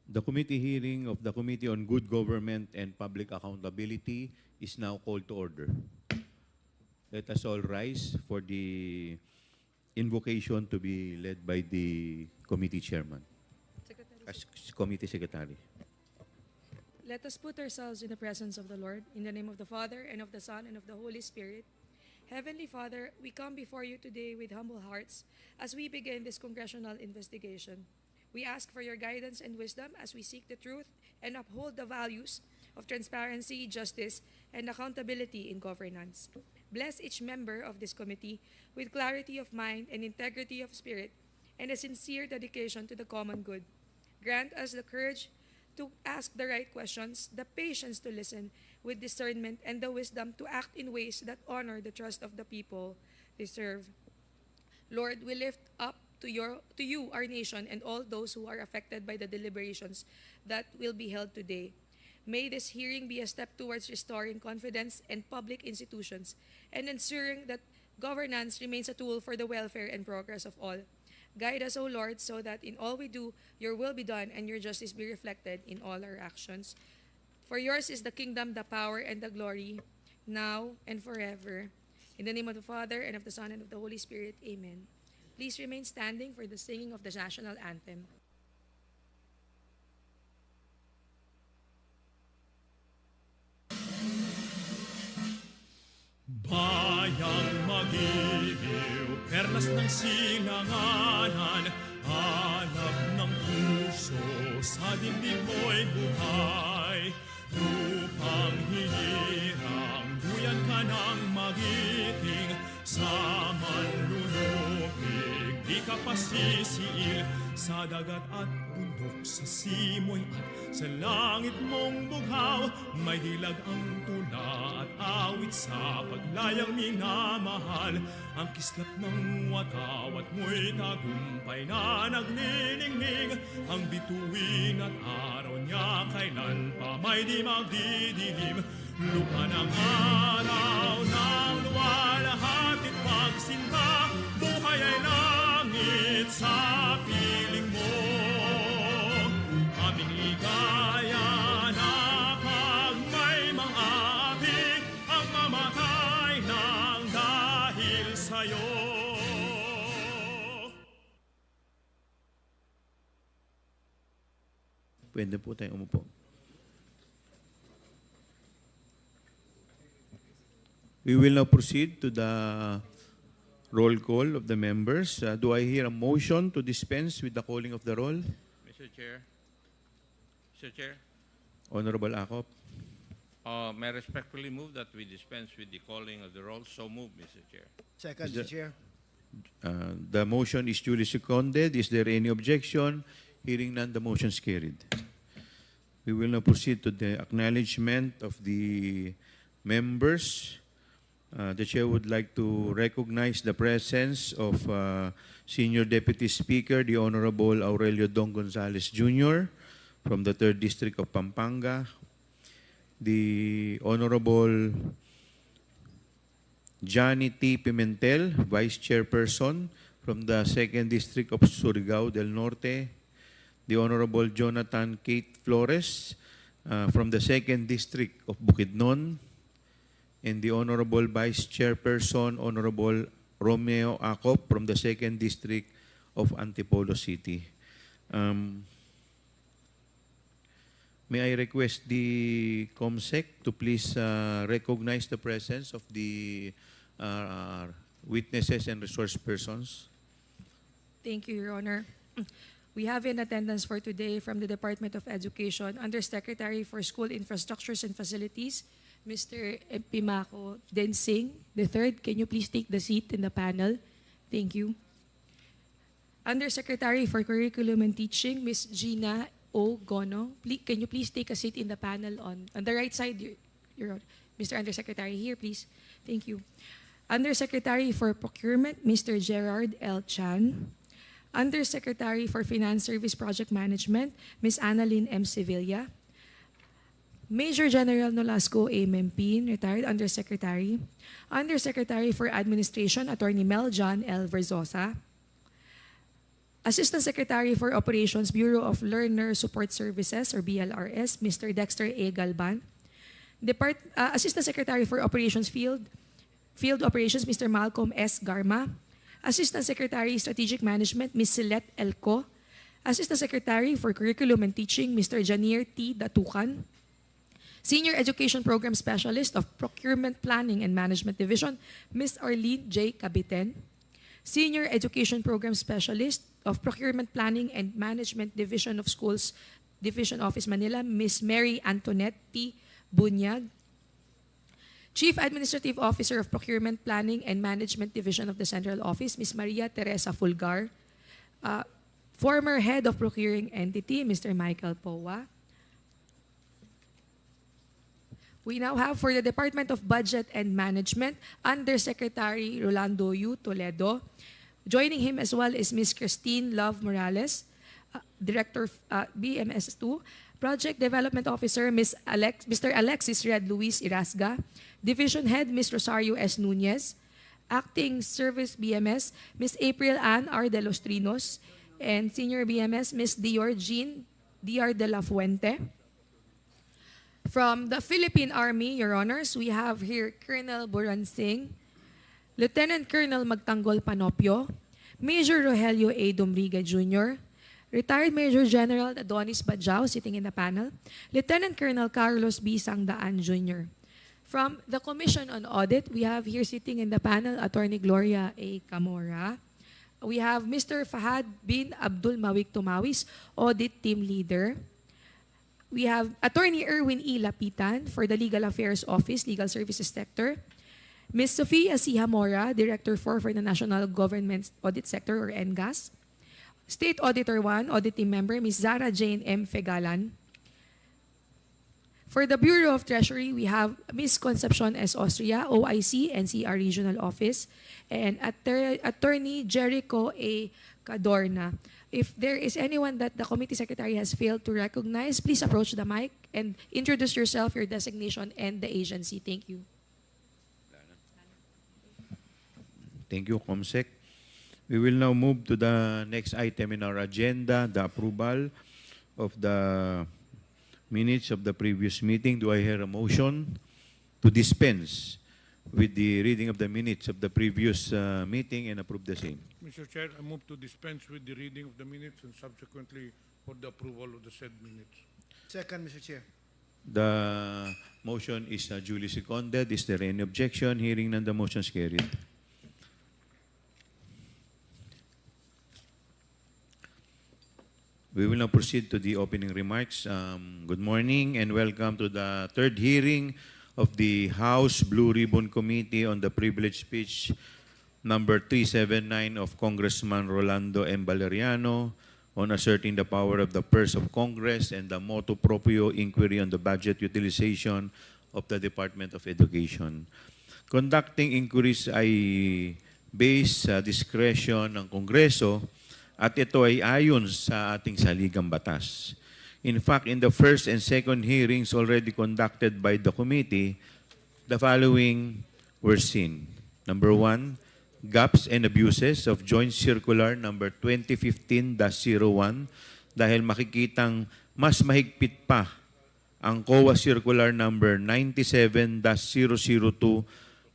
The committee hearing of the Committee on Good Government and Public Accountability is now called to order. Let us all rise for the invocation to be led by the committee chairman, as committee secretary. Let us put ourselves in the presence of the Lord, in the name of the Father, and of the Son, and of the Holy Spirit. Heavenly Father, we come before you today with humble hearts as we begin this congressional investigation. We ask for your guidance and wisdom as we seek the truth and uphold the values of transparency, justice, and accountability in governance. Bless each member of this committee with clarity of mind and integrity of spirit and a sincere dedication to the common good. Grant us the courage to ask the right questions, the patience to listen with discernment, and the wisdom to act in ways that honor the trust of the people they serve. Lord, we lift up to you, our nation, and all those who are affected by the deliberations that will be held today. May this hearing be a step towards restoring confidence in public institutions and ensuring that governance remains a tool for the welfare and progress of all. Guide us, O Lord, so that in all we do, your will be done and your justice be reflected in all our actions. For yours is the kingdom, the power, and the glory, now and forever. In the name of the Father, and of the Son, and of the Holy Spirit, amen. Please remain standing for the singing of the national anthem. Bayang magiliw, perlas ng silanganan, hanap ng puso, sa dibdib mo'y buhay. Lupang hinirang, duyan ka ng magiting, sa manlulupig, di ka pasisiil, sa dagat at bundok, sa simoy at sa langit mong bughaw, may dilag ang tula at awit sa paglayang minamahal. Ang kislap ng watawat mo'y tagumpay na nagniningning, ang bituin at araw niya kailan pa may di magdidilim. Lupa ng araw ng luwalhatit pagsinta, buhay ay langit sa piling mo. Aming ligaya na pag may maapi, ang mamatay ng dahil sa'yo. Pwede po tayong umupo. We will now proceed to the roll call of the members. Do I hear a motion to dispense with the calling of the roll? Mr. Chair. Mr. Chair, Honorable Acop. may I respectfully move that we dispense with the calling of the roll. So move, Mr. Chair. Second, Is there- Mr. Chair. The motion is duly seconded. Is there any objection? Hearing none, the motion is carried. We will now proceed to the acknowledgement of the members. The Chair would like to recognize the presence of Senior Deputy Speaker, the Honorable Aurelio Dong Gonzales Jr. from the 3rd District of Pampanga, the Honorable Johnny T. Pimentel, Vice Chairperson from the 2nd District of Surigao del Norte, the Honorable Jonathan Kate Flores from the 2nd District of Bukidnon, and the Honorable Vice Chairperson, Honorable Romeo Acop from the 2nd District of Antipolo City. May I request the COMSEC to please recognize the presence of the witnesses and resource persons? Thank you, Your Honor. We have in attendance for today from the Department of Education, Undersecretary for School Infrastructures and Facilities, Mr. Pimaco Densing III. Can you please take the seat in the panel? Thank you. Undersecretary for Curriculum and Teaching, Ms. Gina O. Gono. Can you please take a seat in the panel on the right side, Mr. Undersecretary? Here, please. Thank you. Undersecretary for Procurement, Mr. Gerard L. Chan. Undersecretary for Finance Service Project Management, Ms. Annalyn M. Sevilla. Major General Nolasco A. Mempin, retired Undersecretary. Undersecretary for Administration, Attorney Mel John L. Verzosa. Assistant Secretary for Operations, Bureau of Learner Support Services, or BLRS, Mr. Dexter A. Galban. Assistant Secretary for Operations Field Operations, Mr. Malcolm S. Garma. Assistant Secretary Strategic Management, Ms. Celeste Elco. Assistant Secretary for Curriculum and Teaching, Mr. Janier T. Datukan. Senior Education Program Specialist of Procurement Planning and Management Division, Ms. Arlene J. Cabiten. Senior Education Program Specialist of Procurement Planning and Management Division of Schools, Division Office Manila, Ms. Mary Antoinette T. Bunyag. Chief Administrative Officer of Procurement Planning and Management Division of the Central Office, Ms. Maria Teresa Fulgar. Former Head of Procuring Entity, Mr. Michael Powa. We now have for the Department of Budget and Management, Undersecretary Rolando U. Toledo. Joining him as well is Ms. Christine Love Morales, Director BMS2. Project Development Officer, Mr. Alexis Red Luis Irasga. Division Head, Ms. Rosario S. Nunez. Acting Service BMS, Ms. April Ann R. De Los Trinos. And Senior BMS, Ms. Dior Jean Dr. de la Fuente. From the Philippine Army, Your Honors, we have here Colonel Buran Singh, Lieutenant Colonel Magtanggol Panopio, Major Rogelio A. Dumriga Jr., Retired Major General Adonis Bajao, sitting in the panel, Lieutenant Colonel Carlos B. Sangdaan Jr. From the Commission on Audit, we have here sitting in the panel Attorney Gloria A. Camora. We have Mr. Fahad bin Abdul Mawik Tumawis, Audit Team Leader. We have Attorney Erwin E. Lapitan for the Legal Affairs Office, Legal Services Sector. Ms. Sofia C. Hamora, Director 4 for the National Government Audit Sector, or NGAS. State Auditor 1, Audit Team Member, Ms. Zara Jane M. Fegalan. For the Bureau of Treasury, we have Ms. Concepcion S. Austria, OIC, NCR Regional Office, and Attorney Jericho A. Cadorna. If there is anyone that the committee secretary has failed to recognize, please approach the mic and introduce yourself, your designation, and the agency. Thank you. Thank you, Comsec. We will now move to the next item in our agenda, the approval of the minutes of the previous meeting. Do I hear a motion to dispense with the reading of the minutes of the previous meeting and approve the same? Mr. Chair, I move to dispense with the reading of the minutes and subsequently for the approval of the said minutes. Second, Mr. Chair. The motion is duly seconded. Is there any objection? Hearing none, the motion is carried. We will now proceed to the opening remarks. Good morning and welcome to the third hearing of the House Blue Ribbon Committee on the Privilege Speech number 379 of Congressman Rolando M. Valeriano on asserting the power of the purse of Congress and the motu proprio inquiry on the budget utilization of the Department of Education. Conducting inquiries ay based sa discretion ng Kongreso at ito ay ayon sa ating saligang batas. In fact, in the first and second hearings already conducted by the committee, the following were seen. Number 1, gaps and abuses of Joint Circular number 2015-01 dahil makikitang mas mahigpit pa ang COA Circular number 97-002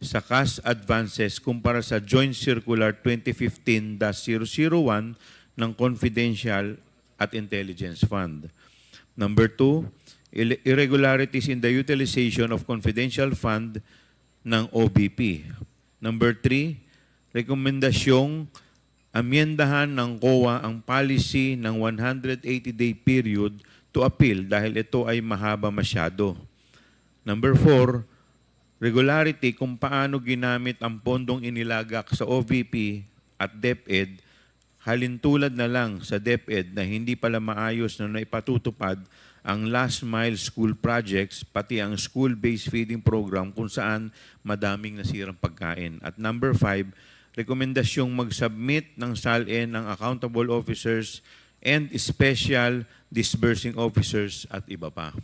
sa cash advances kumpara sa Joint Circular 2015-001 ng Confidential at Intelligence Fund. Number 2, irregularities in the utilization of confidential fund ng OBP. Number 3, rekomendasyong amyendahan ng COA ang policy ng 180-day period to appeal dahil ito ay mahaba masyado. Number 4, regularity kung paano ginamit ang pondong inilagak sa OVP at DepEd, halintulad na lang sa DepEd na hindi pala maayos na naipatutupad ang last mile school projects, pati ang school-based feeding program kung saan madaming nasirang pagkain. At number 5, rekomendasyong mag-submit ng SALN ng accountable officers and special disbursing officers at iba pa.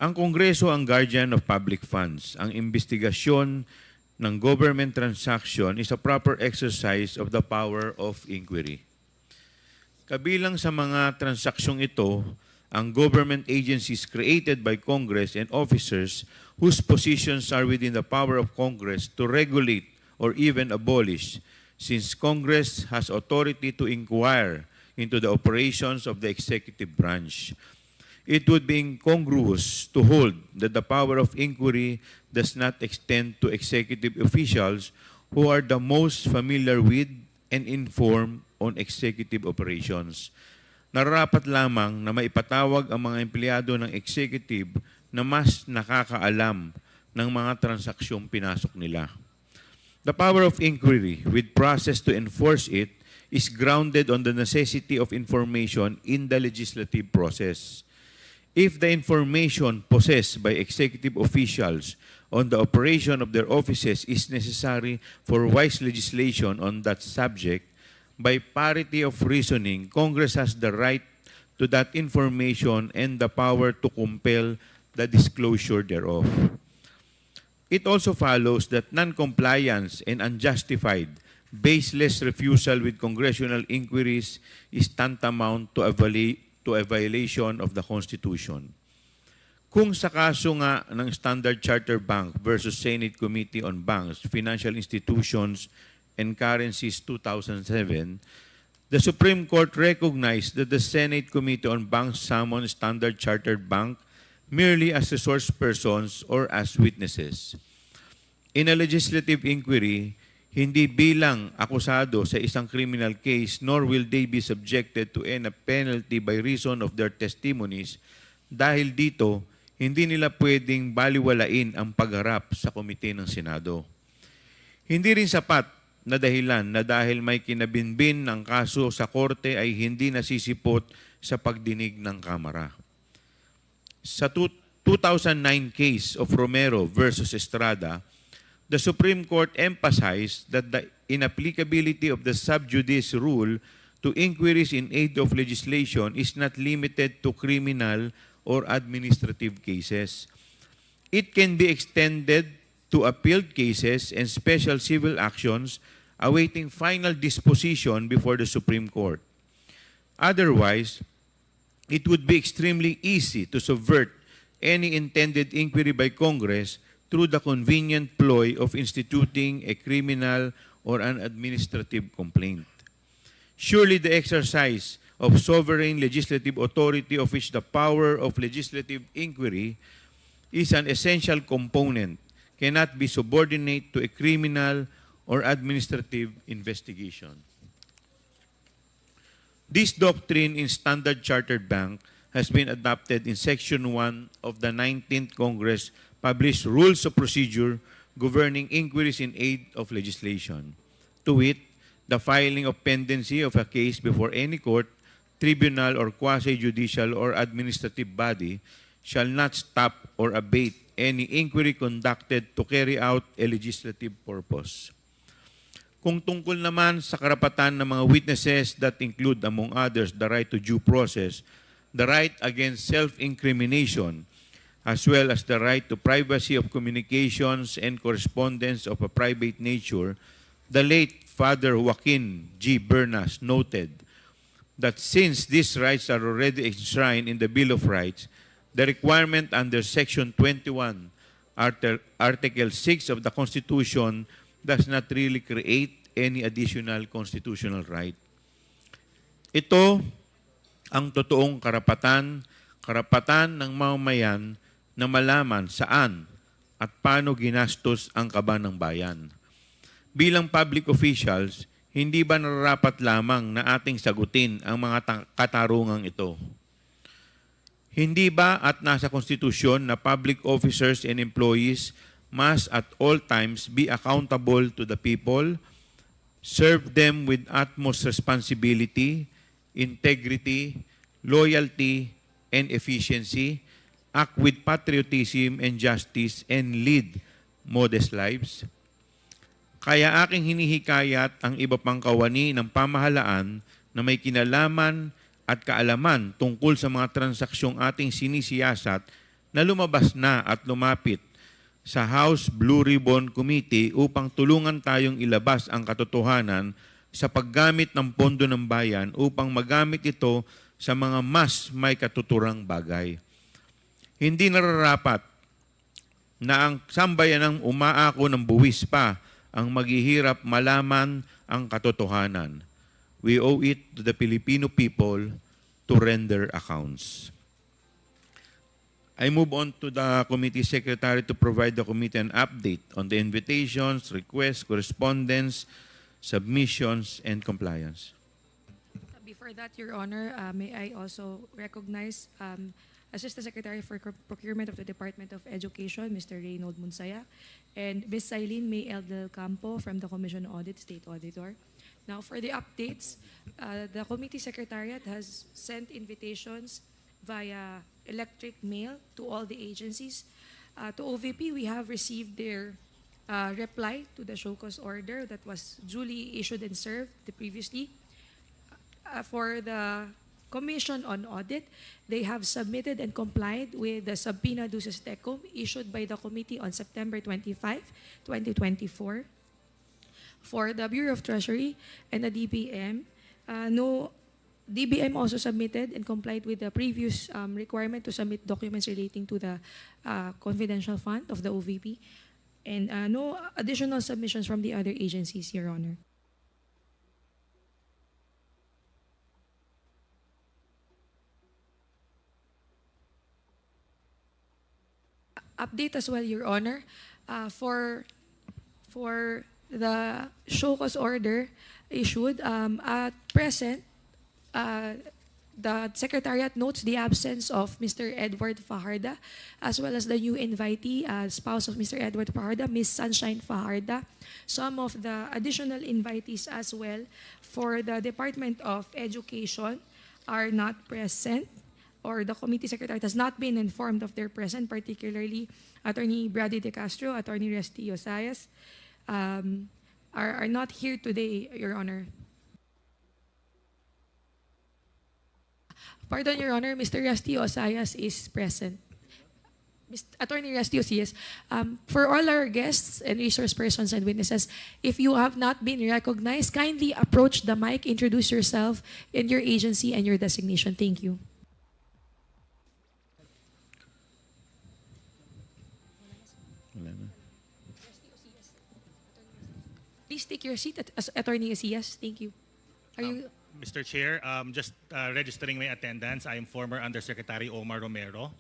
Ang Kongreso ang guardian of public funds. Ang investigasyon ng government transaction is a proper exercise of the power of inquiry. Kabilang sa mga transaksyong ito, ang government agencies created by Congress and officers whose positions are within the power of Congress to regulate or even abolish, since Congress has authority to inquire into the operations of the executive branch. It would be incongruous to hold that the power of inquiry does not extend to executive officials who are the most familiar with and informed on executive operations. Nararapat lamang na maipatawag ang mga empleyado ng executive na mas nakakaalam ng mga transaksyong pinasok nila. The power of inquiry with process to enforce it is grounded on the necessity of information in the legislative process. If the information possessed by executive officials on the operation of their offices is necessary for wise legislation on that subject, by parity of reasoning, Congress has the right to that information and the power to compel the disclosure thereof. It also follows that non-compliance and unjustified, baseless refusal with congressional inquiries is tantamount to a violation of the Constitution. Kung sa kaso nga ng Standard Chartered Bank versus Senate Committee on Banks, Financial Institutions, and Currencies 2007, the Supreme Court recognized that the Senate Committee on Banks summoned Standard Chartered Bank merely as resource persons or as witnesses. In a legislative inquiry, hindi bilang akusado sa isang criminal case, nor will they be subjected to any penalty by reason of their testimonies. Dahil dito, hindi nila pwedeng baliwalain ang pagharap sa komite ng Senado. Hindi rin sapat na dahilan na dahil may kinabinbin ng kaso sa korte ay hindi nasisipot sa pagdinig ng Kamara. Sa 2009 case of Romero versus Estrada, the Supreme Court emphasized that the inapplicability of the sub judice rule to inquiries in aid of legislation is not limited to criminal or administrative cases. It can be extended to appealed cases and special civil actions awaiting final disposition before the Supreme Court. Otherwise, it would be extremely easy to subvert any intended inquiry by Congress through the convenient ploy of instituting a criminal or an administrative complaint. Surely the exercise of sovereign legislative authority, of which the power of legislative inquiry is an essential component, cannot be subordinate to a criminal or administrative investigation. This doctrine in Standard Chartered Bank has been adopted in Section 1 of the 19th Congress published Rules of Procedure governing inquiries in aid of legislation. To wit, the filing of pendency of a case before any court, tribunal, or quasi-judicial or administrative body shall not stop or abate any inquiry conducted to carry out a legislative purpose. Kung tungkol naman sa karapatan ng mga witnesses that include, among others, the right to due process, the right against self-incrimination, as well as the right to privacy of communications and correspondence of a private nature, the late Father Joaquin G. Bernas noted that since these rights are already enshrined in the Bill of Rights, the requirement under Section 21, Article 6 of the Constitution does not really create any additional constitutional right. Ito ang totoong karapatan ng mamamayan na malaman saan at paano ginastos ang kaban ng bayan. Bilang public officials, hindi ba nararapat lamang na ating sagutin ang mga katarungang ito? Hindi ba at nasa konstitusyon na public officers and employees must at all times be accountable to the people, serve them with utmost responsibility, integrity, loyalty, and efficiency, act with patriotism and justice, and lead modest lives? Kaya aking hinihikayat ang iba pang kawani ng pamahalaan na may kinalaman at kaalaman tungkol sa mga transaksyong ating sinisiyasat na lumabas na at lumapit sa House Blue Ribbon Committee upang tulungan tayong ilabas ang katotohanan sa paggamit ng pondo ng bayan upang magamit ito sa mga mas may katuturang bagay. Hindi nararapat na ang sambayanang umaako ng buwis pa ang maghihirap malaman ang katotohanan. We owe it to the Filipino people to render accounts. I move on to the committee secretary to provide the committee an update on the invitations, requests, correspondence, submissions, and compliance. Before that, Your Honor, may I also recognize Assistant Secretary for Procurement of the Department of Education, Mr. Reynold Munsaya, and Ms. Silene May L. Del Campo from the Commission on Audit, State Auditor. Now, for the updates, the Committee Secretariat has sent invitations via electric mail to all the agencies. To OVP, we have received their reply to the show cause order that was duly issued and served previously. For the Commission on Audit, they have submitted and complied with the subpoena duces tecum issued by the committee on September 25, 2024. For the Bureau of Treasury and the DBM, DBM also submitted and complied with the previous requirement to submit documents relating to the confidential fund of the OVP, and no additional submissions from the other agencies, Your Honor. Update as well, Your Honor, for the show cause order issued at present. The Secretariat notes the absence of Mr. Edward Fajarda, as well as the new invitee, spouse of Mr. Edward Fajarda, Ms. Sunshine Fajarda. Some of the additional invitees as well for the Department of Education are not present, or the Committee Secretariat has not been informed of their presence, particularly Attorney Brady De Castro, Attorney Resty Osayas, are not here today, Your Honor. Pardon, Your Honor, Mr. Resty Osayas is present. Attorney Resty Osayas, for all our guests and resource persons and witnesses, if you have not been recognized, kindly approach the mic, introduce yourself and your agency and your designation. Thank you. Please take your seat, Attorney Osayas. Thank you. Are you... Mr. Chair, just registering my attendance, I am former Undersecretary Omar Romero,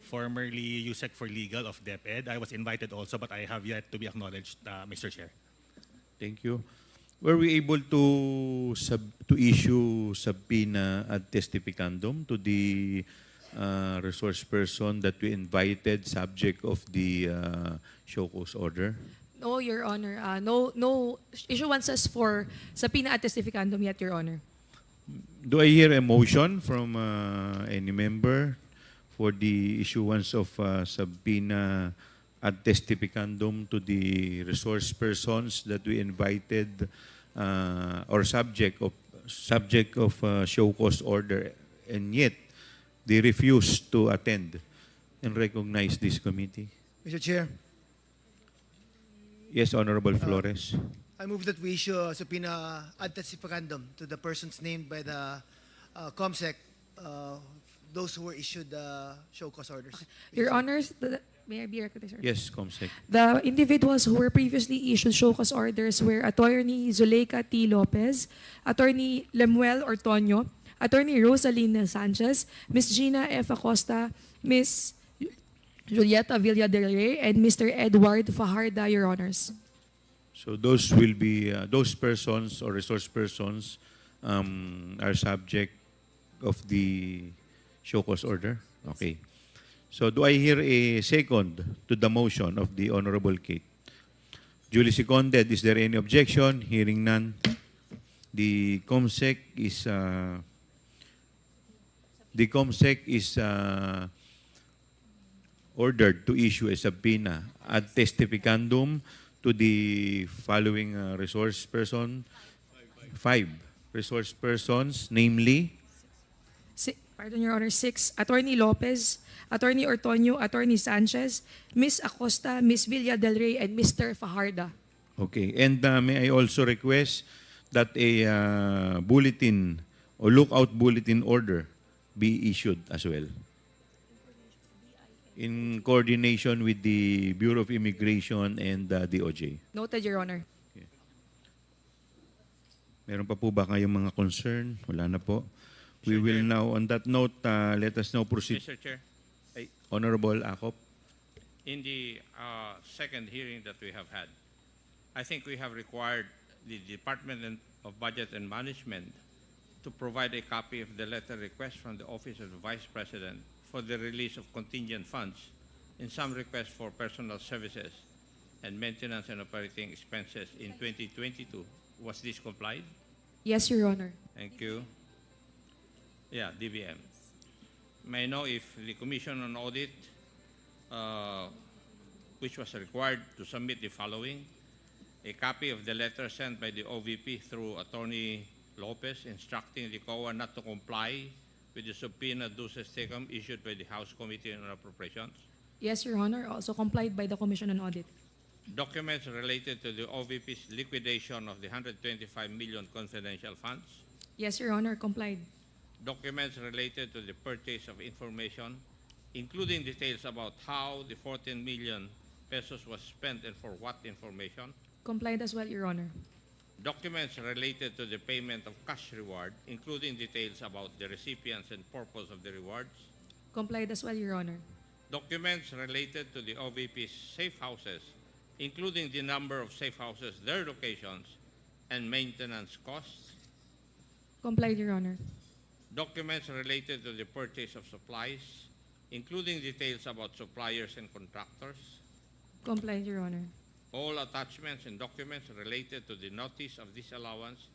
formerly USEC for Legal of DepEd. I was invited also, but I have yet to be acknowledged, Mr. Chair. Thank you. Were we able to issue subpoena ad testificandum to the resource person that we invited, subject of the show cause order? No, Your Honor. No issuances for subpoena ad testificandum yet, Your Honor. Do I hear a motion from any member for the issuance of subpoena ad testificandum to the resource persons that we invited or subject of show cause order, and yet they refused to attend and recognize this committee? Mr. Chair, Yes, Honorable Flores. I move that we issue a subpoena ad testificandum to the persons named by the COMSEC, those who were issued the show cause orders. Your Honors, may I be recognized? Sir? Yes, Comsec. The individuals who were previously issued show cause orders were Attorney Zuleika T. Lopez, Attorney Lemuel Ortonio, Attorney Rosalina Sanchez, Ms. Gina F. Acosta, Ms. Julieta Villa del Rey, and Mr. Edward Fajarda, Your Honors. So those will be, those persons or resource persons are subject of the show cause order? Okay. So do I hear a second to the motion of the Honorable Kate? Duly seconded. Is there any objection? Hearing none. The COMSEC is ordered to issue a subpoena ad testificandum to the following resource person, 5 resource persons, namely, Pardon, Your Honor, 6, Attorney Lopez, Attorney Ortonio, Attorney Sanchez, Ms. Acosta, Ms. Villa del Rey, and Mr. Fajarda. okay, and may I also request that a bulletin or lookout bulletin order be issued as well in coordination with the Bureau of Immigration and DOJ. Noted, Your Honor. Meron pa po ba kayong mga concern? Wala na po. We will now, on that note, let us now proceed. Mr. Chair, Ay, Honorable Acop. in the second hearing that we have had, I think we have required the Department of Budget and Management to provide a copy of the letter request from the Office of the Vice President for the release of contingent funds in some requests for personal services and maintenance and operating expenses in 2022. Was this complied? Yes, Your Honor. Thank you. Yeah, DBM. May I know if the Commission on Audit, which was required to submit the following: a copy of the letter sent by the OVP through Attorney Lopez instructing the COA not to comply with the subpoena duces tecum issued by the House Committee on Appropriations; Yes, Your Honor. Also complied by the Commission on Audit. documents related to the OVP's liquidation of the 125 million confidential funds; Yes, Your Honor. Complied. documents related to the purchase of information, including details about how the 14 million pesos was spent and for what information; Complied as well, Your Honor. documents related to the payment of cash reward, including details about the recipients and purpose of the rewards; Complied as well, Your Honor. documents related to the OVP's safe houses, including the number of safe houses, their locations, and maintenance costs; Complied, Your Honor. documents related to the purchase of supplies, including details about suppliers and contractors; Complied, Your Honor. all attachments and documents related to the notice of disallowance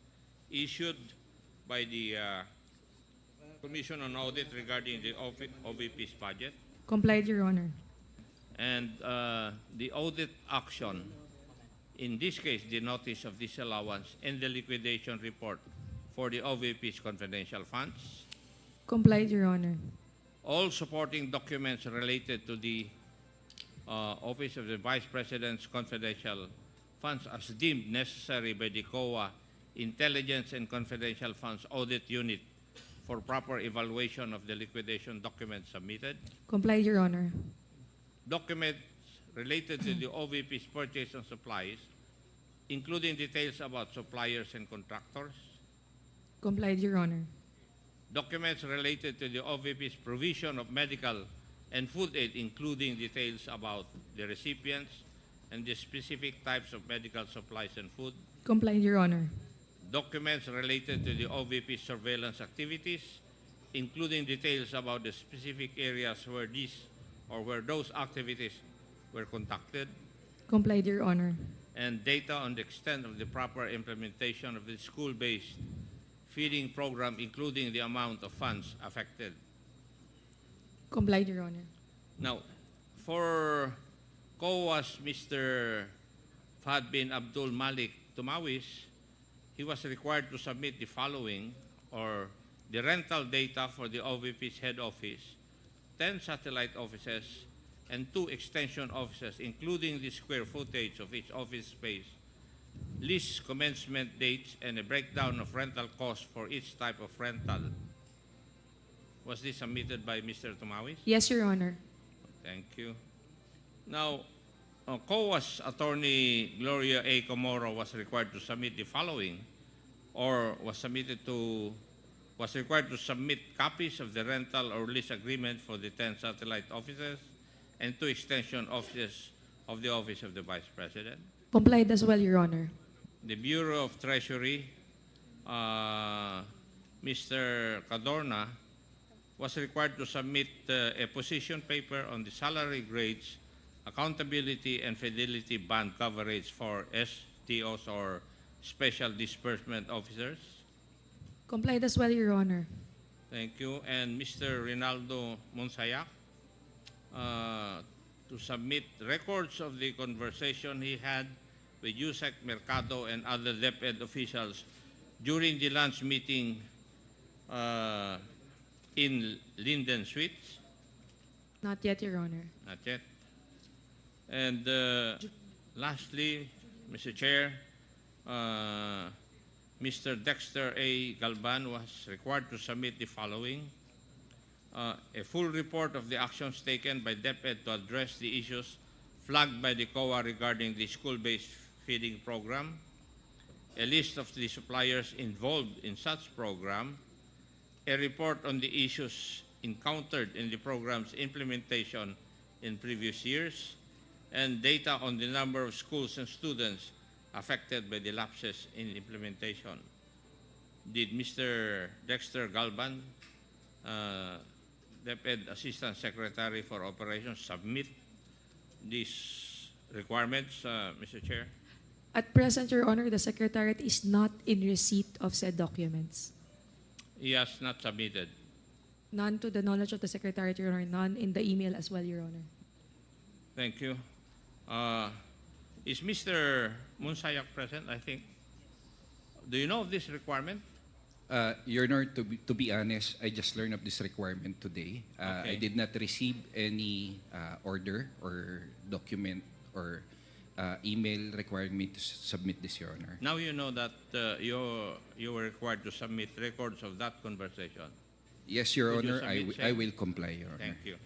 issued by the Commission on Audit regarding the OVP's budget; Complied, Your Honor. and the audit action, in this case, the notice of disallowance and the liquidation report for the OVP's confidential funds; Complied, Your Honor. all supporting documents related to the Office of the Vice President's confidential funds as deemed necessary by the COA Intelligence and Confidential Funds Audit Unit for proper evaluation of the liquidation documents submitted; Complied, Your Honor. documents related to the OVP's purchase of supplies, including details about suppliers and contractors; Complied, Your Honor. documents related to the OVP's provision of medical and food aid, including details about the recipients and the specific types of medical supplies and food; Complied, Your Honor. documents related to the OVP's surveillance activities, including details about the specific areas where these or where those activities were conducted; Complied, Your Honor. and data on the extent of the proper implementation of the school-based feeding program, including the amount of funds affected. Complied, Your Honor. Now, for COA's Mr. Fahad bin Abdul Malik Tumawis, he was required to submit the following, or the rental data for the OVP's head office, 10 satellite offices, and 2 extension offices, including the square footage of each office space, lease commencement dates, and a breakdown of rental costs for each type of rental. Was this submitted by Mr. Tumawis? Yes, Your Honor. Thank you. Now, COA's attorney Gloria A. Comoro was required to submit the following, or was required to submit copies of the rental or lease agreement for the 10 satellite offices and 2 extension offices of the Office of the Vice President. Complied as well, Your Honor. The Bureau of Treasury, Mr. Cadorna, was required to submit a position paper on the salary grades, accountability, and fidelity band coverage for STOs, or Special Disbursement Officers. Complied as well, Your Honor. Thank you. And Mr. Rinaldo Monsayak, to submit records of the conversation he had with Yusek Mercado and other DepEd officials during the lunch meeting in Linden Suites. Not yet, Your Honor. Not yet. And lastly, Mr. Chair, Mr. Dexter A. Galban was required to submit the following: a full report of the actions taken by DepEd to address the issues flagged by the COA regarding the school-based feeding program, a list of the suppliers involved in such program, a report on the issues encountered in the program's implementation in previous years, and data on the number of schools and students affected by the lapses in implementation. Did Mr. Dexter Galban, DepEd Assistant Secretary for Operations, submit these requirements, Mr. Chair? At present, Your Honor, the Secretariat is not in receipt of said documents. He has not submitted. None to the knowledge of the Secretariat, Your Honor. None in the email as well, Your Honor. Thank you. Is Mr. Munsayak present, I think? Do you know of this requirement? Your Honor, to be honest, I just learned of this requirement today. Okay. I did not receive any order or document or email requiring me to submit this, Your Honor. Now you know that you were required to submit records of that conversation. Yes, Your Could you Honor, submit, I sir? will comply, Your Honor. Thank you.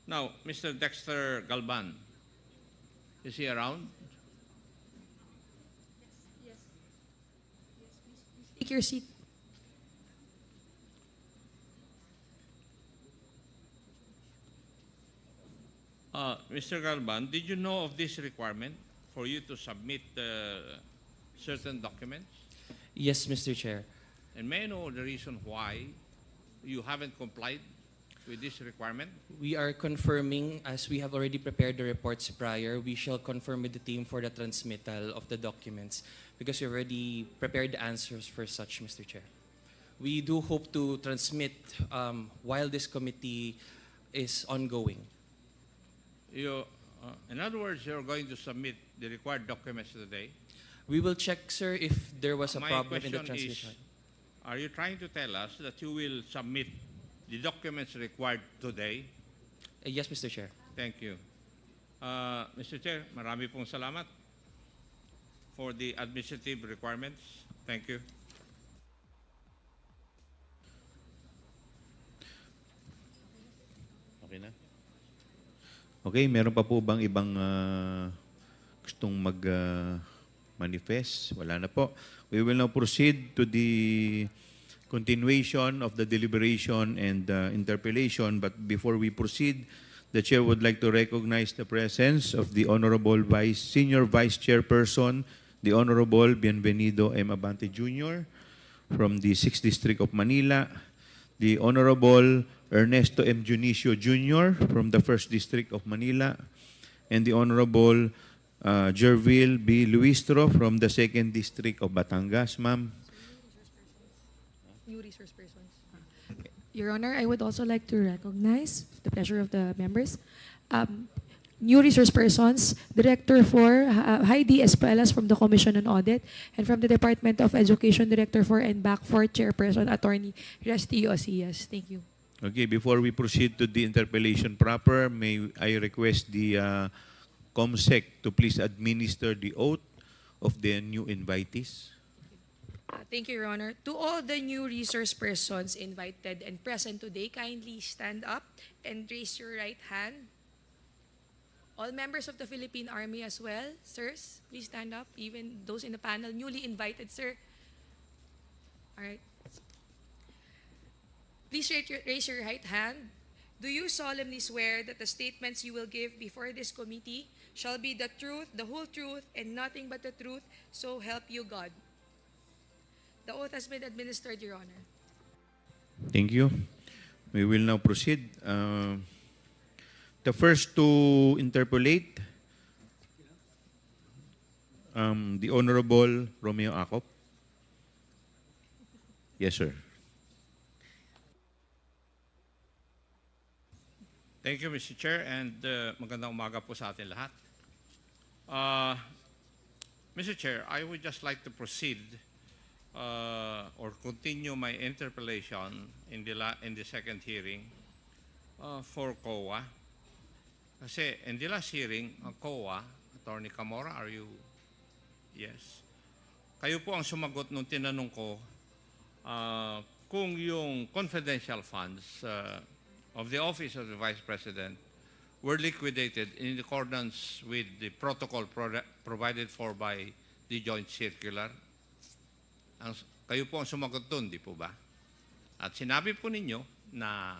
Now, Mr. Dexter Galban, is he around? Take your seat. Mr. Galban, did you know of this requirement for you to submit certain documents? Yes, Mr. Chair. And may I know the reason why you haven't complied with this requirement? We are confirming, as we have already prepared the reports prior, we shall confirm with the team for the transmittal of the documents because we already prepared the answers for such, Mr. Chair. We do hope to transmit while this committee is ongoing. In other words, you're going to submit the required documents today. We will check, sir, if there was a My problem in the question is, transmission. are you trying to tell us that you will submit the documents required today? Yes, Mr. Chair. Thank you. Mr. Chair, marami pong salamat for the administrative requirements. Thank you. Okay na? Okay, meron pa po bang ibang gustong mag-manifest? Wala na po. We will now proceed to the continuation of the deliberation and interpellation. But before we proceed, the Chair would like to recognize the presence of the Honorable Senior Vice Chairperson, the Honorable Bienvenido M. Abante Jr. from the 6th District of Manila, the Honorable Ernesto M. Junicio Jr. from the 1st District of Manila, and the Honorable Jervil B. Luistro from the 2nd District of Batangas. Ma'am. New resource persons. Your Honor, I would also like to recognize the pleasure of the members. New resource persons, Director for Heidi Espuelas from the Commission on Audit, and from the Department of Education, Director for and back for Chairperson Attorney Resty Osias. Thank you. Okay, before we proceed to the interpellation proper, may I request the COMSEC to please administer the oath of the new invitees. Thank you, Your Honor. To all the new resource persons invited and present today, kindly stand up and raise your right hand. All members of the Philippine Army as well, sirs, please stand up. Even those in the panel, newly invited, sir. All right. Please raise your right hand. Do you solemnly swear that the statements you will give before this committee shall be the truth, the whole truth, and nothing but the truth, so help you God? The oath has been administered, Your Honor. Thank you. We will now proceed. The first to interpolate, the Honorable Romeo Acop. Yes, sir. Thank you, Mr. Chair, and magandang umaga po sa atin lahat. Mr. Chair, I would just like to proceed or continue my interpellation in the second hearing for COA. Kasi in the last hearing, COA, Attorney Camora, are you? Yes. kayo po ang sumagot nung tinanong ko kung yung confidential funds of the Office of the Vice President were liquidated in accordance with the protocol provided for by the Joint Circular. Kayo po ang sumagot doon, di po ba? At sinabi po ninyo na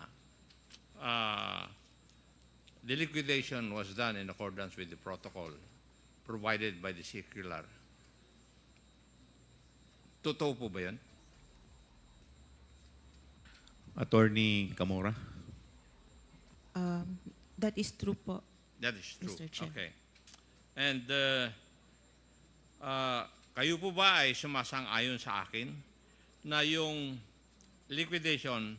the liquidation was done in accordance with the protocol provided by the circular. Totoo po ba yun? Attorney Camora. That is true po. That is true. Mr. Chair. Okay. And kayo po ba ay sumasang-ayon sa akin na yung liquidation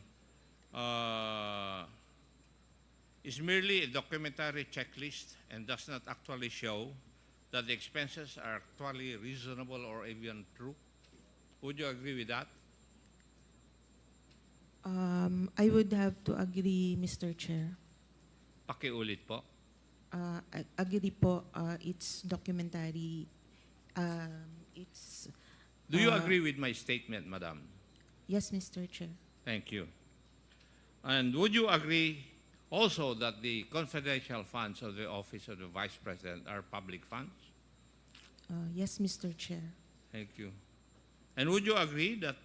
is merely a documentary checklist and does not actually show that the expenses are actually reasonable or even true? Would you agree with that? I would have to agree, Mr. Chair. Pakiulit po. Agree po, it's documentary. It's Do you agree with my statement, Madam? yes, Mr. Chair. Thank you. And would you agree also that the confidential funds of the Office of the Vice President are public funds? Yes, Mr. Chair. Thank you. And would you agree that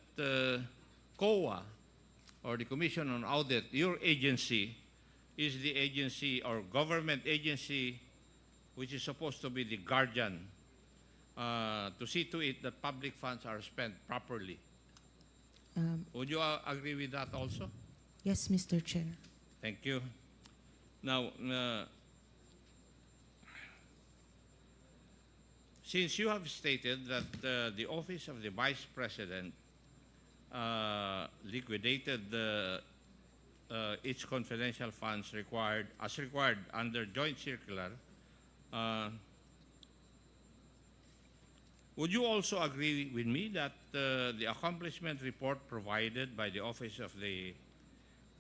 COA, or the Commission on Audit, your agency, is the agency or government agency which is supposed to be the guardian to see to it that public funds are spent properly? Would you agree with that also? Yes, Mr. Chair. Thank you. Now, since you have stated that the Office of the Vice President liquidated its confidential funds required under Joint Circular, would you also agree with me that the accomplishment report provided by the Office of the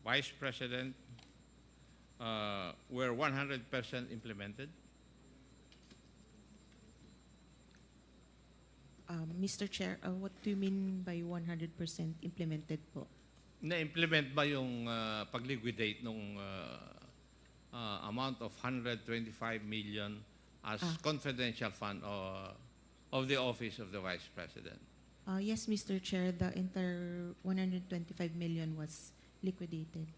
Vice President were 100% implemented? Mr. Chair, what do you mean by 100% implemented po? Na-implement ba yung pag-liquidate nung amount of 125 million as confidential fund of the Office of the Vice President? Yes, Mr. Chair, the entire 125 million was liquidated.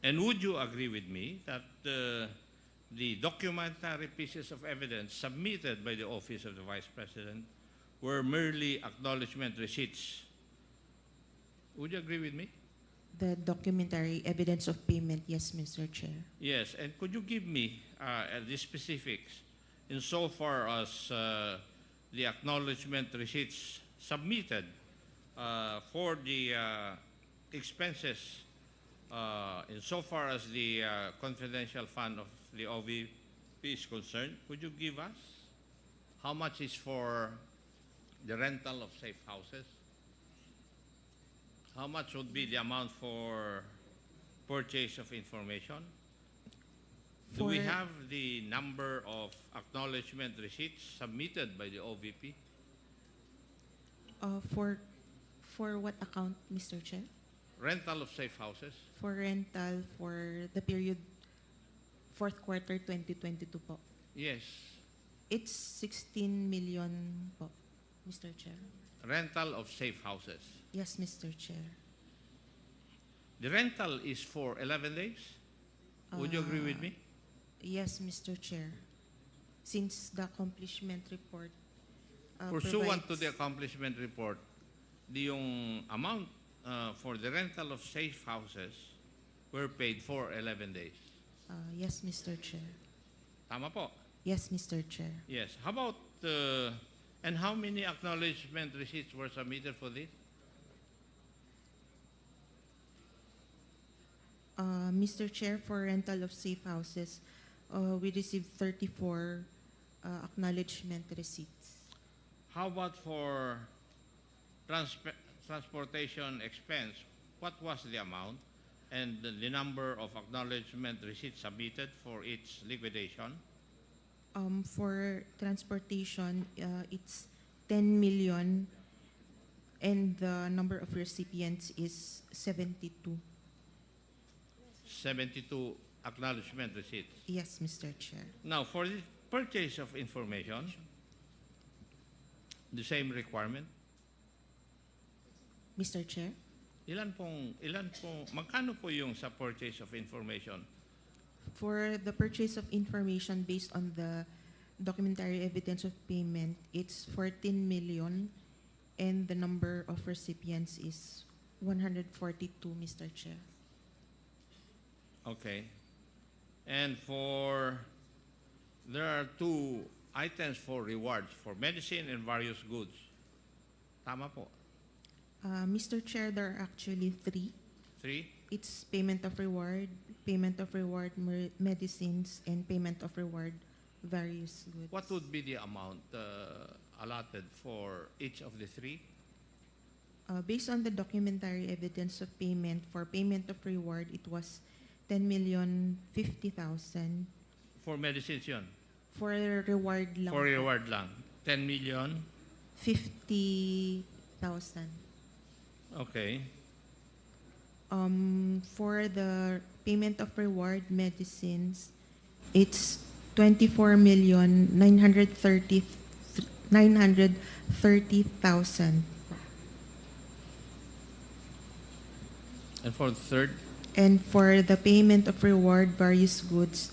And would you agree with me that the documentary pieces of evidence submitted by the Office of the Vice President were merely acknowledgement receipts? Would you agree with me? The documentary evidence of payment, yes, Mr. Chair. Yes, and could you give me the specifics insofar as the acknowledgement receipts submitted for the expenses insofar as the confidential fund of the OVP is concerned? Could you give us how much is for the rental of safe houses? How much would be the amount for purchase of information? Do we For- have the number of acknowledgement receipts submitted by the OVP? For what account, Mr. Chair? Rental of safe houses? For rental for the period fourth quarter 2022 po. Yes. It's 16 million po, Mr. Chair. Rental of safe houses. Yes, Mr. Chair. The rental is for 11 days? Would you agree with me? Yes, Mr. Chair. Since the accomplishment report Pursuant to provides- the accomplishment report, yung amount for the rental of safe houses were paid for 11 days. yes, Mr. Chair. Tama po? Yes, Mr. Chair. Yes. How about, and how many acknowledgement receipts were submitted for this? Mr. Chair, for rental of safe houses, we received 34 acknowledgement receipts. How about for transportation expense? What was the amount and the number of acknowledgement receipts submitted for its liquidation? For transportation, it's 10 million, and the number of recipients is 72. 72 acknowledgement receipts. Yes, Mr. Chair. Now, for the purchase of information, the same requirement. Mr. Chair? Magkano po yung sa purchase of information? For the purchase of information based on the documentary evidence of payment, it's 14 million, and the number of recipients is 142, Mr. Chair. Okay. And there are 2 items for rewards for medicine and various goods. Tama po. Mr. Chair, there are actually 3. 3? It's payment of reward medicines, and payment of reward various goods. What would be the amount allotted for each of the 3? Based on the documentary evidence of payment, for payment of reward, it was 10,050,000. For medicines yun? For reward lang. For reward lang. 10 million? 50,000. Okay. For the payment of reward medicines, it's 24,930,000. And for the third? And for the payment of reward various goods,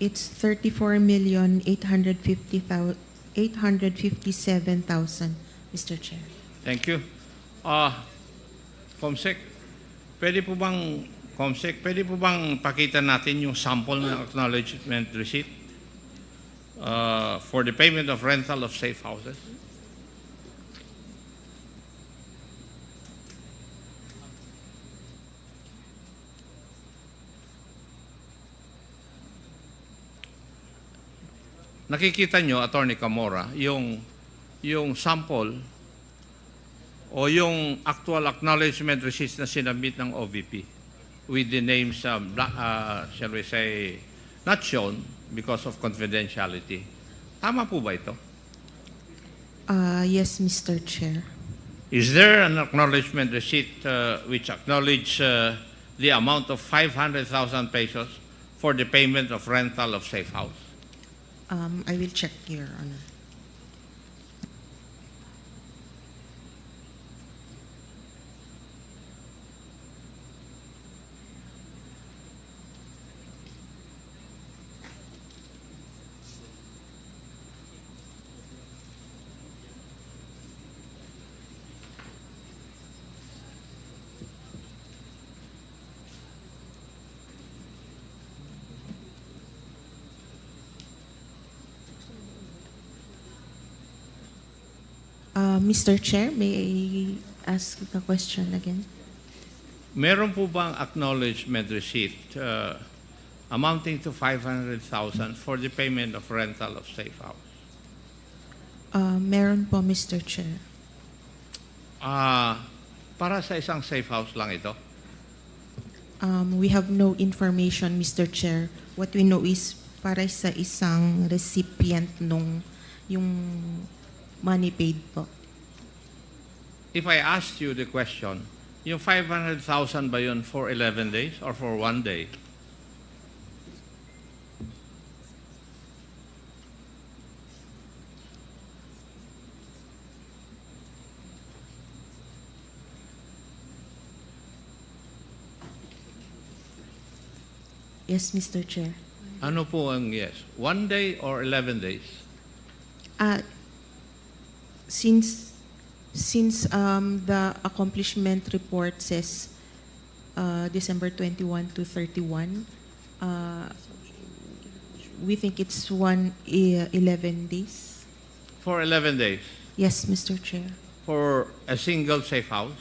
it's 34,857,000, Mr. Chair. Thank you. Comsec, pwede po bang pakita natin yung sample ng acknowledgement receipt for the payment of rental of safe houses? Nakikita nyo, Attorney Camora, yung sample o yung actual acknowledgement receipt na sinabit ng OVP with the names, shall we say, not shown because of confidentiality. Tama po ba ito? Yes, Mr. Chair. Is there an acknowledgement receipt which acknowledge the amount of 500,000 pesos for the payment of rental of safe house? I will check, Your Honor. Mr. Chair, may I ask the question again? Meron po bang acknowledgement receipt amounting to 500,000 for the payment of rental of safe house? Meron po, Mr. Chair. Para sa isang safe house lang ito? We have no information, Mr. Chair. What we know is para sa isang recipient nung yung money paid po. If I asked you the question, yung 500,000 ba yun for 11 days or for 1 day? Yes, Mr. Chair. Ano po ang yes? 1 day or 11 days? Since the accomplishment report says December 21 to 31, we think it's 11 days. For 11 days? Yes, Mr. Chair. For a single safe house?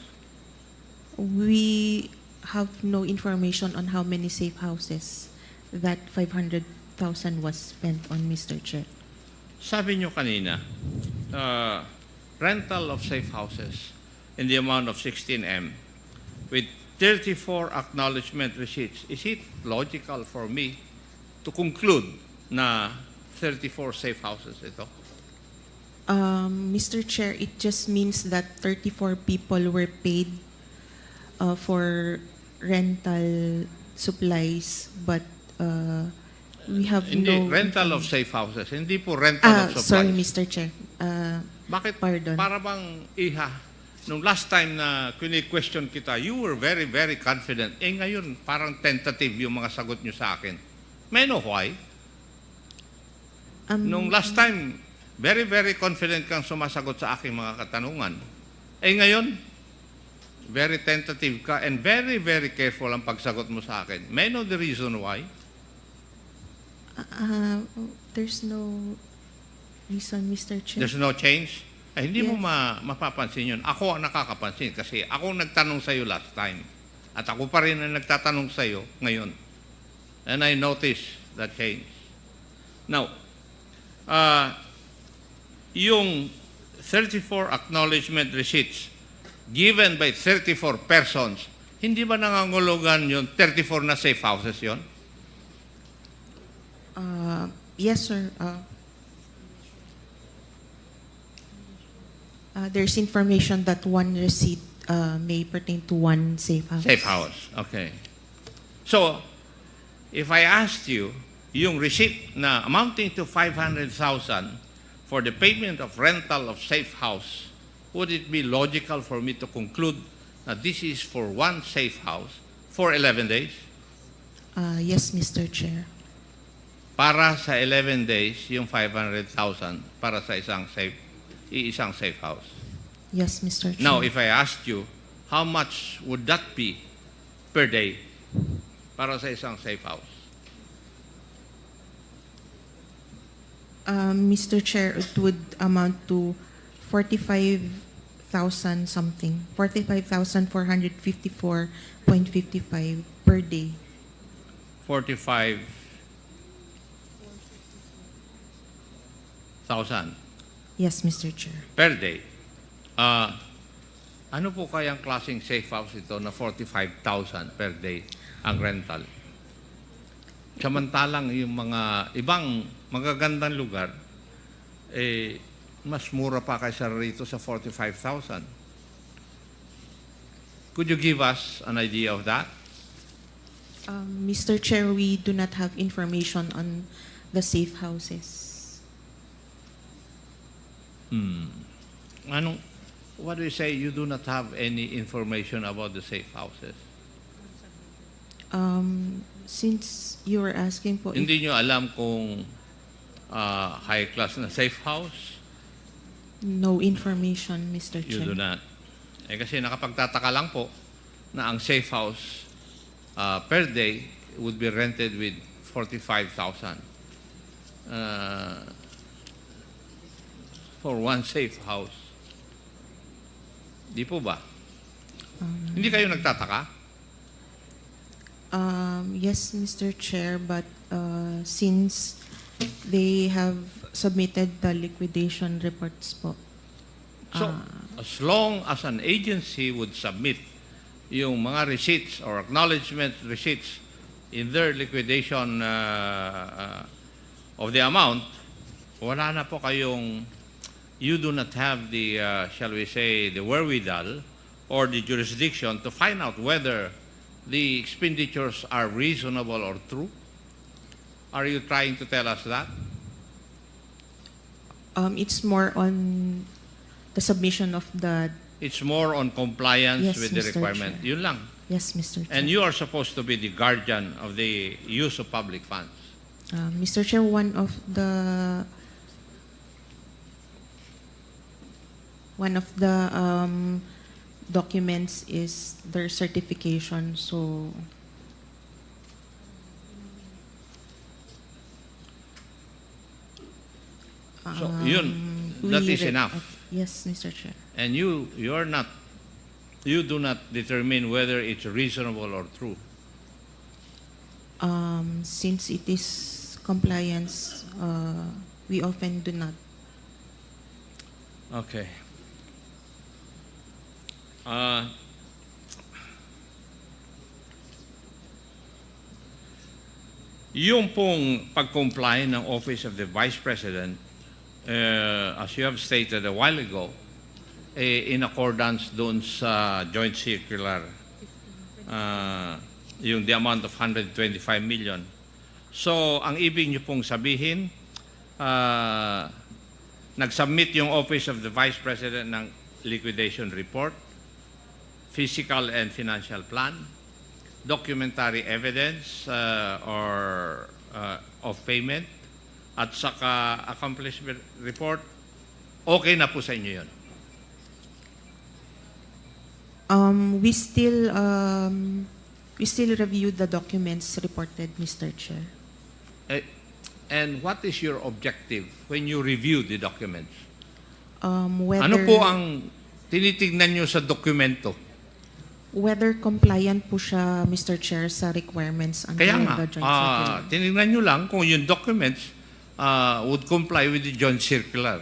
We have no information on how many safe houses that 500,000 was spent on, Mr. Chair. Sabi nyo kanina, rental of safe houses in the amount of 16M with 34 acknowledgement receipts. Is it logical for me to conclude na 34 safe houses ito? Mr. Chair, it just means that 34 people were paid for rental supplies, but we have Hindi, no... rental of safe houses. Hindi po rental of supplies. Sorry, Mr. Chair. Bakit? Pardon. Para bang iha? Nung last time na question kita, you were very, very confident. Ngayon, parang tentative yung mga sagot nyo sa akin. May I know why? Nung last time, very, very confident kang sumasagot sa aking mga katanungan. Ngayon, very tentative ka and very, very careful ang pagsagot mo sa akin. May I know the reason why? There's no reason, Mr. Chair. There's no change? Hindi mo Yes. mapapansin yun. Ako ang nakakapansin kasi ako ang nagtanong sa iyo last time. At ako pa rin ang nagtatanong sa iyo ngayon. And I noticed that change. Now, yung 34 acknowledgement receipts given by 34 persons, hindi ba nangangulugan yung 34 na safe houses yon? Yes, sir. There's information that one receipt may pertain to one safe house. Safe house. Okay. So, if I asked you, yung receipt na amounting to 500,000 for the payment of rental of safe house, would it be logical for me to conclude that this is for one safe house for 11 days? Yes, Mr. Chair. Para sa 11 days, yung 500,000 para sa isang safe house. Yes, Mr. Chair. Now, if I asked you, how much would that be per day para sa isang safe house? Mr. Chair, it would amount to 45,000 something, 45,454.55 per day. 45,000 Yes, Mr. Chair. per day. Ano po kayang klaseng safe house ito na 45,000 per day ang rental? Samantalang yung mga ibang magagandang lugar, mas mura pa kaysa rito sa 45,000. Could you give us an idea of that? Mr. Chair, we do not have information on the safe houses. What do you say? You do not have any information about the safe houses? Since you were asking po, Hindi nyo alam kung high class na safe house? no information, Mr. You Chair. do not. Kasi nakapagtataka lang po na ang safe house per day would be rented with 45,000 for one safe house. Di po ba? Hindi kayo nagtataka? Yes, Mr. Chair, but since they have submitted the liquidation reports po. So, as long as an agency would submit yung mga receipts or acknowledgement receipts in their liquidation of the amount, wala na po kayong, you do not have the, shall we say, the wherewithal or the jurisdiction to find out whether the expenditures are reasonable or true? Are you trying to tell us that? It's more on the submission of the... It's more on compliance Yes, with the Mr. requirement. Chair. Yun lang. Yes, Mr. Chair. And you are supposed to be the guardian of the use of public funds. Mr. Chair, one of the documents is their certification, so So, yun, that we is re- enough. Yes, Mr. Chair. And you do not determine whether it's reasonable or true. Since it is compliance, we often do not. Okay. Yung pong pag-comply ng Office of the Vice President as you have stated a while ago, in accordance doon sa joint circular, yung the amount of 125 million. So, ang ibig niyo pong sabihin, nag-submit yung Office of the Vice President ng liquidation report, physical and financial plan, documentary evidence of payment, at saka accomplishment report, okay na po sa inyo yun. We still review the documents reported, Mr. Chair. And what is your objective when you review the documents? Whether, Ano po ang tinitignan nyo sa dokumento? whether compliant po siya, Mr. Chair, sa requirements under Kaya nga, the joint circular. tinignan nyo lang kung yung documents would comply with the joint circular.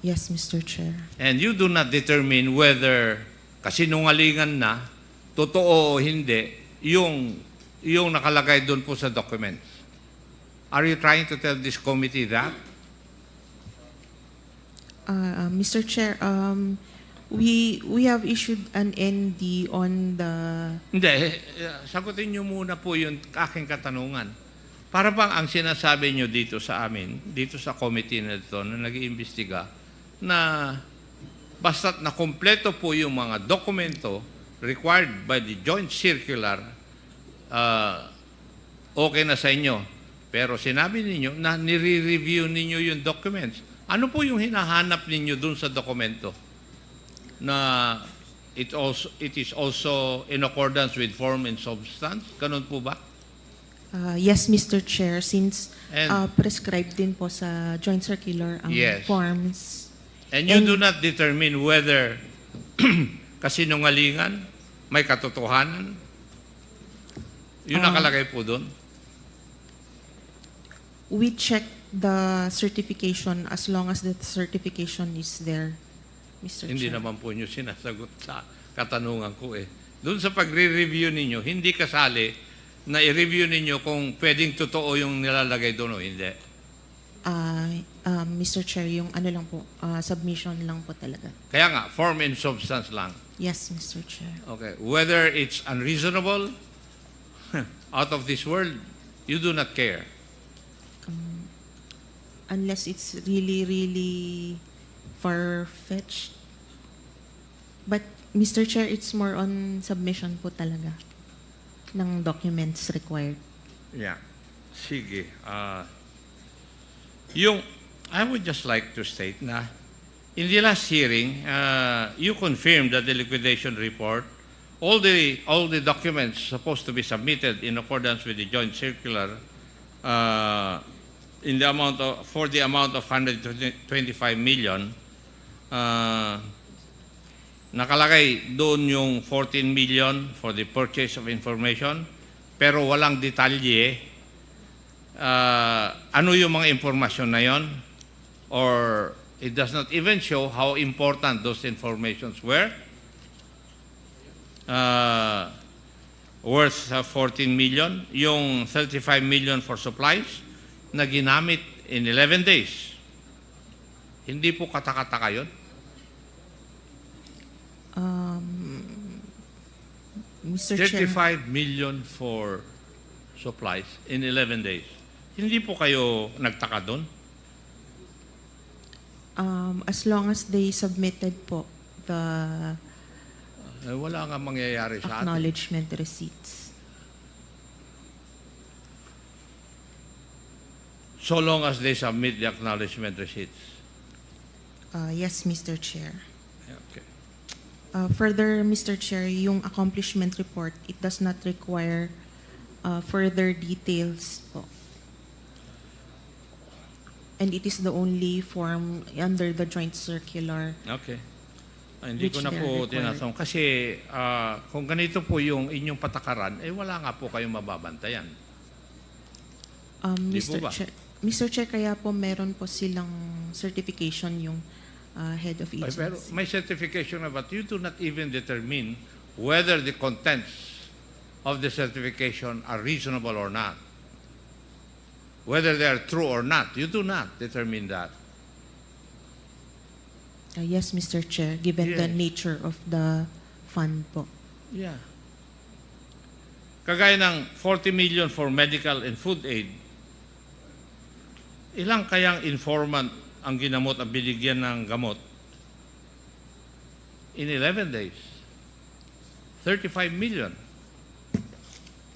Yes, Mr. Chair. And you do not determine whether kasinungalingan na, totoo o hindi, yung nakalagay doon po sa documents. Are you trying to tell this committee that? Mr. Chair, we have issued an ND on the... Hindi, sagutin nyo muna po yung aking katanungan. Para bang ang sinasabi nyo dito sa amin, dito sa committee na ito na nag-iimbestiga, na basta't na kompleto po yung mga dokumento required by the joint circular, okay na sa inyo. Pero sinabi ninyo na nire-review ninyo yung documents. Ano po yung hinahanap ninyo dun sa dokumento? Na it is also in accordance with form and substance? Ganun po ba? Yes, Mr. Chair, since And- prescribed din po sa joint circular ang Yes. forms. And you do not determine whether kasinungalingan, may katotohanan. Yun nakalagay po doon. We check the certification as long as the certification is there, Mr. Hindi Chair. naman po nyo sinasagot sa katanungan ko eh. Doon sa pagre-review ninyo, hindi kasali na i-review ninyo kung pwedeng totoo yung nilalagay doon o hindi. Mr. Chair, yung ano lang po, submission lang po talaga. Kaya nga, form and substance lang. Yes, Mr. Chair. Okay. Whether it's unreasonable, out of this world, you do not care. Unless it's really, really far-fetched. But, Mr. Chair, it's more on submission po talaga ng documents required. Yeah. Sige. I would just like to state na in the last hearing, you confirmed that the liquidation report, all the documents supposed to be submitted in accordance with the joint circular, for the amount of 125 million, nakalagay doon yung 14 million for the purchase of information, pero walang detalye. Ano yung mga impormasyon na yon? Or it does not even show how important those informations were. Worth 14 million. Yung 35 million for supplies na ginamit in 11 days. Hindi po katakataka yun? Mr. Chair, 35 million for supplies in 11 days. Hindi po kayo nagtaka doon? as long as they submitted po the Wala nga mangyayari sa atin. acknowledgement receipts. So long as they submit the acknowledgement receipts. Yes, Mr. Chair. Okay. Further, Mr. Chair, yung accomplishment report, it does not require further details po. And it is the only form under the joint circular. Okay. Hindi ko Which na they are po required. tinatanong. Kasi kung ganito po yung inyong patakaran, wala nga po kayong mababantayan. Di po Mr. ba? Chair, Mr. Chair, kaya po meron po silang certification yung head of agency. Pero may certification na, but you do not even determine whether the contents of the certification are reasonable or not. Whether they are true or not, you do not determine that. Yes, Mr. Chair, given the Yes. nature of the fund po. Yeah. Kagaya ng 40 million for medical and food aid, ilang kayang informant ang ginamot at binigyan ng gamot? In 11 days. 35 million.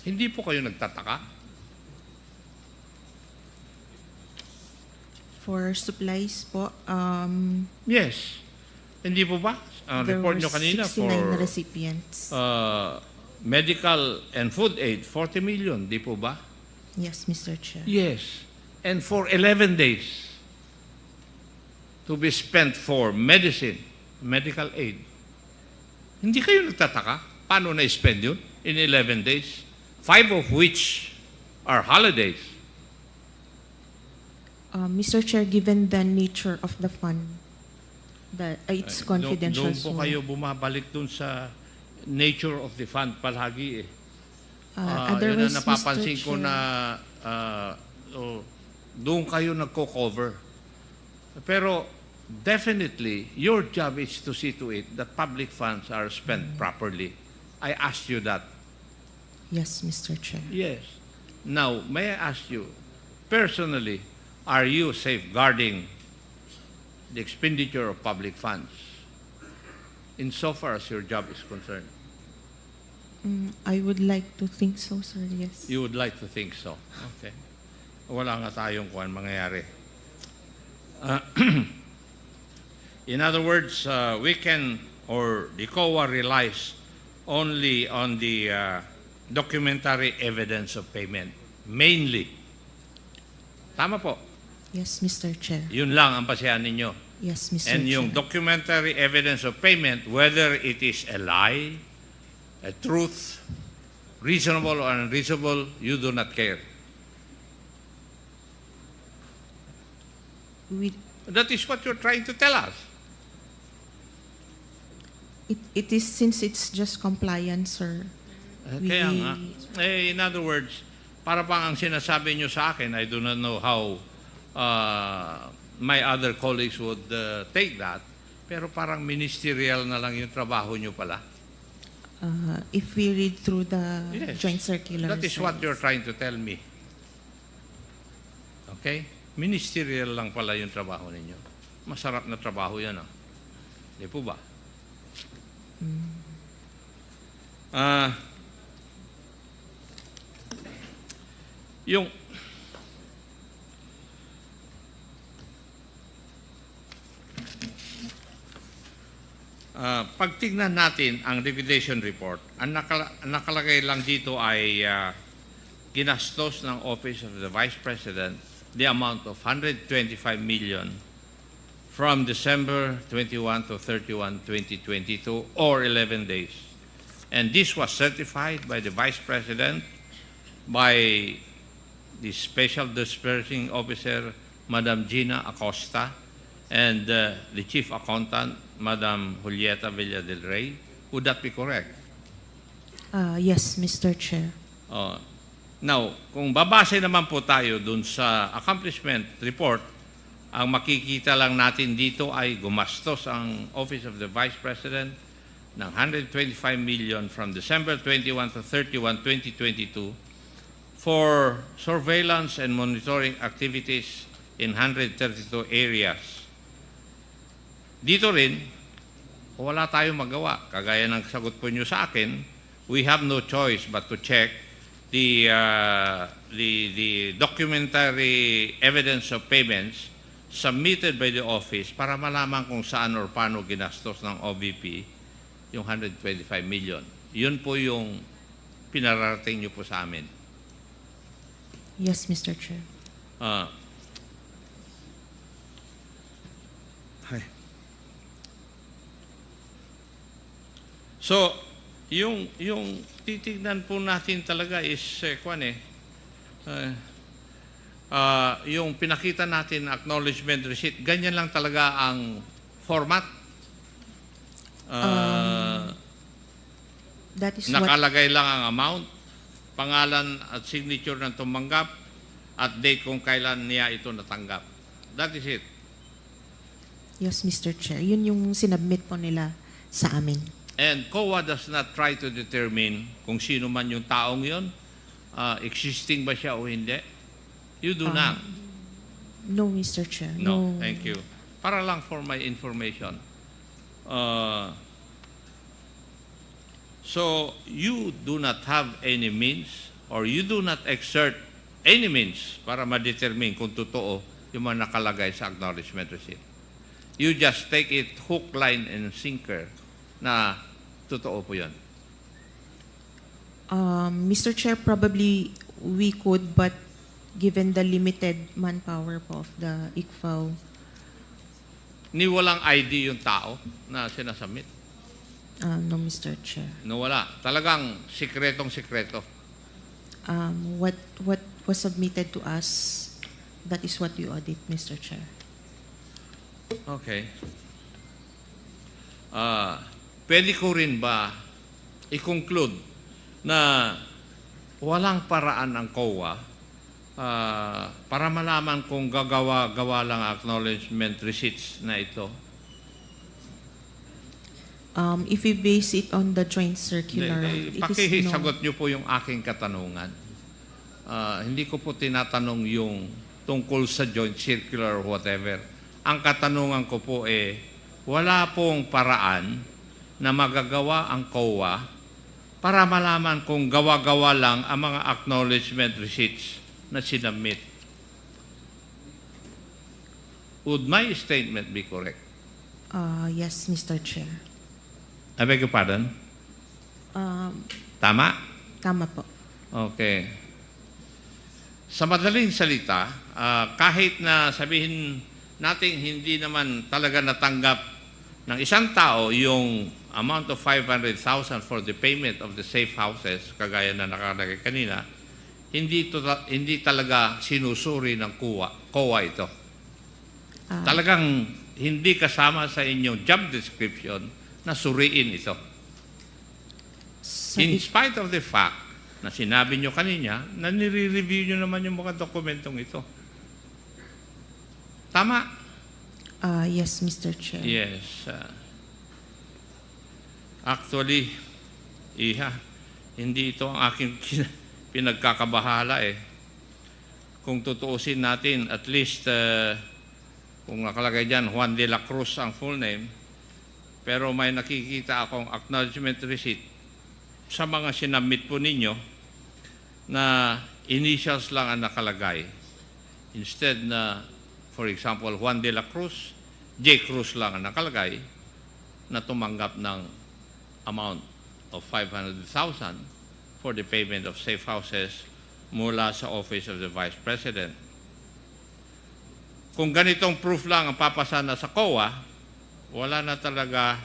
Hindi po kayo nagtataka? For supplies po, Yes. Hindi po ba? there Report were nyo kanina 69 for recipients. medical and food aid, 40 million. Di po ba? Yes, Mr. Chair. Yes. And for 11 days to be spent for medicine, medical aid. Hindi kayo nagtataka? Paano na-spend yun in 11 days? 5 of which are holidays. Mr. Chair, given the nature of the fund, it's confidential. Doon po so, kayo bumabalik doon sa nature of the fund palagi eh. Yun ang otherwise, napapansin Mr. ko Chair, na doon kayo nagko-cover. Pero definitely, your job is to see to it that public funds are spent properly. I asked you that. Yes, Mr. Chair. Yes. Now, may I ask you, personally, are you safeguarding the expenditure of public funds insofar as your job is concerned? I would like to think so, sir. Yes. You would like to think so. Okay. Wala nga tayong kuwan mangyayari. In other words, we can, or the COA relies only on the documentary evidence of payment, mainly. Tama po. Yes, Mr. Chair. Yun lang ang pasihan ninyo. Yes, Mr. And yung Chair. documentary evidence of payment, whether it is a lie, a truth, reasonable or unreasonable, you do not care. That is what you're trying to tell us. It is since it's just compliance, sir. Kaya nga. In other words, para pang ang sinasabi nyo sa akin, I do not know how my other colleagues would take that, pero parang ministerial na lang yung trabaho nyo pala. If we read through the Yes. joint circular. That is sir, what yes. you're trying to tell me. Okay? Ministerial lang pala yung trabaho ninyo. Masarap na trabaho yan, ah. Di po ba? Yung pagtignan natin ang liquidation report, ang nakalagay lang dito ay ginastos ng Office of the Vice President the amount of 125 million from December 21 to 31, 2022 or 11 days. And this was certified by the Vice President, by the Special Disbursing Officer, Madam Gina Acosta, and the Chief Accountant, Madam Julieta Villa del Rey. Would that be correct? Yes, Mr. Chair. Now, kung babase naman po tayo dun sa accomplishment report, ang makikita lang natin dito ay gumastos ang Office of the Vice President ng 125 million from December 21 to 31, 2022 for surveillance and monitoring activities in 132 areas. Dito rin, wala tayong magawa. Kagaya ng sagot po nyo sa akin, we have no choice but to check the documentary evidence of payments submitted by the office para malaman kung saan or paano ginastos ng OVP yung 125 million. Yun po yung pinararating nyo po sa amin. Yes, Mr. Chair. So, yung titignan po natin talaga is yung pinakita natin acknowledgement receipt, ganyan lang talaga ang format. That is what Nakalagay lang ang amount, pangalan at signature ng tumanggap, at date kung kailan niya ito natanggap. That is it. Yes, Mr. Chair. Yun yung sinubmit po nila sa amin. And COA does not try to determine kung sino man yung taong yun, existing ba siya o hindi. You do not. No, Mr. Chair. No, thank you. Para lang for my information. So, you do not have any means or you do not exert any means para ma-determine kung totoo yung mga nakalagay sa acknowledgement receipt. You just take it hook, line, and sinker na totoo po yun. Mr. Chair, probably we could, but given the limited manpower po of the ICFAO, Ni walang ID yung tao na sinasubmit. no, Mr. Chair. No, wala. Talagang sikretong-sikreto. What was submitted to us, that is what we audit, Mr. Chair. Okay. Pwede ko rin ba i-conclude na walang paraan ang COA para malaman kung gagawa-gawa lang acknowledgement receipts na ito? If we base it on the joint circular, it is no. Pakisagot niyo po yung aking katanungan. Hindi ko po tinatanong yung tungkol sa joint circular or whatever. Ang katanungan ko po wala pong paraan na magagawa ang COA para malaman kung gawa-gawa lang ang mga acknowledgement receipts na sinubmit. Would my statement be correct? Yes, Mr. Chair. I beg your pardon? Tama? Tama po. Okay. Sa madaling salita, kahit na sabihin natin hindi naman talaga natanggap ng isang tao yung amount of 500,000 for the payment of the safe houses, kagaya na nakalagay kanina, hindi talaga sinusuri ng COA ito. Talagang hindi kasama sa inyong job description na suriin ito. In spite of the fact na sinabi nyo kanina na nire-review nyo naman yung mga dokumentong ito. Tama? Yes, Mr. Chair. Yes. Actually, hindi ito ang aking pinagkakabahala Kung tutuusin natin, at least, kung nakalagay dyan, Juan de la Cruz ang full name, pero may nakikita akong acknowledgement receipt sa mga sinabmit po ninyo na initials lang ang nakalagay. Instead na, for example, Juan de la Cruz, J. Cruz lang ang nakalagay na tumanggap ng amount of 500,000 for the payment of safe houses mula sa Office of the Vice President. Kung ganitong proof lang ang papasa na sa COA, wala na talaga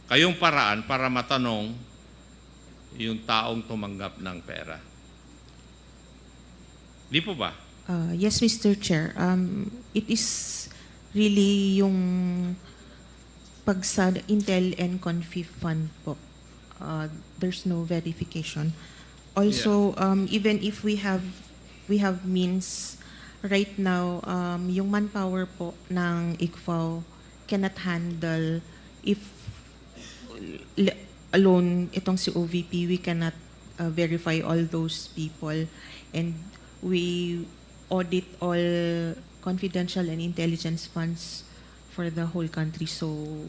kayong paraan para matanong yung taong tumanggap ng pera. Di po ba? Yes, Mr. Chair. It is really yung pag sa Intel and Confi Fund po. There's no verification. Also, even if we have means right now, yung manpower po ng ICFAO cannot handle if alone itong si OVP, we cannot verify all those people, and we audit all confidential and intelligence funds for the whole country. So,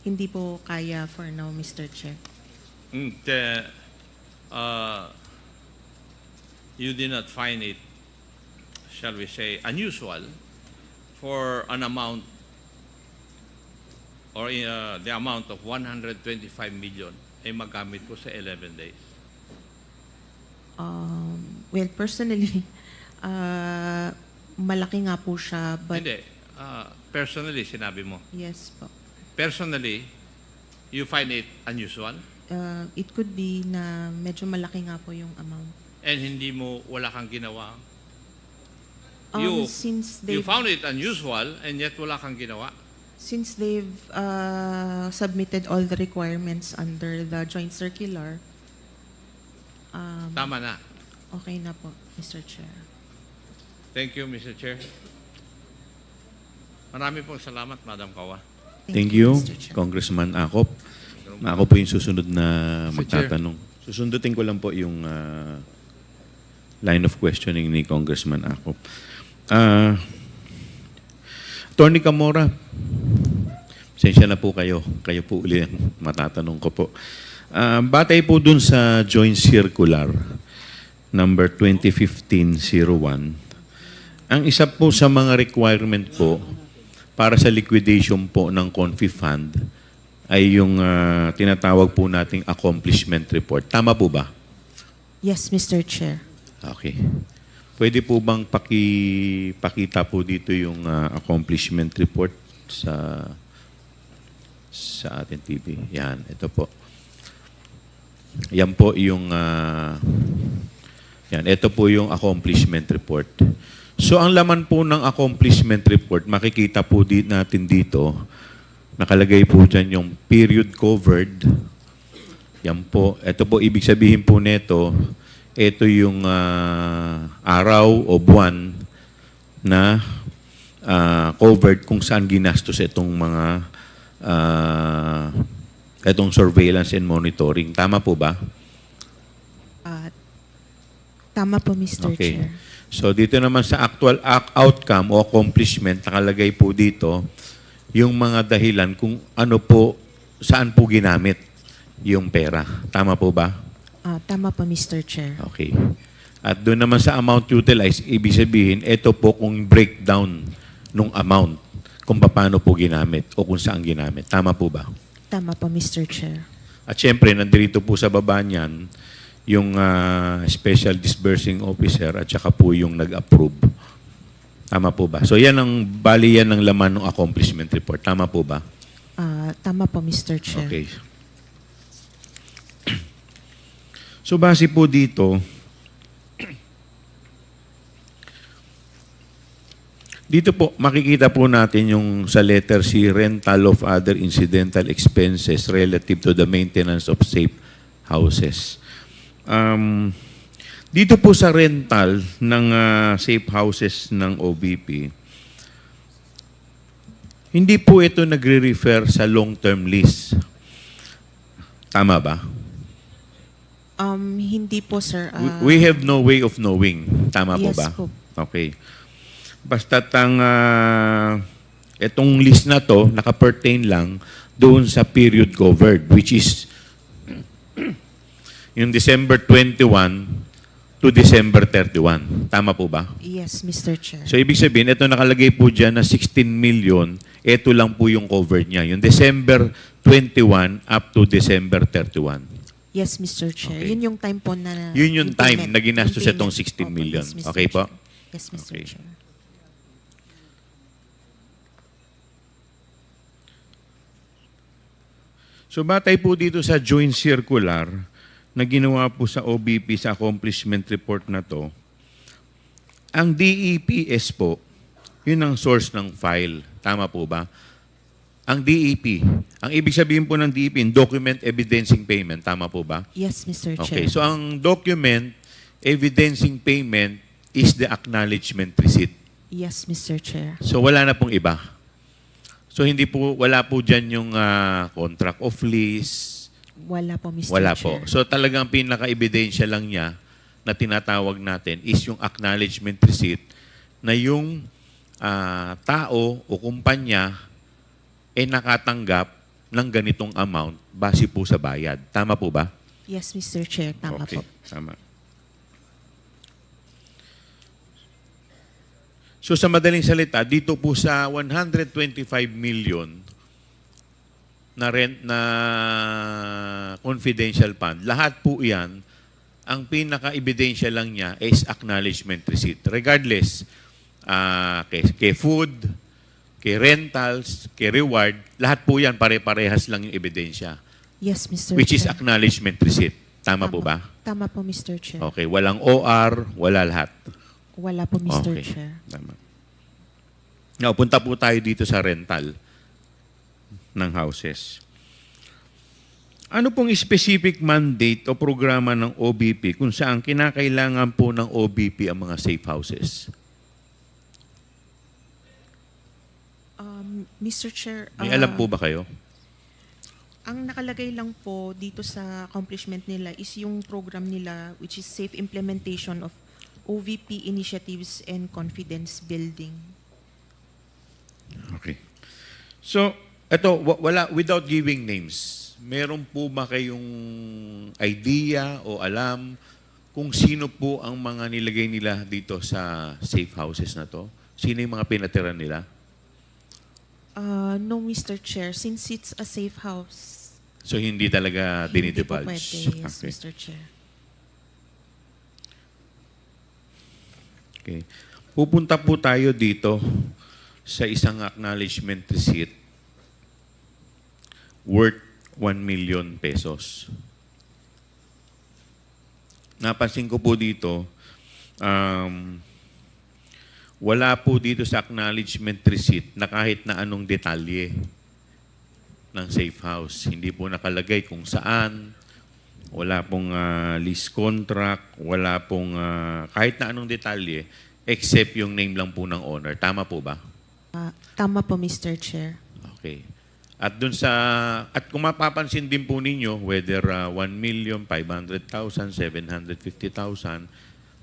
hindi po kaya for now, Mr. Chair. You did not find it, shall we say, unusual for an amount or the amount of 125 million ay magamit po sa 11 days? Well, personally, malaki nga po siya, but Hindi. Personally, sinabi mo. yes po. Personally, you find it unusual? It could be na medyo malaki nga po yung amount. And wala kang ginawa? Since You they've found it unusual and yet wala kang ginawa? since they've submitted all the requirements under the joint circular, Tama na. okay na po, Mr. Chair. Thank you, Mr. Chair. Marami pong salamat, Madam Kawa. Thank you, Mr. Chair. Congressman Akop. Ako po yung susunod na magtatanong. Susundutin ko lang po yung line of questioning ni Congressman Akop. Attorney Camora, pasensya na po kayo. Kayo po uli ang matatanong ko po. Batay po dun sa Joint Circular number 2015-01, ang isa po sa mga requirement po para sa liquidation po ng Confi Fund ay yung tinatawag po nating accomplishment report. Tama po ba? Yes, Mr. Chair. Okay. Pwede po bang pakita po dito yung accomplishment report sa ating TV? Yan, ito po. Yan po yung yan, ito po yung accomplishment report. So ang laman po ng accomplishment report, makikita po natin dito, nakalagay po dyan yung period covered. Yan po. Ito po, ibig sabihin po nito, ito yung araw o buwan na covered kung saan ginastos itong mga itong surveillance and monitoring. Tama po ba? Tama po, Mr. Okay. Chair. So dito naman sa actual outcome o accomplishment, nakalagay po dito yung mga dahilan kung ano po, saan po ginamit yung pera. Tama po ba? Tama po, Mr. Chair. Okay. At doon naman sa amount utilized, ibig sabihin, ito po kung breakdown nung amount, kung paano po ginamit o kung saan ginamit. Tama po ba? Tama po, Mr. Chair. At syempre, nandito po sa baba niyan, yung Special Disbursing Officer at saka po yung nag-approve. Tama po ba? So yan bali yan ang laman ng accomplishment report. Tama po ba? Tama po, Mr. Chair. Okay. So base po dito, dito po makikita po natin yung sa letter C, rental of other incidental expenses relative to the maintenance of safe houses. Dito po sa rental ng safe houses ng OBP, hindi po ito nagre-refer sa long-term lease. Tama ba? Hindi po, sir. We have no way of knowing. Tama po Yes ba? po. Okay. Basta't itong list na to, naka-pertain lang doon sa period covered, which is yung December 21 to December 31. Tama po ba? Yes, Mr. Chair. So, ibig sabihin, ito nakalagay po dyan na 16 million, ito lang po yung covered niya. Yung December 21 up to December 31. Yes, Mr. Chair. Okay. Yun yung time po na... Yun yung time na ginastos yung itong payment. 16 Opo, million. yes, Mr. Okay po? Chair. Yes, Mr. Okay. Chair. So, batay po dito sa joint circular na ginawa po sa OBP sa accomplishment report na to, ang DEPS po, yun ang source ng file. Tama po ba? Ang DEP, ang ibig sabihin po ng DEP, document evidencing payment. Tama po ba? Yes, Mr. Okay, Chair. so ang document evidencing payment is the acknowledgement receipt. Yes, Mr. Chair. So wala na pong iba. So wala po dyan yung contract of lease. Wala po, Mr. Wala Chair. po. So talagang pinaka-ebidensya lang niya na tinatawag natin is yung acknowledgement receipt na yung tao o kumpanya ay nakatanggap ng ganitong amount base po sa bayad. Tama po ba? Yes, Mr. Chair. Tama Okay, po. tama. So sa madaling salita, dito po sa 125 million na rent na confidential fund, lahat po yan, ang pinaka-ebidensya lang niya is acknowledgement receipt. Regardless, kay food, kay rentals, kay reward, lahat po yan pare-parehas lang yung ebidensya. Yes, Mr. Which is Chair. acknowledgement receipt. Tama po ba? Tama po, Mr. Chair. Okay, walang OR, wala lahat. Wala po, Mr. Okay. Chair. Tama. Now, punta po tayo dito sa rental ng houses. Ano pong specific mandate o programa ng OBP kung saan kinakailangan po ng OBP ang mga safe houses? Mr. Chair, May alam po ba kayo? ang nakalagay lang po dito sa accomplishment nila is yung program nila which is safe implementation of OVP initiatives and confidence building. Okay. So, without giving names, meron po ba kayong idea o alam kung sino po ang mga nilagay nila dito sa safe houses na to? Sino yung mga pinatira nila? No, Mr. Chair, since it's a safe house, So, hindi talaga hindi po dinidivulge? pwede, yes, Okay. Mr. Chair. Okay. Pupunta po tayo dito sa isang acknowledgement receipt worth 1 million pesos. Napansin ko po dito, wala po dito sa acknowledgement receipt na kahit na anong detalye ng safe house. Hindi po nakalagay kung saan, wala pong lease contract, wala pong kahit na anong detalye except yung name lang po ng owner. Tama po ba? Tama po, Mr. Chair. Okay. At kung mapapansin din po ninyo, whether 1,500,000, 750,000,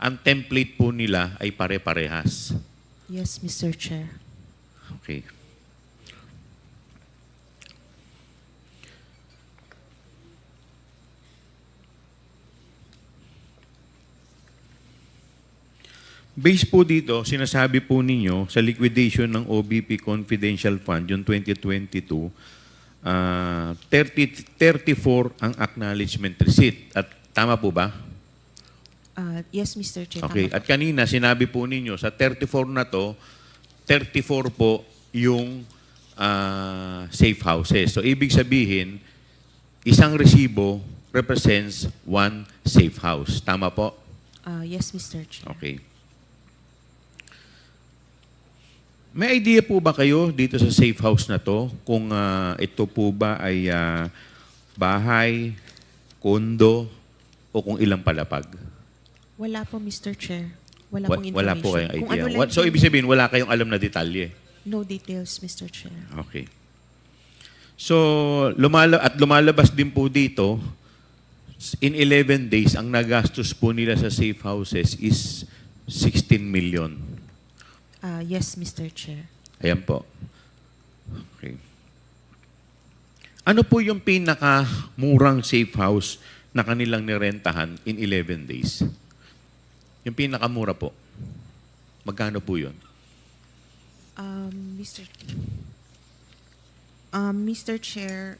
ang template po nila ay pare-parehas. Yes, Mr. Chair. Okay. Based po dito, sinasabi po ninyo sa liquidation ng OBP Confidential Fund, yung 2022, 34 ang acknowledgement receipt. At tama po ba? Yes, Mr. Chair. Okay. Tama At po. kanina, sinabi po ninyo, sa 34 na to, 34 po yung safe houses. So, ibig sabihin, isang resibo represents one safe house. Tama po? Yes, Mr. Chair. Okay. May idea po ba kayo dito sa safe house na to kung ito po ba ay bahay, kondo, o kung ilang palapag? Wala po, Mr. Chair. Wala pong information. Wala po kayong Kung idea. ano lang So, yung- ibig sabihin, wala kayong alam na detalye. No details, Mr. Chair. Okay. So, lumalabas din po dito, in 11 days, ang nagastos po nila sa safe houses is 16 million. Yes, Mr. Chair. Ayan po. Okay. Ano po yung pinakamurang safe house na kanilang nirentahan in 11 days? Yung pinakamura po. Magkano po yun? Mr. Chair,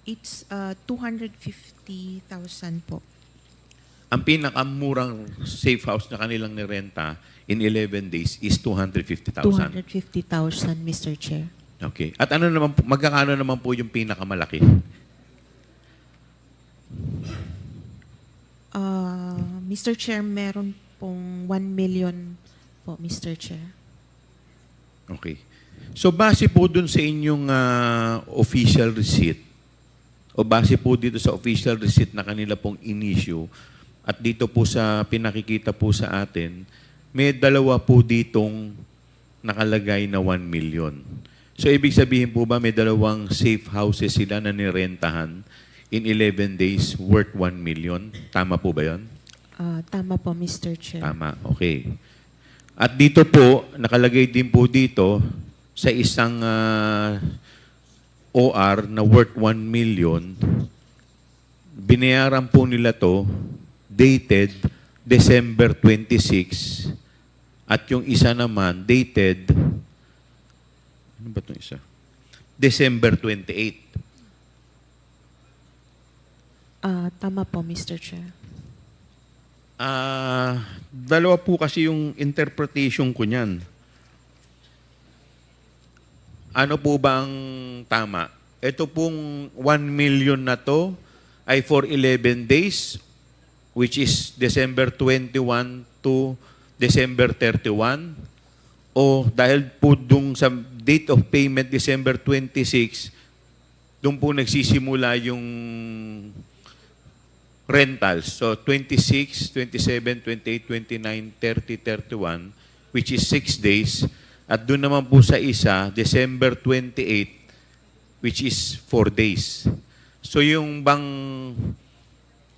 it's 250,000 po. Ang pinakamurang safe house na kanilang nirenta in 11 days is 250,000. 250,000, Mr. Chair. Okay. At ano naman po, magkakano naman po yung pinakamalaki? Mr. Chair, meron pong 1 million po, Mr. Chair. Okay. So base po dun sa inyong official receipt o base po dito sa official receipt na kanila pong in-issue at dito po sa pinakikita po sa atin, may dalawa po ditong nakalagay na 1 million. So ibig sabihin po ba may dalawang safe houses sila na nirentahan in 11 days worth 1 million? Tama po ba yun? Tama po, Mr. Chair. Tama, okay. At dito po, nakalagay din po dito sa isang OR na worth 1 million, binayaran po nila to dated December 26 at yung isa naman dated, ano ba itong isa? December 28. Tama po, Mr. Chair. Dalawa po kasi yung interpretation ko niyan. Ano po ba ang tama? Ito pong 1 million na to ay for 11 days, which is December 21 to December 31. O dahil po dung sa date of payment December 26, doon po nagsisimula yung rentals. So 26, 27, 28, 29, 30, 31, which is 6 days. At doon naman po sa isa, December 28, which is 4 days. So yung bang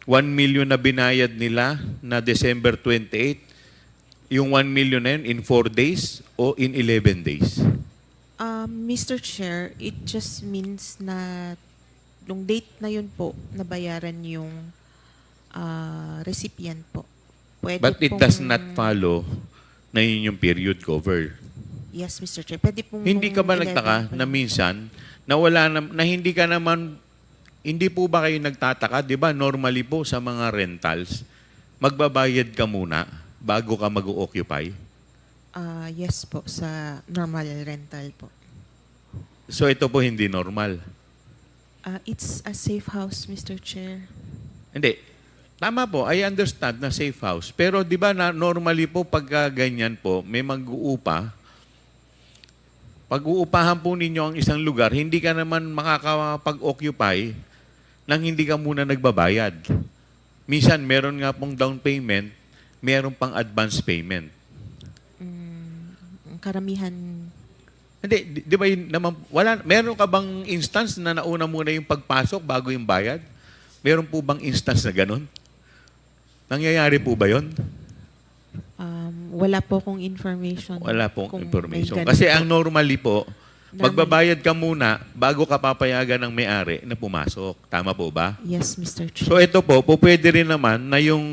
1 million na binayad nila na December 28, yung 1 million na yun in 4 days o in 11 days? Mr. Chair, it just means na nung date na yun po, nabayaran yung recipient po. Pwede But it pong- does not follow na yun yung period cover. Yes, Mr. Chair. Pwede pong Hindi ka ba nung 11 nagtaka po na yun. minsan na hindi ka naman, hindi po ba kayo nagtataka? Di ba normally po sa mga rentals, magbabayad ka muna bago ka mag-occupy? Yes po, sa normal rental po. So ito po hindi normal. It's a safe house, Mr. Chair. Hindi. Tama po, I understand na safe house. Pero di ba na normally po pagka ganyan po, may mag-uupa, pag-uupahan po ninyo ang isang lugar, hindi ka naman makakapag-occupy nang hindi ka muna nagbabayad. Minsan, meron nga pong down payment, meron pang advance payment. Ang karamihan, Hindi, di ba yun naman, meron ka bang instance na nauna muna yung pagpasok bago yung bayad? Meron po bang instance na ganun? Nangyayari po ba yun? wala po akong information. Wala pong kung may information. ganun Kasi po. ang normally po, Normally- magbabayad ka muna bago ka papayagan ng may-ari na pumasok. Tama po ba? Yes, Mr. Chair. So ito po, pwede rin naman na yung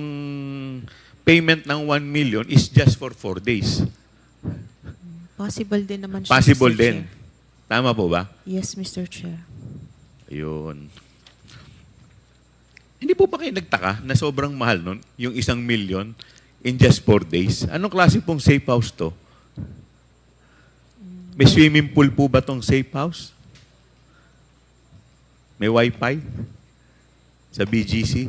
payment ng 1 million is just for 4 days. Possible din naman siya, Possible Mr. din. Chair. Tama po ba? Yes, Mr. Chair. Ayun. Hindi po ba kayo nagtaka na sobrang mahal nun, yung 1 million in just 4 days? Anong klase pong safe house to? May swimming pool po ba tong safe house? May wifi? Sa BGC?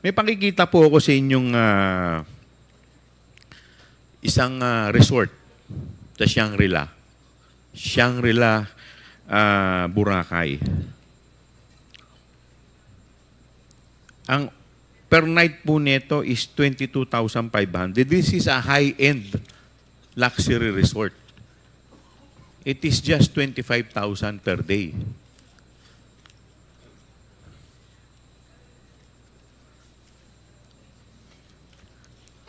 May pakikita po ako sa inyong isang resort sa Shangri-La. Shangri-La, Boracay. Ang per night po nito is 22,500. This is a high-end luxury resort. It is just 25,000 per day.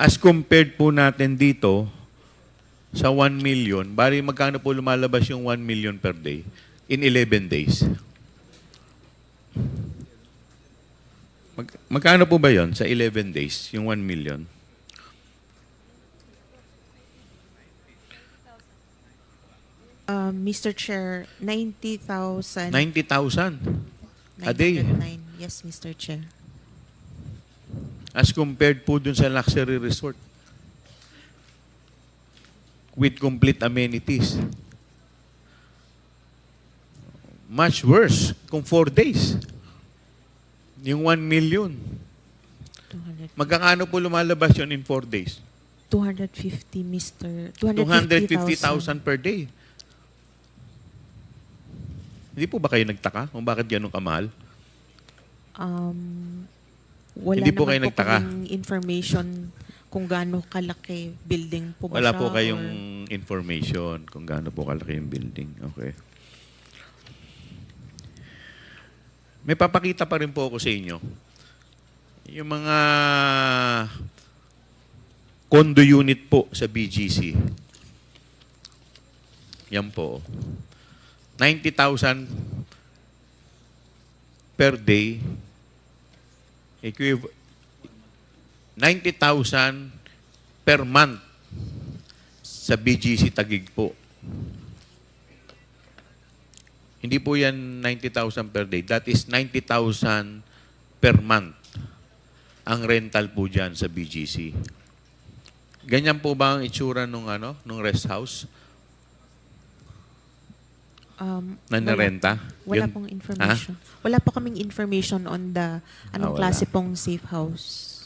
As compared po natin dito sa 1 million, bali magkano po lumalabas yung 1 million per day in 11 days? Magkano po ba yon sa 11 days, yung 1 million? Mr. Chair, 90,000. 90,000 a day. 909. Yes, Mr. Chair. As compared po dun sa luxury resort. With complete amenities. Much worse kung 4 days. Yung 1 million. 200. Magkakano po lumalabas yun in 4 days? 250, Mr. 250,000 per day. Hindi po ba kayo nagtaka kung bakit ganun kamahal? Wala Hindi po naman kayo nagtaka? kaming information kung gaano kalaki building po ba Wala siya po kayong or- information kung gaano po kalaki yung building. Okay. May papakita pa rin po ako sa inyo. Yung mga condo unit po sa BGC. Yan po. 90,000 per day. 90,000 per month sa BGC Taguig po. Hindi po yan 90,000 per day. That is 90,000 per month ang rental po dyan sa BGC. Ganyan po ba ang itsura nung rest house na narenta? Wala Yun- pong information. Wala po kaming information on the anong wala. klase pong safe house.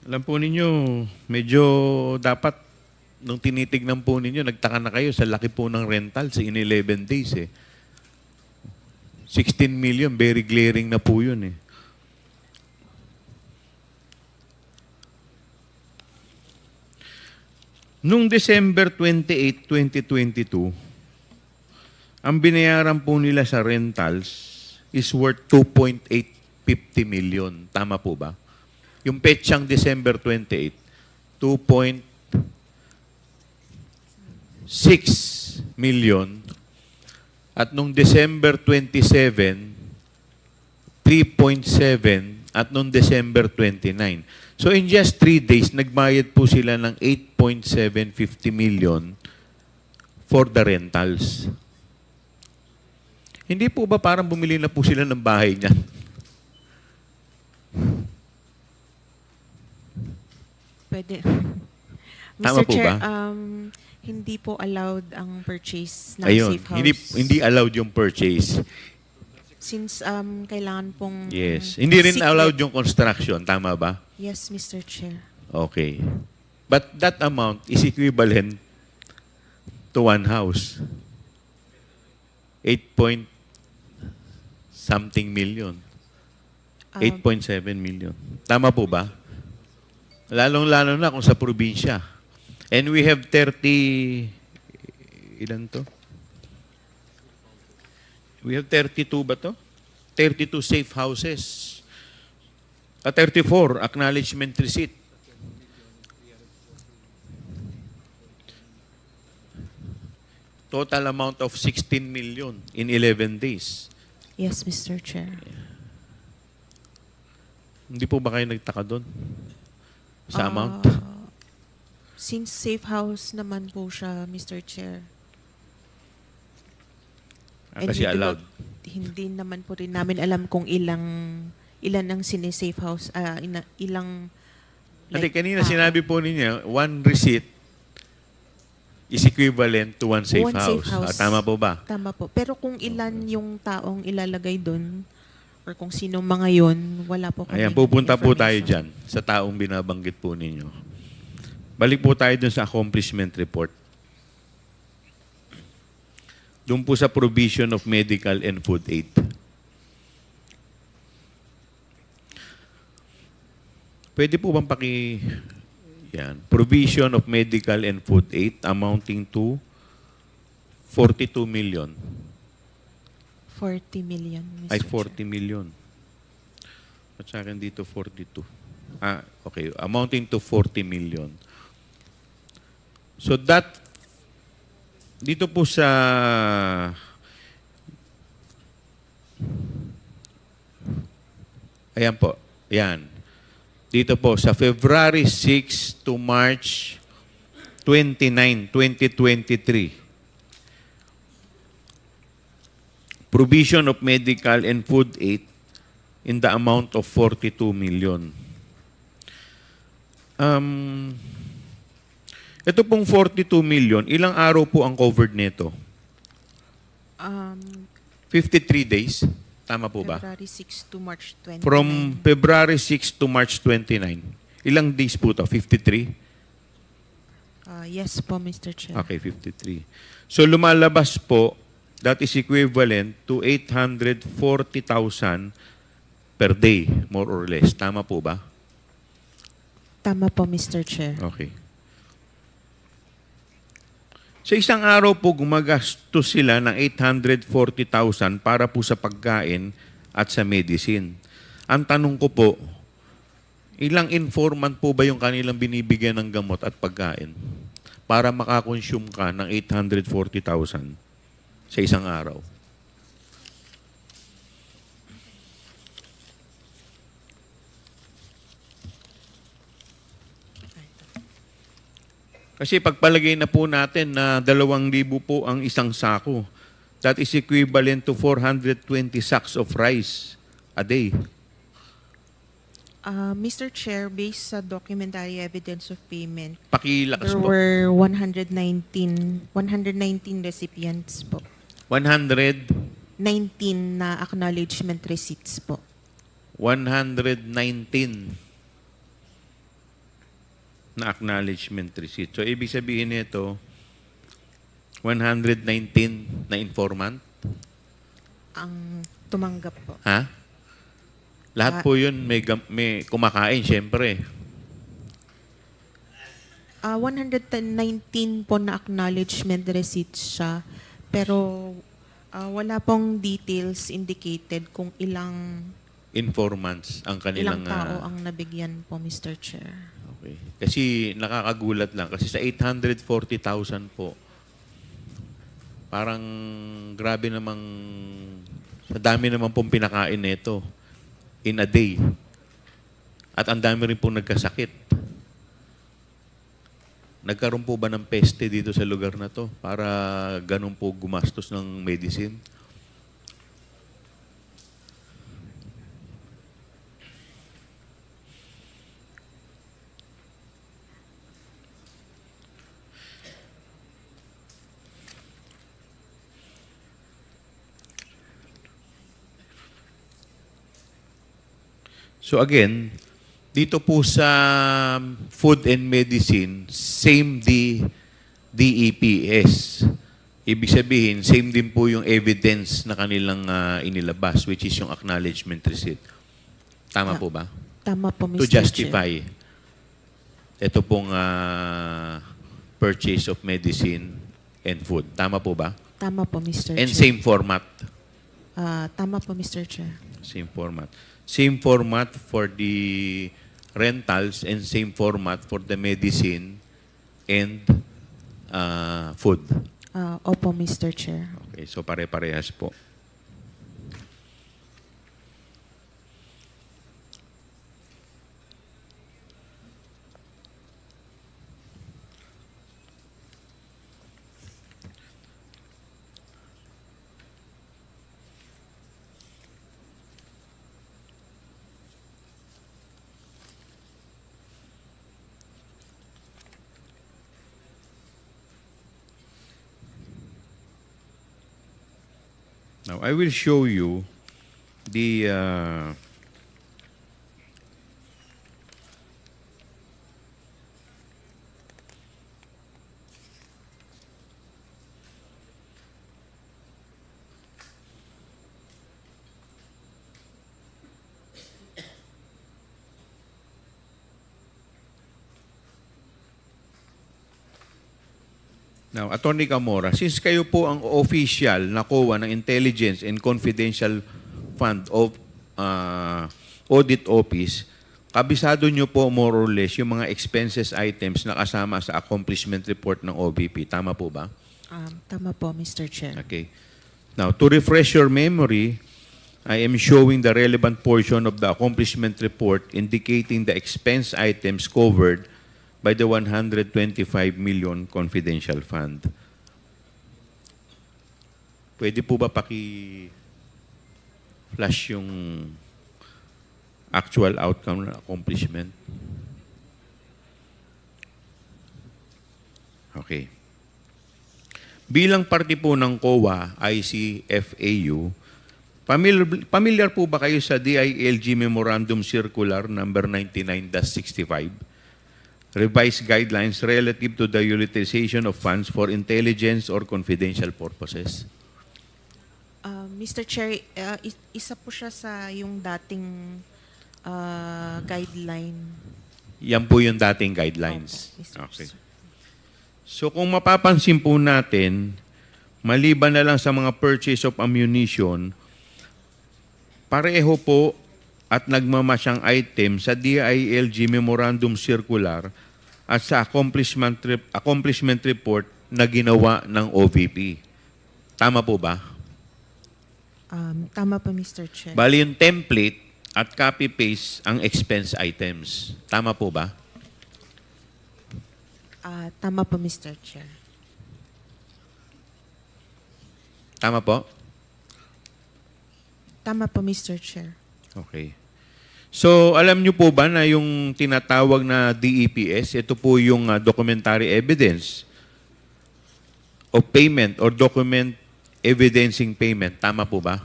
Alam po ninyo, medyo dapat nung tinitignan po ninyo, nagtaka na kayo sa laki po ng rentals in 11 days eh. 16 million, very glaring na po yun eh. Nung December 28, 2022, ang binayaran po nila sa rentals is worth 2.850 million. Tama po ba? Yung petsang December 28, 2.6 million. At nung December 27, 3.7. At nung December 29. So in just 3 days, nagbayad po sila ng 8.750 million for the rentals. Hindi po ba parang bumili na po sila ng bahay niyan? Pwede. Tama Mr. po Chair, ba? hindi po allowed ang purchase ng Ayun, safe house. hindi allowed yung purchase. Since kailangan pong Yes. Hindi rin secret. allowed yung construction. Tama ba? Yes, Mr. Chair. Okay. But that amount is equivalent to one house. 8 something million. 8.7 million. Tama po ba? Lalong-lalo na kung sa probinsya. And we have 30... Ilan to? We have 32 ba to? 32 safe houses. 34 acknowledgement receipt. Total amount of 16 million in 11 days. Yes, Mr. Chair. Hindi po ba kayo nagtaka doon? Sa amount? Since safe house naman po siya, Mr. Chair. Kasi allowed. Hindi naman po rin namin alam kung ilan ang sine-safe house, ilang... Kasi kanina sinabi po ninyo, one receipt is equivalent to one safe One house. safe house. Tama po ba? Tama po. Pero kung ilan yung taong ilalagay doon, or kung sino mga yon, wala po kami. Ayan, pupunta po tayo information. dyan sa taong binabanggit po ninyo. Balik po tayo dun sa accomplishment report. Doon po sa provision of medical and food aid. Pwede po bang yan, provision of medical and food aid amounting to 42 million. 40 million, Mr. Ay, Chair. 40 million. At sa akin dito, 42. Okay. Amounting to 40 million. So that, dito po sa ayan po, ayan. Dito po, sa February 6 to March 29, 2023, provision of medical and food aid in the amount of 42 million. Ito pong 42 million, ilang araw po ang covered nito? 53 days. Tama po ba? February 6 to March 29. From February 6 to March 29. Ilang days po to? 53? Yes po, Mr. Chair. Okay, 53. So lumalabas po, that is equivalent to 840,000 per day, more or less. Tama po ba? Tama po, Mr. Chair. Okay. Sa isang araw po, gumagastos sila ng 840,000 para po sa pagkain at sa medicine. Ang tanong ko po, ilang informant po ba yung kanilang binibigyan ng gamot at pagkain para makakonsume ka ng 840,000 sa isang araw? Kasi pagpalagay na po natin na 2,000 po ang isang sako, that is equivalent to 420 sacks of rice a day. Mr. Chair, based sa documentary evidence of payment, Pakilakas there po. were 119 recipients po. 119. 19 na acknowledgement receipts po. na acknowledgement receipt. So, ibig sabihin nito, 119 na informant? Ang tumanggap po. Ha? Lahat po yun may kumakain, syempre. 119 po na acknowledgement receipts siya, pero wala pong details indicated kung ilang Informants ang kanilang... ilang tao ang nabigyan po, Mr. Chair. Okay. Kasi nakakagulat lang. Kasi sa 840,000 po, parang grabe namang... Sa dami naman pong pinakain nito in a day. At ang dami rin pong nagkasakit. Nagkaroon po ba ng peste dito sa lugar na to para ganun po gumastos ng medicine? So again, dito po sa food and medicine, same DEPS. Ibig sabihin, same din po yung evidence na kanilang inilabas, which is yung acknowledgement receipt. Tama po ba? Tama po, Mr. To Chair. justify ito pong purchase of medicine and food. Tama po ba? Tama po, Mr. And Chair. same format. Tama po, Mr. Chair. Same format. Same format for the rentals and same format for the medicine and food. Opo, Mr. Chair. Okay, so pare-parehas po. Now, I will show you the Now, Attorney Camora, since kayo po ang official na COA ng Intelligence and Confidential Fund of Audit Office, kabisado nyo po more or less yung mga expenses items na kasama sa accomplishment report ng OVP. Tama po ba? Tama po, Mr. Chair. Okay. Now, to refresh your memory, I am showing the relevant portion of the accomplishment report indicating the expense items covered by the 125 million confidential fund. Pwede po ba paki-flash yung actual outcome ng accomplishment? Okay. Bilang parte po ng COA, ICFAU, familiar po ba kayo sa DILG Memorandum Circular number 99-65? Revised guidelines relative to the utilization of funds for intelligence or confidential purposes. Mr. Chair, isa po siya sa yung dating guideline. Yan po yung dating guidelines. Opo, Mr. Okay. Chair. So kung mapapansin po natin, maliban na lang sa mga purchase of ammunition, pareho po at nagmamasyang item sa DILG Memorandum Circular at sa accomplishment report na ginawa ng OVP. Tama po ba? Tama po, Mr. Chair. Bali yung template at copy-paste ang expense items. Tama po ba? Tama po, Mr. Chair. Tama po? Tama po, Mr. Chair. Okay. So, alam niyo po ba na yung tinatawag na DEPS, ito po yung documentary evidence of payment or document evidencing payment. Tama po ba?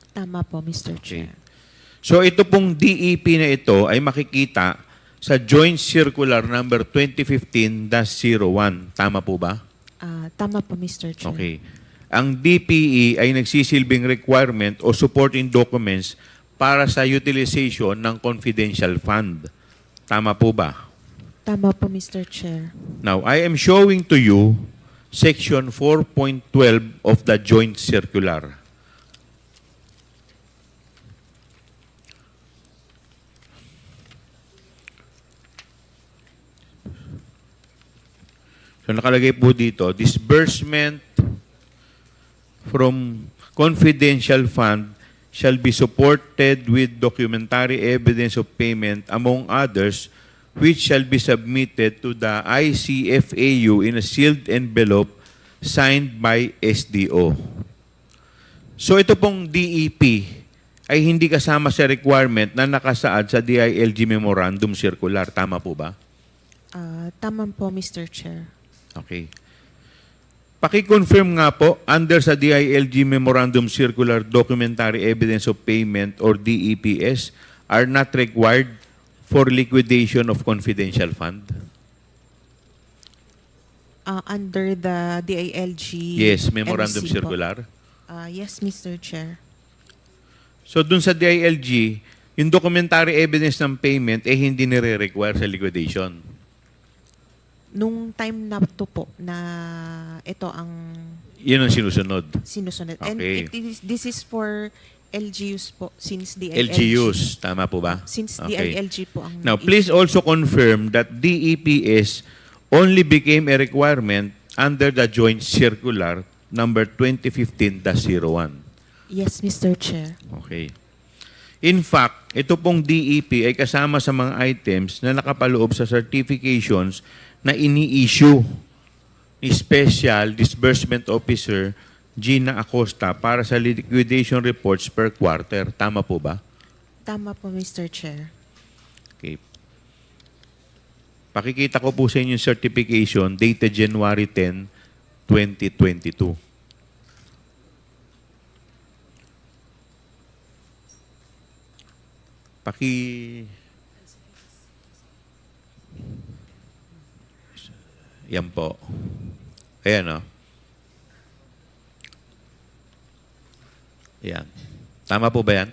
Tama po, Mr. Okay. Chair. So, ito pong DEP na ito ay makikita sa Joint Circular number 2015-01. Tama po ba? Tama po, Mr. Chair. Okay. Ang DPE ay nagsisilbing requirement o supporting documents para sa utilization ng confidential fund. Tama po ba? Tama po, Mr. Chair. Now, I am showing to you Section 4.12 of the Joint Circular. So nakalagay po dito, disbursement from confidential fund shall be supported with documentary evidence of payment, among others, which shall be submitted to the ICFAU in a sealed envelope signed by SDO. So ito pong DEP ay hindi kasama sa requirement na nakasaad sa DILG Memorandum Circular. Tama po ba? Tama po, Mr. Chair. Okay. Paki-confirm nga po, under sa DILG Memorandum Circular, documentary evidence of payment or DEPS are not required for liquidation of confidential fund? Under the DILG Yes, Memorandum MC po. Circular. Yes, Mr. Chair. So dun sa DILG, yung documentary evidence ng payment eh hindi nire-require sa liquidation. Nung time na to po na ito ang Yun ang sinusunod. sinusunod. And Okay. this is for LGUs po, since DILG. LGUs, tama po ba? Since Okay. DILG po ang Now, please also confirm that DEPS only became a requirement under the Joint Circular number 2015-01. Yes, Mr. Chair. Okay. In fact, ito pong DEP ay kasama sa mga items na nakapaloob sa certifications na ini-issue ni Special Disbursement Officer Gina Acosta para sa liquidation reports per quarter. Tama po ba? Tama po, Mr. Chair. Okay. Pakikita ko po sa inyo yung certification dated January 10, 2022. Yan po. Ayan, o. Ayan. Tama po ba yan?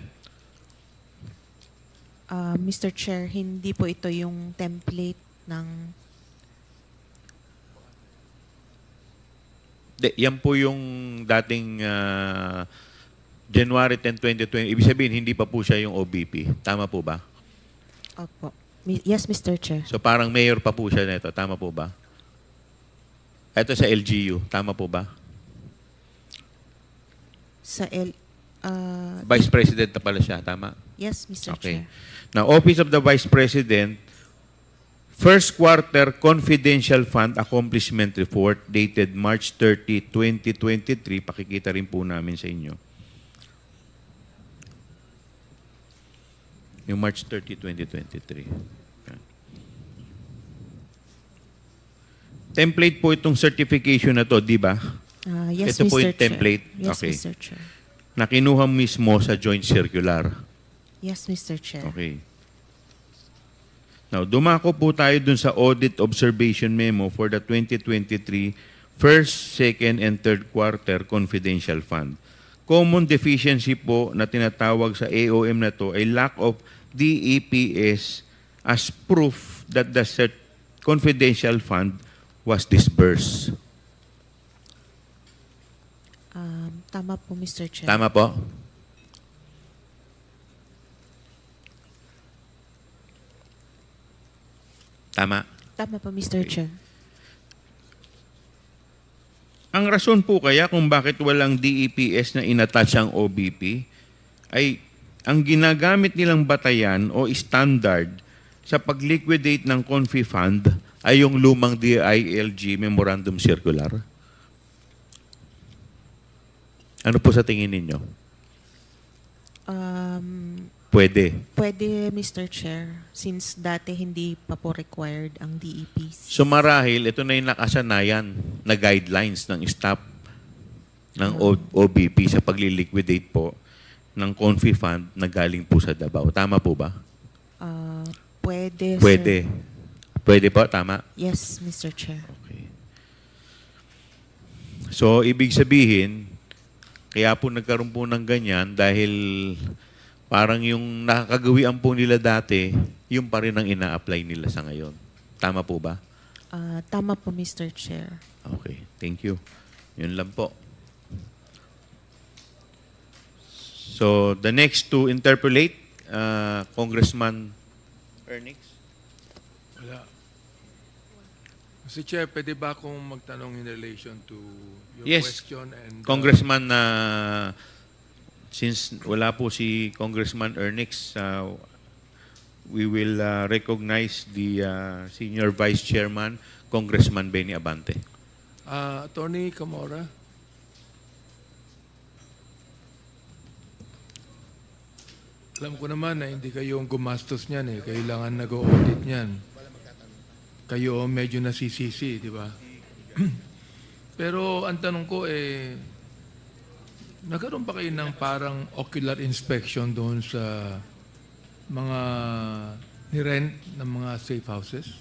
Mr. Chair, hindi po ito yung template ng Yan po yung dating January 10, 2020. Ibig sabihin, hindi pa po siya yung OBP. Tama po ba? Opo. Yes, Mr. Chair. So parang mayor pa po siya nito. Tama po ba? Ito sa LGU. Tama po ba? Sa Vice President na pala siya. Tama? yes, Mr. Okay. Chair. Now, Office of the Vice President, First Quarter Confidential Fund Accomplishment Report dated March 30, 2023. Pakikita rin po namin sa inyo. Yung March 30, 2023. Template po itong certification na to, di ba? Yes, Ito Mr. po yung Chair. template. Yes, Okay. Mr. Chair. Na kinuha mismo sa Joint Circular. Yes, Mr. Chair. Okay. Now, dumako po tayo dun sa Audit Observation Memo for the 2023 First, Second, and Third Quarter Confidential Fund. Common deficiency po na tinatawag sa AOM na to ay lack of DEPS as proof that the confidential fund was disbursed. Tama po, Mr. Chair. Tama po? Tama. Tama po, Mr. Chair. Ang rason po kaya kung bakit walang DEPS na inattach ang OBP ay ang ginagamit nilang batayan o standard sa pag-liquidate ng Confi Fund ay yung lumang DILG Memorandum Circular. Ano po sa tingin ninyo? Pwede. Pwede, Mr. Chair, since dati hindi pa po required ang DEPs. So marahil, ito na yung nakasanayan na guidelines ng staff ng OBP sa pag-liquidate po ng Confi Fund na galing po sa Davao. Tama po ba? Pwede, sir. Pwede. Pwede po, tama? Yes, Mr. Chair. Okay. So, ibig sabihin, kaya po nagkaroon po ng ganyan dahil parang yung nakakagawian po nila dati, yung pa rin ang ina-apply nila sa ngayon. Tama po ba? Tama po, Mr. Chair. Okay, thank you. Yun lang po. So, the next to interpolate, Congressman Ernix. Wala. Mr. Chair, pwede ba akong magtanong in relation to your Yes. question? And, Congressman, since wala po si Congressman Ernix, we will recognize the Senior Vice Chairman, Congressman Benny Abante. Attorney Camora, alam ko naman na hindi kayo ang gumastos niyan eh. Kailangan nag-audit niyan. Kayo medyo nasisisi, di ba? Pero ang tanong ko nagkaroon pa kayo ng parang ocular inspection doon sa mga ni-rent ng mga safe houses?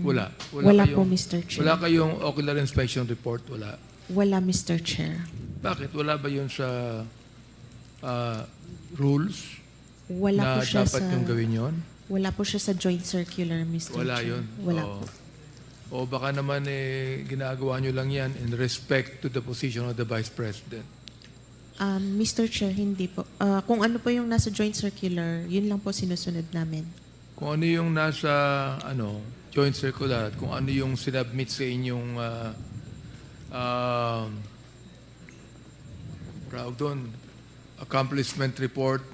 Wala. Wala po, Mr. Chair. Wala kayong ocular inspection report? Wala. Wala, Mr. Chair. Bakit? Wala ba yun sa rules Wala na po siya dapat sa... yung gawin yun? Wala po siya sa joint circular, Mr. Wala Chair. yun? Wala Oo. po. O baka naman ginagawa nyo lang yan in respect to the position of the Vice President. Mr. Chair, hindi po. Kung ano po yung nasa joint circular, yun lang po sinusunod namin. Kung ano yung nasa joint circular at kung ano yung sinabmit sa inyong tawag doon, accomplishment report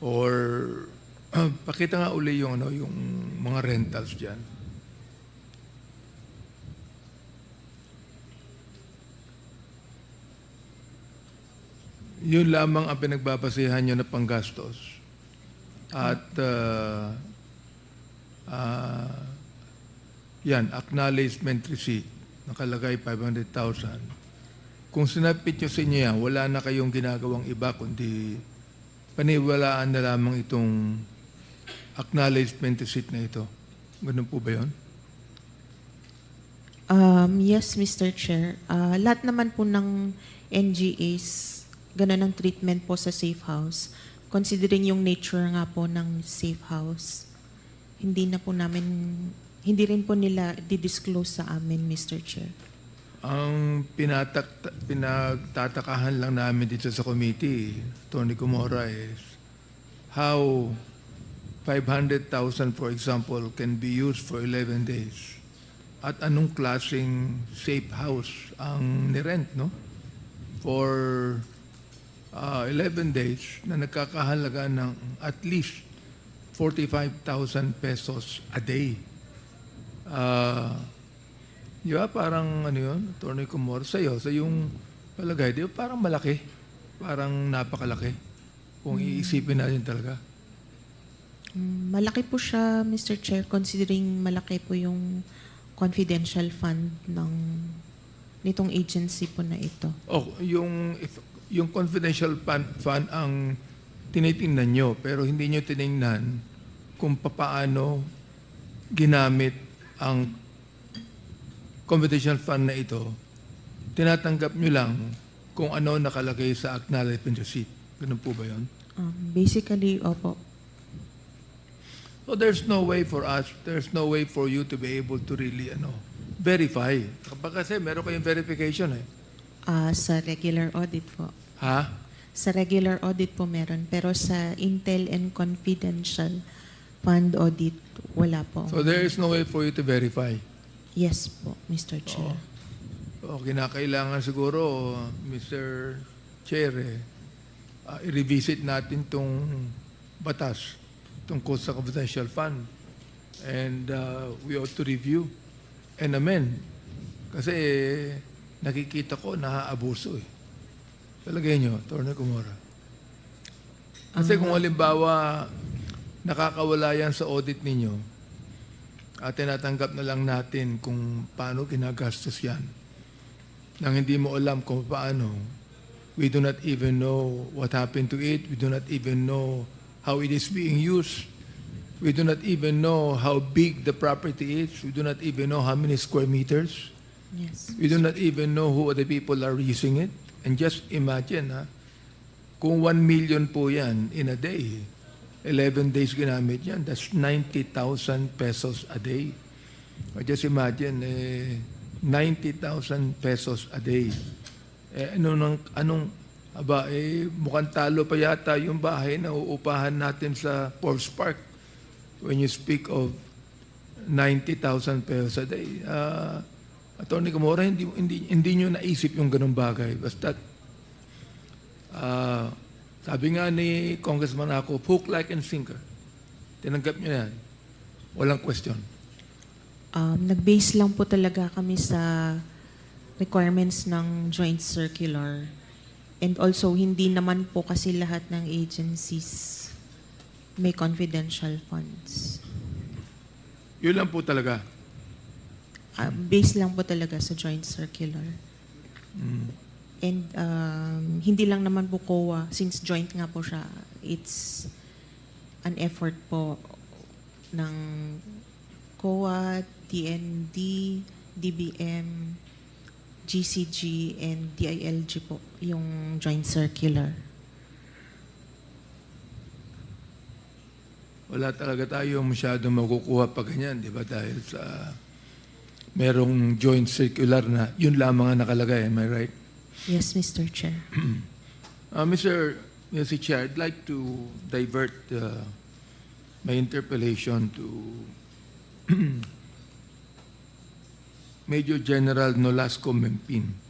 or pakita nga uli yung yung mga rentals diyan. Yun lamang ang pinagbabasehan nyo na panggastos. At yan, acknowledgement receipt, nakalagay 500,000. Kung sinapit nyo sa inyo yan, wala na kayong ginagawang iba, kundi paniwalaan na lamang itong acknowledgement receipt na ito. Ganun po ba yun? Yes, Mr. Chair. Lahat naman po ng NGAs, ganun ang treatment po sa safe house. Considering yung nature nga po ng safe house, hindi rin po nila di-disclose sa amin, Mr. Chair. Ang pinagtatakahan lang namin dito sa committee, Tony Camora, is how 500,000, for example, can be used for 11 days. At anong klaseng safe house ang nirent, no? For 11 days na nagkakahalaga ng at least 45,000 pesos a day. Di ba parang yun, Attorney Camora, sa yung palagay, di ba parang malaki? Parang napakalaki kung iisipin natin talaga. Malaki po siya, Mr. Chair, considering malaki po yung confidential fund nitong agency po na ito. Yung confidential fund ang tinitingnan nyo, pero hindi nyo tinignan kung paano ginamit ang confidential fund na ito. Tinatanggap nyo lang kung ano nakalagay sa acknowledgement receipt. Ganun po ba yun? Basically, opo. So there's no way for you to be able to really verify. Kasi meron kayong verification eh. Sa regular audit po. Ha? Sa regular audit po meron, pero sa Intel and Confidential Fund audit, wala po. So there is no way for you to verify. Yes po, Mr. Chair. O kinakailangan siguro, Mr. Chair, i-revisit natin tong batas tungkol sa confidential fund. And we ought to review and amend. Kasi nakikita ko na-abuso eh. Palagay nyo, Attorney Camora. Kasi kung halimbawa nakakawala yan sa audit ninyo, at tinatanggap na lang natin kung paano ginagastos yan, nang hindi mo alam kung paano, we do not even know what happened to it, we do not even know how it is being used. We do not even know how big the property is. We do not even know how many square meters. Yes. We do not even know who other people are using it. And just imagine, kung 1 million po yan in a day, 11 days ginamit yan, that's 90,000 pesos a day. Or just imagine, 90,000 pesos a day. Mukhang talo pa yata yung bahay na uupahan natin sa Forbes Park when you speak of 90,000 pesos a day. Attorney Camora, hindi nyo naisip yung ganung bagay. Basta, sabi nga ni Congressman ako, hook, like, and sinker. Tinanggap nyo yan. Walang question. Nag-base lang po talaga kami sa requirements ng joint circular. And also, hindi naman po kasi lahat ng agencies may confidential funds. Yun lang po talaga. Base lang po talaga sa joint circular. And hindi lang naman po COA, since joint nga po siya, it's an effort po ng COA, TND, DBM, GCG, and DILG po, yung joint circular. Wala talaga tayo masyadong makukuha pa ganyan, di ba? Dahil sa merong joint circular na yun lamang ang nakalagay. Am I right? Yes, Mr. Chair. Mr. Chair, I'd like to divert my interpellation to Major General Nolasco Mempin.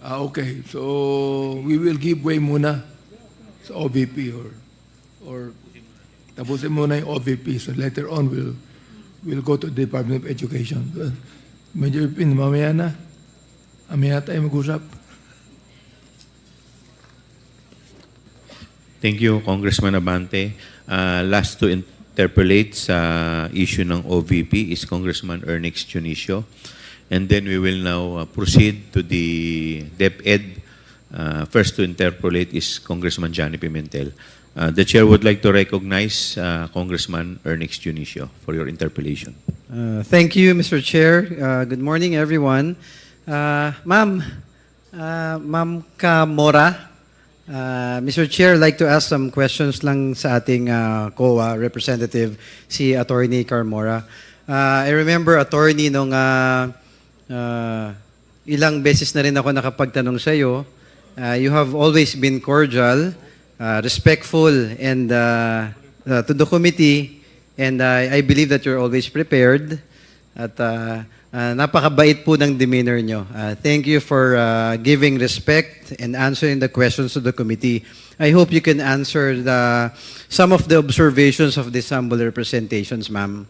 Okay, so we will give way muna sa OVP or tapusin muna yung OVP. So later on, we'll go to the Department of Education. Major Pin, mamaya na. Mamaya tayo mag-usap. Thank you, Congressman Abante. Last to interpolate sa issue ng OVP is Congressman Ernix Junicio. And then we will now proceed to the DepEd. First to interpolate is Congressman Johnny Pimentel. The Chair would like to recognize Congressman Ernix Junicio for your interpellation. Thank you, Mr. Chair. Good morning, everyone. Ma'am Camora, Mr. Chair, I'd like to ask some questions lang sa ating COA representative, si Attorney Carmora. I remember, Attorney, nung ilang beses na rin ako nakapagtanong sa iyo, you have always been cordial, respectful, and to the committee, and I believe that you're always prepared at napakabait po ng demeanor nyo. Thank you for giving respect and answering the questions to the committee. I hope you can answer some of the observations of these humble representations, ma'am.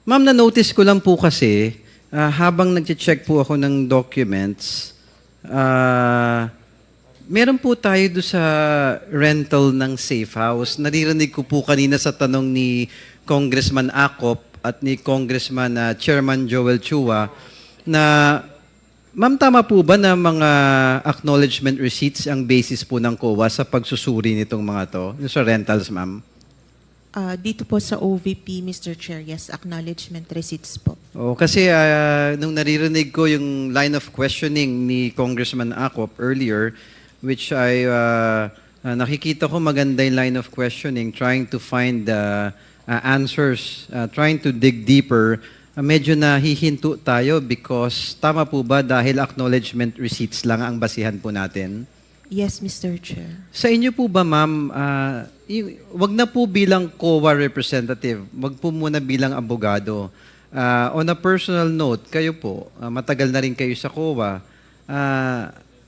Ma'am, na-notice ko lang po kasi, habang nag-check po ako ng documents, meron po tayo do sa rental ng safe house. Naririnig ko po kanina sa tanong ni Congressman Acop at ni Congressman Chairman Joel Chua na, ma'am, tama po ba na mga acknowledgement receipts ang basis po ng COA sa pagsusuri nitong mga to, sa rentals, ma'am? Dito po sa OVP, Mr. Chair, yes, acknowledgement receipts po. Kasi nung naririnig ko yung line of questioning ni Congressman Acop earlier, which nakikita ko maganda yung line of questioning, trying to find answers, trying to dig deeper, medyo nahihinto tayo because tama po ba dahil acknowledgement receipts lang ang basihan po natin? Yes, Mr. Chair. Sa inyo po ba, ma'am, wag na po bilang COA representative, wag po muna bilang abogado. On a personal note, kayo po, matagal na rin kayo sa COA,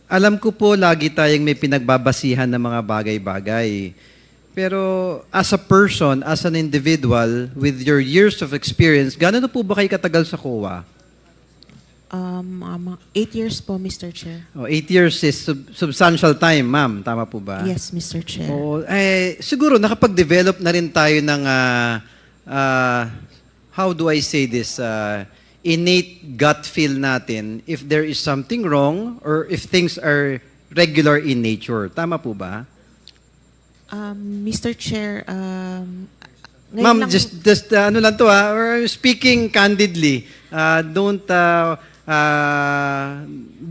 alam ko po lagi tayong may pinagbabasihan ng mga bagay-bagay. Pero as a person, as an individual, with your years of experience, gano'n na po ba kayo katagal sa COA? 8 years po, Mr. Chair. 8 years is substantial time, ma'am. Tama po ba? Yes, Mr. Chair. Oo. Siguro nakapag-develop na rin tayo ng, how do I say this, innate gut feel natin if there is something wrong or if things are regular in nature. Tama po ba? Mr. Chair, ngayon Ma'am, lang- just ano lang to we're speaking candidly. Don't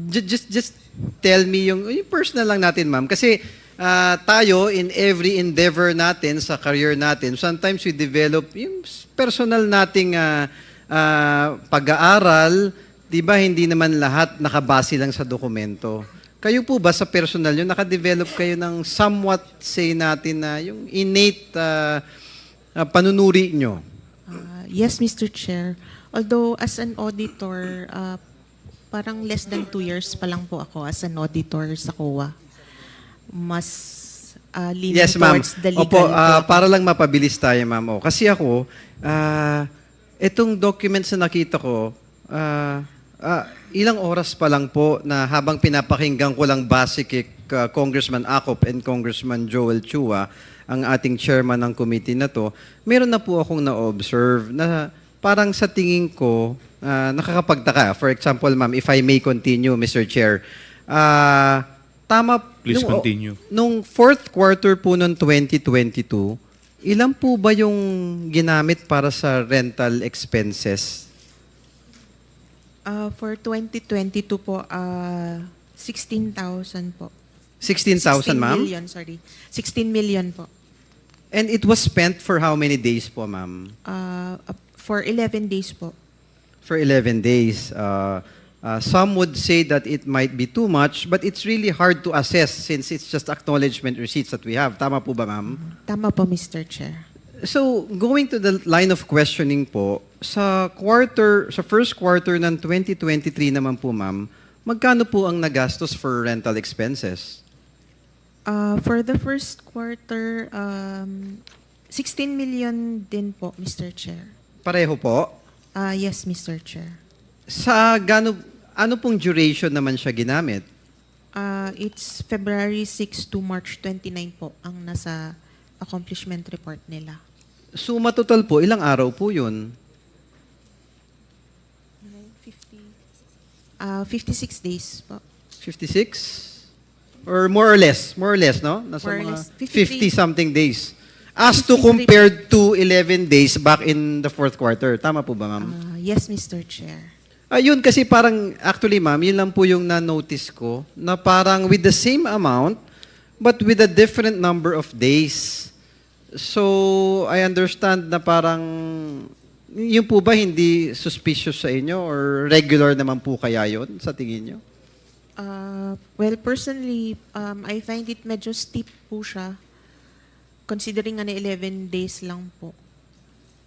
just tell me yung personal lang natin, ma'am. Kasi tayo in every endeavor natin sa career natin, sometimes we develop yung personal nating pag-aaral, 'di ba? Hindi naman lahat nakabase lang sa dokumento. Kayo po ba sa personal nyo, nakadevelop kayo ng somewhat, say natin, na yung innate panunuri nyo? Yes, Mr. Chair. Although as an auditor, parang less than 2 years pa lang po ako as an auditor sa COA. Mas leaning Yes, ma'am. towards the legal Opo, po. para lang mapabilis tayo, ma'am. Kasi ako, itong documents na nakita ko, ilang oras pa lang po na habang pinapakinggan ko lang base kay Congressman Acop and Congressman Joel Chua, ang ating chairman ng committee na to, meron na po akong na-observe na parang sa tingin ko, nakakapagtaka. For example, ma'am, if I may continue, Mr. Chair, tama, Please continue. Nung fourth quarter po noong 2022, ilan po ba yung ginamit para sa rental expenses? For 2022 po, 16,000 po. 16,000, ma'am? 16 million, sorry. 16 million po. And it was spent for how many days po, ma'am? For 11 days po. For 11 days. Some would say that it might be too much, but it's really hard to assess since it's just acknowledgement receipts that we have. Tama po ba, ma'am? Tama po, Mr. Chair. So, going to the line of questioning po, sa first quarter ng 2023 naman po, ma'am, magkano po ang nagastos for rental expenses? For the first quarter, 16 million din po, Mr. Chair. Pareho po? Yes, Mr. Chair. Ano pong duration naman siya ginamit? It's February 6 to March 29 po ang nasa accomplishment report nila. Suma total po, ilang araw po yun? 56 days po. 56? Or more or less, no? Nasa More or mga less. 50-something days. As to 53. compared to 11 days back in the fourth quarter. Tama po ba, ma'am? Yes, Mr. Chair. Yun kasi parang, actually ma'am, yun lang po yung na-notice ko, na parang with the same amount, but with a different number of days. So, I understand na parang, yun po ba hindi suspicious sa inyo or regular naman po kaya yun sa tingin nyo? Well, personally, I find it medyo steep po siya, considering na 11 days lang po.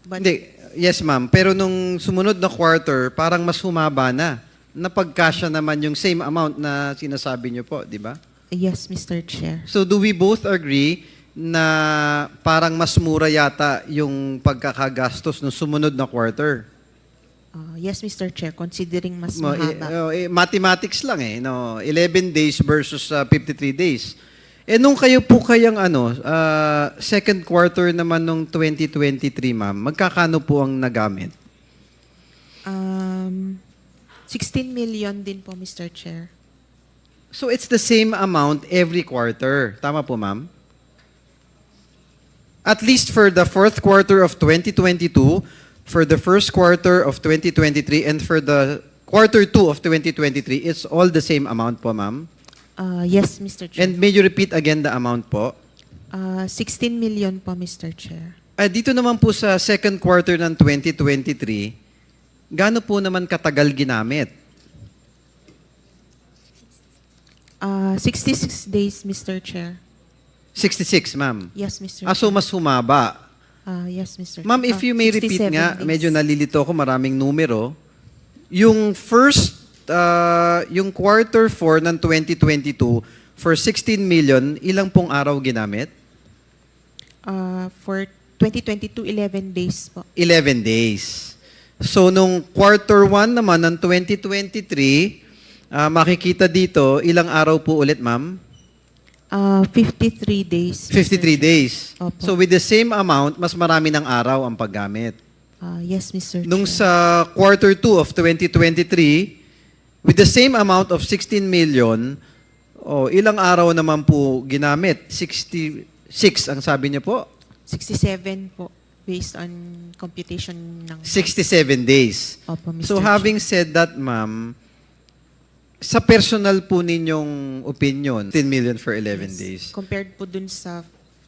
But, Hindi, yes ma'am, pero nung sumunod na quarter, parang mas humaba na. Napagkasya naman yung same amount na sinasabi nyo po, di ba? yes, Mr. Chair. So do we both agree na parang mas mura yata yung pagkakagastos nung sumunod na quarter? Yes, Mr. Chair, considering mas Mo- mahaba. Mathematics lang no? 11 days versus 53 days. Nung kayo po kayang second quarter naman nung 2023, ma'am, magkakano po ang nagamit? 16 million din po, Mr. Chair. So it's the same amount every quarter. Tama po, ma'am? At least for the fourth quarter of 2022, for the first quarter of 2023, and for the quarter 2 of 2023, it's all the same amount po, ma'am? Yes, Mr. Chair. And may you repeat again the amount po? 16 million po, Mr. Chair. Dito naman po sa second quarter ng 2023, gaano po naman katagal ginamit? 66 days, Mr. Chair. 66, ma'am. Yes, Mr. So Chair. mas humaba. Yes, Mr. Ma'am, if you may repeat 67 nga, days. medyo nalilito ako, maraming numero. Yung yung quarter 4 ng 2022, for 16 million, ilang pong araw ginamit? For 2022, 11 days po. 11 days. So, nung quarter 1 naman ng 2023, makikita dito, ilang araw po ulit, ma'am? 53 days. 53 days. Opo. So, with the same amount, mas marami ng araw ang paggamit. Yes, Mr. Nung Chair. sa quarter 2 of 2023, with the same amount of 16 million, ilang araw naman po ginamit? 66 ang sabi niyo po? 67 po, based on computation ng... 67 days. Opo, Mr. So Chair. having said that, ma'am, sa personal po ninyong opinion, 10 million for 11 days. Compared po dun sa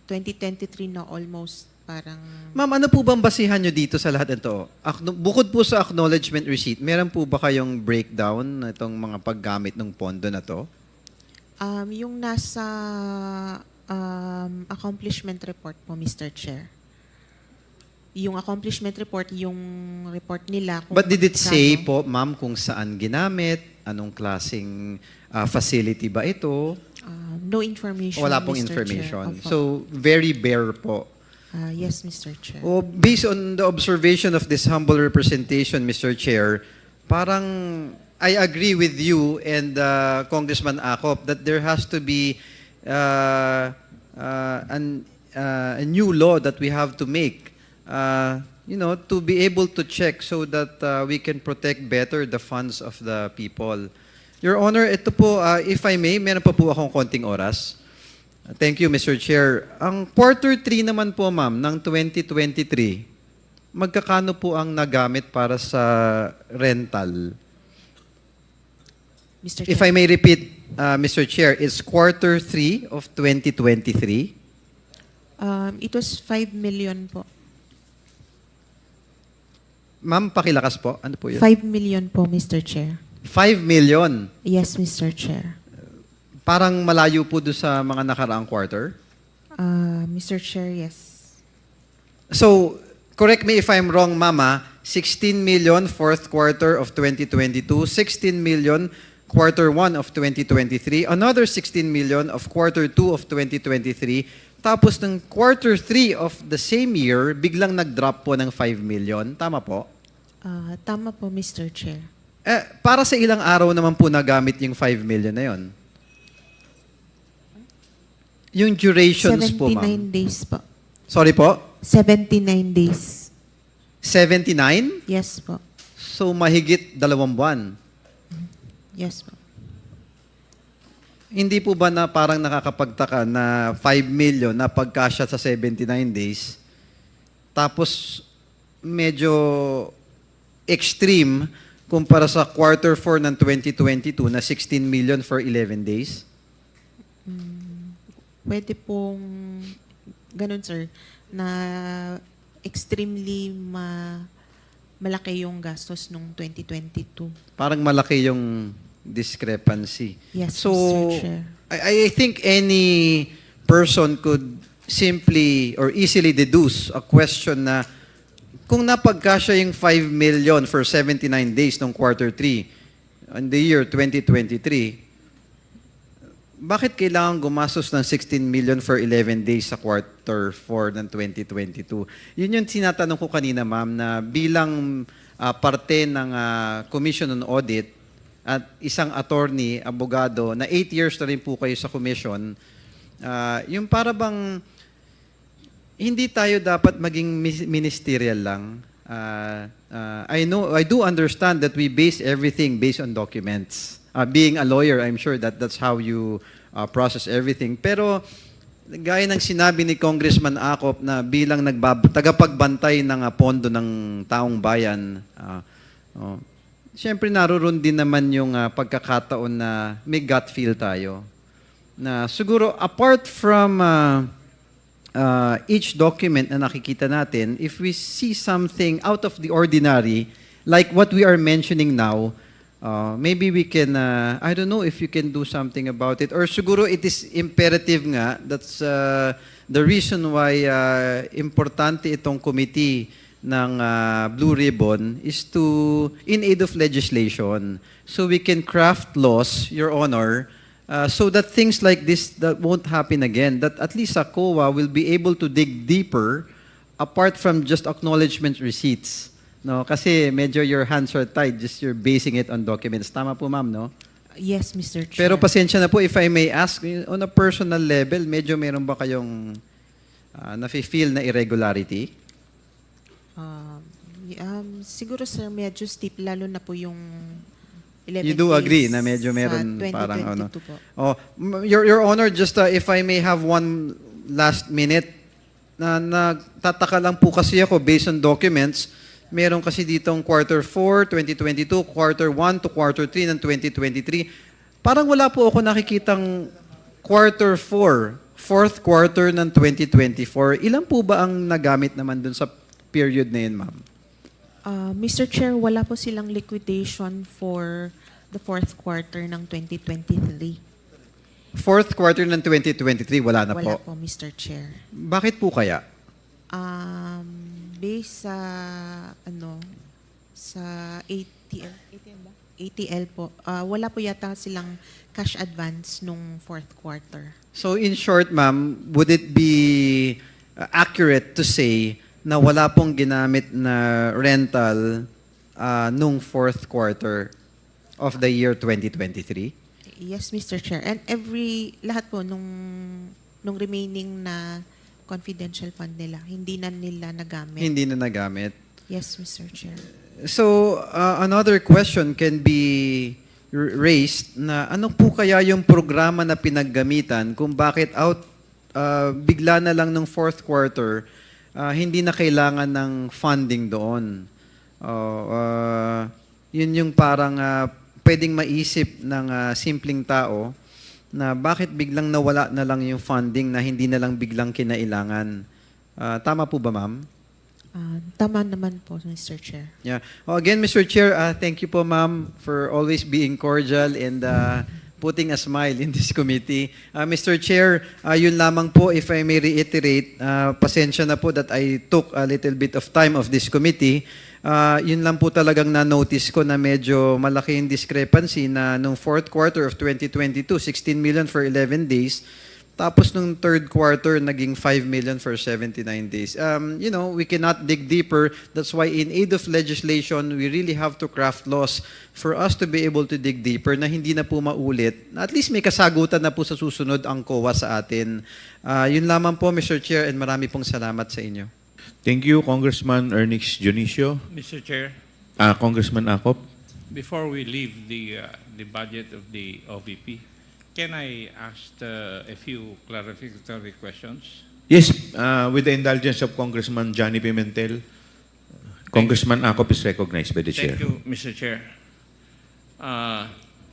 2023 na almost parang... Ma'am, ano po bang basihan nyo dito sa lahat ito? Bukod po sa acknowledgement receipt, meron po ba kayong breakdown na itong mga paggamit ng pondo na to? Yung nasa accomplishment report po, Mr. Chair. Yung accomplishment report, yung report nila. Kung But did it say magkano- po, ma'am, kung saan ginamit? Anong klaseng facility ba ito? No information, Wala pong Mr. Chair. information. Opo. So, very bare po. Yes, Mr. Chair. Based on the observation of this humble representation, Mr. Chair, parang I agree with you and Congressman Acop that there has to be a new law that we have to make, to be able to check so that we can protect better the funds of the people. Your Honor, ito po, if I may, meron pa po akong konting oras. Thank you, Mr. Chair. Ang quarter 3 naman po, ma'am, ng 2023, magkakano po ang nagamit para sa rental? Mr. If Chair. I may repeat, Mr. Chair, it's quarter 3 of 2023. It was 5 million po. Ma'am, pakilakas po. Ano po yun? 5 million po, Mr. Chair. 5 million. Yes, Mr. Chair. Parang malayo po doon sa mga nakaraang quarter. Mr. Chair, yes. So, correct me if I'm wrong, Mama, 16 million fourth quarter of 2022, 16 million quarter 1 of 2023, another 16 million of quarter 2 of 2023, tapos ng quarter 3 of the same year, biglang nag-drop po ng 5 million. Tama po? Tama po, Mr. Chair. Para sa ilang araw naman po nagamit yung 5 million na yon? Yung durations po, 79 ma'am. days po. Sorry po? 79 days. 79? Yes po. So, mahigit 2 buwan. Yes po. Hindi po ba na parang nakakapagtaka na 5 million na pagkasya sa 79 days, tapos medyo extreme kumpara sa quarter 4 ng 2022 na 16 million for 11 days? Pwede pong ganun, sir, na extremely malaki yung gastos nung 2022. Parang malaki yung discrepancy. Yes, So, Mr. Chair. I think any person could simply or easily deduce a question na kung napagkasya yung 5 million for 79 days ng quarter 3 in the year 2023, bakit kailangan gumastos ng 16 million for 11 days sa quarter 4 ng 2022? Yun yung tinatanong ko kanina, ma'am, na bilang parte ng Commission on Audit at isang attorney, abogado, na 8 years na rin po kayo sa commission, yung para bang hindi tayo dapat maging ministerial lang. I do understand that we base everything based on documents. Being a lawyer, I'm sure that that's how you process everything. Pero gaya ng sinabi ni Congressman Acop na bilang tagapagbantay ng pondo ng taong bayan, siyempre naroon din naman yung pagkakataon na may gut feel tayo. Na siguro apart from each document na nakikita natin, if we see something out of the ordinary, like what we are mentioning now, maybe we can, I don't know if you can do something about it. Or siguro it is imperative nga, that's the reason why importante itong committee ng Blue Ribbon is to, in aid of legislation, so we can craft laws, Your Honor, so that things like this that won't happen again, that at least COA will be able to dig deeper apart from just acknowledgement receipts. No, kasi medyo your hands are tied, just you're basing it on documents. Tama po, ma'am, no? Yes, Mr. Chair. Pero pasensya na po, if I may ask, on a personal level, medyo meron ba kayong nafe-feel na irregularity? Siguro, sir, medyo steep, lalo na po yung 11 You do agree days na medyo sa meron parang ano? 2022 po. Oh, Your Honor, just if I may have one last minute, nagtataka lang po kasi ako based on documents, meron kasi ditong quarter 4, 2022, quarter 1 to quarter 3 ng 2023. Parang wala po ako nakikitang quarter 4, fourth quarter ng 2024. Ilan po ba ang nagamit naman dun sa period na yun, ma'am? Mr. Chair, wala po silang liquidation for the fourth quarter ng 2023. Fourth quarter ng 2023, wala na Wala po. po, Mr. Chair. Bakit po kaya? Based sa sa ATL po, wala po yata silang cash advance nung fourth quarter. So in short, ma'am, would it be accurate to say na wala pong ginamit na rental nung fourth quarter of the year 2023? Yes, Mr. Chair. And lahat po nung remaining na confidential fund nila, hindi na nila nagamit. Hindi na nagamit. Yes, Mr. Chair. So another question can be raised na ano po kaya yung programa na pinaggamitan kung bakit bigla na lang ng fourth quarter hindi na kailangan ng funding doon. Yun yung parang pwedeng maisip ng simpleng tao na bakit biglang nawala na lang yung funding na hindi na lang biglang kinailangan. Tama po ba, ma'am? Tama naman po, Mr. Chair. Yeah. Again, Mr. Chair, thank you po, ma'am, for always being cordial and putting a smile in this committee. Mr. Chair, yun lamang po, if I may reiterate, pasensya na po that I took a little bit of time of this committee. Yun lang po talagang na-notice ko na medyo malaki yung discrepancy na nung fourth quarter of 2022, 16 million for 11 days. Tapos nung third quarter, naging 5 million for 79 days. We cannot dig deeper. That's why in aid of legislation, we really have to craft laws for us to be able to dig deeper na hindi na po maulit. At least may kasagutan na po sa susunod ang COA sa atin. Yun lamang po, Mr. Chair, and marami pong salamat sa inyo. Thank you, Congressman Ernix Dionisio. Mr. Chair, Congressman Acop. before we leave the budget of the OVP, can I ask a few clarificatory questions? Yes, with the indulgence of Congressman Johnny Pimentel, Congressman Acop is recognized by the Chair. Thank you, Mr. Chair.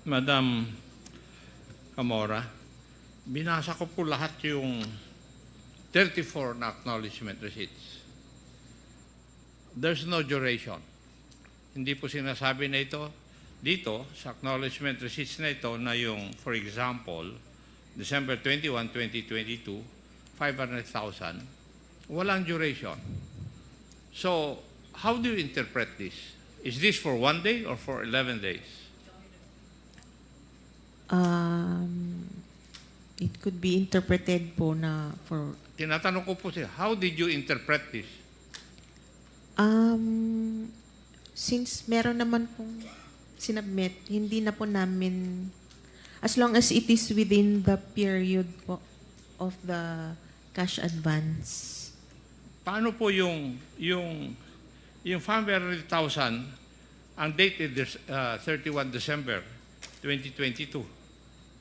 Madam Camora, binasa ko po lahat yung 34 na acknowledgement receipts. There's no duration. Hindi po sinasabi na ito dito sa acknowledgement receipts na ito na yung, for example, December 21, 2022, 500,000, walang duration. So, how do you interpret this? Is this for 1 day or for 11 days? It could be interpreted po na for... Tinatanong ko po siya, how did you interpret this? Since meron naman pong sinubmit, hindi na po namin, as long as it is within the period po of the cash advance. Paano po yung 500,000, ang date is 31 December 2022.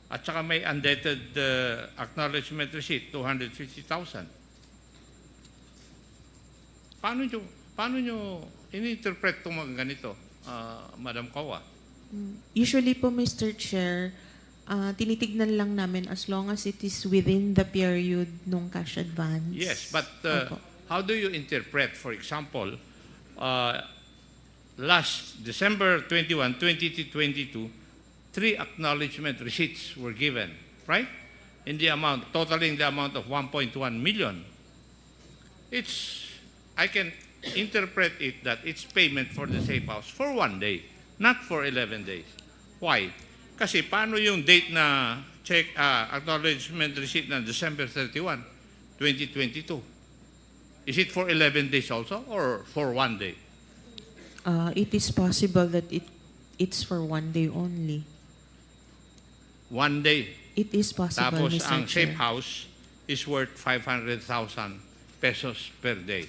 At saka may undated acknowledgement receipt, 250,000. Paano nyo in-interpret itong mga ganito, Madam Kawa? Usually po, Mr. Chair, tinitignan lang namin as long as it is within the period nung cash advance. Yes, but Opo. how do you interpret, for example, last December 21, 2022, 3 acknowledgement receipts were given, right? In the amount, totaling the amount of 1.1 million. I can interpret it that it's payment for the safe house for 1 day, not for 11 days. Why? Kasi paano yung date na check acknowledgement receipt na December 31, 2022? Is it for 11 days also or for 1 day? It is possible that it's for 1 day only. 1 day. It is possible, Tapos Mr. ang Chair. safe house is worth 500,000 pesos per day.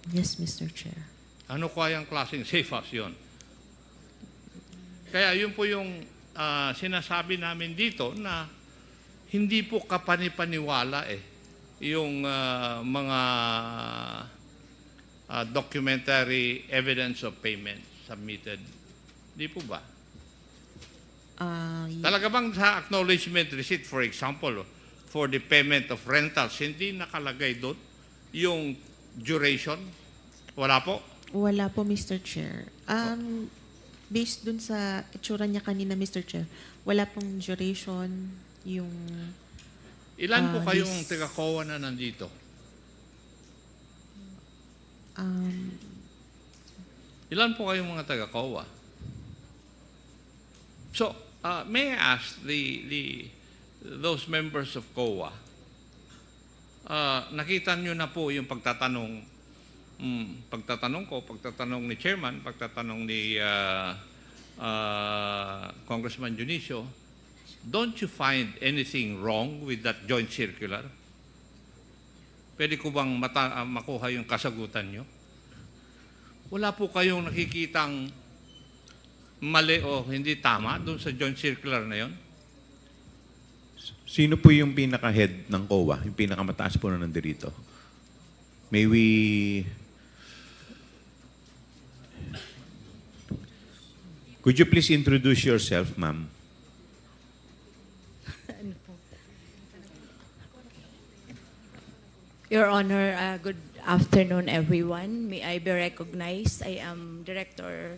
Yes, Mr. Chair. Ano kayang klaseng safe house yun? Kaya yun po yung sinasabi namin dito na hindi po kapanipaniwala yung mga documentary evidence of payment submitted. Di po ba? Talaga bang sa acknowledgement receipt, for example, for the payment of rentals, hindi nakalagay doon yung duration? Wala po? Wala po, Mr. Chair. Based dun sa itsura niya kanina, Mr. Chair, wala pong duration yung... Ilan po kayong this- taga-COA na nandito? Ilan po kayong mga taga-COA? So, may I ask those members of COA, nakita nyo na po yung pagtatanong ko, pagtatanong ni Chairman, pagtatanong ni Congressman Junicio, don't you find anything wrong with that joint circular? Pwede ko bang makuha yung kasagutan nyo? Wala po kayong nakikitang mali o hindi tama doon sa joint circular na yon? Sino po yung pinaka-head ng COA? Yung pinakamataas po na nandito? May we... Could you please introduce yourself, ma'am? Your Honor, good afternoon, everyone. May I be recognized? I am Director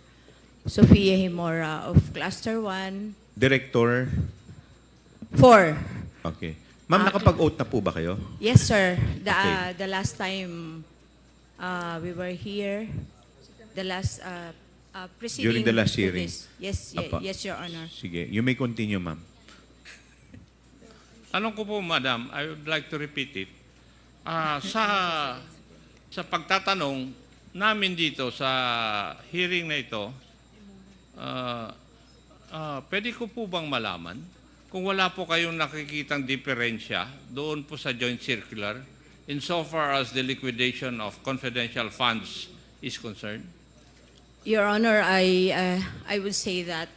Sofia Himora of Cluster 1. Director? 4. Okay. Ma'am, nakapag-oath na po ba kayo? Yes, sir. Okay. The last time we were here, the last preceding During the last to hearing? this. Yes, Apa. yes, Your Honor. Sige. You may continue, ma'am. Tanong ko po, Madam, I would like to repeat it. Sa pagtatanong namin dito sa hearing na ito, pwede ko po bang malaman kung wala po kayong nakikitang diferensya doon po sa joint circular insofar as the liquidation of confidential funds is concerned? Your Honor, I would say that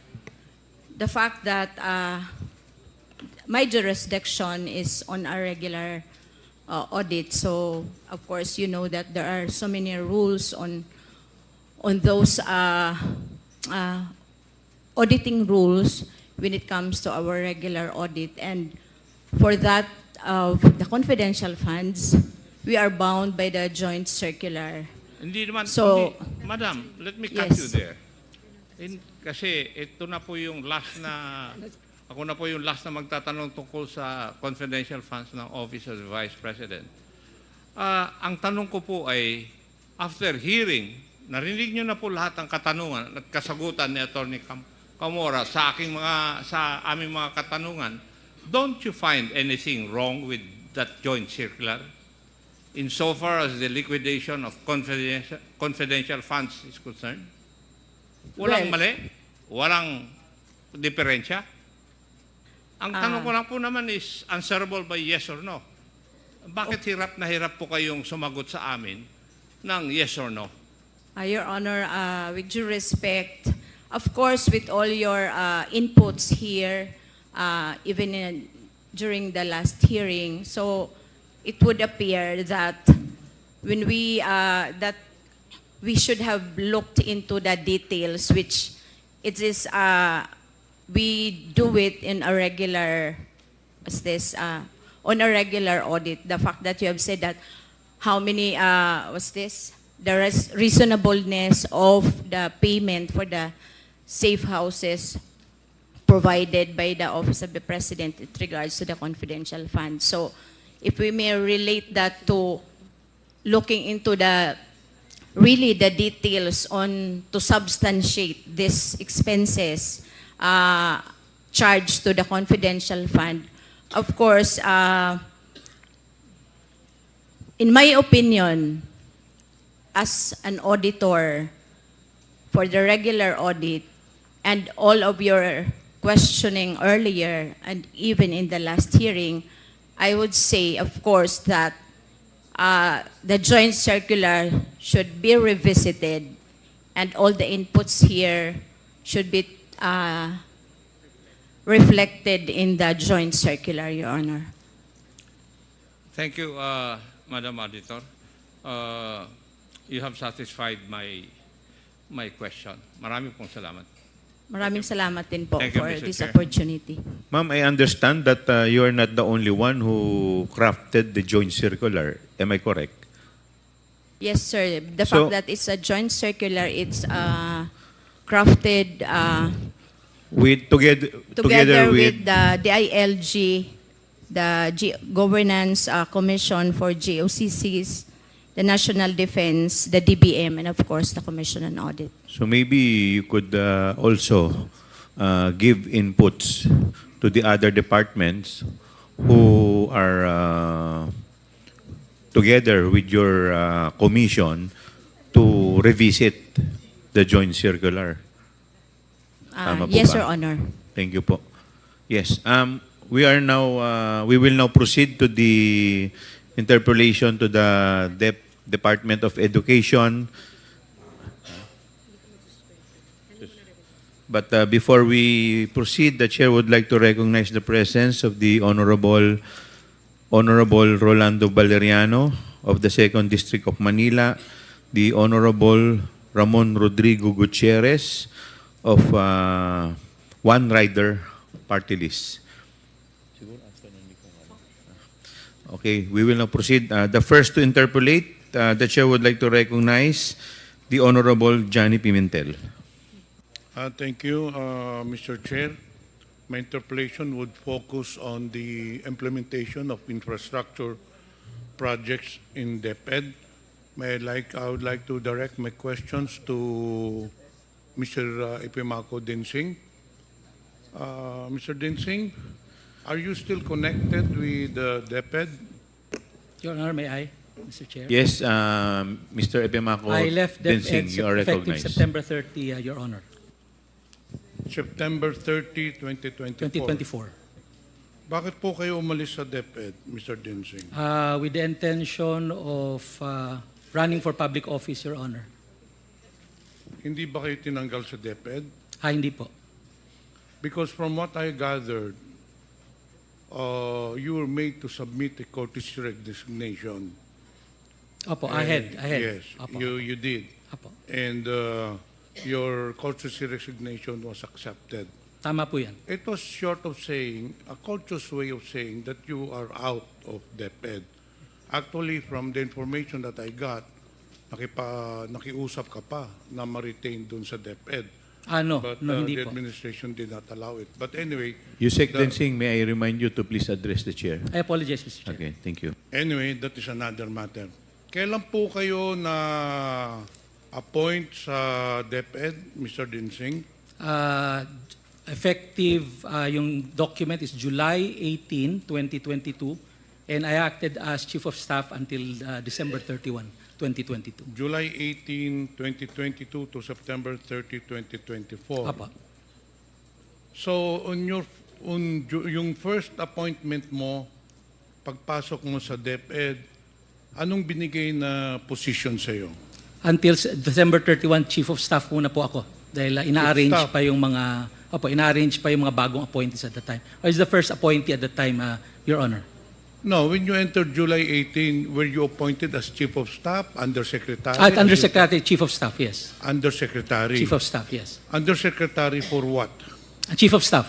the fact that my jurisdiction is on a regular audit, so of course you know that there are so many rules on those auditing rules when it comes to our regular audit, and for that of the confidential funds, we are bound by the joint circular. Hindi naman, So, Madam, let me cut yes. you there. Kasi ito na po yung last na, ako na po yung last na magtatanong tungkol sa confidential funds ng Office of the Vice President. Ang tanong ko po ay, after hearing, narinig nyo na po lahat ng katanungan at kasagutan ni Atty. Camora sa aming mga katanungan. Don't you find anything wrong with that joint circular insofar as the liquidation of confidential funds is concerned? Walang Well, mali? Walang diferensya? Ang tanong ko lang po naman is answerable by yes or no. Bakit hirap na hirap po kayong sumagot sa amin ng yes or no? Your Honor, with due respect, of course, with all your inputs here, even during the last hearing, so it would appear that when we should have looked into the details, which it is we do it in a regular, on a regular audit. The fact that you have said that how many the reasonableness of the payment for the safe houses provided by the Office of the President with regards to the confidential funds. So if we may relate that to looking into the details to substantiate these expenses charged to the confidential fund, of course, in my opinion, as an auditor, for the regular audit and all of your questioning earlier and even in the last hearing, I would say, of course, that the joint circular should be revisited and all the inputs here should be reflected in the joint circular, Your Honor. Thank you, Madam Auditor. You have satisfied my question. Marami pong salamat. Maraming salamat din po Thank you, for Mr. this Chair. opportunity. Ma'am, I understand that you are not the only one who crafted the joint circular. Am I correct? Yes, sir. The So- fact that it's a joint circular, it's crafted together with the DILG, the Governance Commission for GOCCs, the National Defense, the DBM, and of course the Commission on Audit. So maybe you could also give inputs to the other departments who are together with your commission to revisit the joint circular. Tama po Yes, ba? Your Honor. Thank you po. Yes. We will now proceed to the interpellation to the Department of Education. But before we proceed, the Chair would like to recognize the presence of the Honorable Rolando Valeriano of the 2nd District of Manila, the Honorable Ramon Rodrigo Gutierrez of One Rider Party List. Okay, we will now proceed. The first to interpolate, the Chair would like to recognize the Honorable Johnny Pimentel. Thank you, Mr. Chair. My interpellation would focus on the implementation of infrastructure projects in DepEd. I would like to direct my questions to Mr. Epimako Dinsing. Mr. Dinsing, are you still connected with DepEd? Your Honor, may I, Mr. Chair? Yes, Mr. Epimako I left Dinsing, DepEd you are effective recognized. September 30, Your Honor, September 30, 2024. 2024. Bakit po kayo umalis sa DepEd, Mr. Dinsing? With the intention of running for public office, Your Honor. Hindi ba kayo tinanggal sa DepEd? Hindi po. Because from what I gathered, you were made to submit a courtesy resignation. Opo, ahead. Yes, Opo. you did. Opo. And your courtesy resignation was accepted. Tama po yan. It was short of saying, a courteous way of saying that you are out of DepEd. Actually, from the information that I got, nakiusap ka pa na ma-retain dun sa DepEd. No, But hindi the po. administration did not allow it. But anyway, Yusek the- Dinsing, may I remind you to please address the Chair? I apologize, Mr. Chair. Okay, thank you. anyway, that is another matter. Kailan po kayo na appoint sa DepEd, Mr. Dinsing? Effective, yung document is July 18, 2022, and I acted as Chief of Staff until December 31, 2022. July 18, 2022 to September 30, 2024. Apa. So, yung first appointment mo, pagpasok mo sa DepEd, anong binigay na position sa'yo? Until December 31, Chief of Staff muna po ako. Dahil ina-arrange Staff. pa yung mga ina-arrange pa yung mga bagong appointees at the time. I was the first appointee at the time, Your Honor. No, when you entered July 18, were you appointed as Chief of Staff, Undersecretary? Undersecretary, Chief of Staff, yes. Undersecretary. Chief of Staff, yes. Undersecretary for what? Chief of Staff.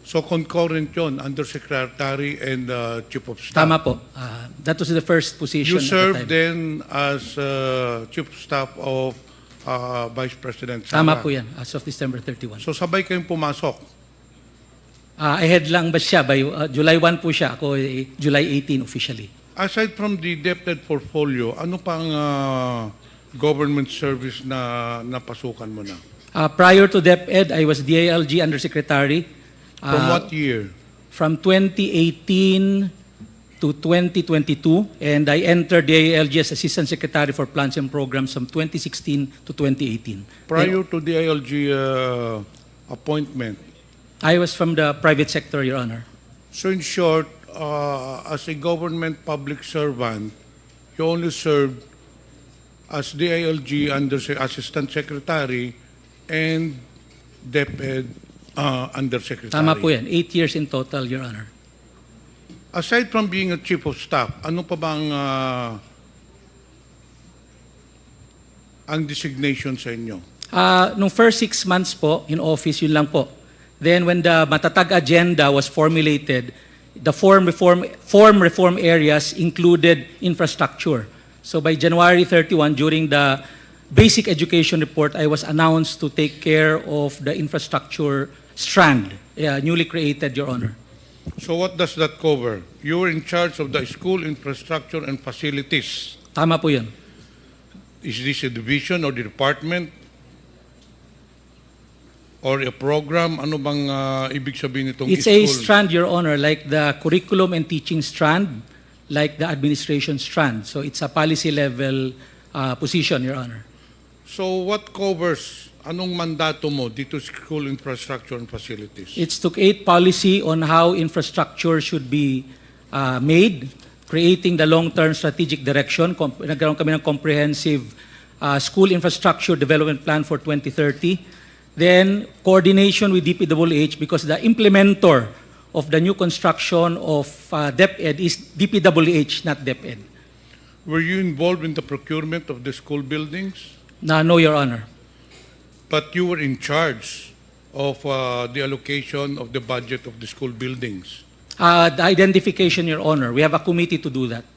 So concurrent yun, Undersecretary and Chief of Staff. Tama po. That was the first position You at the served time. then as Chief of Staff of Vice President Sara. Tama po yan, as of December 31. So sabay kayong pumasok. Ahead lang ba siya? By July 1 po siya. Ako July 18 officially. Aside from the DepEd portfolio, ano pang government service na napasukan mo na? Prior to DepEd, I was DILG Undersecretary. From what year? From 2018 to 2022, and I entered the AILG as Assistant Secretary for Plans and Programs from 2016 to 2018. Prior to the ILG appointment, I was from the private sector, Your Honor. so in short, as a government public servant, you only served as the ILG Assistant Secretary and DepEd Undersecretary. Tama po yan. 8 years in total, Your Honor. Aside from being a Chief of Staff, ano pa bang ang designation sa inyo? Nung first 6 months po in office, yun lang po. Then when the Matatag agenda was formulated, the form reform areas included infrastructure. So by January 31, during the basic education report, I was announced to take care of the infrastructure strand, newly created, Your Honor. So what does that cover? You were in charge of the school infrastructure and facilities. Tama po yun. Is this a division or the department? Or a program? Ano bang ibig sabihin nitong It's a strand, Your Honor, like the curriculum and teaching strand, like the administration strand. So it's a policy level position, Your Honor. So what covers, anong mandato mo dito sa school infrastructure and facilities? It's to create policy on how infrastructure should be made, creating the long-term strategic direction. Nagkaroon kami ng comprehensive school infrastructure development plan for 2030. Then, coordination with DPWH because the implementer of the new construction of DepEd is DPWH, not DepEd. Were you involved in the procurement of the school buildings? No, Your Honor. But you were in charge of the allocation of the budget of the school buildings. The identification, Your Honor. We have a committee to do that.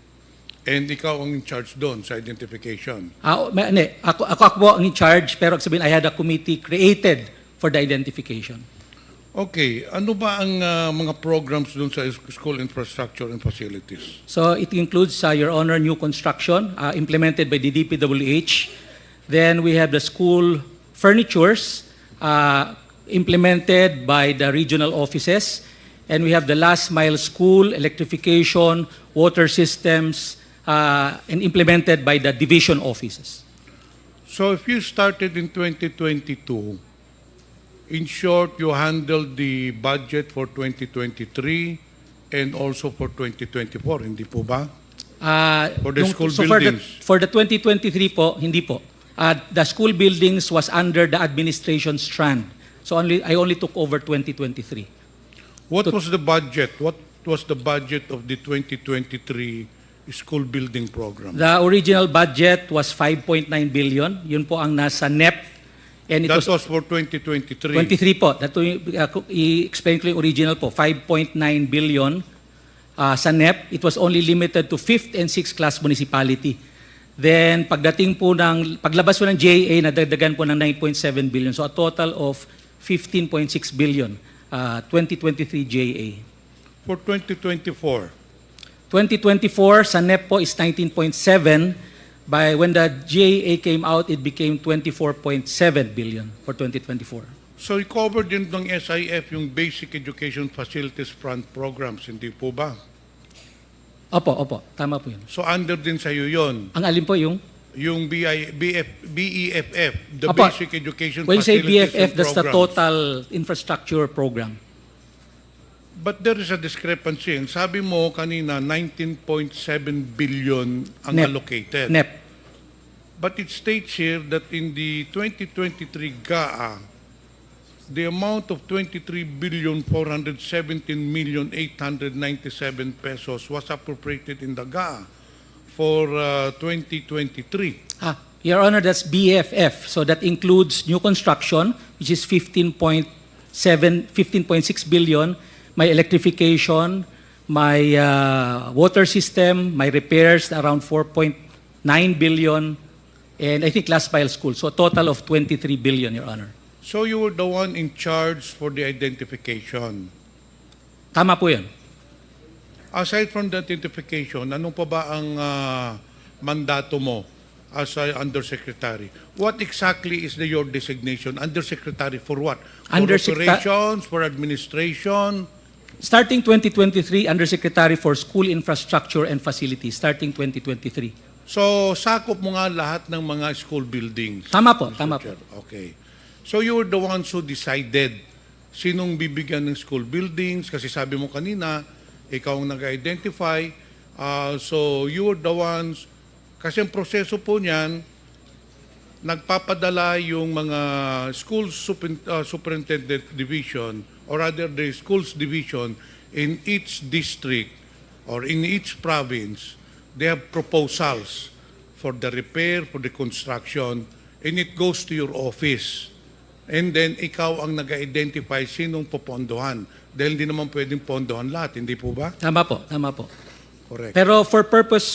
And ikaw ang in charge doon sa identification. Ako po ang in charge, pero sabihin, I had a committee created for the identification. Okay, ano ba ang mga programs doon sa school infrastructure and facilities? So it includes, Your Honor, new construction implemented by the DPWH. Then we have the school furnitures implemented by the regional offices. And we have the last mile school, electrification, water systems, and implemented by the division offices. So if you started in 2022, in short, you handled the budget for 2023 and also for 2024, hindi po ba? For the school buildings. For the 2023 po, hindi po. The school buildings was under the administration strand. So I only took over 2023. What was the budget? What was the budget of the 2023 school building program? The original budget was 5.9 billion. Yun po ang nasa NEP. And it That was for 2023. 23 po. That i-explain ko yung original po. 5.9 billion sa NEP. It was only limited to 5th and 6th class municipality. Then paglabas po ng JA, nadagdagan po ng 9.7 billion. So a total of 15.6 billion, 2023 JA. For 2024, 2024, sa NEP po is 19.7. By when the GAA came out, it became 24.7 billion for 2024. so i-cover din ng SIF yung Basic Education Facilities Fund programs, hindi po ba? Opo. Tama po yun. So under din sa iyo yun, Ang alin po yung? yung BEFF, the Opo. Basic Education When you say Facilities BFF, and that's the Programs. total infrastructure program. But there is a discrepancy. Ang sabi mo kanina, 19.7 billion ang NEP. allocated. NEP. But it states here that in the 2023 GAA, the amount of 23,417,897 pesos was appropriated in the GAA for 2023. Your Honor, that's BFF. So that includes new construction, which is 15.6 billion, my electrification, my water system, my repairs, around 4.9 billion, and I think last mile school. So a total of 23 billion, Your Honor. So you were the one in charge for the identification. Tama po yan. Aside from the identification, ano pa ba ang mandato mo as Undersecretary? What exactly is your designation? Undersecretary for what? For operations, for administration? Starting 2023, Undersecretary for School Infrastructure and Facilities, starting 2023. So, sakop mo nga lahat ng mga school buildings. Tama po, tama po. Chair. Okay. So, you were the ones who decided sinong bibigyan ng school buildings kasi sabi mo kanina, ikaw ang nag-identify. So, you were the ones, kasi ang proseso po niyan, nagpapadala yung mga school superintendent division or rather the schools division in each district or in each province. They have proposals for the repair, for the construction, and it goes to your office. And then, ikaw ang nag-identify sinong popondohan. Dahil hindi naman pwedeng pondohan lahat, hindi po ba? Tama po, tama po. Correct. Pero for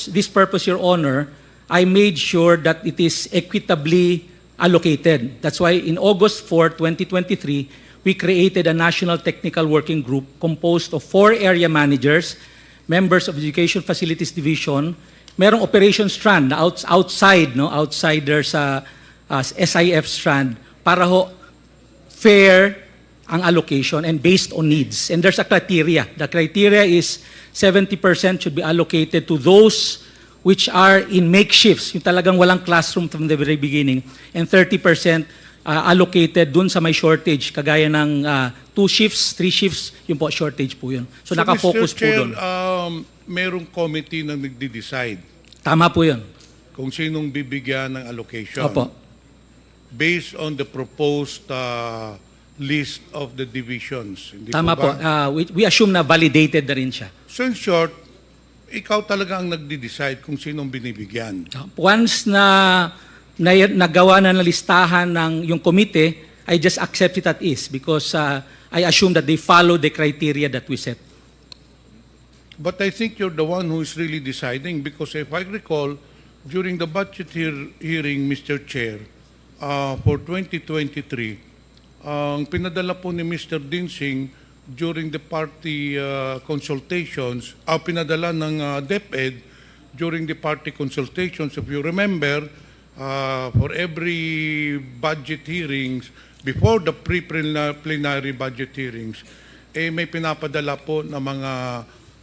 this purpose, Your Honor, I made sure that it is equitably allocated. That's why in August 4, 2023, we created a National Technical Working Group composed of 4 area managers, members of Education Facilities Division, merong operation strand na outsider sa SIF strand para ho fair ang allocation and based on needs. And there's a criteria. The criteria is 70% should be allocated to those which are in makeshifts, yung talagang walang classroom from the very beginning, and 30% allocated dun sa may shortage, kagaya ng 2 shifts, 3 shifts, yung po shortage po yun. So nakafocus Mr. po Chair, dun. merong committee na nagde-decide Tama po yun. kung sinong bibigyan ng allocation. Opo. Based on the proposed list of the divisions. Hindi Tama po. ba? We assume na validated na rin siya. So in short, ikaw talaga ang nagde-decide kung sinong binibigyan. Once na nagawa na listahan ng yung komite, I just accept it as is because I assume that they follow the criteria that we set. But I think you're the one who is really deciding because if I recall, during the budget hearing, Mr. Chair, for 2023, ang pinadala po ni Mr. Dinsing during the party consultations, pinadala ng DepEd during the party consultations, if you remember, for every budget hearings, before the pre-plenary budget hearings, may pinapadala po ng mga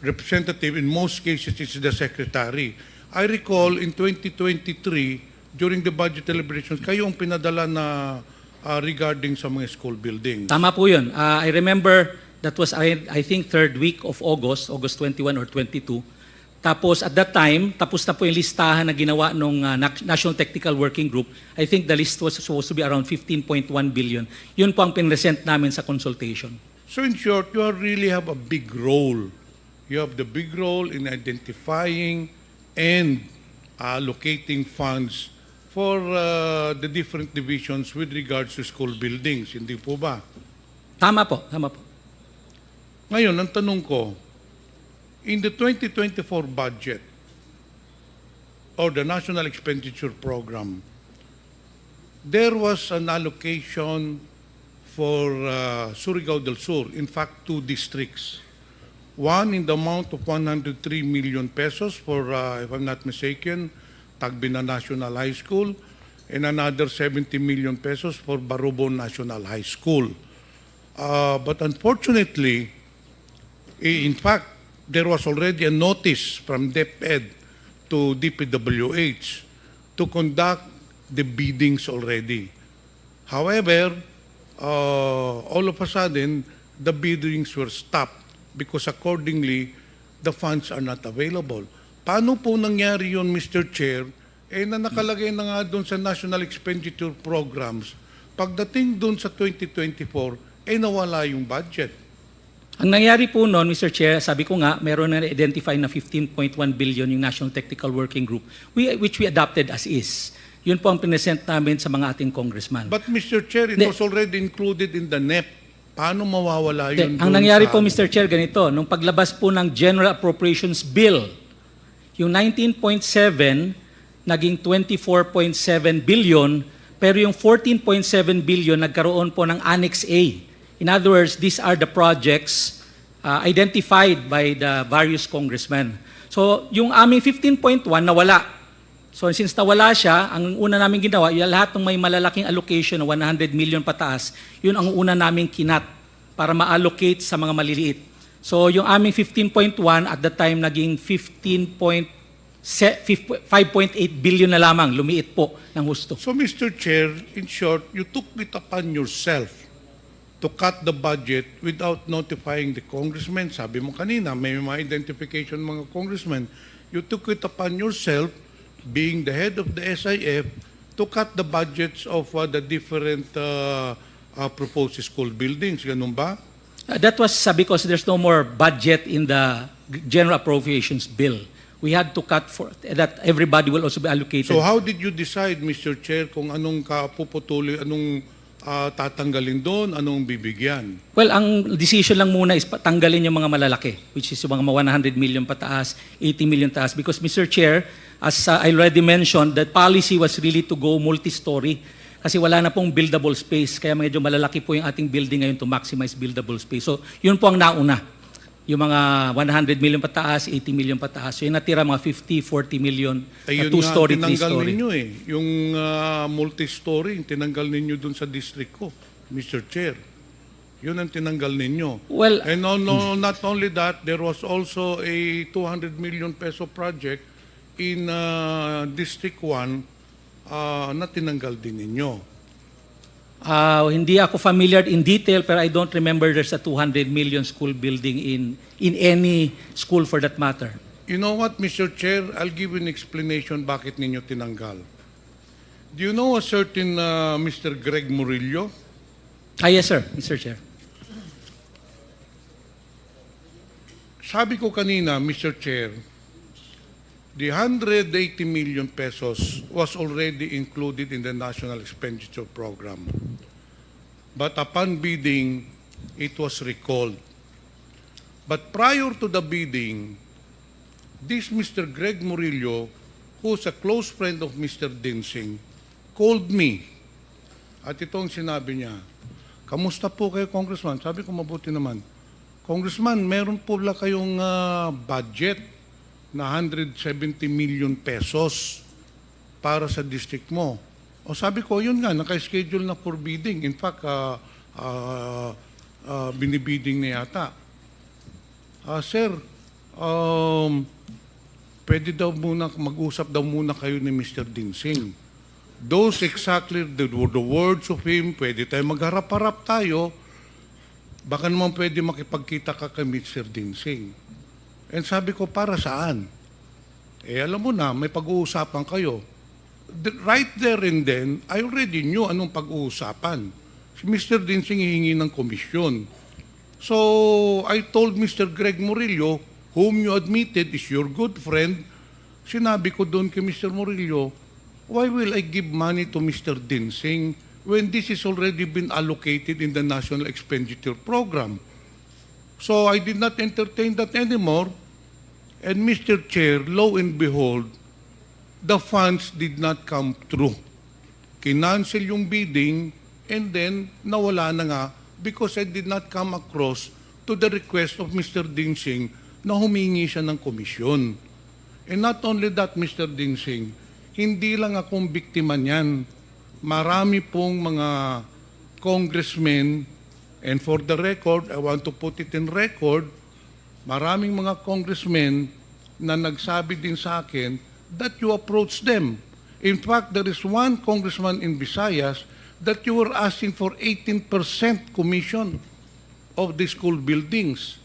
representative, in most cases it's the secretary. I recall in 2023, during the budget deliberations, kayo ang pinadala na regarding sa mga school buildings. Tama po yun. I remember that was, I think, 3rd week of August 21 or 22. Tapos at that time, tapos na po yung listahan na ginawa ng National Technical Working Group. I think the list was supposed to be around 15.1 billion. Yun po ang pinresent namin sa consultation. So in short, you really have a big role. You have the big role in identifying and allocating funds for the different divisions with regards to school buildings. Hindi po ba? Tama po, tama po. Ngayon, ang tanong ko, in the 2024 budget or the National Expenditure Program, there was an allocation for Surigao del Sur, in fact, 2 districts. One in the amount of 103 million pesos for, if I'm not mistaken, Tagbina National High School, and another 70 million pesos for Barubon National High School. But unfortunately, in fact, there was already a notice from DepEd to DPWH to conduct the biddings already. However, all of a sudden, the biddings were stopped because accordingly, the funds are not available. Paano po nangyari yun, Mr. Chair? Na nakalagay na nga doon sa National Expenditure Programs, pagdating doon sa 2024, nawala yung budget. Ang nangyari po noon, Mr. Chair, sabi ko nga, meron na identify na 15.1 billion yung National Technical Working Group, which we adopted as is. Yun po ang pinesent namin sa mga ating congressman. But Mr. Chair, it was already included in the NEP. Paano mawawala yun? Ang nangyari po, Mr. Chair, ganito, nung paglabas po ng General Appropriations Bill, yung 19.7 naging 24.7 billion, pero yung 14.7 billion nagkaroon po ng Annex A. In other words, these are the projects identified by the various congressmen. So, yung aming 15.1 nawala. So, since nawala siya, ang una namin ginawa, yung lahat ng may malalaking allocation na 100 million pataas, yun ang una namin kinat para ma-allocate sa mga maliliit. So yung aming 15.1 at the time naging 5.8 billion na lamang, lumiit po ng husto. So, Mr. Chair, in short, you took it upon yourself to cut the budget without notifying the congressman. Sabi mo kanina, may mga identification mga congressmen. You took it upon yourself, being the head of the SIF, to cut the budgets of the different proposed school buildings. Ganun ba? That was because there's no more budget in the general appropriations bill. We had to cut for that everybody will also be allocated. So how did you decide, Mr. Chair, kung anong kapuputuloy, anong tatanggalin doon, anong bibigyan? Well, ang decision lang muna is tanggalin yung mga malalaki, which is yung mga 100 million pataas, 80 million taas. Because, Mr. Chair, as I already mentioned, the policy was really to go multi-story. Kasi wala na pong buildable space, kaya medyo malalaki po yung ating building ngayon to maximize buildable space. So, yun po ang nauna. Yung mga 100 million pataas, 80 million pataas. So, yung natira mga 50, 40 million, Ayun two-story, nga, tinanggal three-story. ninyo eh. Yung multi-story, tinanggal ninyo dun sa district ko, Mr. Chair. Yun ang tinanggal ninyo. Well, And not only that, there was also a 200 million peso project in District 1 na tinanggal din ninyo. Hindi ako familiar in detail, pero I don't remember there's a 200 million school building in any school for that matter. You know what, Mr. Chair? I'll give you an explanation bakit ninyo tinanggal. Do you know a certain Mr. Greg Murillo? Yes, sir, Mr. Chair. Sabi ko kanina, Mr. Chair, the 180 million pesos was already included in the National Expenditure Program. But upon bidding, it was recalled. But prior to the bidding, this Mr. Greg Murillo, who's a close friend of Mr. Dinsing, called me. At ito ang sinabi niya, kamusta po kayo, Congressman? Sabi ko, mabuti naman. Congressman, meron po lang kayong budget na 170 million pesos para sa district mo. O sabi ko, yun nga, naka-schedule na for bidding. In fact, binibidding na yata. Sir, pwede daw muna, mag-usap daw muna kayo ni Mr. Dinsing. Those exactly the words of him, pwede tayo magharap-harap tayo, baka naman pwede makipagkita ka kay Mr. Dinsing. And sabi ko, para saan? Alam mo na, may pag-uusapan kayo. Right there and then, I already knew anong pag-uusapan. Si Mr. Dinsing hihingi ng komisyon. So, I told Mr. Greg Murillo, whom you admitted is your good friend, sinabi ko doon kay Mr. Murillo, why will I give money to Mr. Dinsing when this has already been allocated in the National Expenditure Program? So I did not entertain that anymore. And Mr. Chair, lo and behold, the funds did not come through. Kinancel yung bidding and then nawala na nga because I did not come across to the request of Mr. Dinsing na humingi siya ng komisyon. And not only that, Mr. Dinsing, hindi lang akong biktima niyan. Marami pong mga congressmen. And for the record, I want to put it in record, maraming mga congressmen na nagsabi din sa akin that you approach them. In fact, there is one congressman in Visayas that you were asking for 18% commission of the school buildings.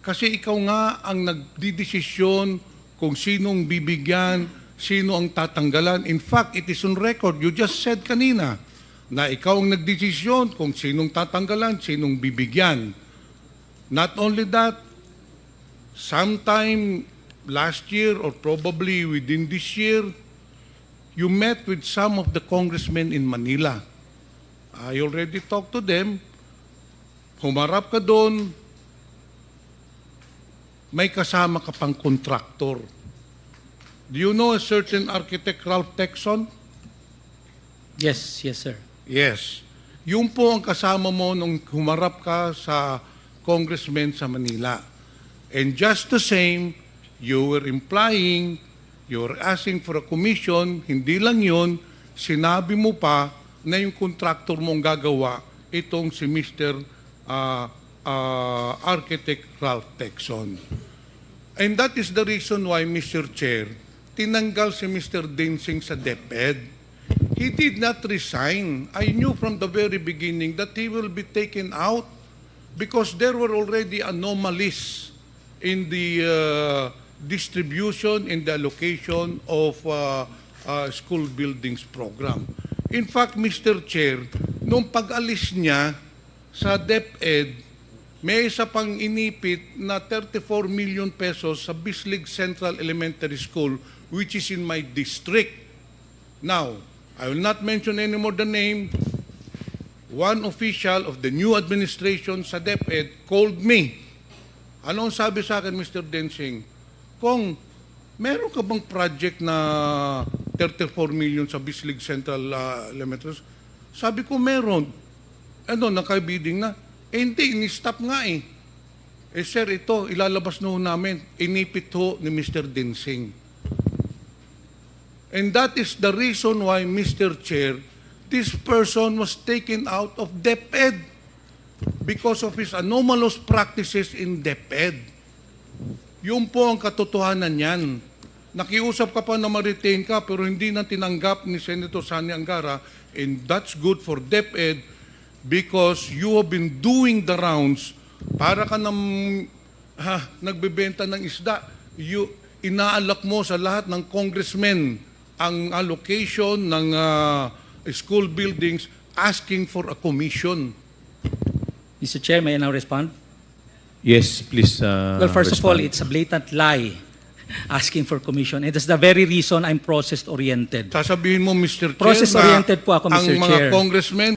Kasi ikaw nga ang nagdidesisyon kung sinong bibigyan, sino ang tatanggalan. In fact, it is on record. You just said kanina, na ikaw ang nagdesisyon kung sinong tatanggalan, sinong bibigyan. Not only that, sometime last year or probably within this year, you met with some of the congressmen in Manila. I already talked to them. Humarap ka doon, may kasama ka pang contractor. Do you know a certain architect, Ralph Texon? Yes, yes, sir. Yes. Yung po ang kasama mo nung humarap ka sa congressman sa Manila. And just the same, you were implying, you were asking for a commission, hindi lang yun, sinabi mo pa na yung contractor mong gagawa, itong si Mr. architect Ralph Texon. And that is the reason why, Mr. Chair, tinanggal si Mr. Dinsing sa DepEd. He did not resign. I knew from the very beginning that he will be taken out because there were already anomalies in the distribution and the allocation of school buildings program. In fact, Mr. Chair, nung pag-alis niya sa DepEd, may isa pang inipit na 34 million pesos sa Bislig Central Elementary School, which is in my district. Now, I will not mention anymore the name. One official of the new administration sa DepEd called me. Ano ang sabi sa akin, Mr. Densing? Kung meron ka bang project na 34 million sa Bislig Central Elementary School? Sabi ko, meron. Ano, nakabidding na? Hindi, ini-stop nga eh. Sir, ito, ilalabas na ho namin. Inipit ho ni Mr. Dinsing. And that is the reason why, Mr. Chair, this person was taken out of DepEd because of his anomalous practices in DepEd. Yun po ang katotohanan niyan. Nakiusap ka pa na ma-retain ka pero hindi na tinanggap ni Senator Sani Angara, and that's good for DepEd because you have been doing the rounds para ka nagbebenta ng isda. Inaalok mo sa lahat ng congressmen ang allocation ng school buildings asking for a commission. Mr. Chair, may I now respond? Yes, please. Well, first of all, respond. it's a blatant lie asking for commission. And that's the very reason I'm process-oriented. Sasabihin mo, Mr. Chair, Process-oriented po ako, Mr. ang mga Chair. congressmen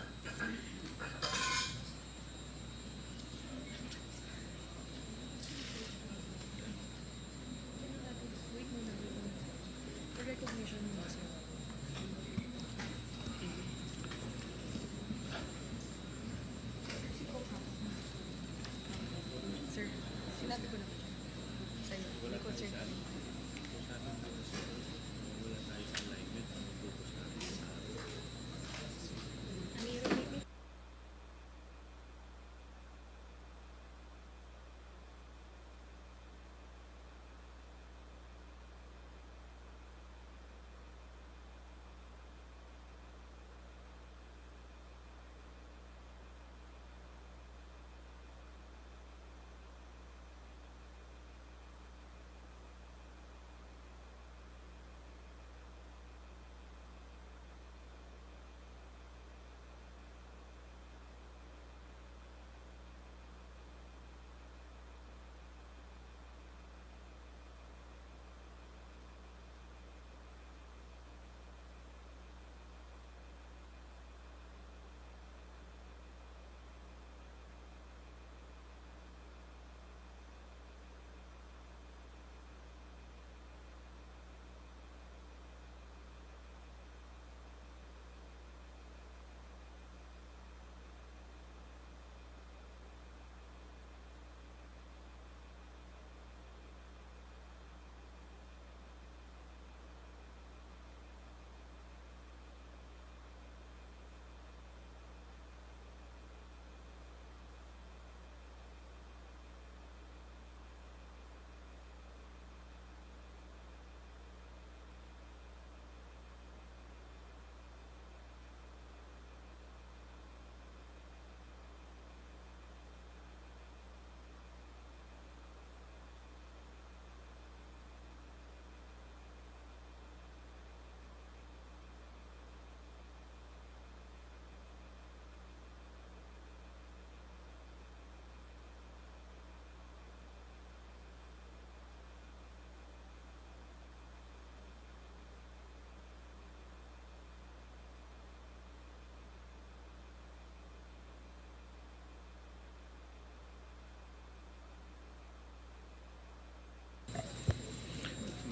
Sir, sinabi ko na po sa iyo. May concern.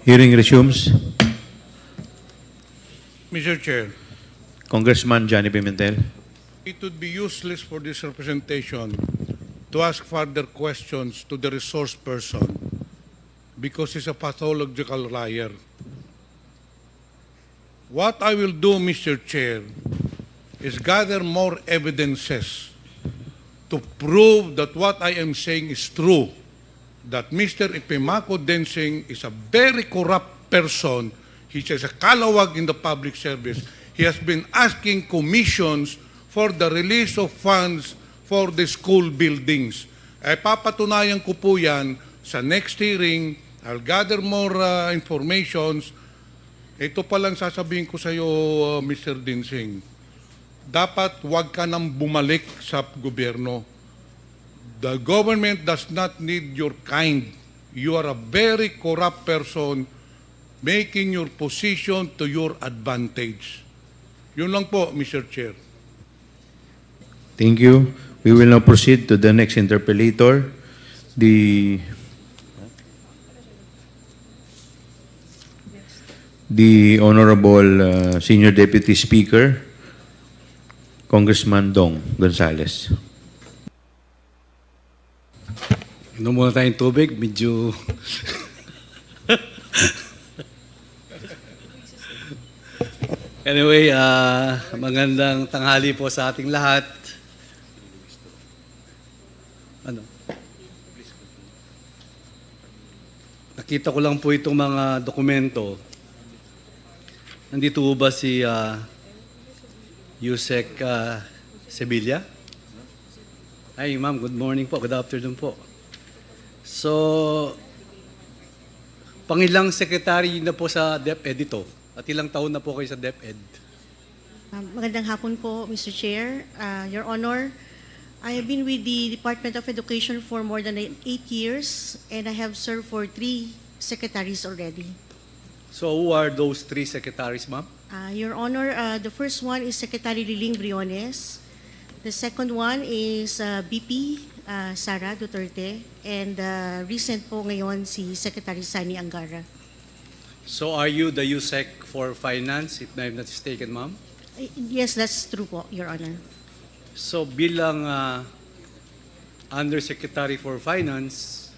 Hearing resumes. Mr. Chair, Congressman Johnny Pimentel. it would be useless for this representation to ask further questions to the resource person because he's a pathological liar. What I will do, Mr. Chair, is gather more evidences to prove that what I am saying is true, that Mr. Ipimako Densing is a very corrupt person. He is a kalawag in the public service. He has been asking commissions for the release of funds for the school buildings. Papatunayan ko po yan sa next hearing. I'll gather more informations. Ito pa lang sasabihin ko sa iyo, Mr. Densing. Dapat huwag ka nang bumalik sa gobyerno. The government does not need your kind. You are a very corrupt person making your position to your advantage. Yun lang po, Mr. Chair. Thank you. We will now proceed to the next interpellator. The Honorable Senior Deputy Speaker, Congressman Dong Gonzales. Inom muna tayong tubig, medyo... Anyway, magandang tanghali po sa ating lahat. Nakita ko lang po itong mga dokumento. Nandito ba si Yusek Sevilla? Hi, ma'am. Good morning po. Good afternoon po. So, pangilang secretary na po sa DepEd ito? At ilang taon na po kayo sa DepEd? Magandang hapon po, Mr. Chair. Your Honor, I have been with the Department of Education for more than 8 years, and I have served for 3 secretaries already. So, who are those 3 secretaries, ma'am? Your Honor, the first one is Secretary Liling Briones. The second one is BP Sara Duterte, and recent po ngayon si Secretary Sani Angara. So, are you the USEC for Finance, if I'm not mistaken, ma'am? Yes, that's true po, Your Honor. So, bilang Undersecretary for Finance,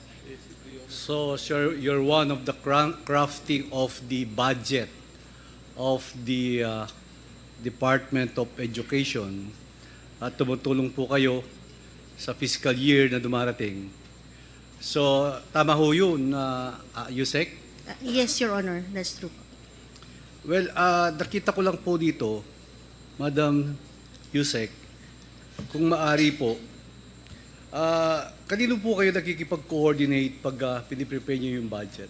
so you're one of the crafting of the budget of the Department of Education at tumutulong po kayo sa fiscal year na dumarating. So, tama ho yun, USEC? Yes, Your Honor, that's true. Well, nakita ko lang po dito, Madam Yusek, kung maari po, kanino po kayo nakikipag-coordinate pag piniprepare niyo yung budget?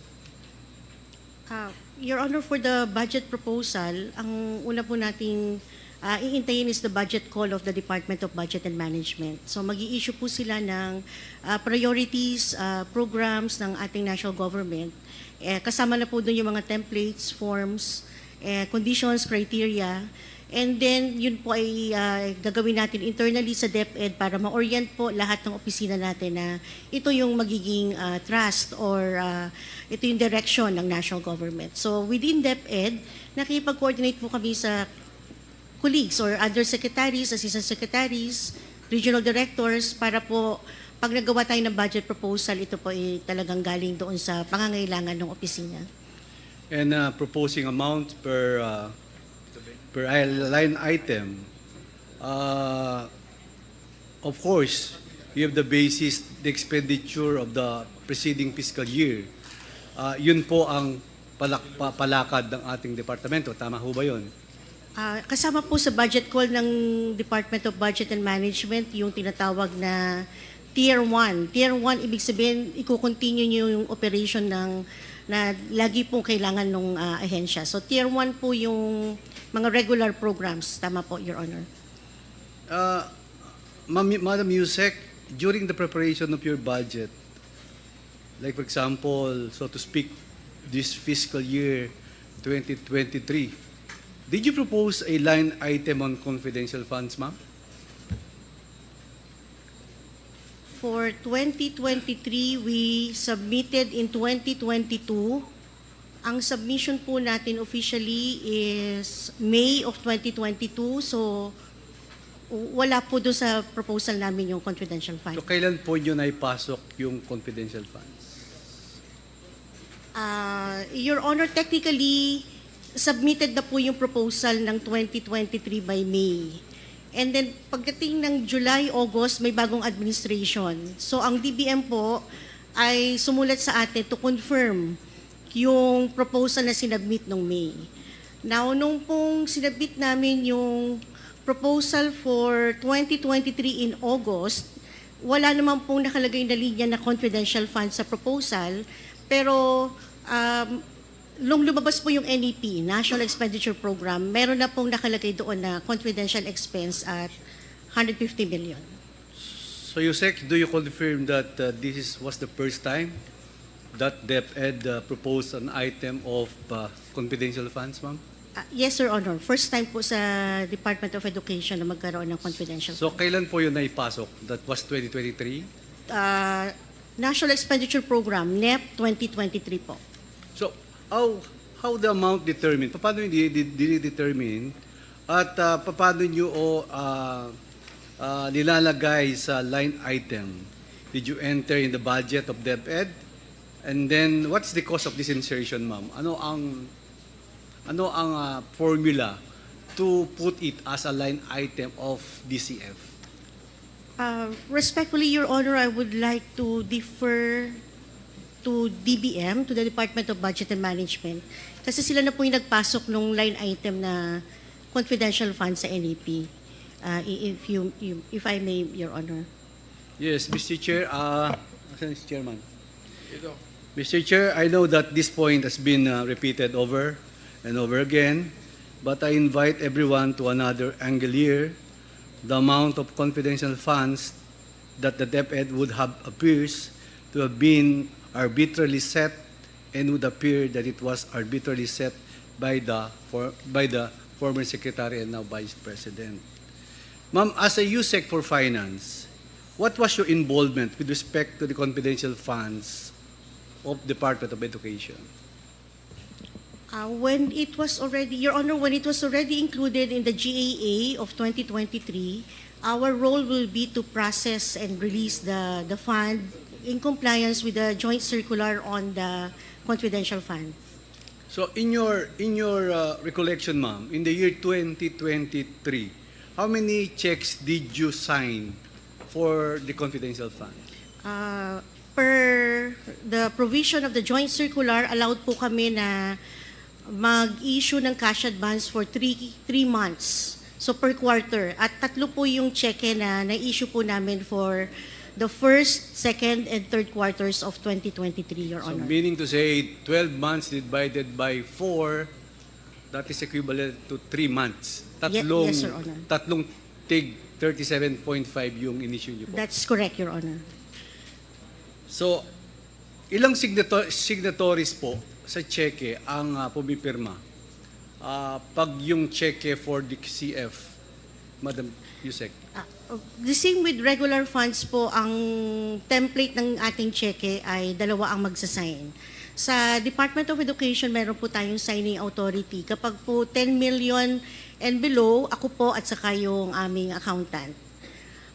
Your Honor, for the budget proposal, ang una po nating iintayin is the budget call of the Department of Budget and Management. So mag-i-issue po sila ng priorities, programs ng ating national government. Kasama na po doon yung mga templates, forms, conditions, criteria. And then, yun po ay gagawin natin internally sa DepEd para ma-orient po lahat ng opisina natin na ito yung magiging trust or ito yung direction ng national government. So, within DepEd, nakipag-coordinate po kami sa colleagues or undersecretaries, assistant secretaries, regional directors para po pag nagawa tayo ng budget proposal, ito po ay talagang galing doon sa pangangailangan ng opisina. And proposing amount per line item, of course, you have the basis, the expenditure of the preceding fiscal year. Yun po ang palakad ng ating departamento. Tama ho ba yun? Kasama po sa budget call ng Department of Budget and Management yung tinatawag na Tier 1. Tier 1, ibig sabihin, i-continue nyo yung operation na lagi pong kailangan ng ahensya. So, Tier 1 po yung mga regular programs. Tama po, Your Honor. Madam Yusek, during the preparation of your budget, like for example, so to speak, this fiscal year 2023, did you propose a line item on confidential funds, ma'am? For 2023, we submitted in 2022. Ang submission po natin officially is May of 2022. So, wala po doon sa proposal namin yung confidential fund. So, kailan po nyo na ipasok yung confidential funds? Your Honor, technically, submitted na po yung proposal ng 2023 by May. And then pagdating ng July, August, may bagong administration. So ang DBM po ay sumulat sa atin to confirm yung proposal na sinabmit nung May. Now, nung pong sinabmit namin yung proposal for 2023 in August, wala naman pong nakalagay na linya na confidential fund sa proposal, pero nung lumabas po yung NEP, National Expenditure Program, meron na pong nakalagay doon na confidential expense at 150 million. So Yusek, do you confirm that was the first time that DepEd proposed an item of confidential funds, ma'am? Yes, Your Honor. First time po sa Department of Education na magkaroon ng confidential So fund. kailan po yun naipasok? That was 2023? National Expenditure Program, NEP 2023 po. So how the amount determined? Paano determine? At paano nyo nilalagay sa line item? Did you enter in the budget of DepEd? And then what's the cost of this insertion, ma'am? Ano ang formula to put it as a line item of DCF? Respectfully, Your Honor, I would like to defer to DBM, to the Department of Budget and Management, kasi sila na po yung nagpasok nung line item na confidential fund sa NEP. If I may, Your Honor. Yes, Mr. Chair. Mr. Chairman. Mr. Chair, I know that this point has been repeated over and over again, but I invite everyone to another angle here. The amount of confidential funds that the DepEd would have appears to have been arbitrarily set, and would appear that it was arbitrarily set by the former Secretary and now Vice President. Ma'am, as a USEC for Finance, what was your involvement with respect to the confidential funds of Department of Education? When it was already, Your Honor, when it was already included in the GAA of 2023, our role will be to process and release the fund in compliance with the joint circular on the confidential fund. So in your recollection, ma'am, in the year 2023, how many checks did you sign for the confidential fund? Per the provision of the joint circular, allowed po kami na mag-issue ng cash advance for 3 months. So per quarter. At 3 po yung cheque na na-issue po namin for the first, second, and third quarters of 2023, Your So Honor. meaning to say 12 months divided by 4, that is equivalent to 3 months. Yes, Your Honor. Tatlong tig 37.5 yung in-issue niyo po. That's correct, Your Honor. So, ilang signatories po sa cheque ang pumipirma? Pag yung cheque for the CF, Madam Yusek. The same with regular funds po, ang template ng ating cheque ay 2 ang magsasign. Sa Department of Education, meron po tayong signing authority. Kapag po 10 million and below, ako po at saka yung aming accountant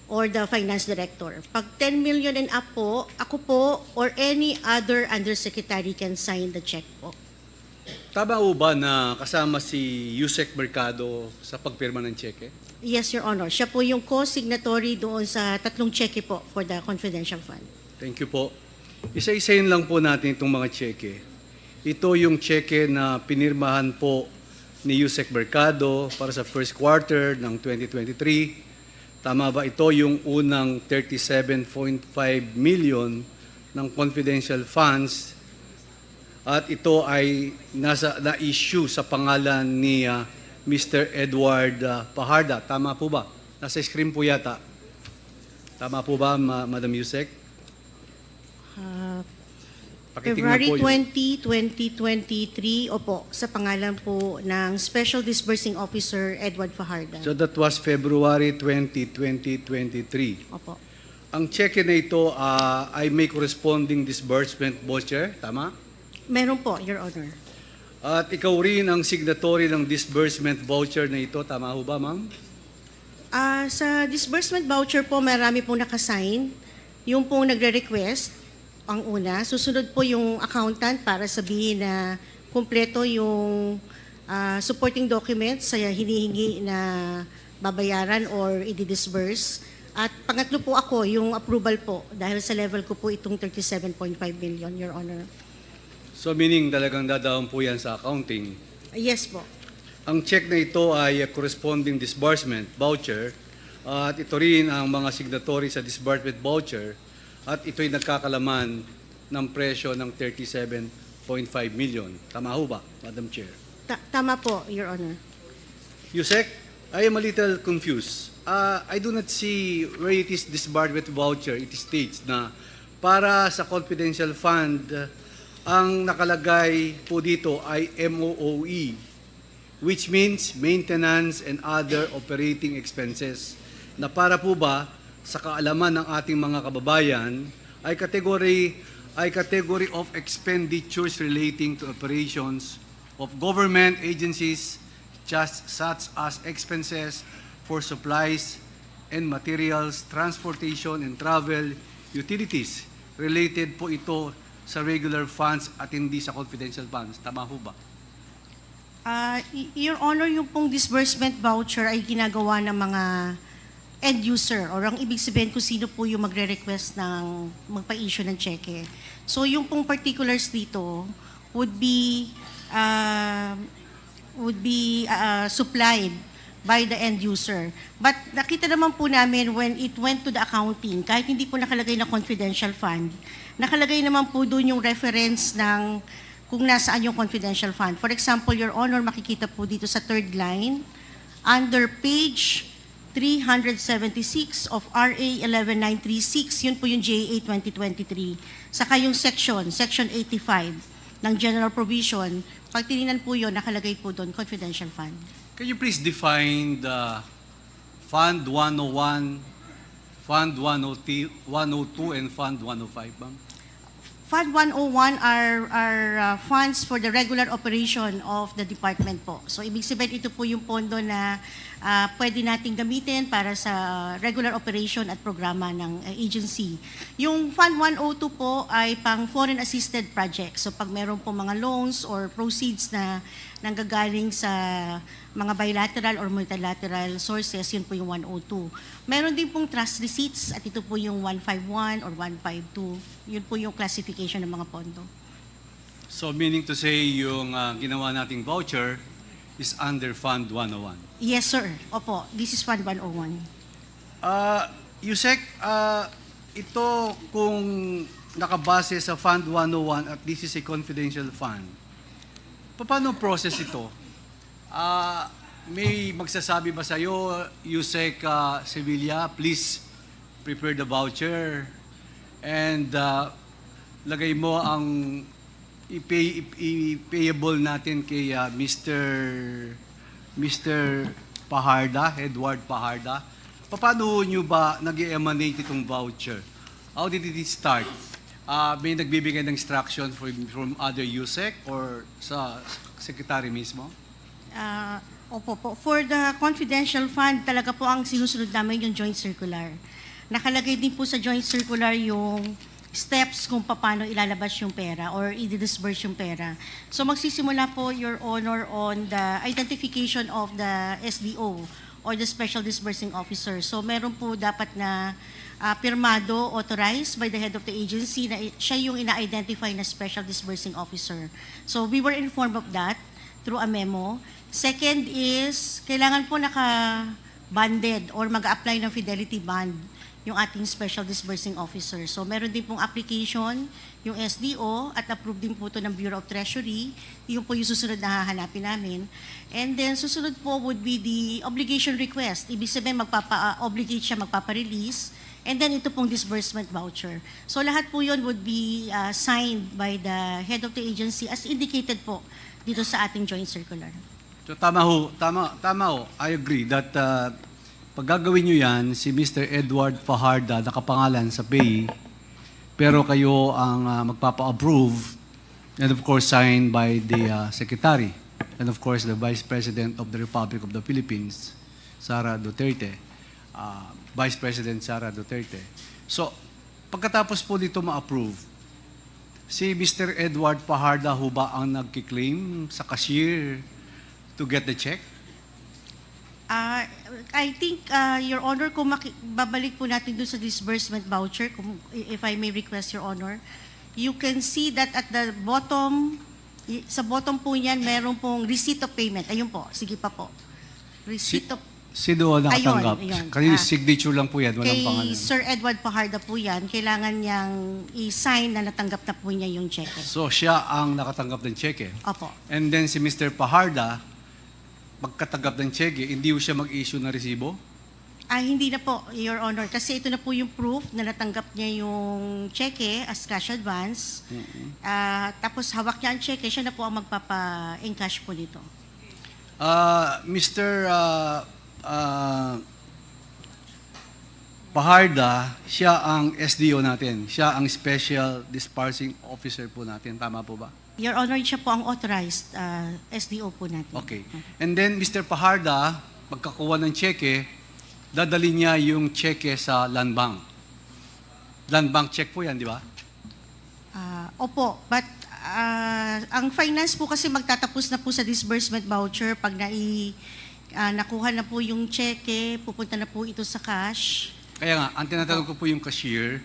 or the finance director. Pag 10 million and up po, ako po or any other undersecretary can sign the check po. Tama po ba na kasama si Yusek Mercado sa pagpirma ng cheque? Yes, Your Honor. Siya po yung co-signatory doon sa 3 cheque po for the confidential fund. Thank you po. Isa-isayin lang po natin itong mga cheque. Ito yung cheque na pinirmahan po ni Yusek Mercado para sa first quarter ng 2023. Tama ba ito yung unang 37.5 million ng confidential funds at ito ay na-issue sa pangalan ni Mr. Edward Paharda. Tama po ba? Nasa screen po yata. Tama po ba, Madam Yusek? Pakitingnan February po 20, 2023, opo, sa pangalan po ng Special Disbursing Officer Edward Fajarda. So that was February 20, 2023. Opo. Ang cheque na ito ay may corresponding disbursement voucher, tama? Meron po, Your Honor. At ikaw rin ang signatory ng disbursement voucher na ito, tama ho ba, ma'am? Sa disbursement voucher po, marami pong nakasign. Yung pong nagre-request, ang una. Susunod po yung accountant para sabihin na kumpleto yung supporting documents sa hinihingi na babayaran or i-disburse. At pangatlo po ako, yung approval po, dahil sa level ko po itong 37.5 million, Your Honor. So meaning talagang dadaan po yan sa accounting. Yes po. Ang check na ito ay corresponding disbursement voucher at ito rin ang mga signatory sa disbursement voucher at ito'y nagkakalaman ng presyo ng 37.5 million. Tama ho ba, Madam Chair? Tama po, Your Honor. Yusek, I am a little confused. I do not see where it is disbursement voucher. It states na para sa confidential fund, ang nakalagay po dito ay MOOE, which means maintenance and other operating expenses, na para po ba sa kaalaman ng ating mga kababayan ay category of expenditures relating to operations of government agencies just such as expenses for supplies and materials, transportation and travel, utilities. Related po ito sa regular funds at hindi sa confidential funds. Tama ho ba? Your Honor, yung pong disbursement voucher ay ginagawa ng mga end user or ang ibig sabihin kung sino po yung magre-request ng magpa-issue ng cheque. So yung pong particulars dito would be supplied by the end user. But nakita naman po namin when it went to the accounting, kahit hindi po nakalagay na confidential fund, nakalagay naman po doon yung reference ng kung nasaan yung confidential fund. For example, Your Honor, makikita po dito sa third line, under page 376 of RA 11936, yun po yung JA 2023. Saka yung section 85 ng general provision, pag tinignan po yun, nakalagay po doon, confidential fund. Can you please define the Fund 101, Fund 102, and Fund 105, ma'am? Fund 101 are funds for the regular operation of the department po. So, ibig sabihin, ito po yung pondo na pwede nating gamitin para sa regular operation at programa ng agency. Yung Fund 102 po ay pang foreign assisted projects. So, pag meron po mga loans or proceeds na nanggagaling sa mga bilateral or multilateral sources, yun po yung 102. Meron din pong trust receipts at ito po yung 151 or 152. Yun po yung classification ng mga pondo. So meaning to say, yung ginawa nating voucher is under Fund 101. Yes, sir. Opo, this is Fund 101. Yusek, ito kung nakabase sa Fund 101 at this is a confidential fund, paano process ito? May magsasabi ba sa'yo, Yusek Sevilla, please prepare the voucher and lagay mo ang i-payable natin kay Mr. Paharda, Edward Paharda. Paano nyo ba nag-emanate itong voucher? How did it start? May nagbibigay ng instruction from other USEC or sa secretary mismo? Opo po. For the confidential fund, talaga po ang sinusunod namin yung joint circular. Nakalagay din po sa joint circular yung steps kung paano ilalabas yung pera or i-disburse yung pera. So magsisimula po, Your Honor, on the identification of the SDO or the Special Disbursing Officer. So meron po dapat na pirmado, authorized by the head of the agency na siya yung ina-identify na Special Disbursing Officer. So we were informed of that through a memo. Second is, kailangan po naka-banded or mag-apply ng fidelity bond yung ating Special Disbursing Officer. So meron din pong application, yung SDO, at approved din po ito ng Bureau of Treasury. Yung po yung susunod na hahanapin namin. And then susunod po would be the obligation request. Ibig sabihin magpapa-obligate siya, magpapa-release. And then ito pong disbursement voucher. So lahat po yun would be signed by the head of the agency as indicated po dito sa ating joint circular. So tama ho. I agree that pag gagawin nyo yan, si Mr. Edward Fajarda nakapangalan sa PAYE, pero kayo ang magpapa-approve and of course signed by the Secretary and of course the Vice President of the Republic of the Philippines, Sara Duterte, Vice President Sara Duterte. So, pagkatapos po dito ma-approve, si Mr. Edward Fajarda ho ba ang nagkiklaim sa cashier to get the check? I think, Your Honor, kung babalik po natin dun sa disbursement voucher, if I may request, Your Honor, you can see that at the bottom, sa bottom po niyan, meron pong receipt of payment. Ayun po, sige pa po. Receipt of Sino ang nakatanggap? Ayun. Kasi signature lang po yan, walang kay pangalan. Sir Edward Pajarda po yan, kailangan niyang i-sign na natanggap na po niya yung cheque. So siya ang nakatanggap ng cheque. Opo. And then si Mr. Pajarda, pagkatanggap ng cheque, hindi siya mag-issue ng resibo? Hindi na po, Your Honor, kasi ito na po yung proof na natanggap niya yung cheque as cash advance. Tapos hawak niya ang cheque, siya na po ang magpapa-encash po nito. Mr. Pajarda, siya ang SDO natin. Siya ang Special Disbursing Officer po natin. Tama po ba? Your Honor, siya po ang authorized SDO po natin. Okay. And then, Mr. Pajarda, pagkakuha ng cheque, dadali niya yung cheque sa Land Bank. Land Bank check po yan, di ba? Opo, but ang finance po kasi magtatapos na po sa disbursement voucher pag nakuha na po yung cheque, pupunta na po ito sa cash. Kaya nga, ang tinatanong ko po yung cashier,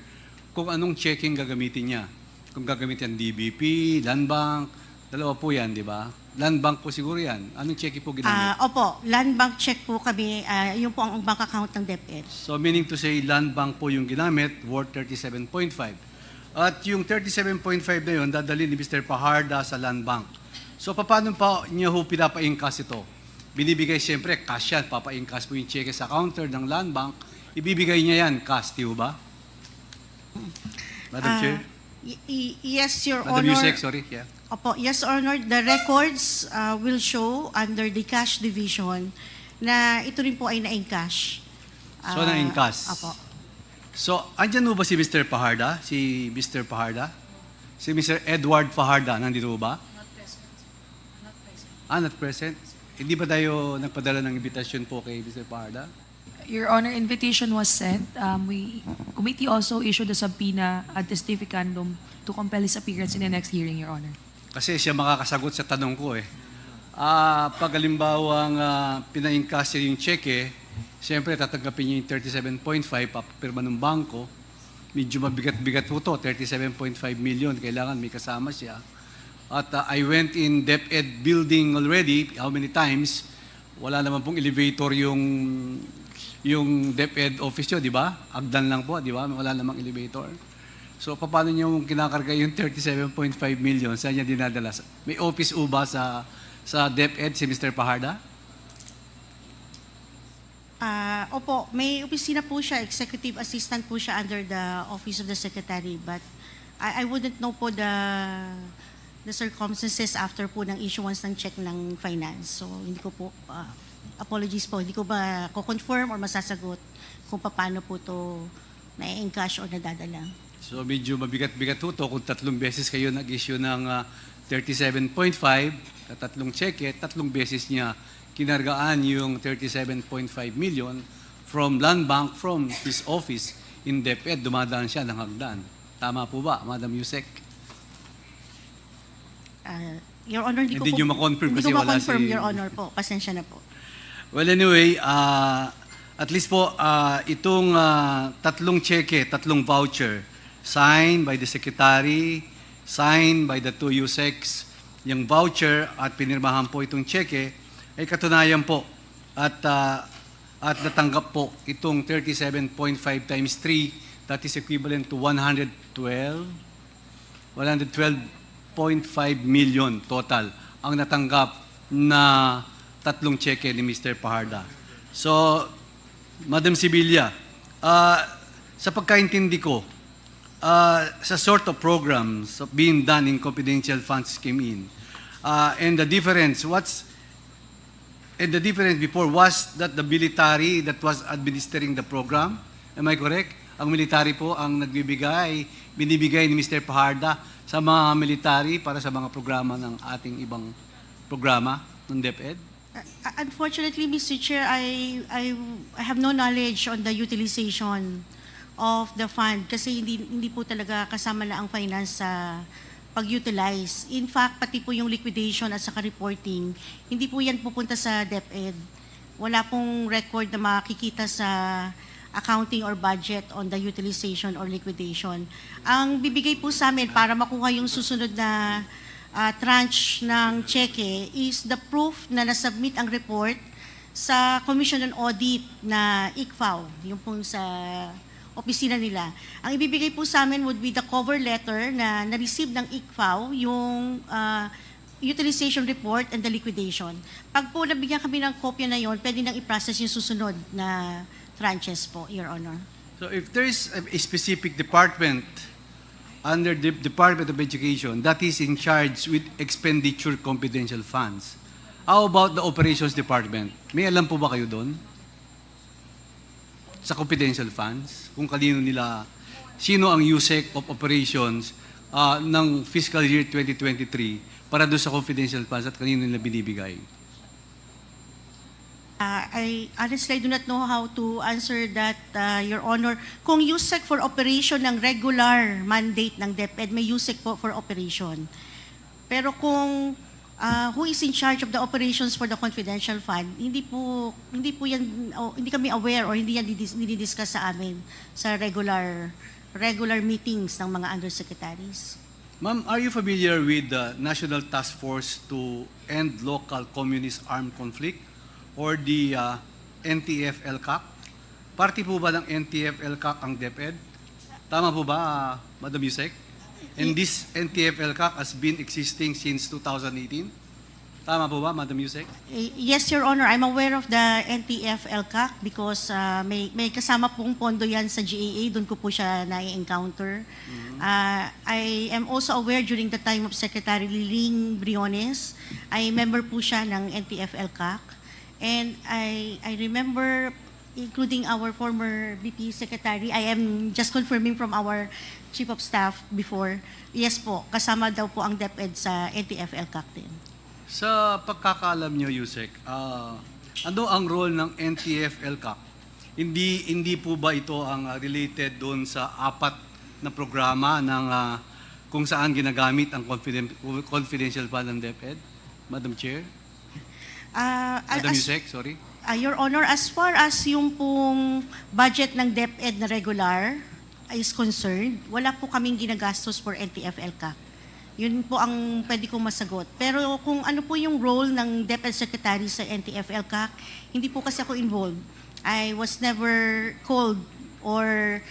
kung anong checking gagamitin niya. Kung gagamitin DBP, Land Bank, dalawa po yan, di ba? Land Bank po siguro yan. Anong check po ginamit? Opo, Land Bank check po kami, yun po ang bank account ng DepEd. So meaning to say, Land Bank po yung ginamit, worth 37.5. At yung 37.5 na yun, dadali ni Mr. Pajarda sa Land Bank. So paano pa niya ho pinapa-incas ito? Binibigay siyempre, cash yan, papa-incas po yung cheque sa counter ng Land Bank, ibibigay niya yan, cash, di ba? Madam Chair? Yes, Your Madam Honor. Yusek, sorry. Yeah. Opo, yes, Honor. The records will show under the cash division na ito rin po ay na-encash. So, na-encash. Opo. So, andyan mo ba si Mr. Pajarda? Si Mr. Pajarda? Si Mr. Edward Pajarda, nandito ba? Not present. Not present. Not present? Hindi ba tayo nagpadala ng invitation po kay Mr. Pajarda? Your Honor, invitation was sent. Committee also issued a subpoena ad testificandum to compel his appearance in the next hearing, Your Honor. Kasi siya makakasagot sa tanong ko eh. Pag halimbawang pina-encash yung cheque, siyempre tatanggapin niya yung 37.5, papirma ng bangko. Medyo mabigat-bigat po to, 37.5 million. Kailangan may kasama siya. At I went in DepEd building already, how many times, wala naman pong elevator yung DepEd office nyo, di ba? Agdan lang po, di ba? Wala namang elevator. So, paano nyo kinakarga yung 37.5 million? Saan niya dinadala? May office ba sa DepEd si Mr. Pajarda? Opo, may opisina po siya, executive assistant po siya under the office of the secretary, but I wouldn't know po the circumstances after po ng issuance ng check ng finance. So, hindi ko po, apologies po, hindi ko ba ko-confirm or masasagot kung paano po to na-encash o nadadala. So, medyo mabigat-bigat po to kung 3 beses kayo nag-issue ng 37.5, tatlong cheque, 3 beses niya kinargaan yung 37.5 million from Land Bank, from his office in DepEd, dumadaan siya ng hagdan. Tama po ba, Madam Yusek? Your Honor, hindi ko ma-confirm kasi wala ma-confirm, Your Honor po. Pasensya na po. Well, anyway, at least po, itong 3 cheque, 3 voucher, signed by the Secretary, signed by the 2 Yusecs, yung voucher at pinirmahan po itong cheque, ay katunayan po at natanggap po itong 37.5 times 3, that is equivalent to 112.5 million total ang natanggap na 3 cheque ni Mr. Pajarda. So, Madam Sibilia, sa pagkaintindi ko, sa sort of programs being done in confidential funds came in, and the difference, the difference before was that the military that was administering the program, am I correct? Ang military po ang binibigay ni Mr. Pajarda sa mga military para sa mga programa ng ating ibang programa ng DepEd? Unfortunately, Mr. Chair, I have no knowledge on the utilization of the fund kasi hindi po talaga kasama na ang finance sa pag-utilize. In fact, pati po yung liquidation at saka reporting, hindi po yan pupunta sa DepEd. wala pong record na makikita sa accounting or budget on the utilization or liquidation. Ang bibigay po sa amin para makuha yung susunod na tranche ng cheque is the proof na nasubmit ang report sa Commission on Audit na ICFAO, yung pong sa opisina nila. Ang ibibigay po sa amin would be the cover letter na na-receive ng ICFAO, yung utilization report and the liquidation. Pag po nabigyan kami ng kopya na yon, pwede nang i-process yung susunod na tranches po, Your Honor. So if there is a specific department under the Department of Education that is in charge with expenditure confidential funds, how about the operations department? May alam po ba kayo doon? Sa confidential funds? Kung kanino nila, sino ang USEC of operations ng fiscal year 2023 para doon sa confidential funds at kanino nila binibigay? I honestly do not know how to answer that, Your Honor. Kung USEC for operation ng regular mandate ng DepEd, may USEC po for operation. Pero kung who is in charge of the operations for the confidential fund, hindi po yan, hindi kami aware or hindi yan dinidiscuss sa amin sa regular meetings ng mga undersecretaries. Ma'am, are you familiar with the National Task Force to End Local Communist Armed Conflict or the NTF-ELCAC? Party po ba ng NTF-ELCAC ang DepEd? Tama po ba, Madam Yusek? And this NTF-ELCAC has been existing since 2018? Tama po ba, Madam Yusek? Yes, Your Honor. I'm aware of the NTF-ELCAC because may kasama pong pondo yan sa GAA. Doon ko po siya na-encounter. I am also aware during the time of Secretary Liling Briones, I member po siya ng NTF-ELCAC. And I remember, including our former VP Secretary, I am just confirming from our Chief of Staff before, yes po, kasama daw po ang DepEd sa NTF-ELCAC din. Sa pagkakaalam nyo, Yusek, ano ang role ng NTF-ELCAC? Hindi po ba ito ang related doon sa 4 na programa ng kung saan ginagamit ang confidential fund ng DepEd? Madam Chair? Madam Yusek, sorry. Your Honor, as far as yung pong budget ng DepEd na regular is concerned, wala po kaming ginagastos for NTF-ELCAC. Yun po ang pwede kong masagot. Pero kung ano po yung role ng DepEd Secretary sa NTF-ELCAC, hindi po kasi ako involved. I was never called or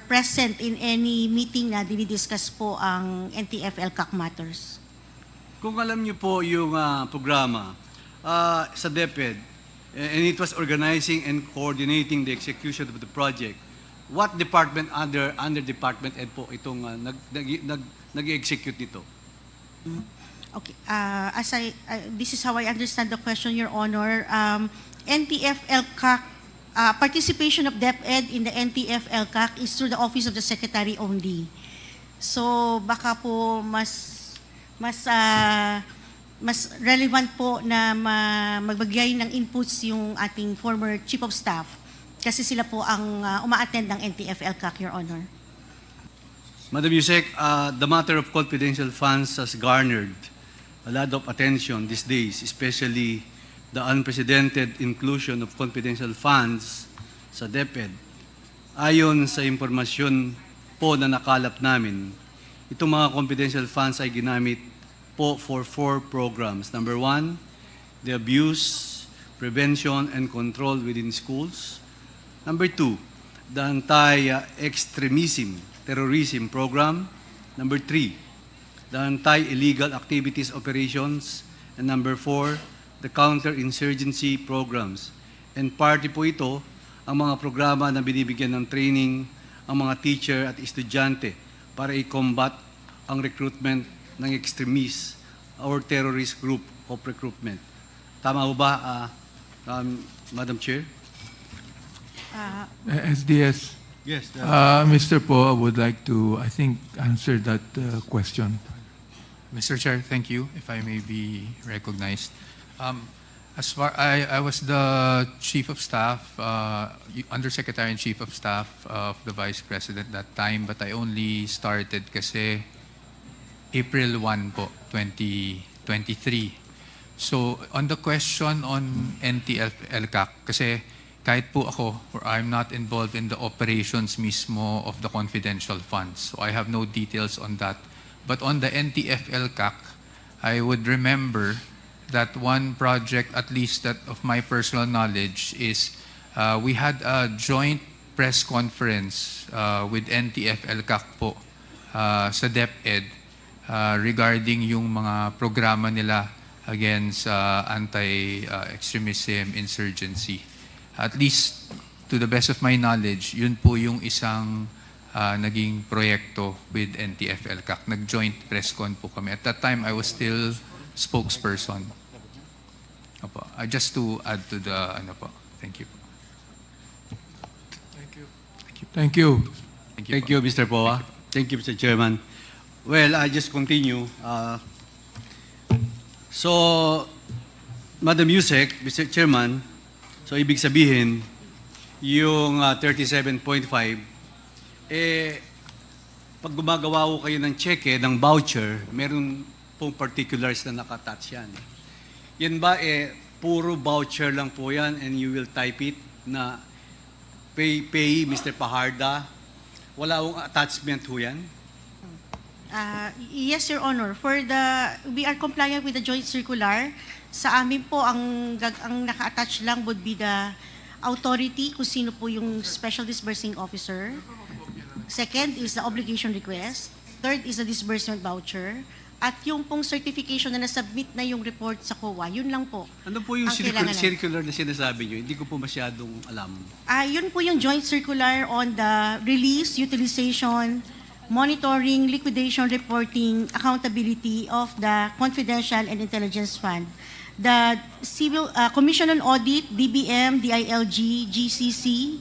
present in any meeting na dinidiscuss po ang NTF-ELCAC matters. Kung alam niyo po yung programa sa DepEd, and it was organizing and coordinating the execution of the project, what department under Department Ed po itong nag-execute nito? Okay. This is how I understand the question, Your Honor. NTF-ELCAC, participation of DepEd in the NTF-ELCAC is through the Office of the Secretary only. So baka po mas relevant po na magbigay ng inputs yung ating former Chief of Staff kasi sila po ang uma-attend ng NTF-ELCAC, Your Honor. Madam Yusek, the matter of confidential funds has garnered a lot of attention these days, especially the unprecedented inclusion of confidential funds sa DepEd. Ayon sa impormasyon po na nakalap namin, itong mga confidential funds ay ginamit po for 4 programs. Number 1, the abuse, prevention, and control within schools. Number 2, the anti-extremism, terrorism program. Number 3, the anti-illegal activities operations. And number 4, the counter-insurgency programs. And party po ito ang mga programa na binibigyan ng training ang mga teacher at estudyante para i-combat ang recruitment ng extremist or terrorist group of recruitment. Tama ba, Madam Chair? SDS. Yes. Mr. Po would like to, I think, answer that question. Mr. Chair, thank you, if I may be recognized. As far I was the Chief of Staff, Undersecretary and Chief of Staff of the Vice President that time, but I only started kasi April 1 po, 2023. So, on the question on NTF-ELCAC, kasi kahit po ako, or I'm not involved in the operations mismo of the confidential funds. So, I have no details on that. But on the NTF-ELCAC, I would remember that one project, at least that of my personal knowledge, is we had a joint press conference with NTF-ELCAC po sa DepEd regarding yung mga programa nila against anti-extremism, insurgency. At least, to the best of my knowledge, yun po yung isang naging proyekto with NTF-ELCAC. Nag-joint press con po kami. At that time, I was still spokesperson. Opo. Just to add to the, ano po. Thank you. Thank you. Thank you. Thank you, Mr. Poa. Thank you, Mr. Chairman. Well, I just continue. So, Madam Yusek, Mr. Chairman, so ibig sabihin, yung 37.5, pag gumagawa ko kayo ng cheque, ng voucher, meron pong particulars na nakatouch yan. Yan ba, puro voucher lang po yan and you will type it na pay Mr. Paharda? Wala akong attachment ho yan? Yes, Your Honor. We are compliant with the joint circular. Sa amin po, ang naka-attach lang would be the authority, kung sino po yung Special Disbursing Officer. Second is the obligation request. Third is the disbursement voucher. At yung pong certification na nasubmit na yung report sa COA, yun lang po. Ano po yung ang kailangan circular na sinasabi nyo? Hindi ko po masyadong alam. Yun po yung joint circular on the release, utilization, monitoring, liquidation, reporting, accountability of the confidential and intelligence fund. The Civil Commission on Audit, DBM, DILG, GCC,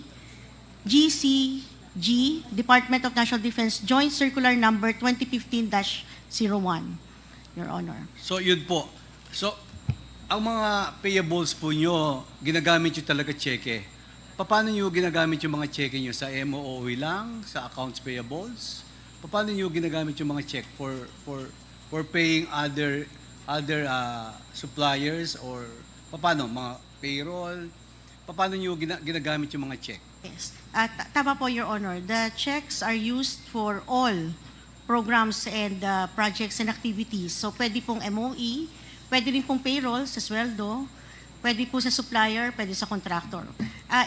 GCG, Department of National Defense, Joint Circular Number 2015-01, Your Honor. So, yun po. So, ang mga payables po nyo, ginagamit nyo talaga cheque. Paano nyo ginagamit yung mga cheque nyo? Sa MOOE lang? Sa accounts payables? Paano nyo ginagamit yung mga check for paying other suppliers or paano mga payroll? Paano nyo ginagamit yung mga check? Yes. Tama po, Your Honor. The checks are used for all programs and projects and activities. So, pwede pong MOE, pwede rin pong payroll sa sweldo, pwede po sa supplier, pwede sa contractor.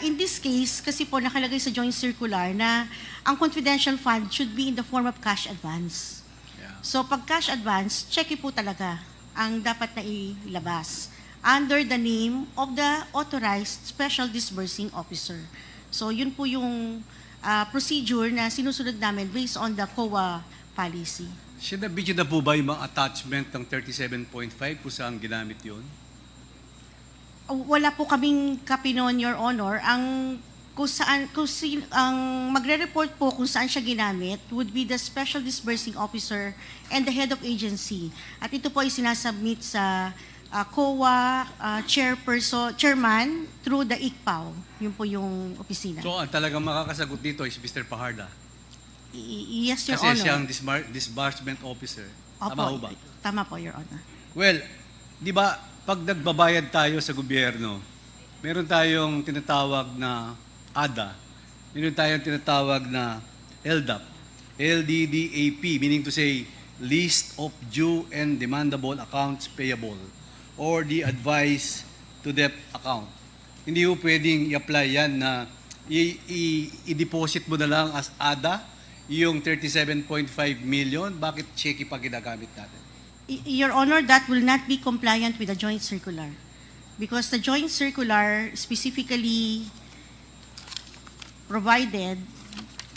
In this case, kasi po nakalagay sa joint circular na ang confidential fund should be in the form of cash advance. Yeah. So pag cash advance, cheque po talaga ang dapat na ilabas under the name of the authorized special disbursing officer. So yun po yung procedure na sinusunod namin based on the COA policy. Sinabidyo na po ba yung mga attachment ng 37.5 kung saan ginamit yun? Wala po kaming copy noon, Your Honor. Ang magre-report po kung saan siya ginamit would be the Special Disbursing Officer and the Head of Agency. At ito po ay sinasubmit sa COA Chairman through the ICPAO. Yun po yung opisina. So, ang talagang makakasagot dito is Mr. Paharda? Yes, Your Kasi Honor. siyang disbursement officer. Tama ho ba? Tama po, Your Honor. Well, di ba, pag nagbabayad tayo sa gobyerno, meron tayong tinatawag na ADA, meron tayong tinatawag na LDAP, LDDAP, meaning to say, List of Due and Demandable Accounts Payable, or the Advice to Debt Account. Hindi ho pwedeng i-apply yan na i-deposit mo na lang as ADA yung 37.5 million, bakit cheque pa ginagamit natin? Your Honor, that will not be compliant with the joint circular because the joint circular specifically provided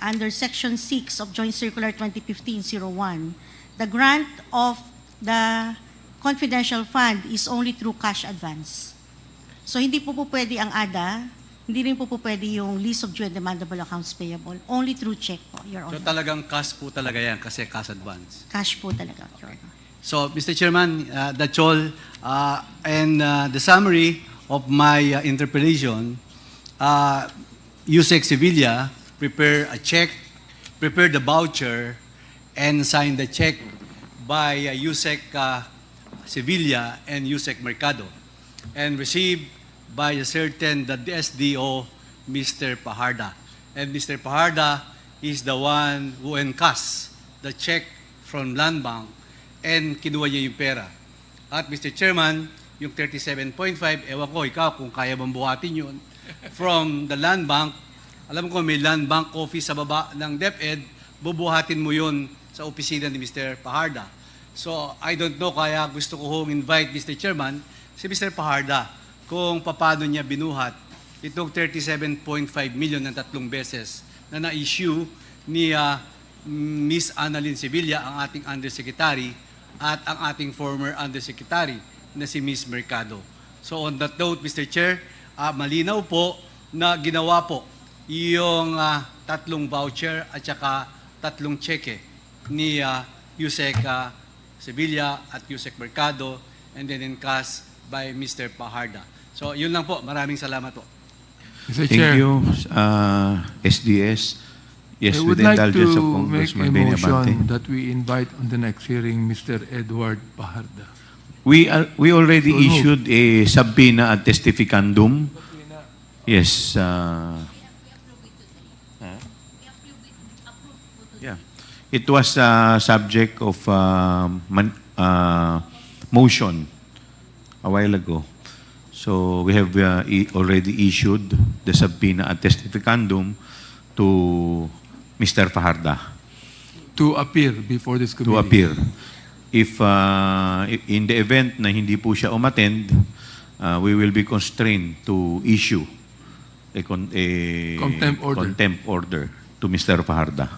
under Section 6 of Joint Circular 2015-01, the grant of the confidential fund is only through cash advance. So hindi po pwede ang ADA, hindi rin po pwede yung list of due and demandable accounts payable, only through check po, Your Honor. So talagang cash po talaga yan kasi cash advance. Cash po talaga, Your Honor. So, Mr. Chairman, that's all. And the summary of my interpellation, Yusek Sevilla prepare a check, prepare the voucher, and sign the check by Yusek Sevilla and Yusek Mercado, and received by a certain the DSDO, Mr. Paharda. And Mr. Paharda is the one who encashed the check from Land Bank and kinuha niya yung pera. At Mr. Chairman, yung 37.5, ewan ko, ikaw, kung kaya bang buhatin yun, from the Land Bank, alam ko may Land Bank office sa baba ng DepEd, bubuhatin mo yun sa opisina ni Mr. Paharda. So, I don't know, kaya gusto ko hong invite Mr. Chairman, si Mr. Paharda, kung paano niya binuhat itong 37.5 million ng 3 beses na na-issue ni Miss Annalyn Sevilla, ang ating Undersecretary, at ang ating former Undersecretary na si Miss Mercado. So on that note, Mr. Chair, malinaw po na ginawa po yung 3 voucher at saka 3 cheque ni Yusek Sevilla at Yusek Mercado, and then encashed by Mr. Paharda. So yun lang po. Maraming salamat po. Mr. Thank Chair, you, SDS. Yes, I with would the like indulgence of to make a Congressman Benny Abante. motion that we invite on the next hearing Mr. Edward Paharda. We already So moved. issued a subpoena at testificandum. Yes. Yeah. It was subject of motion a while ago. So we have already issued the subpoena at testificandum to Mr. Paharda. To appear before this committee. To appear. If in the event na hindi po siya umattend, we will be constrained to issue a contempt order to Mr. Paharda.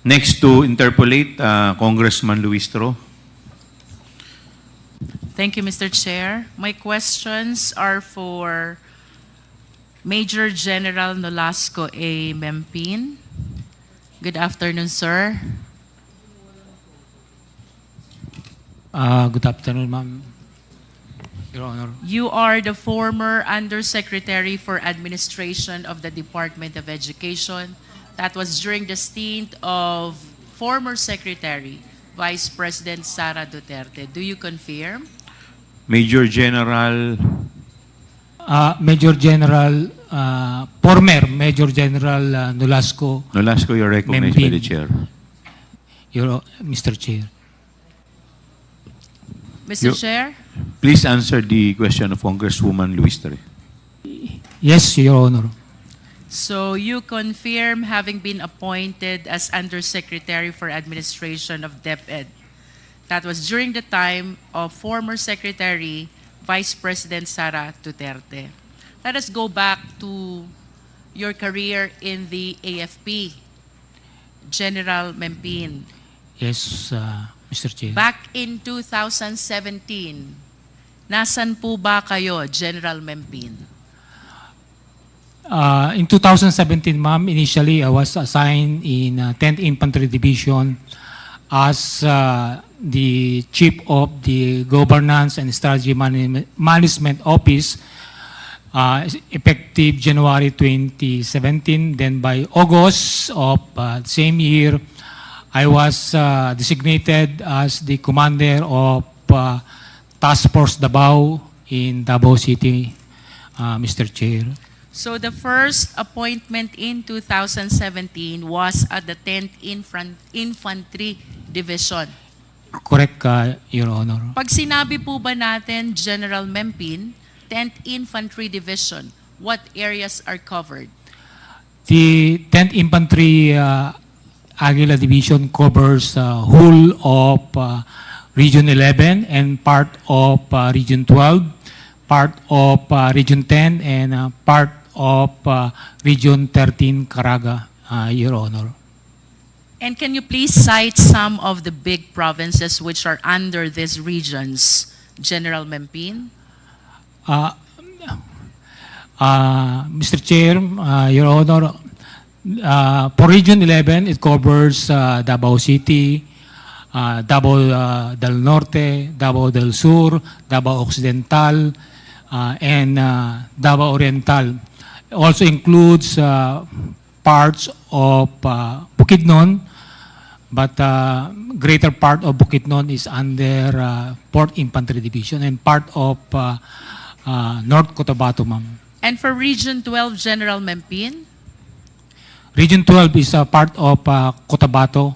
Next to interpolate, Congressman Luis Tro. Thank you, Mr. Chair. My questions are for Major General Nolasco A. Mempin. Good afternoon, sir. Good afternoon, ma'am. Your Honor. You are the former Undersecretary for Administration of the Department of Education. That was during the stint of former Secretary, Vice President Sara Duterte. Do you confirm? Major General, Former Major General Nolasco, Nolasco, you're recognized by the chair. Mr. Chair. Mr. Chair? Please answer the question of Congresswoman Luis Tro. Yes, Your Honor. So you confirm having been appointed as Undersecretary for Administration of DepEd. That was during the time of former Secretary, Vice President Sara Duterte. Let us go back to your career in the AFP, General Mempin. Yes, Mr. Chair. Back in 2017, nasan po ba kayo, General Mempin? In 2017, ma'am, initially I was assigned in 10th Infantry Division as the Chief of the Governance and Strategy Management Office, effective January 2017. Then by August of the same year, I was designated as the commander of Task Force Davao in Davao City, Mr. Chair. So the first appointment in 2017 was at the 10th Infantry Division. Correct, Your Honor. Pag sinabi po ba natin General Mempin, 10th Infantry Division, what areas are covered? The 10th Infantry Aguila Division covers whole of Region 11 and part of Region 12, part of Region 10, and part of Region 13, Caraga, Your Honor. And can you please cite some of the big provinces which are under these regions, General Mempin? Mr. Chair, Your Honor, for Region 11, it covers Davao City, Davao del Norte, Davao del Sur, Davao Occidental, and Davao Oriental. It also includes parts of Bukidnon, but greater part of Bukidnon is under 4th Infantry Division and part of North Cotabato, ma'am. And for Region 12, General Mempin? Region 12 is a part of Cotabato,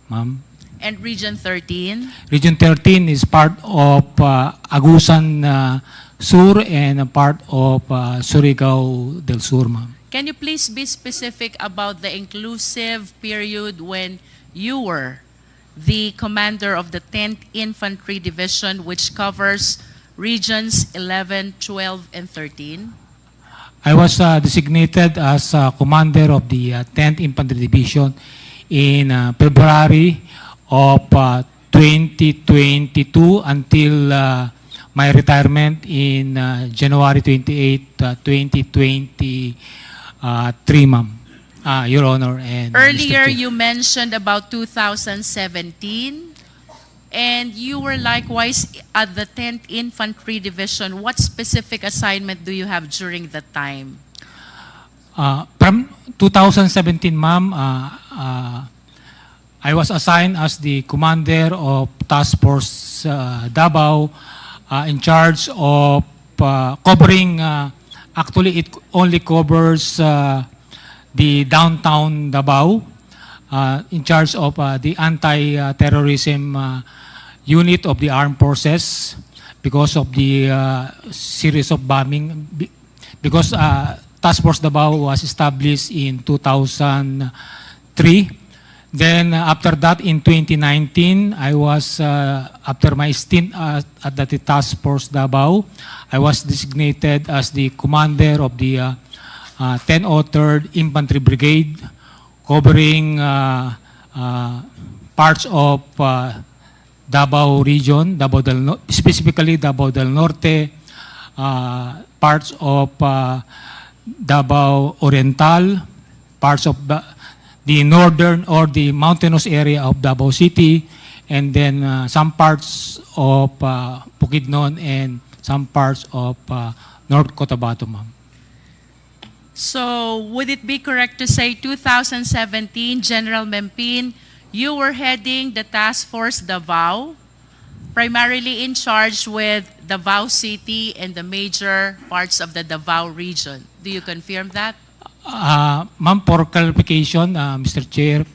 ma'am. And Region 13? Region 13 is part of Agusan Sur and a part of Surigao del Sur, ma'am. Can you please be specific about the inclusive period when you were the commander of the 10th Infantry Division, which covers regions 11, 12, and 13? I was designated as commander of the 10th Infantry Division in February of 2022 until my retirement in January 28, 2023, ma'am. Your Honor and Earlier, Mr. Chair. you mentioned about 2017, and you were likewise at the 10th Infantry Division. What specific assignment do you have during that time? From 2017, ma'am, I was assigned as the commander of Task Force Davao, in charge of covering, actually it only covers the downtown Davao, in charge of the anti-terrorism unit of the armed forces because of the series of bombing. Because Task Force Davao was established in 2003. Then after that, in 2019, I was, after my stint at the Task Force Davao, I was designated as the commander of the 1003rd Infantry Brigade, covering parts of Davao region, specifically Davao del Norte, parts of Davao Oriental, parts of the northern or the mountainous area of Davao City, and then some parts of Bukidnon and some parts of North Cotabato, ma'am. So, would it be correct to say 2017, General Mempin, you were heading the Task Force Davao, primarily in charge with Davao City and the major parts of the Davao region. Do you confirm that? Ma'am, for clarification, Mr. Chair,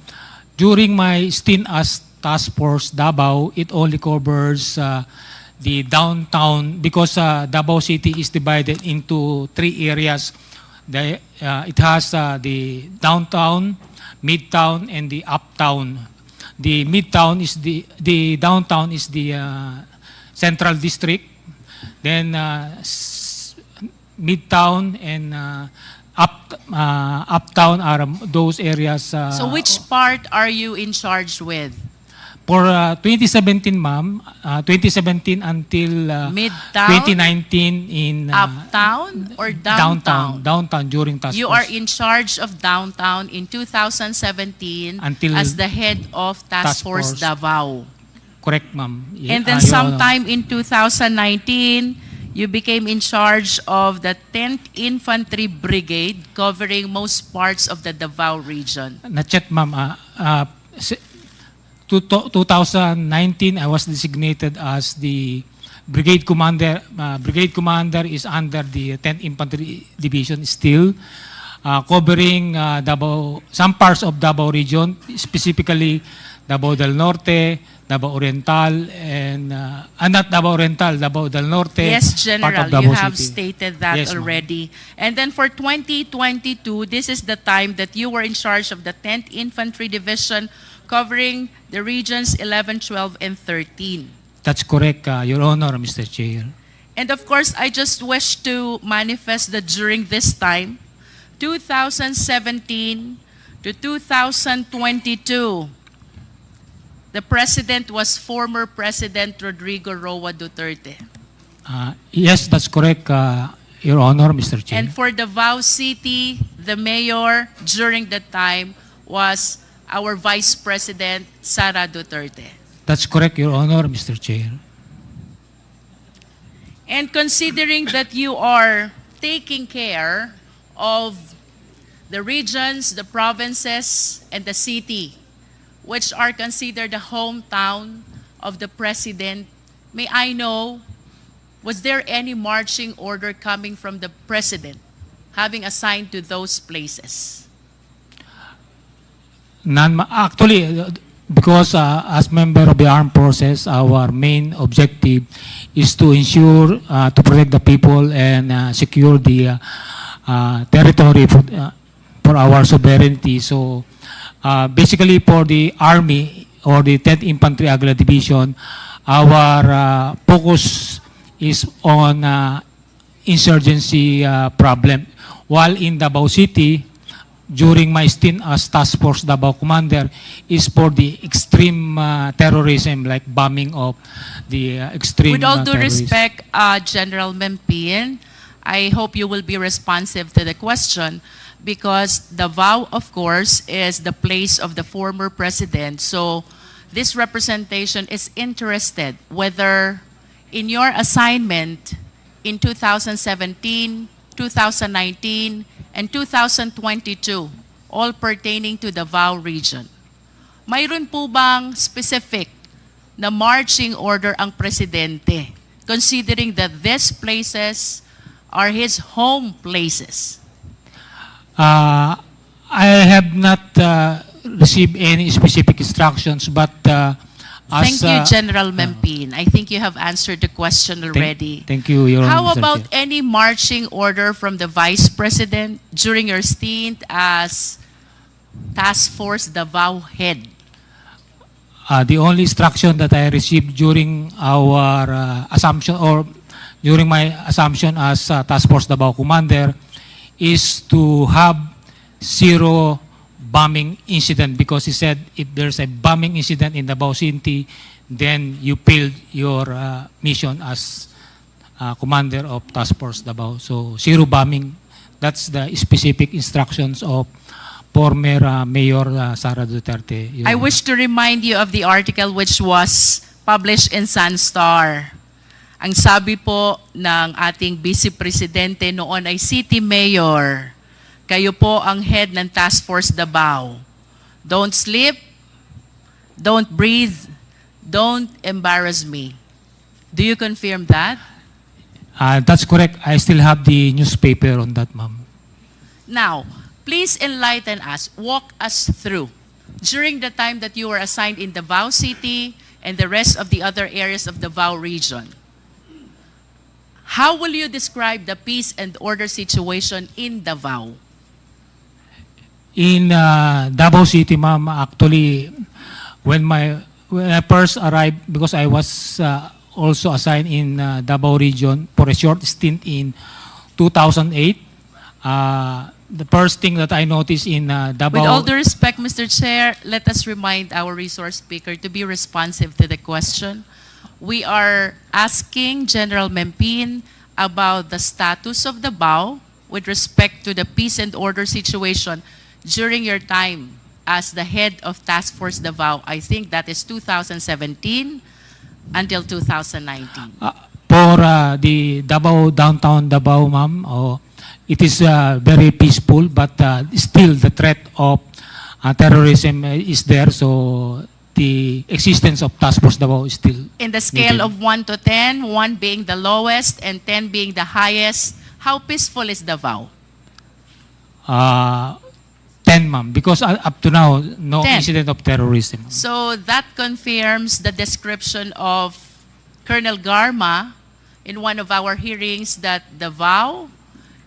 during my stint as Task Force Davao, it only covers the downtown because Davao City is divided into 3 areas. It has the downtown, midtown, and the uptown. The midtown is the downtown is the central district. Then midtown and uptown are those areas. So which part are you in charge with? For 2017, ma'am, 2017 until Midtown? 2019 in Uptown or downtown? Downtown during task You force. are in charge of downtown in 2017 Until as the head of Task Force Davao. Correct, ma'am. And then Your Honor. sometime in 2019, you became in charge of the 10th Infantry Brigade covering most parts of the Davao region. Not yet, ma'am. 2019, I was designated as the brigade commander. Brigade commander is under the 10th Infantry Division still, covering Davao, some parts of Davao region, specifically Davao del Norte, Davao Oriental, and not Davao Oriental, Davao del Norte. Yes, part General, of Davao you have City. stated that Yes, ma'am. already. And then for 2022, this is the time that you were in charge of the 10th Infantry Division covering the regions 11, 12, and 13. That's correct, Your Honor, Mr. Chair. And of course, I just wish to manifest that during this time, 2017 to 2022, the President was former President Rodrigo Roa Duterte. Yes, that's correct, Your Honor, Mr. Chair. And for Davao City, the mayor during that time was our Vice President, Sara Duterte. That's correct, Your Honor, Mr. Chair. And considering that you are taking care of the regions, the provinces, and the city, which are considered the hometown of the President, may I know, was there any marching order coming from the President having assigned to those places? Actually, because as member of the armed forces, our main objective is to ensure to protect the people and secure the territory for our sovereignty. So basically for the Army or the 10th Infantry Aguila Division, our focus is on insurgency problem. While in Davao City, during my stint as Task Force Davao Commander, is for the extreme terrorism, like bombing of the extreme With all due terrorists. respect, General Mempin, I hope you will be responsive to the question, because Davao, of course, is the place of the former president. So this representation is interested whether in your assignment in 2017, 2019, and 2022, all pertaining to the Davao region, mayroon po bang specific na marching order ang presidente, considering that these places are his home places? I have not received any specific instructions, but Thank you, General Mempin. I think you have answered the question already. Thank you, Your Honor. How Mr. about Chair. any marching order from the Vice President during your stint as Task Force Davao head? The only instruction that I received during our assumption, or during my assumption as Task Force Davao Commander, is to have zero bombing incident, because he said if there's a bombing incident in Davao City, then you failed your mission as Commander of Task Force Davao. So zero bombing, that's the specific instructions of former Mayor Sara Duterte. I wish to remind you of the article which was published in Sunstar. Ang sabi po ng ating Vice Presidente noon ay City Mayor, kayo po ang head ng Task Force Davao. Don't sleep, don't breathe, don't embarrass me. Do you confirm that? That's correct. I still have the newspaper on that, ma'am. Now, please enlighten us, walk us through. During the time that you were assigned in Davao City and the rest of the other areas of Davao region, how will you describe the peace and order situation in Davao? In Davao City, ma'am, actually, when I first arrived, because I was also assigned in Davao region for a short stint in 2008, the first thing that I noticed in Davao... With all due respect, Mr. Chair, let us remind our resource speaker to be responsive to the question. We are asking General Mempin about the status of Davao with respect to the peace and order situation during your time as the head of Task Force Davao. I think that is 2017 until 2019. For the Davao, downtown Davao, ma'am, it is very peaceful, but still the threat of terrorism is there. So the existence of Task Force Davao is still In the scale needed. of 1 to 10, 1 being the lowest and 10 being the highest, how peaceful is Davao? 10, ma'am, because up to now, no 10. incident of terrorism. So that confirms the description of Colonel Garma in one of our hearings that Davao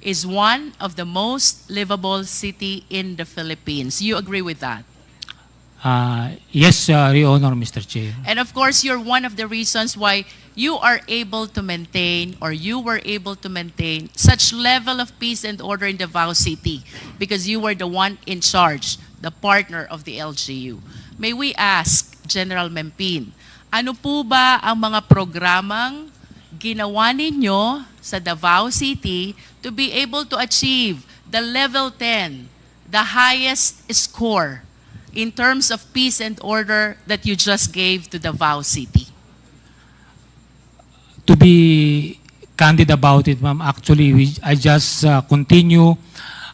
is one of the most livable city in the Philippines. You agree with that? Yes, Your Honor, Mr. Chair. And of course, you're one of the reasons why you are able to maintain, or you were able to maintain, such level of peace and order in Davao City, because you were the one in charge, the partner of the LGU. May we ask, General Mempin, ano po ba ang mga programang ginawa ninyo sa Davao City to be able to achieve the level 10, the highest score in terms of peace and order that you just gave to Davao City? To be candid about it, ma'am, actually, I just continue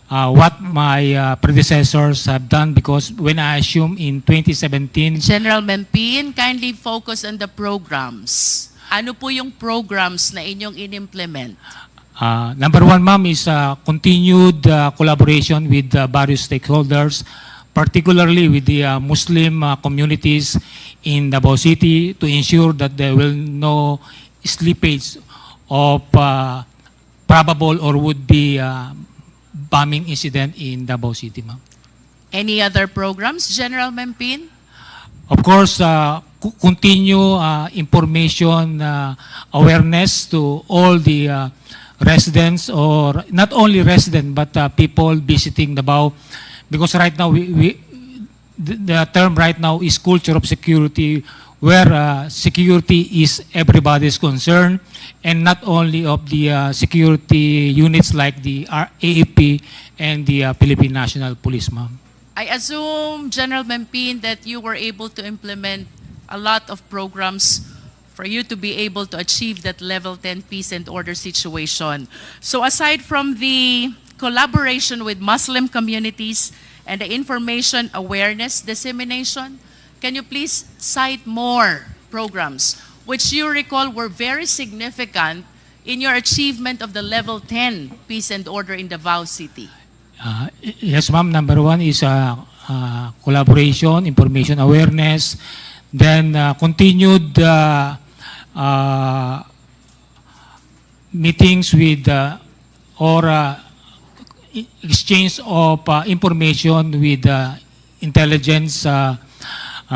what my predecessors have done, because when I assumed in 2017, General Mempin, kindly focus on the programs. Ano po yung programs na inyong in-implement? number one, ma'am, is continued collaboration with various stakeholders, particularly with the Muslim communities in Davao City, to ensure that there will no slippage of probable or would-be bombing incident in Davao City, ma'am. Any other programs, General Mempin? Of course, continue information awareness to all the residents, or not only residents, but people visiting Davao. Because right now, the term right now is culture of security, where security is everybody's concern, and not only of the security units like the AAP and the Philippine National Police, ma'am. I assume, General Mempin, that you were able to implement a lot of programs for you to be able to achieve that level 10 peace and order situation. So aside from the collaboration with Muslim communities and the information awareness dissemination, can you please cite more programs which you recall were very significant in your achievement of the level 10 peace and order in Davao City? Yes, ma'am. Number one is collaboration, information awareness, then continued meetings with or exchange of information with intelligence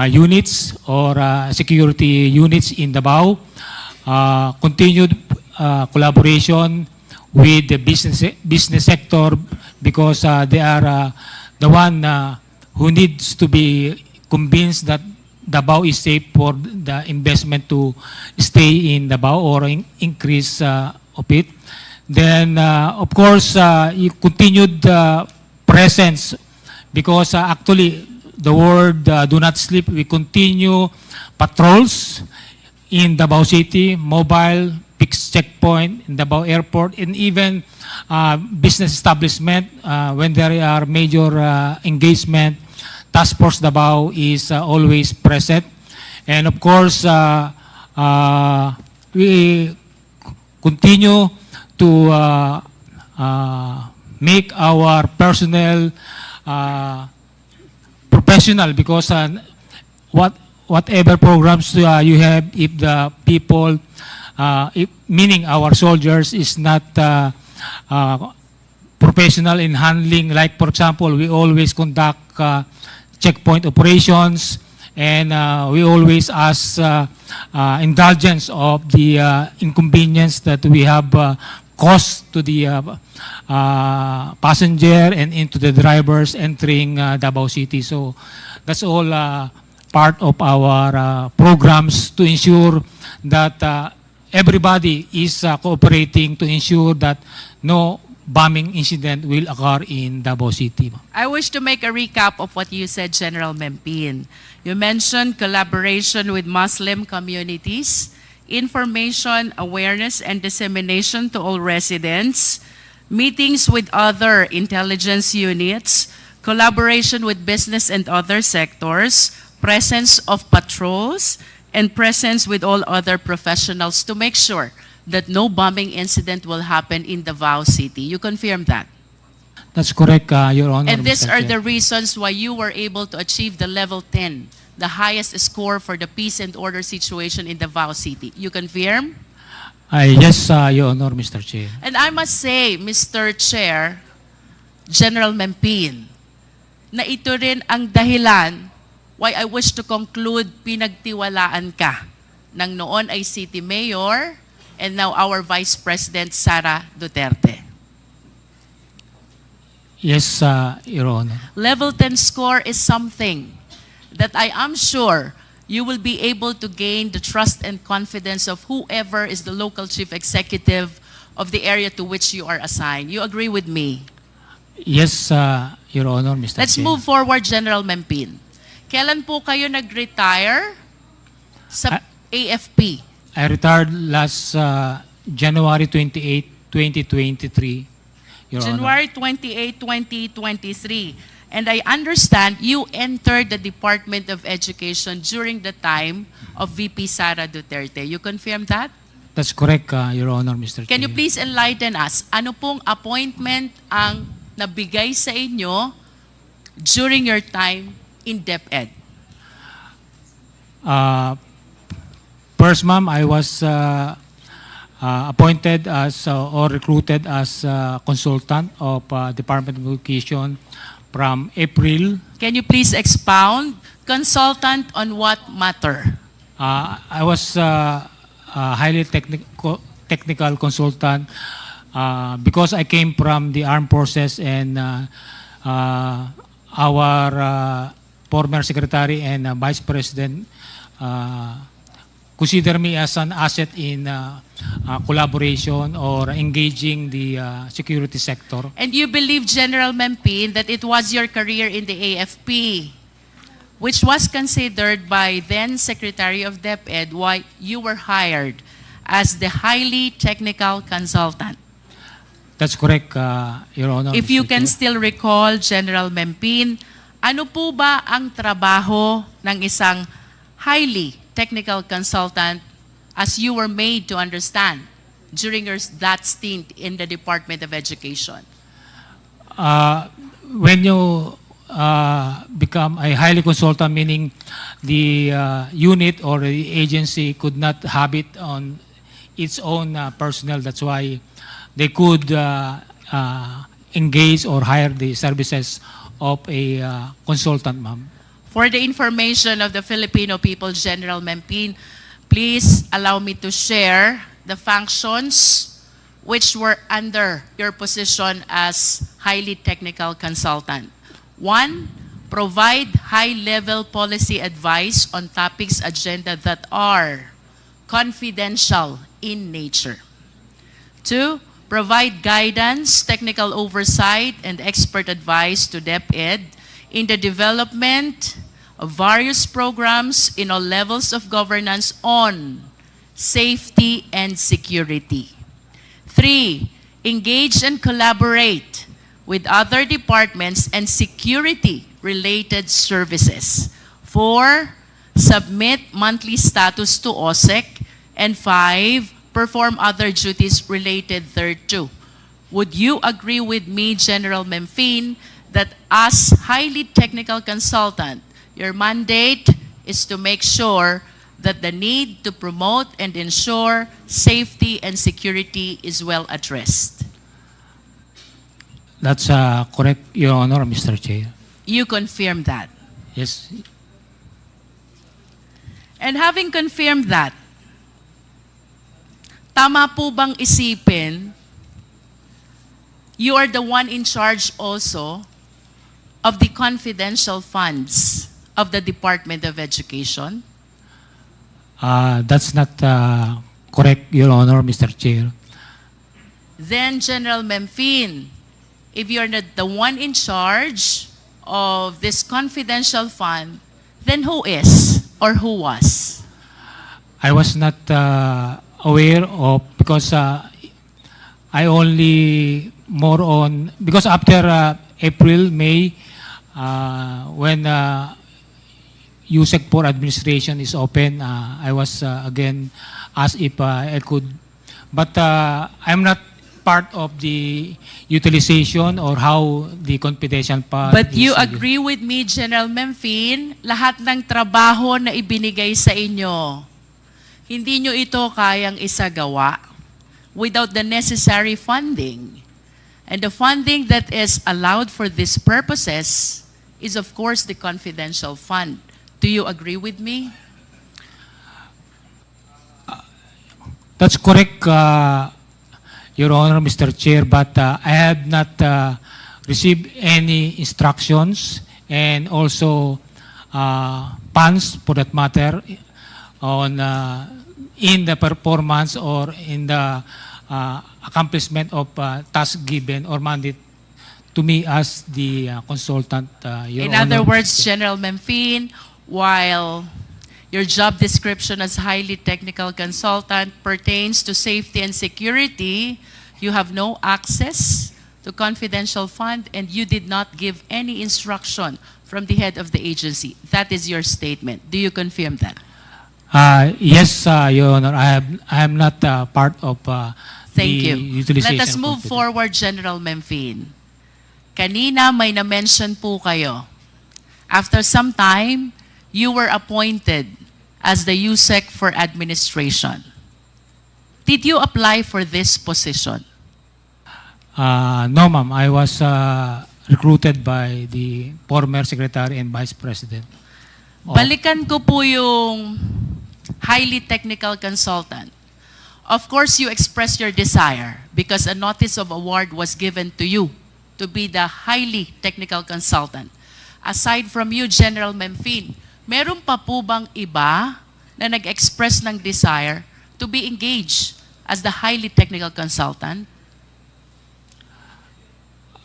units or security units in Davao. Continued collaboration with the business sector, because they are the one who needs to be convinced that Davao is safe for the investment to stay in Davao or increase of it. Then, of course, you continued presence, because actually the word do not sleep. We continue patrols in Davao City, mobile, fixed checkpoint in Davao Airport, and even business establishment when there are major engagement. Task Force Davao is always present. And of course, we continue to make our personnel professional, because whatever programs you have, if the people, meaning our soldiers, is not professional in handling, like for example, we always conduct checkpoint operations, and we always ask indulgence of the inconvenience that we have caused to the passenger and into the drivers entering Davao City. So that's all part of our programs to ensure that everybody is cooperating to ensure that no bombing incident will occur in Davao City. I wish to make a recap of what you said, General Mempin. You mentioned collaboration with Muslim communities, information, awareness, and dissemination to all residents, meetings with other intelligence units, collaboration with business and other sectors, presence of patrols, and presence with all other professionals to make sure that no bombing incident will happen in Davao City. You confirm that? That's correct, Your Honor. And these Mr. are Chair. the reasons why you were able to achieve the level 10, the highest score for the peace and order situation in Davao City. You confirm? Yes, Your Honor, Mr. Chair. And I must say, Mr. Chair, General Mempin, na ito rin ang dahilan why I wish to conclude pinagtiwalaan ka ng noon ay City Mayor and now our Vice President, Sara Duterte. Yes, Your Honor. Level 10 score is something that I am sure you will be able to gain the trust and confidence of whoever is the local chief executive of the area to which you are assigned. You agree with me? Yes, Your Honor, Mr. Let's Chair. move forward, General Mempin. Kailan po kayo nag-retire sa AFP? I retired last January 28, 2023, Your Honor. January 28, 2023. And I understand you entered the Department of Education during the time of VP Sara Duterte. You confirm that? That's correct, Your Honor, Mr. Can you Chair. please enlighten us? Ano pong appointment ang nabigay sa inyo during your time in DepEd? First, ma'am, I was appointed as or recruited as consultant of Department of Education from April. Can you please expound? Consultant on what matter? I was a highly technical consultant because I came from the armed forces, and our former secretary and vice president consider me as an asset in collaboration or engaging the security sector. And you believe, General Mempin, that it was your career in the AFP, which was considered by then Secretary of DepEd why you were hired as the highly technical consultant. That's correct, Your Honor. If you Mr. can Chair. still recall, General Mempin, ano po ba ang trabaho ng isang highly technical consultant as you were made to understand during that stint in the Department of Education? When you become a highly consultant, meaning the unit or the agency could not have it on its own personnel, that's why they could engage or hire the services of a consultant, ma'am. For the information of the Filipino people, General Mempin, please allow me to share the functions which were under your position as highly technical consultant. 1, provide high-level policy advice on topics agenda that are confidential in nature. 2, provide guidance, technical oversight, and expert advice to DepEd in the development of various programs in all levels of governance on safety and security. 3, engage and collaborate with other departments and security-related services. 4, submit monthly status to OSEC. And 5, perform other duties related thereto. Would you agree with me, General Mempin, that as highly technical consultant, your mandate is to make sure that the need to promote and ensure safety and security is well addressed? That's correct, Your Honor, Mr. Chair. You confirm that. Yes. And having confirmed that, tama po bang isipin, you are the one in charge also of the confidential funds of the Department of Education? That's not correct, Your Honor, Mr. Chair. Then, General Mempin, if you're not the one in charge of this confidential fund, then who is or who was? I was not aware of, because I only more on, because after April, May, when USEC for administration is open, I was again asked if I could, but I'm not part of the utilization or how the confidential fund But you is, agree with me, General Mempin, lahat ng trabaho na ibinigay sa inyo, hindi nyo ito kayang isagawa without the necessary funding. And the funding that is allowed for these purposes is, of course, the confidential fund. Do you agree with me? That's correct, Your Honor, Mr. Chair, but I have not received any instructions and also funds, for that matter, on in the performance or in the accomplishment of tasks given or mandate to me as the consultant, Your In Honor. other words, General Mempin, while your job description as highly technical consultant pertains to safety and security, you have no access to confidential fund, and you did not give any instruction from the head of the agency. That is your statement. Do you confirm that? Yes, Your Honor. I am not part of Thank the you. utilization. Let us move of forward, General Memphine. Kanina may na-mention po kayo. After some time, you were appointed as the USEC for Administration. Did you apply for this position? No, ma'am. I was recruited by the former Secretary and Vice President. Balikan ko po yung highly technical consultant. Of course, you expressed your desire because a notice of award was given to you to be the highly technical consultant. Aside from you, General Memphine, meron pa po bang iba na nag-express ng desire to be engaged as the highly technical consultant?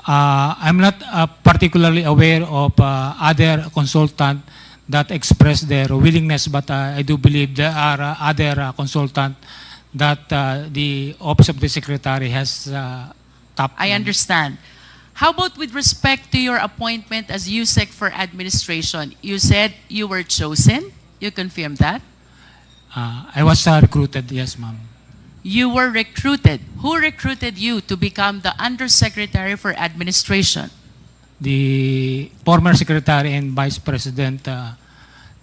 I'm not particularly aware of other consultant that express their willingness, but I do believe there are other consultant that the Office of the Secretary has tapped. I understand. How about with respect to your appointment as USEC for Administration? You said you were chosen. You confirm that? I was recruited, yes, ma'am. You were recruited. Who recruited you to become the Undersecretary for Administration? The former Secretary and Vice President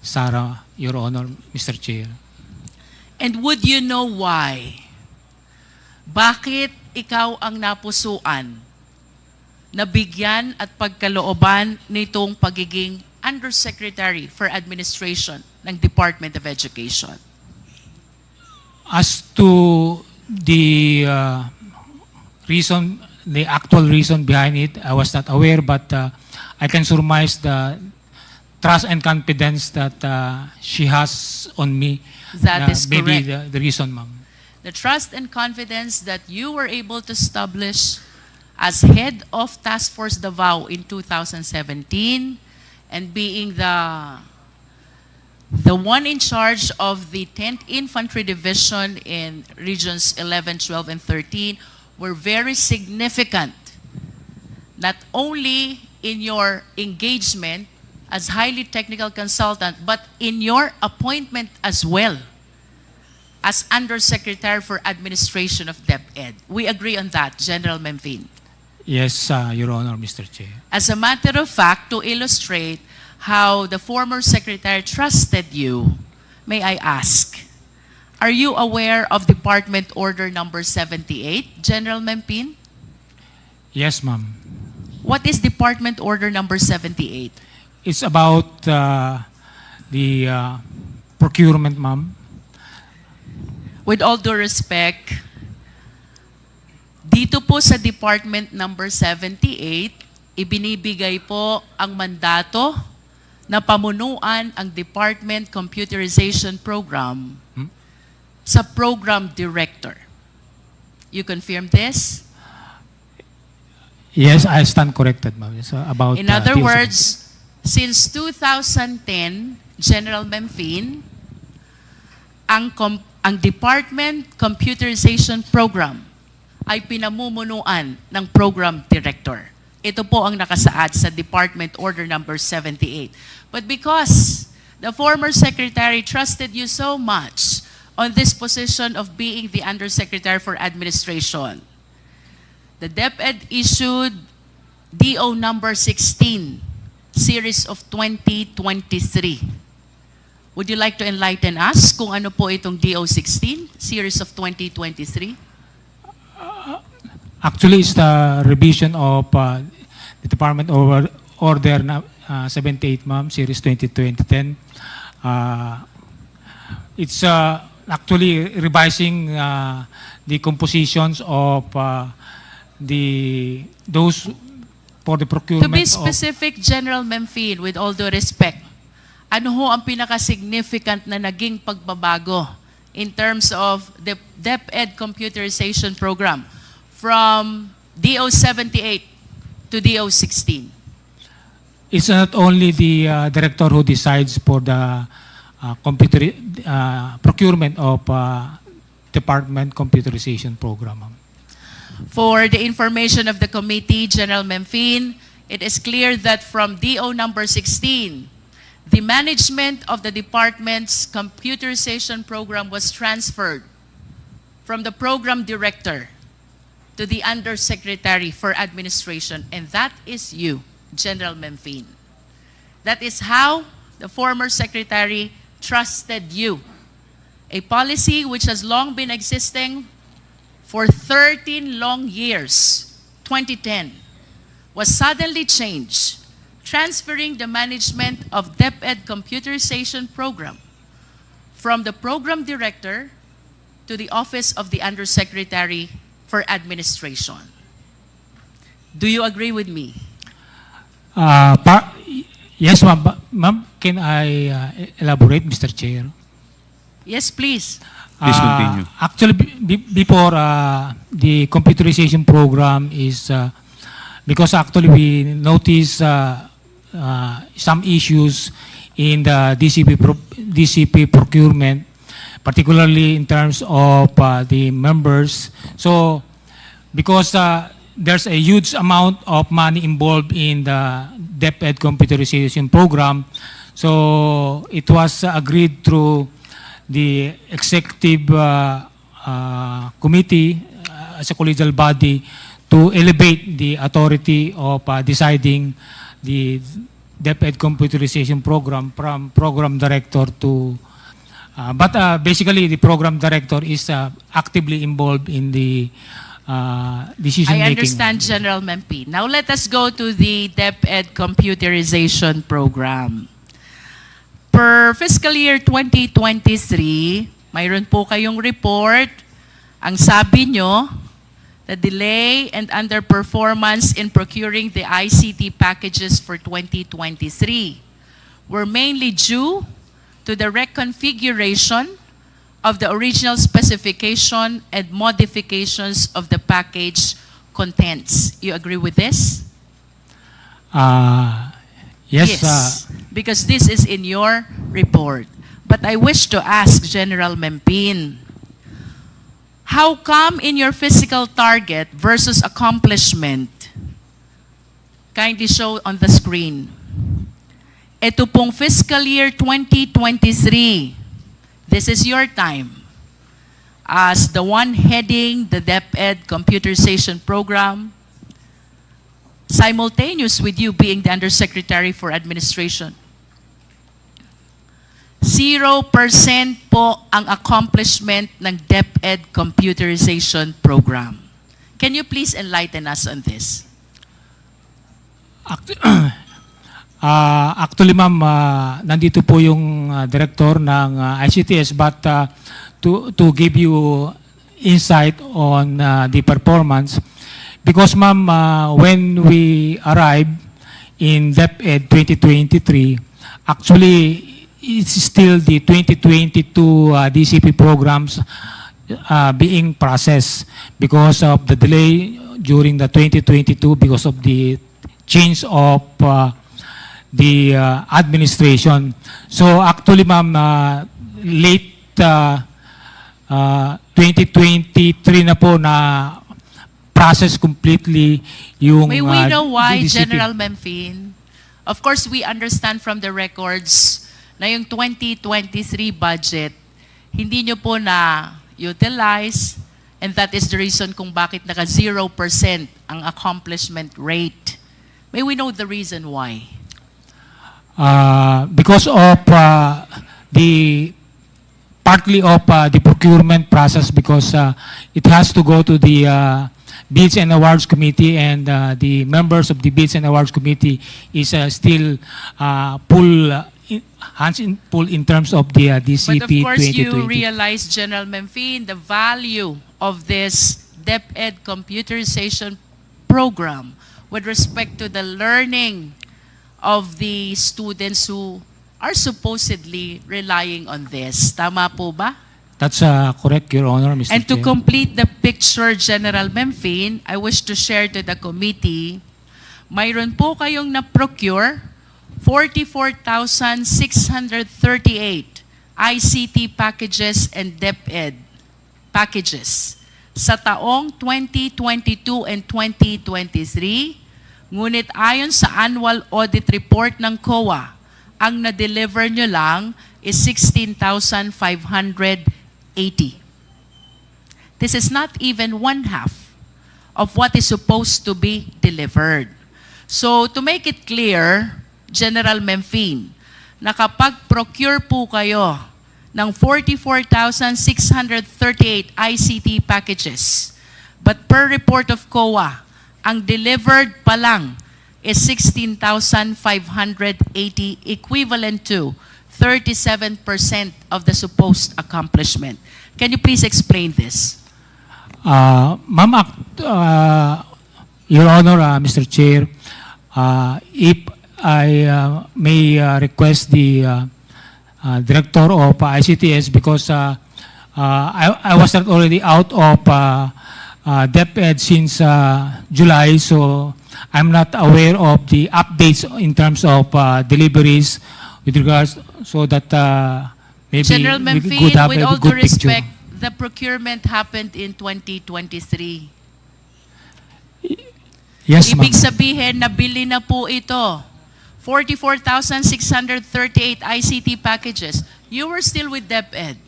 Sara, Your Honor, Mr. Chair. And would you know why? Bakit ikaw ang napusuan na bigyan at pagkalooban nitong pagiging Undersecretary for Administration ng Department of Education? As to the reason, the actual reason behind it, I was not aware, but I can surmise the trust and confidence that she has on me. That is maybe correct. the reason, ma'am. The trust and confidence that you were able to establish as head of Task Force Davao in 2017 and being the one in charge of the 10th Infantry Division in Regions 11, 12, and 13 were very significant, not only in your engagement as highly technical consultant, but in your appointment as well as Undersecretary for Administration of DepEd. We agree on that, General Memphine. Yes, Your Honor, Mr. Chair. As a matter of fact, to illustrate how the former secretary trusted you, may I ask, are you aware of Department Order number 78, General Memphine? Yes, ma'am. What is Department Order number 78? It's about the procurement, ma'am. With all due respect, dito po sa Department number 78, ibinibigay po ang mandato na pamunuan ang Department Computerization Program sa Program Director. You confirm this? Yes, I stand corrected, ma'am. It's about In other TOC. words, since 2010, General Memphine, ang Department Computerization Program ay pinamumunuan ng Program Director. Ito po ang nakasaad sa Department Order number 78. But because the former secretary trusted you so much on this position of being the Undersecretary for Administration, the DepEd issued DO number 16, series of 2023. Would you like to enlighten us kung ano po itong DO16, series of 2023? Actually, it's the revision of the Department Order 78, ma'am, Series 2010. It's actually revising the compositions of those for the procurement. To be specific, General Memphine, with all due respect, ano ho ang pinaka-significant na naging pagbabago in terms of the DepEd computerization program from DO78 to DO16? It's not only the director who decides for the procurement of department computerization program, ma'am. For the information of the committee, General Memphine, it is clear that from DO number 16, the management of the department's computerization program was transferred from the program director to the Undersecretary for Administration, and that is you, General Memphine. That is how the former secretary trusted you. A policy which has long been existing for 13 long years, 2010, was suddenly changed, transferring the management of DepEd computerization program from the program director to the office of the Undersecretary for Administration. Do you agree with me? Yes, ma'am. Ma'am, can I elaborate, Mr. Chair? Yes, please. Please continue. Actually, before the computerization program is, because actually we notice some issues in the DCP procurement, particularly in terms of the members. So, because there's a huge amount of money involved in the DepEd computerization program, so it was agreed through the executive committee as a collegial body to elevate the authority of deciding the DepEd computerization program from program director to but basically the program director is actively involved in the decision making. I understand, General Memphine. Now let us go to the DepEd computerization program. Per fiscal year 2023, mayroon po kayong report. Ang sabi nyo, the delay and underperformance in procuring the ICT packages for 2023 were mainly due to the reconfiguration of the original specification and modifications of the package contents. You agree with this? Yes. Because this is in your report. But I wish to ask General Memphine, how come in your physical target versus accomplishment, kindly show on the screen, ito pong fiscal year 2023, this is your time as the one heading the DepEd computerization program, simultaneous with you being the Undersecretary for Administration. 0% po ang accomplishment ng DepEd computerization program. Can you please enlighten us on this? Actually, ma'am, nandito po yung director ng ICTS, but to give you insight on the performance, because ma'am, when we arrived in DepEd 2023, actually, it's still the 2022 DCP programs being processed because of the delay during the 2022 because of the change of the administration. So actually, ma'am, late 2023 na po na process completely yung May we know why, DCP. General Memphine? Of course, we understand from the records na yung 2023 budget, hindi nyo po na-utilize, and that is the reason kung bakit naka 0% ang accomplishment rate. May we know the reason why? Because of the partly of the procurement process, because it has to go to the Bids and Awards Committee, and the members of the Bids and Awards Committee is still hands in full in terms of the DCP 2023. But of course, you realize, General Memphine, the value of this DepEd computerization program with respect to the learning of the students who are supposedly relying on this. Tama po ba? That's correct, Your Honor, Mr. And to Chair. complete the picture, General Memphine, I wish to share to the committee, mayroon po kayong na-procure 44,638 ICT packages and DepEd packages sa taong 2022 and 2023, ngunit ayon sa annual audit report ng COA, ang na-deliver nyo lang is 16,580. This is not even one half of what is supposed to be delivered. So to make it clear, General Memphine, na kapag procure po kayo ng 44,638 ICT packages, but per report of COA, ang delivered pa lang is 16,580, equivalent to 37% of the supposed accomplishment. Can you please explain this? Ma'am, Your Honor, Mr. Chair, if I may request the Director of ICTS, because I was not already out of DepEd since July, so I'm not aware of the updates in terms of deliveries with regards, so that maybe General we could Memphine, have with a all due good picture. respect, the procurement happened in 2023. Yes, ma'am. Ibig sabihin, nabili na po ito. 44,638 ICT packages. You were still with DepEd.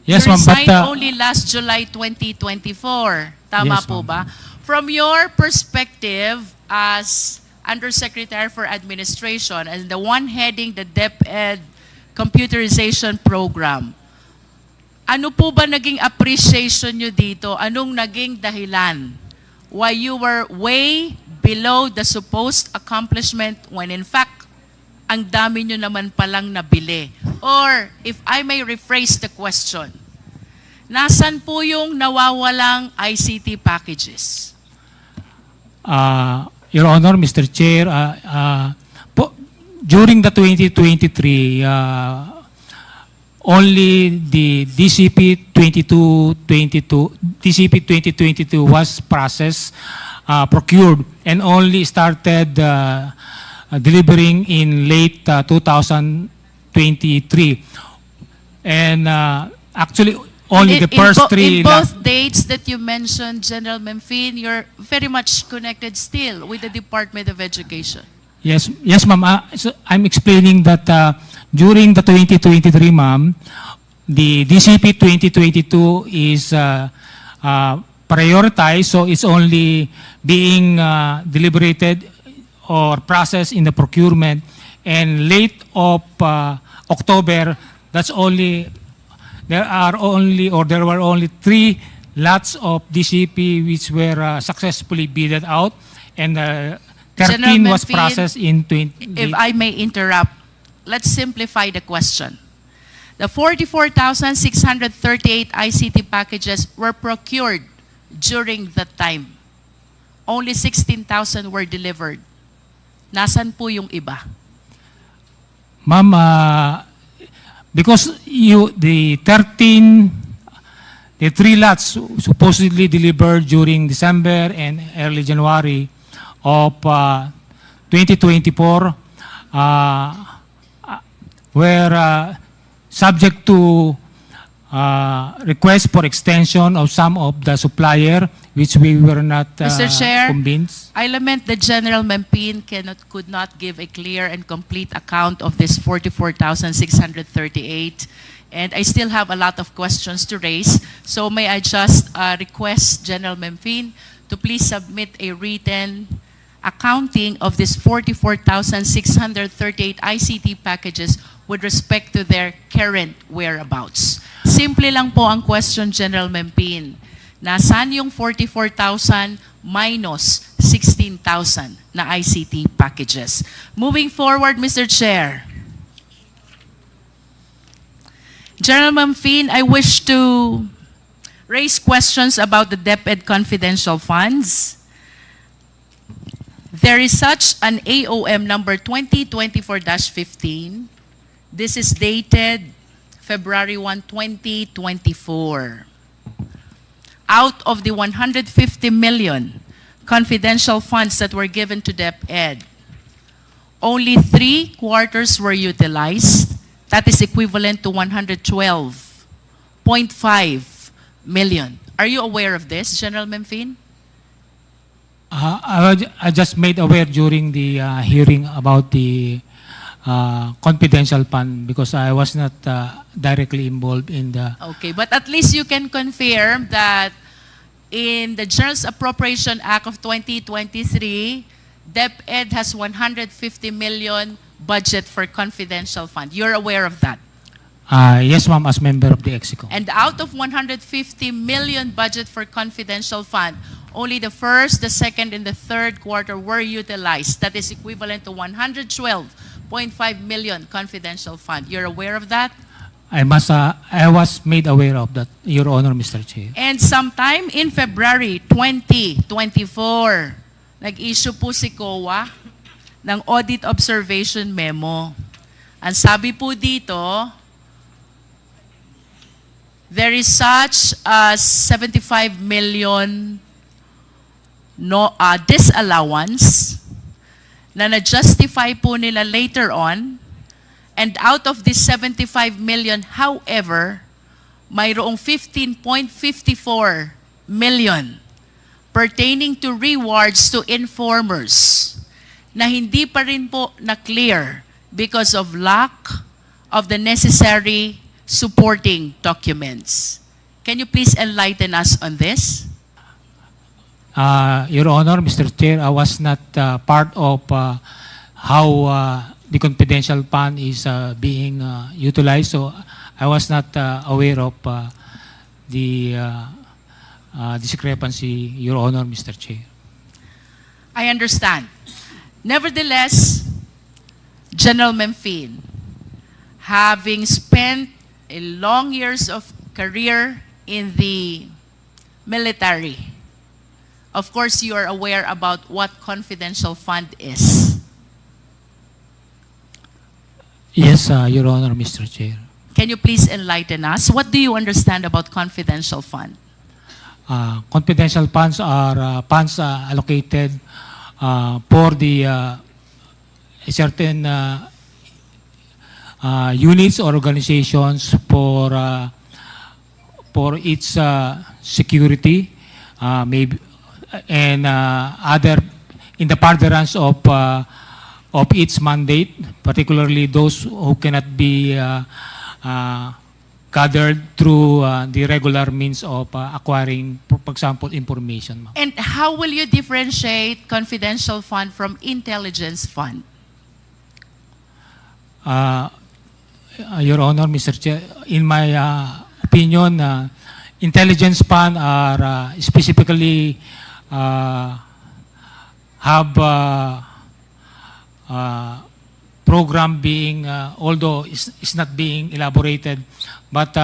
Yes, You ma'am, but resigned only last July 2024. Tama Yes, po ma'am. ba? From your perspective as Undersecretary for Administration and the one heading the DepEd computerization program, ano po ba naging appreciation nyo dito? Anong naging dahilan why you were way below the supposed accomplishment when in fact, ang dami nyo naman palang nabili? Or, if I may rephrase the question, nasan po yung nawawalang ICT packages? Your Honor, Mr. Chair, during the 2023, only the DCP 2022 was processed, procured, and only started delivering in late 2023. And actually, only the first three. In both dates that you mentioned, General Memphine, you're very much connected still with the Department of Education. Yes, ma'am. So I'm explaining that during the 2023, ma'am, the DCP 2022 is prioritized, so it's only being deliberated or processed in the procurement. And late of October, there were only 3 lots of DCP which were successfully bidded out, and 13 was Memphine, processed in 20. If I may interrupt, let's simplify the question. The 44,638 ICT packages were procured during that time. Only 16,000 were delivered. Nasan po yung iba? Ma'am, because the 3 lots supposedly delivered during December and early January of 2024 were subject to request for extension of some of the supplier, which we were not Mr. Chair, convinced. I lament that General Memphine could not give a clear and complete account of this 44,638. And I still have a lot of questions to raise. So may I just request General Memphine to please submit a written accounting of this 44,638 ICT packages with respect to their current whereabouts. Simple lang po ang question, General Memphine. Nasaan yung 44,000 minus 16,000 na ICT packages? Moving forward, Mr. Chair. General Memphine, I wish to raise questions about the DepEd confidential funds. There is such an AOM number 2024-15. This is dated February 1, 2024. Out of the 150 million confidential funds that were given to DepEd, only 3 quarters were utilized. That is equivalent to 112.5 million Are you aware of this, General Memphine? I just made aware during the hearing about the confidential fund because I was not directly involved in the. Okay, but at least you can confirm that in the General Appropriation Act of 2023, DepEd has 150 million budget for confidential fund. You're aware of that? Yes, ma'am, as member of the EXICO. And out of 150 million budget for confidential fund, only the first, the second, and the third quarter were utilized. That is equivalent to 112.5 million confidential fund. You're aware of that? I was made aware of that, Your Honor, Mr. Chair. And sometime in February 2024, nag-issue po si COA ng Audit Observation Memo. Ang sabi po dito, there is such a 75 million disallowance na na-justify po nila later on. And out of this 75 million, however, mayroong 15.54 million pertaining to rewards to informers na hindi pa rin po na-clear because of lack of the necessary supporting documents. Can you please enlighten us on this? Your Honor, Mr. Chair, I was not part of how the confidential fund is being utilized, so I was not aware of the discrepancy, Your Honor, Mr. Chair. I understand. Nevertheless, General Memphine, having spent a long years of career in the military, of course you are aware about what confidential fund is. Yes, Your Honor, Mr. Chair. Can you please enlighten us? What do you understand about confidential fund? Confidential funds are funds allocated for the certain units or organizations for its security, maybe, and other in the furtherance of its mandate, particularly those who cannot be gathered through the regular means of acquiring, for example, information. And how will you differentiate confidential fund from intelligence fund? Your Honor, Mr. Chair, in my opinion, intelligence fund are specifically have program being, although it's not being elaborated, but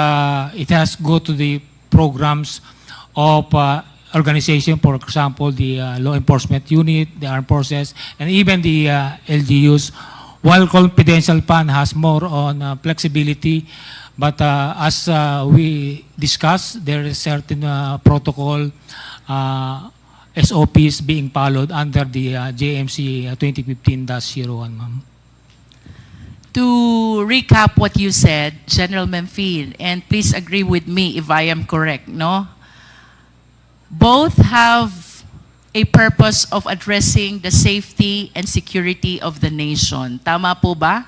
it has go to the programs of organization, for example, the law enforcement unit, the armed forces, and even the LGUs, while confidential fund has more on flexibility, but as we discussed, there is certain protocol SOPs being followed under the JMC 2015-01, ma'am. To recap what you said, General Memphine, and please agree with me if I am correct, no? Both have a purpose of addressing the safety and security of the nation. Tama po ba?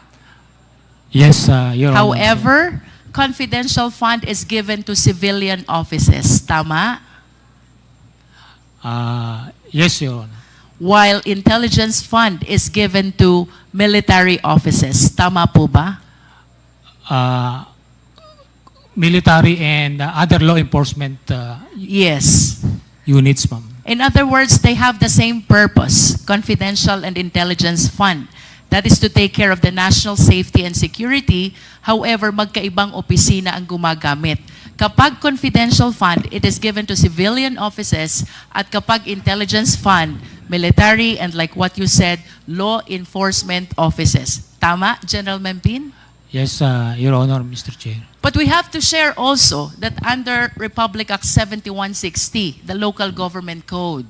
Yes, Your Honor. However, confidential fund is given to civilian offices. Tama? Yes, Your Honor. While intelligence fund is given to military offices. Tama po ba? Military and other law enforcement Yes. units, ma'am. In other words, they have the same purpose, confidential and intelligence fund. That is to take care of the national safety and security. However, magkaibang opisina ang gumagamit. Kapag confidential fund, it is given to civilian offices, at kapag intelligence fund, military, and like what you said, law enforcement offices. Tama, General Memphine? Yes, Your Honor, Mr. Chair. But we have to share also that under Republic Act 7160, the Local Government Code,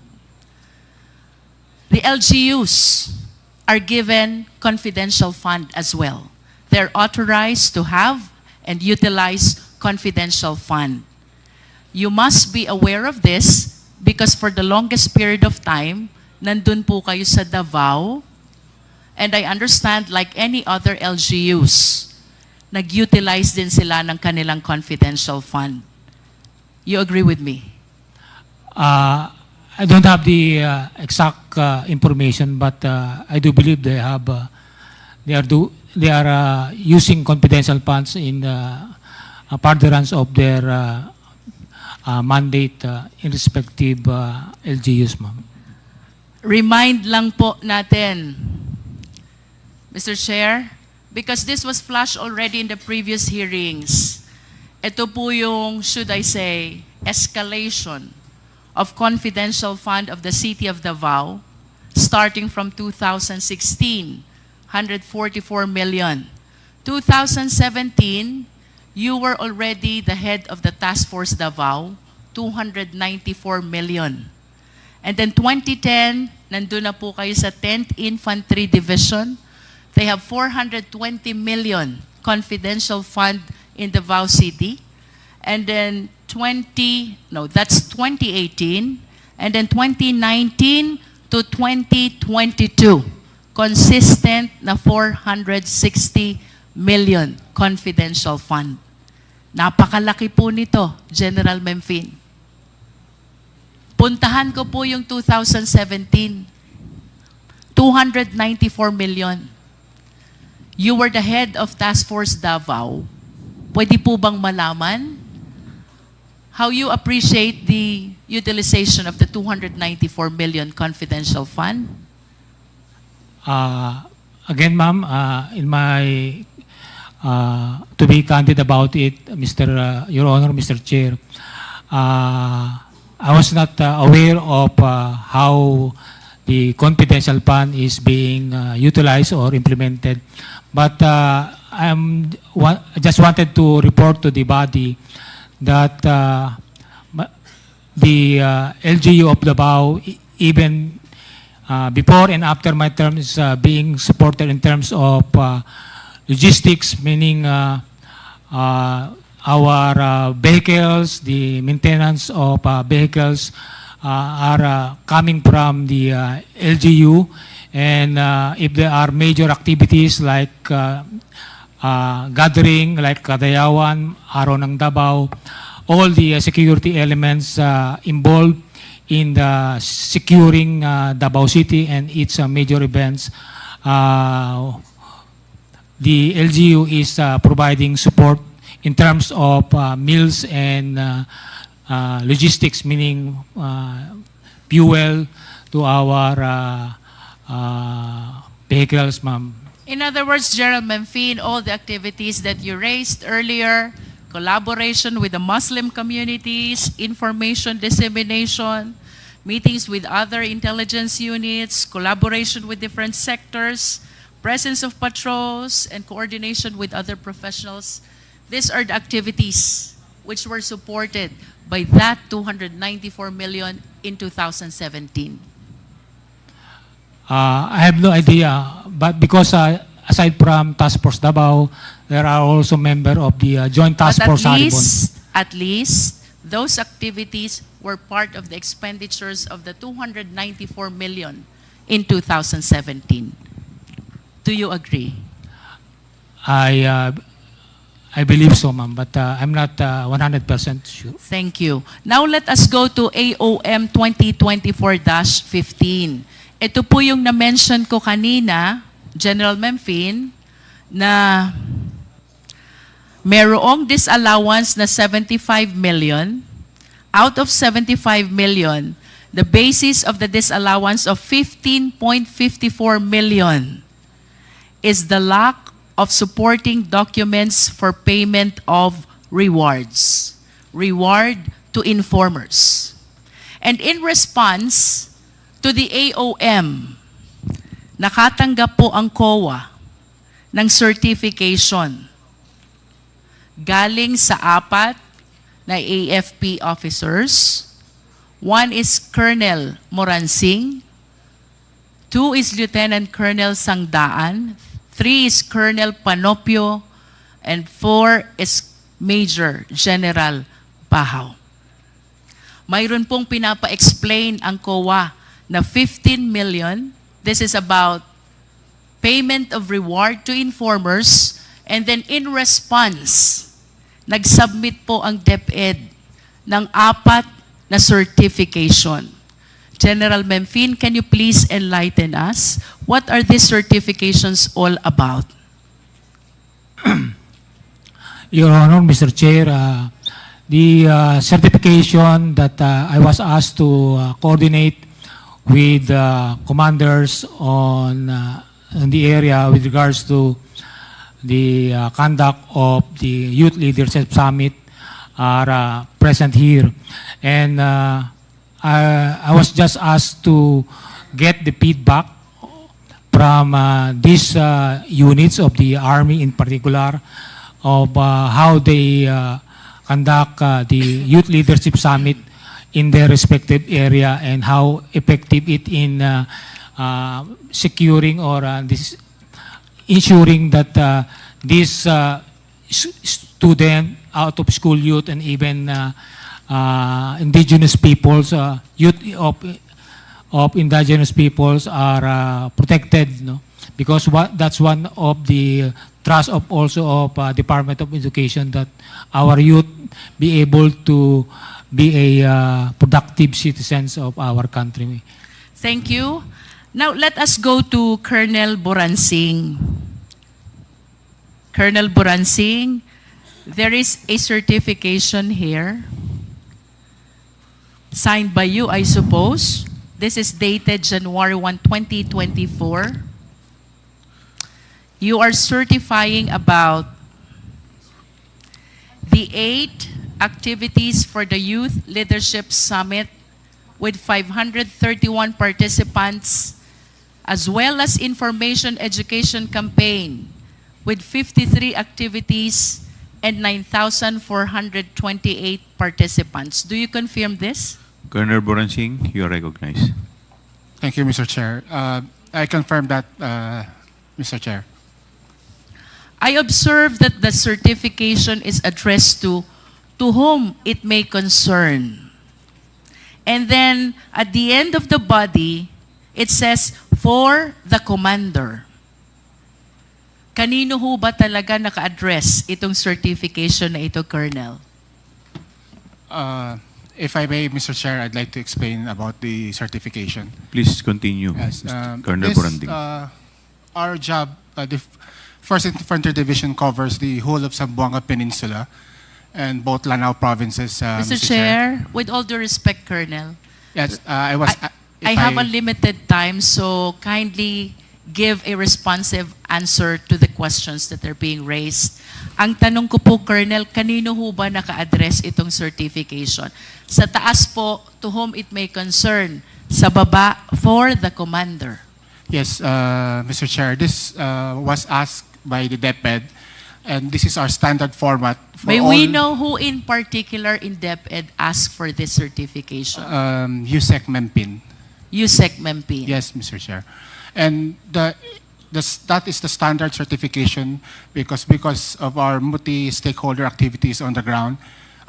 the LGUs are given confidential fund as well. They're authorized to have and utilize confidential fund. You must be aware of this because for the longest period of time, nandun po kayo sa Davao. And I understand, like any other LGUs, nag-utilize din sila ng kanilang confidential fund. You agree with me? I don't have the exact information, but I do believe they have. They are using confidential funds in furtherance of their mandate in respective LGUs, ma'am. Remind lang po natin, Mr. Chair, because this was flashed already in the previous hearings. Ito po yung, should I say, escalation of confidential fund of the City of Davao starting from 2016, 144 million. 2017, you were already the head of the Task Force Davao, 294 million. And then 2010, nandun na po kayo sa 10th Infantry Division. They have 420 million confidential fund in Davao City. And then that's 2018. And then 2019 to 2022, consistent na 460 million confidential fund. Napakalaki po nito, General Memphine. Puntahan ko po yung 2017, 294 million. You were the head of Task Force Davao. Pwede po bang malaman how you appreciate the utilization of the 294 million confidential fund? Again, ma'am, in my to be candid about it, Your Honor, Mr. Chair, I was not aware of how the confidential fund is being utilized or implemented. But I just wanted to report to the body that the LGU of Davao, even before and after my term, is being supported in terms of logistics, meaning our vehicles, the maintenance of vehicles are coming from the LGU. And if there are major activities like gathering, like Kadayawan, Araw ng Davao, all the security elements involved in the securing Davao City and its major events, the LGU is providing support in terms of meals and logistics, meaning fuel to our vehicles, ma'am. In other words, General Memphine, all the activities that you raised earlier, collaboration with the Muslim communities, information dissemination, meetings with other intelligence units, collaboration with different sectors, presence of patrols, and coordination with other professionals. These are the activities which were supported by that 294 million in 2017. I have no idea, but because aside from Task Force Davao, there are also members of the Joint Task Force Haribon. At least, those activities were part of the expenditures of the 294 million in 2017. Do you agree? I believe so, ma'am, but I'm not 100% sure. Thank you. Now let us go to AOM 2024-15. Ito po yung na-mention ko kanina, General Memphine, na merong disallowance na 75 million. Out of 75 million, the basis of the disallowance of 15.54 million is the lack of supporting documents for payment of rewards. Reward to informers. And in response to the AOM, nakatanggap po ang COA ng certification galing sa 4 na AFP officers. 1 is Colonel Moransing, 2 is Lieutenant Colonel Sangdaan, 3 is Colonel Panopio, and 4 is Major General Bahaw. mayroon pong pinapa-explain ang COA na 15 million. This is about payment of reward to informers, and then in response, nag-submit po ang DepEd ng 4 na certification. General Memphine, can you please enlighten us? What are these certifications all about? Your Honor, Mr. Chair, the certification that I was asked to coordinate with commanders on the area with regards to the conduct of the Youth Leadership Summit are present here. And I was just asked to get the feedback from these units of the Army in particular of how they conduct the Youth Leadership Summit in their respective area and how effective it in securing or ensuring that these student out of school youth and even indigenous peoples, youth of indigenous peoples are protected, no? Because that's one of the thrust of also of Department of Education, that our youth be able to be a productive citizens of our country. Thank you. Now, let us go to Colonel Boransing. Colonel Boransing, there is a certification here, signed by you, I suppose. This is dated January 1, 2024. You are certifying about the 8 activities for the Youth Leadership Summit with 531 participants, as well as information education campaign with 53 activities and 9,428 participants. Do you confirm this? Colonel Boransing, you are recognized. Thank you, Mr. Chair. I confirm that, Mr. Chair. I observe that the certification is addressed to whom it may concern. And then at the end of the body, it says, for the commander. Kanino ho ba talaga naka-address itong certification na ito, Colonel? If I may, Mr. Chair, I'd like to explain about the certification. Please continue, Yes, Mr. Colonel this, Boranding. Our job, the 1st Infantry Division covers the whole of Zamboanga Peninsula and both Lanao provinces, Mr. Chair, with all due respect, Colonel, Yes, I was. I have a limited time, so kindly give a responsive answer to the questions that are being raised. Ang tanong ko po, Colonel, kanino ho ba naka-address itong certification? Sa taas po, to whom it may concern. Sa baba, for the commander. Yes, Mr. Chair, this was asked by the DepEd, and this is our standard format for May all. we know who in particular in DepEd asked for this certification? USEC Mempin. USEC Mempin. Yes, Mr. Chair. And that is the standard certification because of our multi-stakeholder activities on the ground.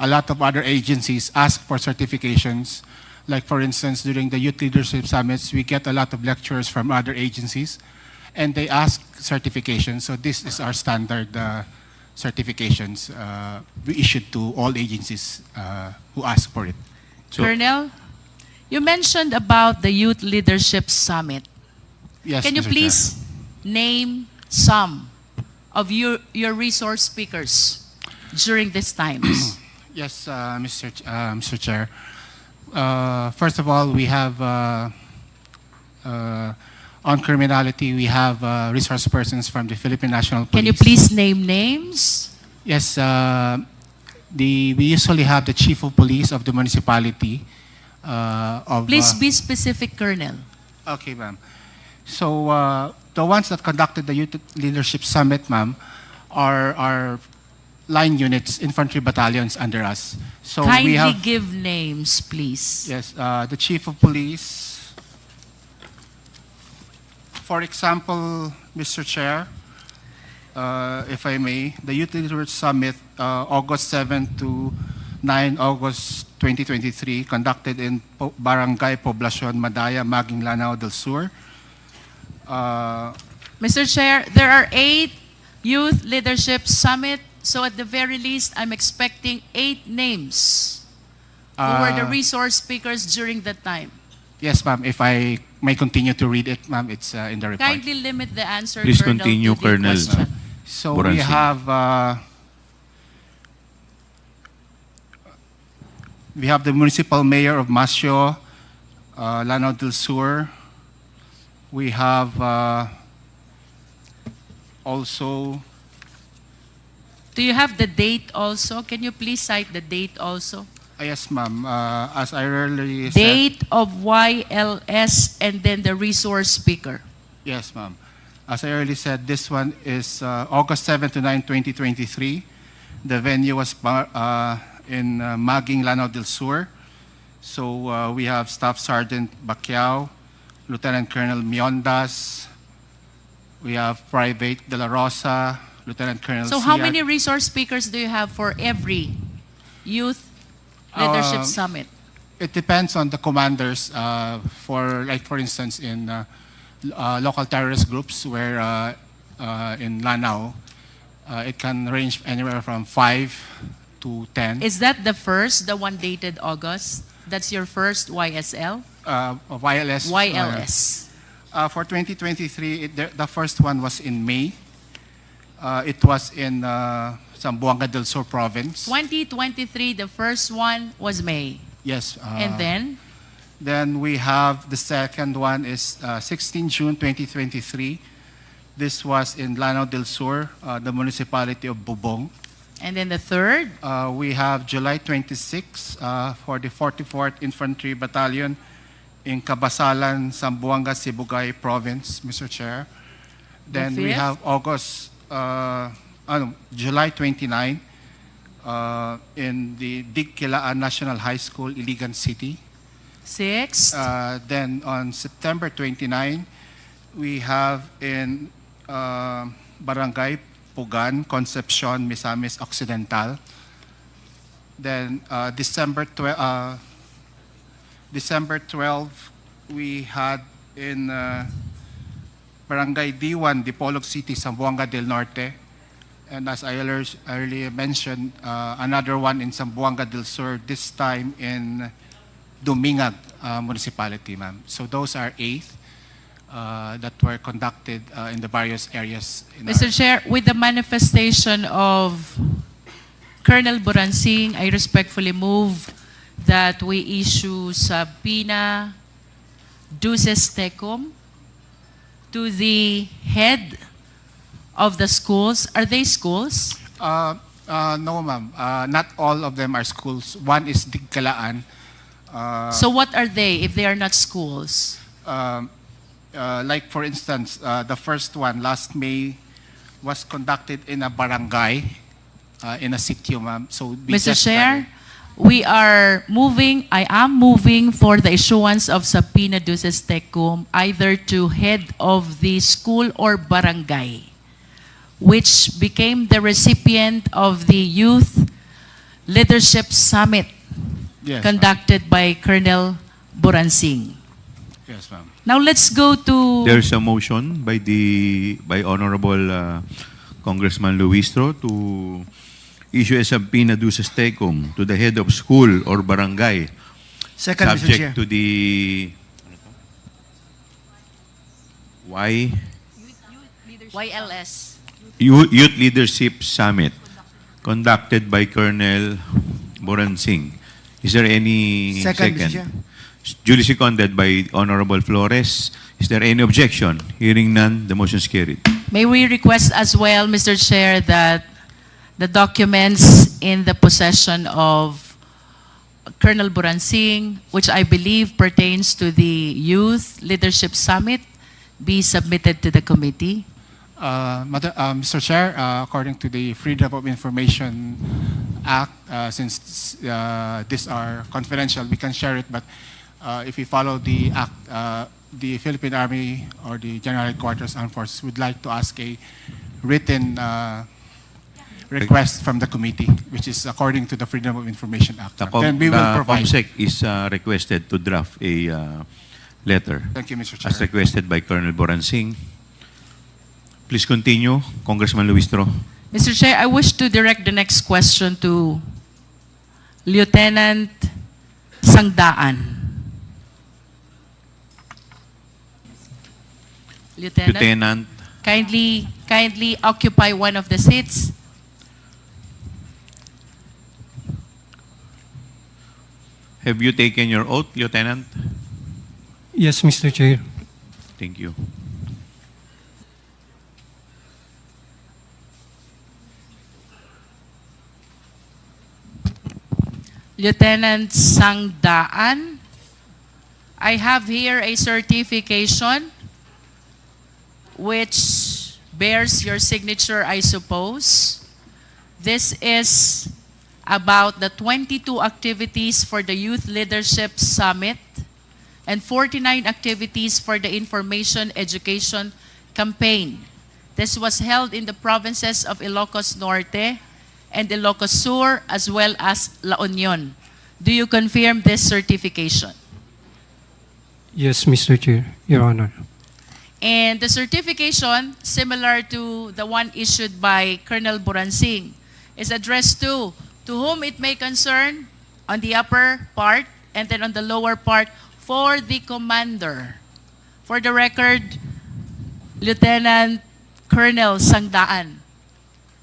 A lot of other agencies ask for certifications. Like for instance, during the Youth Leadership Summits, we get a lot of lecturers from other agencies and they ask certifications. So this is our standard certifications we issued to all agencies who ask for it. So- Colonel, you mentioned about the Youth Leadership Summit. Yes, Can you Mr. please name some of your resource speakers during these times? Yes, Mr. Chair. First of all, we have on criminality, we have resource persons from the Philippine National Police. Can you please name names? Yes, we usually have the Chief of Police of the municipality. Please be specific, Colonel. Okay, ma'am. So the ones that conducted the Youth Leadership Summit, ma'am, are line units, infantry battalions under us. So Kindly we have, give names, please. yes, the Chief of Police. For example, Mr. Chair, if I may, the Youth Leadership Summit, August 7 to 9 August 2023, conducted in Barangay Poblacion, Madaya, Maging Lanao del Sur. Mr. Chair, there are 8 Youth Leadership Summit, so at the very least, I'm expecting 8 names who were the resource speakers during that time. Yes, ma'am. If I may continue to read it, ma'am, it's in the report. Kindly limit the answer, Please Colonel, continue, to the Colonel. question. So Boransing. we have the municipal mayor of Masio, Lanao del Sur. We have also. Do you have the date also? Can you please cite the date also? Yes, ma'am. As I earlier said. Date of YLS and then the resource speaker. Yes, ma'am. As I earlier said, this one is August 7 to 9, 2023. The venue was in Maging, Lanao del Sur. So we have Staff Sergeant Bacquiao, Lieutenant Colonel Miondas. We have Private De La Rosa, Lieutenant Colonel So how CR. many resource speakers do you have for every Youth Leadership Summit? It depends on the commanders. For instance, in local terrorist groups, where in Lanao, it can range anywhere from 5 to 10. Is that the first, the one dated August? That's your first YSL? YLS. YLS. For 2023, the first one was in May. It was in Zamboanga del Sur province. 2023, the first one was May. Yes. And then? Then we have the second one is 16 June 2023. This was in Lanao del Sur, the municipality of Bubong. And then the third? We have July 26 for the 44th Infantry Battalion in Cabasalan, Zamboanga, Sibugay Province, Mr. Chair. Then we fifth? have July 29 in the Digkilaan National High School, Iligan City. Sixth? Then on September 29, we have in Barangay Pugan, Concepcion, Misamis Occidental. Then December 12, we had in Barangay D1, Dipolog City, Zamboanga del Norte. And as I earlier mentioned, another one in Zamboanga del Sur, this time in Dumingag municipality, ma'am. So those are 8 that were conducted in the various areas. Mr. Chair, with the manifestation of Colonel Boransing, I respectfully move that we issue subpoena duces tecum to the head of the schools. Are they schools? No, ma'am. Not all of them are schools. One is Digkalaan. So what are they if they are not schools? Like for instance, the first one last May was conducted in a barangay, in a sitio, ma'am. So we Mr. just Chair, I am moving for the issuance of subpoena duces tecum either to head of the school or barangay, which became the recipient of the Youth Leadership Summit conducted by Colonel Boransing. Yes, ma'am. Now let's go to... There's a motion by Honorable Congressman Luistro to issue a subpoena duces tecum to the head of school or barangay. Second, Mr. Chair. Subject to the YLS. Youth Leadership Summit conducted by Colonel Boransing. Is there any Second, Mr. Chair. Duly seconded by Honorable Flores. Is there any objection? Hearing none, the motion is carried. May we request as well, Mr. Chair, that the documents in the possession of Colonel Boransing, which I believe pertains to the Youth Leadership Summit, be submitted to the committee? Mr. Chair, according to the Freedom of Information Act, since these are confidential, we can share it, but if we follow the Act, the Philippine Army or the General Headquarters Armed Forces would like to ask a written request from the committee, which is according to the Freedom of Information Act. Then we will The provide. COMSEC is requested to draft a letter Thank you, Mr. as Chair. requested by Colonel Boransing. Please continue, Congressman Luistro. Mr. Chair, I wish to direct the next question to Lieutenant Sangdaan. Lieutenant, Kindly occupy one of the seats. have you taken your oath, Lieutenant? Yes, Mr. Chair. Thank you. Lieutenant Sangdaan, I have here a certification which bears your signature, I suppose. This is about the 22 activities for the Youth Leadership Summit and 49 activities for the Information Education Campaign. This was held in the provinces of Ilocos Norte and Ilocos Sur, as well as La Union. Do you confirm this certification? Yes, Mr. Chair, Your Honor. And the certification, similar to the one issued by Colonel Boransing, is addressed to whom it may concern on the upper part and then on the lower part for the commander. For the record, Lieutenant Colonel Sangdaan,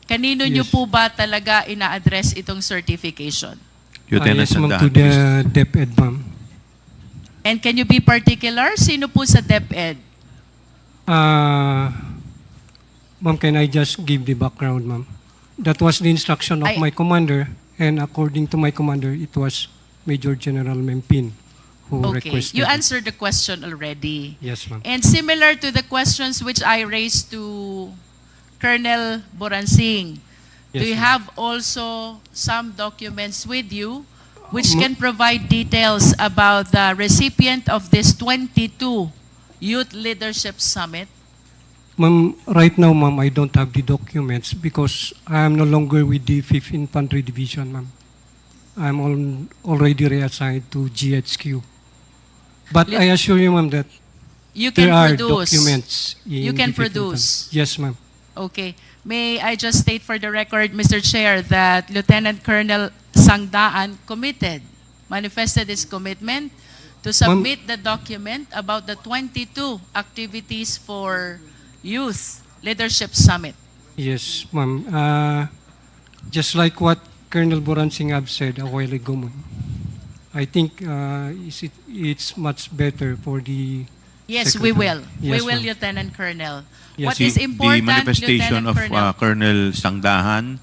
kanino niyo Yes. po ba talaga ina-address itong certification? Lieutenant Yes, ma'am, Sandaan, to the please. DepEd, ma'am. And can you be particular? Sino po sa DepEd? Ma'am, can I just give the background, ma'am? That was the instruction of I- my commander, and according to my commander, it was Major General Mempin who Okay, requested. you it. answered the question already. Yes, ma'am. And similar to the questions which I raised to Colonel Boransing, do Yes, you ma'am. have also some documents with you which Ma- can provide details about the recipient of this 22 Youth Leadership Summit? Ma'am, right now, ma'am, I don't have the documents because I am no longer with the 5th Infantry Division, ma'am. I'm already reassigned to GHQ. But Let- I assure you, ma'am, that You can there are produce. documents. You in can the 5th produce. Infantry. Yes, ma'am. Okay. May I just state for the record, Mr. Chair, that Lieutenant Colonel Sangdaan manifested his commitment to submit the document about the 22 activities for Youth Leadership Summit. Yes, ma'am. Just like what Colonel Boransing have said a while ago, ma'am. I think it's much better for the Yes, Secretary. we will. Yes, We will, ma'am. Lieutenant Colonel. Yes. What is important, the manifestation Lieutenant of Colonel? Colonel Sangdahan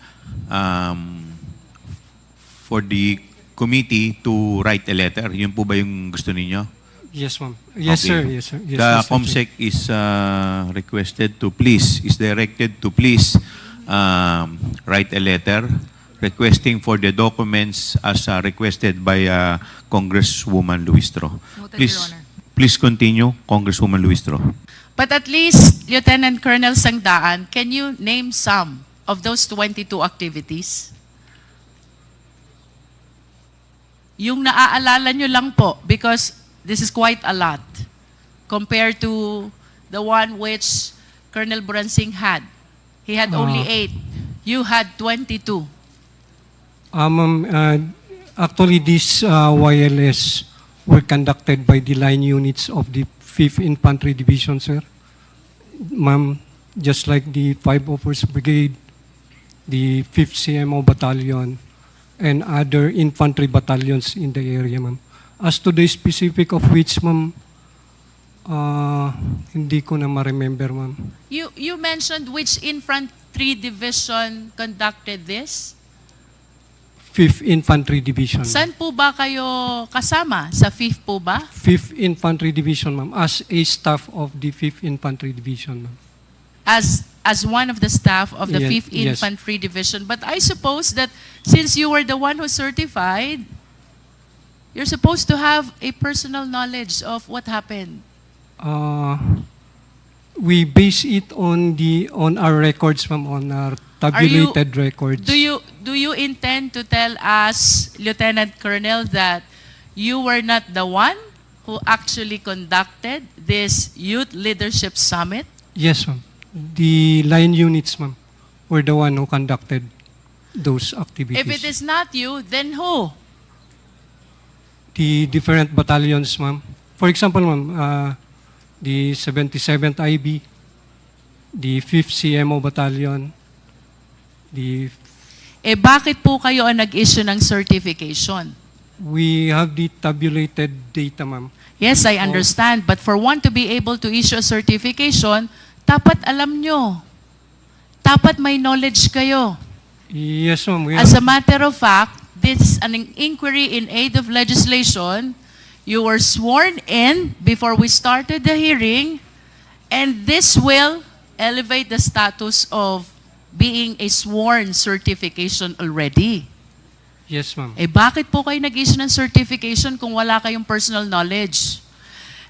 for the committee to write a letter. Yun po ba yung gusto ninyo? Yes, ma'am. Yes, Okay. sir. Yes, sir. Yes, The Mr. Chair. COMSEC is directed to please write a letter requesting for the documents as requested by Congresswoman Luistro. Noted, Please, Your Honor. please continue, Congresswoman Luistro. But at least, Lieutenant Colonel Sangdaan, can you name some of those 22 activities? Yung naaalala nyo lang po, because this is quite a lot compared to the one which Colonel Boransing had. He had only 8. You had 22. Ma'am, actually, these YLS were conducted by the line units of the 5th Infantry Division, sir. Ma'am, just like the 5 Offers Brigade, the 5th CMO Battalion, and other infantry battalions in the area, ma'am. As to the specific of which, ma'am, hindi ko na ma-remember, ma'am. You mentioned which infantry division conducted this? 5th Infantry Division. Saan po ba kayo kasama? Sa 5th po ba? 5th Infantry Division, ma'am, as a staff of the 5th Infantry Division, ma'am. As one of the staff of the Yes, 5th yes. Infantry Division. But I suppose that since you were the one who certified, you're supposed to have a personal knowledge of what happened. We base it on our records, ma'am, on our tabulated records. Do you intend to tell us, Lieutenant Colonel, that you were not the one who actually conducted this Youth Leadership Summit? Yes, ma'am. The line units, ma'am, were the one who conducted those activities. If it is not you, then who? The different battalions, ma'am. For example, ma'am, the 77th IB, the 5th CMO Battalion, the... Bakit po kayo ang nag-issue ng certification? We have the tabulated data, ma'am. Yes, I understand. But for one to be able to issue a certification, dapat alam nyo. Dapat may knowledge kayo. Yes, ma'am. As a matter of fact, this is an inquiry in aid of legislation. You were sworn in before we started the hearing, and this will elevate the status of being a sworn certification already. Yes, ma'am. Bakit po kayo nag-issue ng certification kung wala kayong personal knowledge?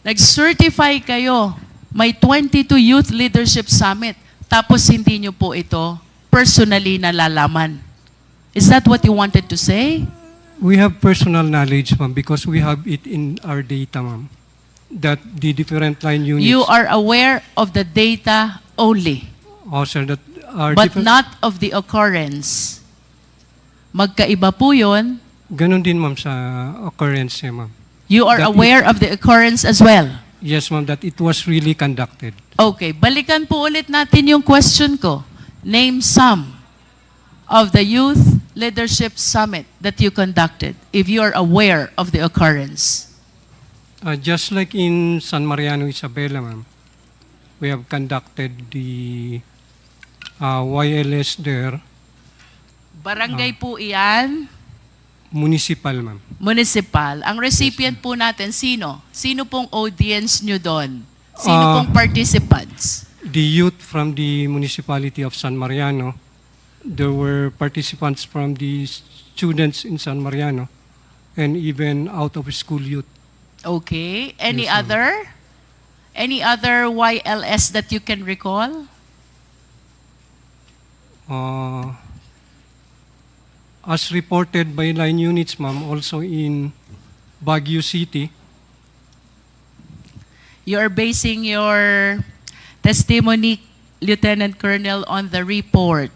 Nag-certify kayo, may 22 Youth Leadership Summit, tapos hindi nyo po ito personally nalalaman. Is that what you wanted to say? We have personal knowledge, ma'am, because we have it in our data, ma'am, that the different line units... You are aware of the data only, Oh, sir, that are but different... not of the occurrence. Magkaiba po yun. Ganon din, ma'am, sa occurrence, ma'am. You are That aware of the occurrence as well. Yes, ma'am, that it was really conducted. Okay, balikan po ulit natin yung question ko. Name some of the Youth Leadership Summit that you conducted, if you are aware of the occurrence. Just like in San Mariano, Isabela, ma'am, we have conducted the YLS there. Barangay po iyan, Municipal, ma'am. municipal. Ang recipient po natin, sino? Sino pong audience nyo doon? Sino pong participants? The youth from the municipality of San Mariano. There were participants from the students in San Mariano and even out of school youth. Okay. Any Yes, ma'am. other? Any other YLS that you can recall? As reported by line units, ma'am, also in Baguio City. You are basing your testimony, Lieutenant Colonel, on the report.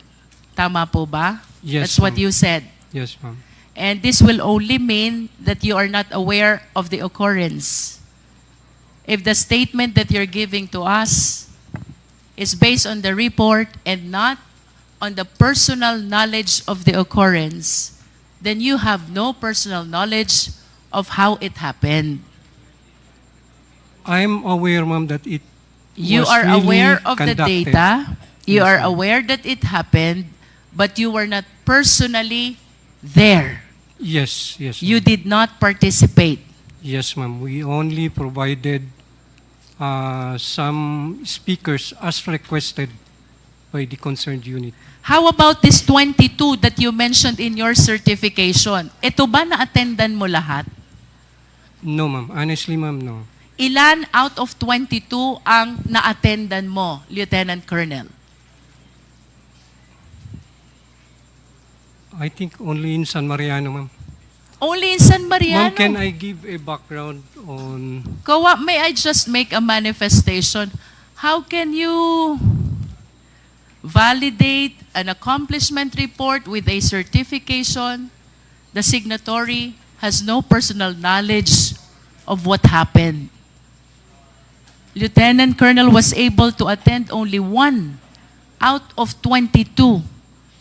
Tama po ba? Yes, That's what ma'am. you said. Yes, ma'am. And this will only mean that you are not aware of the occurrence. If the statement that you're giving to us is based on the report and not on the personal knowledge of the occurrence, then you have no personal knowledge of how it happened. I'm aware, ma'am, that it You was are really aware of the conducted. data. You Yes, are ma'am. aware that it happened, but you were not personally there. Yes, yes, You ma'am. did not participate. Yes, ma'am. We only provided some speakers as requested by the concerned unit. How about this 22 that you mentioned in your certification? Ito ba na-attendan mo lahat? No, ma'am. Honestly, ma'am, no. Ilan out of 22 ang na-attendan mo, Lieutenant Colonel? I think only in San Mariano, ma'am. Only in San Mariano? Ma'am, can I give a background on... Kawa, may I just make a manifestation? How can you validate an accomplishment report with a certification? The signatory has no personal knowledge of what happened. Lieutenant Colonel was able to attend only 1 out of 22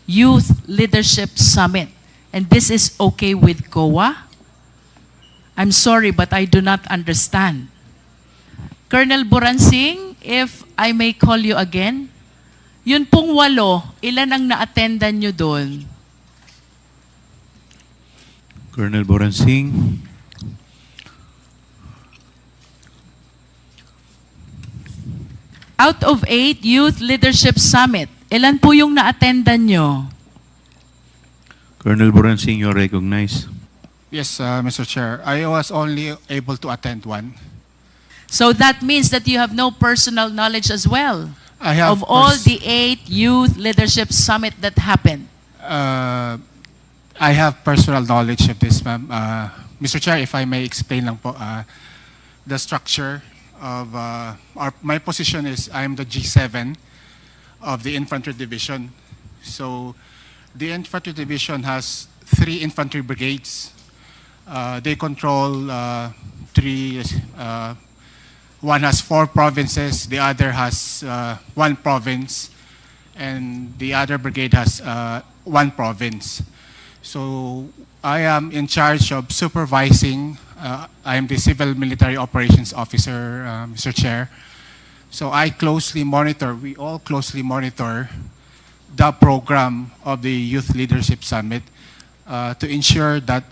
Youth Leadership Summit. And this is okay with COA? I'm sorry, but I do not understand. Colonel Buransing, if I may call you again, yun pong 8, ilan ang na-attendan nyo doon? Colonel Boransing. Out of 8 Youth Leadership Summit, ilan po yung na-attendan nyo? Colonel Boransing, you're recognized. Yes, Mr. Chair. I was only able to attend one. So that means that you have no personal knowledge as well I have of all pers- the 8 Youth Leadership Summit that happened. I have personal knowledge of this, ma'am. Mr. Chair, if I may explain lang po, the structure of my position is I'm the G7 of the Infantry Division. So the Infantry Division has 3 infantry brigades. They control 3, one has 4 provinces, the other has 1 province, and the other brigade has 1 province. So I am in charge of supervising. I am the Civil Military Operations Officer, Mr. Chair. So I closely monitor, we all closely monitor the program of the Youth Leadership Summit to ensure that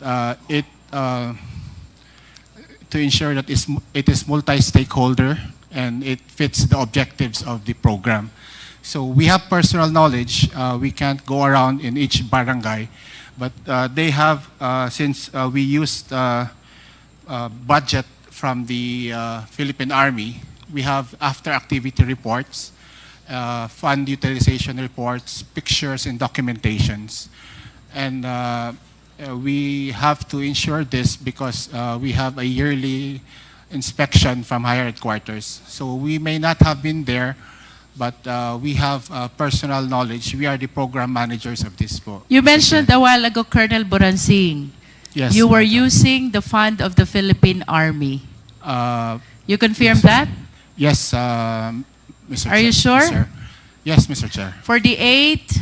it is multi-stakeholder and it fits the objectives of the program. So we have personal knowledge. We can't go around in each barangay, but they have, since we used budget from the Philippine Army, we have after-activity reports, fund utilization reports, pictures, and documentations. And we have to ensure this because we have a yearly inspection from higher headquarters. So we may not have been there, but we have personal knowledge. We are the program managers of this book. You mentioned a while ago, Colonel Boransing, Yes. you were using the fund of the Philippine Army. You confirm yes. that? Yes, Mr. Are you sure? Yes, sir. Yes, Mr. Chair. For the 8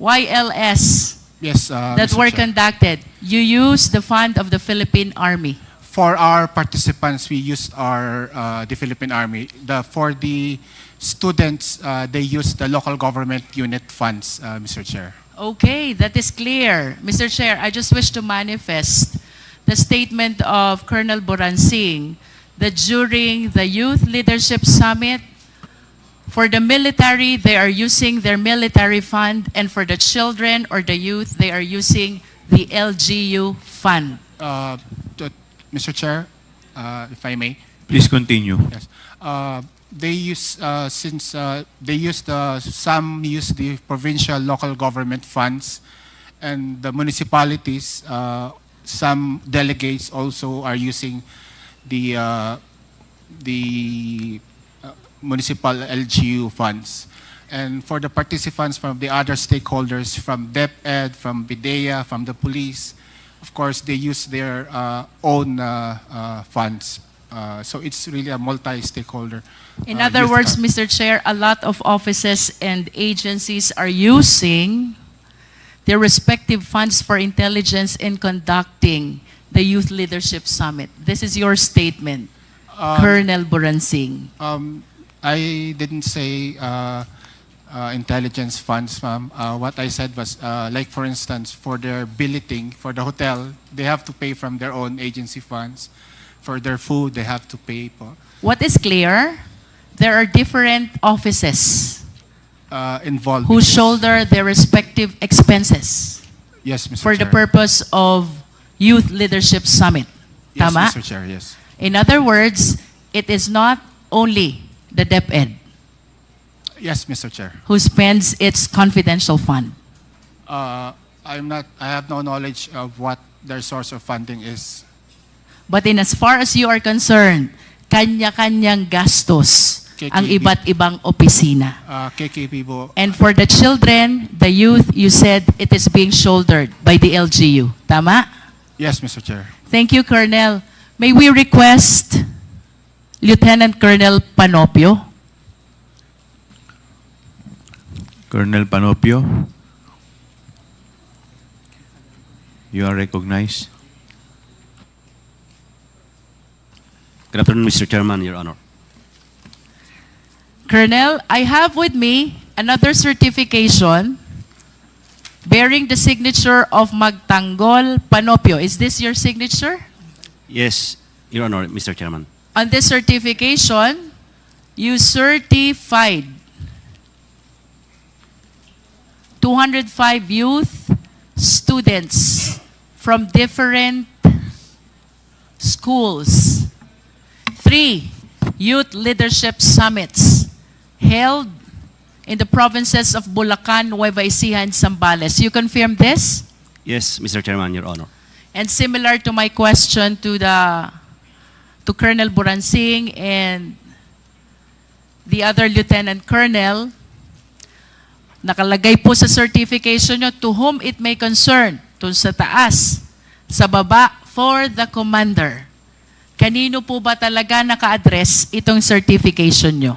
YLS Yes, that Mr. were Chair. conducted, you used the fund of the Philippine Army. For our participants, we used the Philippine Army. For the students, they used the local government unit funds, Mr. Chair. Okay, that is clear. Mr. Chair, I just wish to manifest the statement of Colonel Boransing that during the Youth Leadership Summit, for the military, they are using their military fund, and for the children or the youth, they are using the LGU fund. Mr. Chair, if I may. Please continue. Yes. They use some use the provincial local government funds, and the municipalities. Some delegates also are using the municipal LGU funds. And for the participants from the other stakeholders, from DepEd, from BIDEA, from the police, of course, they use their own funds. So it's really a multi-stakeholder. In other youth words, fund. Mr. Chair, a lot of offices and agencies are using their respective funds for intelligence in conducting the Youth Leadership Summit. This is your statement, Colonel Boransing. I didn't say intelligence funds, ma'am. What I said was, like for instance, for their billeting, for the hotel, they have to pay from their own agency funds. For their food, they have to pay po. What is clear, there are different offices Involved. who shoulder their respective expenses Yes, Mr. for the Chair. purpose of Youth Leadership Summit. Yes, Tama? Mr. Chair, yes. In other words, it is not only the DepEd Yes, Mr. Chair. who spends its confidential fund. I have no knowledge of what their source of funding is. But in as far as you are concerned, kanya-kanyang gastos ang KKB. iba't ibang opisina. KKP po. And for the children, the youth, you said it is being shouldered by the LGU. Tama? Yes, Mr. Chair. Thank you, Colonel. May we request Lieutenant Colonel Panopio? Colonel Panopio, you are recognized. Good afternoon, Mr. Chairman, Your Honor. Colonel, I have with me another certification bearing the signature of Magtanggol Panopio. Is this your signature? Yes, Your Honor, Mr. Chairman. On this certification, you certified 205 youth students from different schools. 3 youth leadership summits held in the provinces of Bulacan, Nueva Ecija, and Zambales. You confirm this? Yes, Mr. Chairman, Your Honor. And similar to my question to Colonel Buransing and the other Lieutenant Colonel, nakalagay po sa certification nyo, to whom it may concern, to sa taas, sa baba, for the commander. Kanino po ba talaga naka-address itong certification nyo?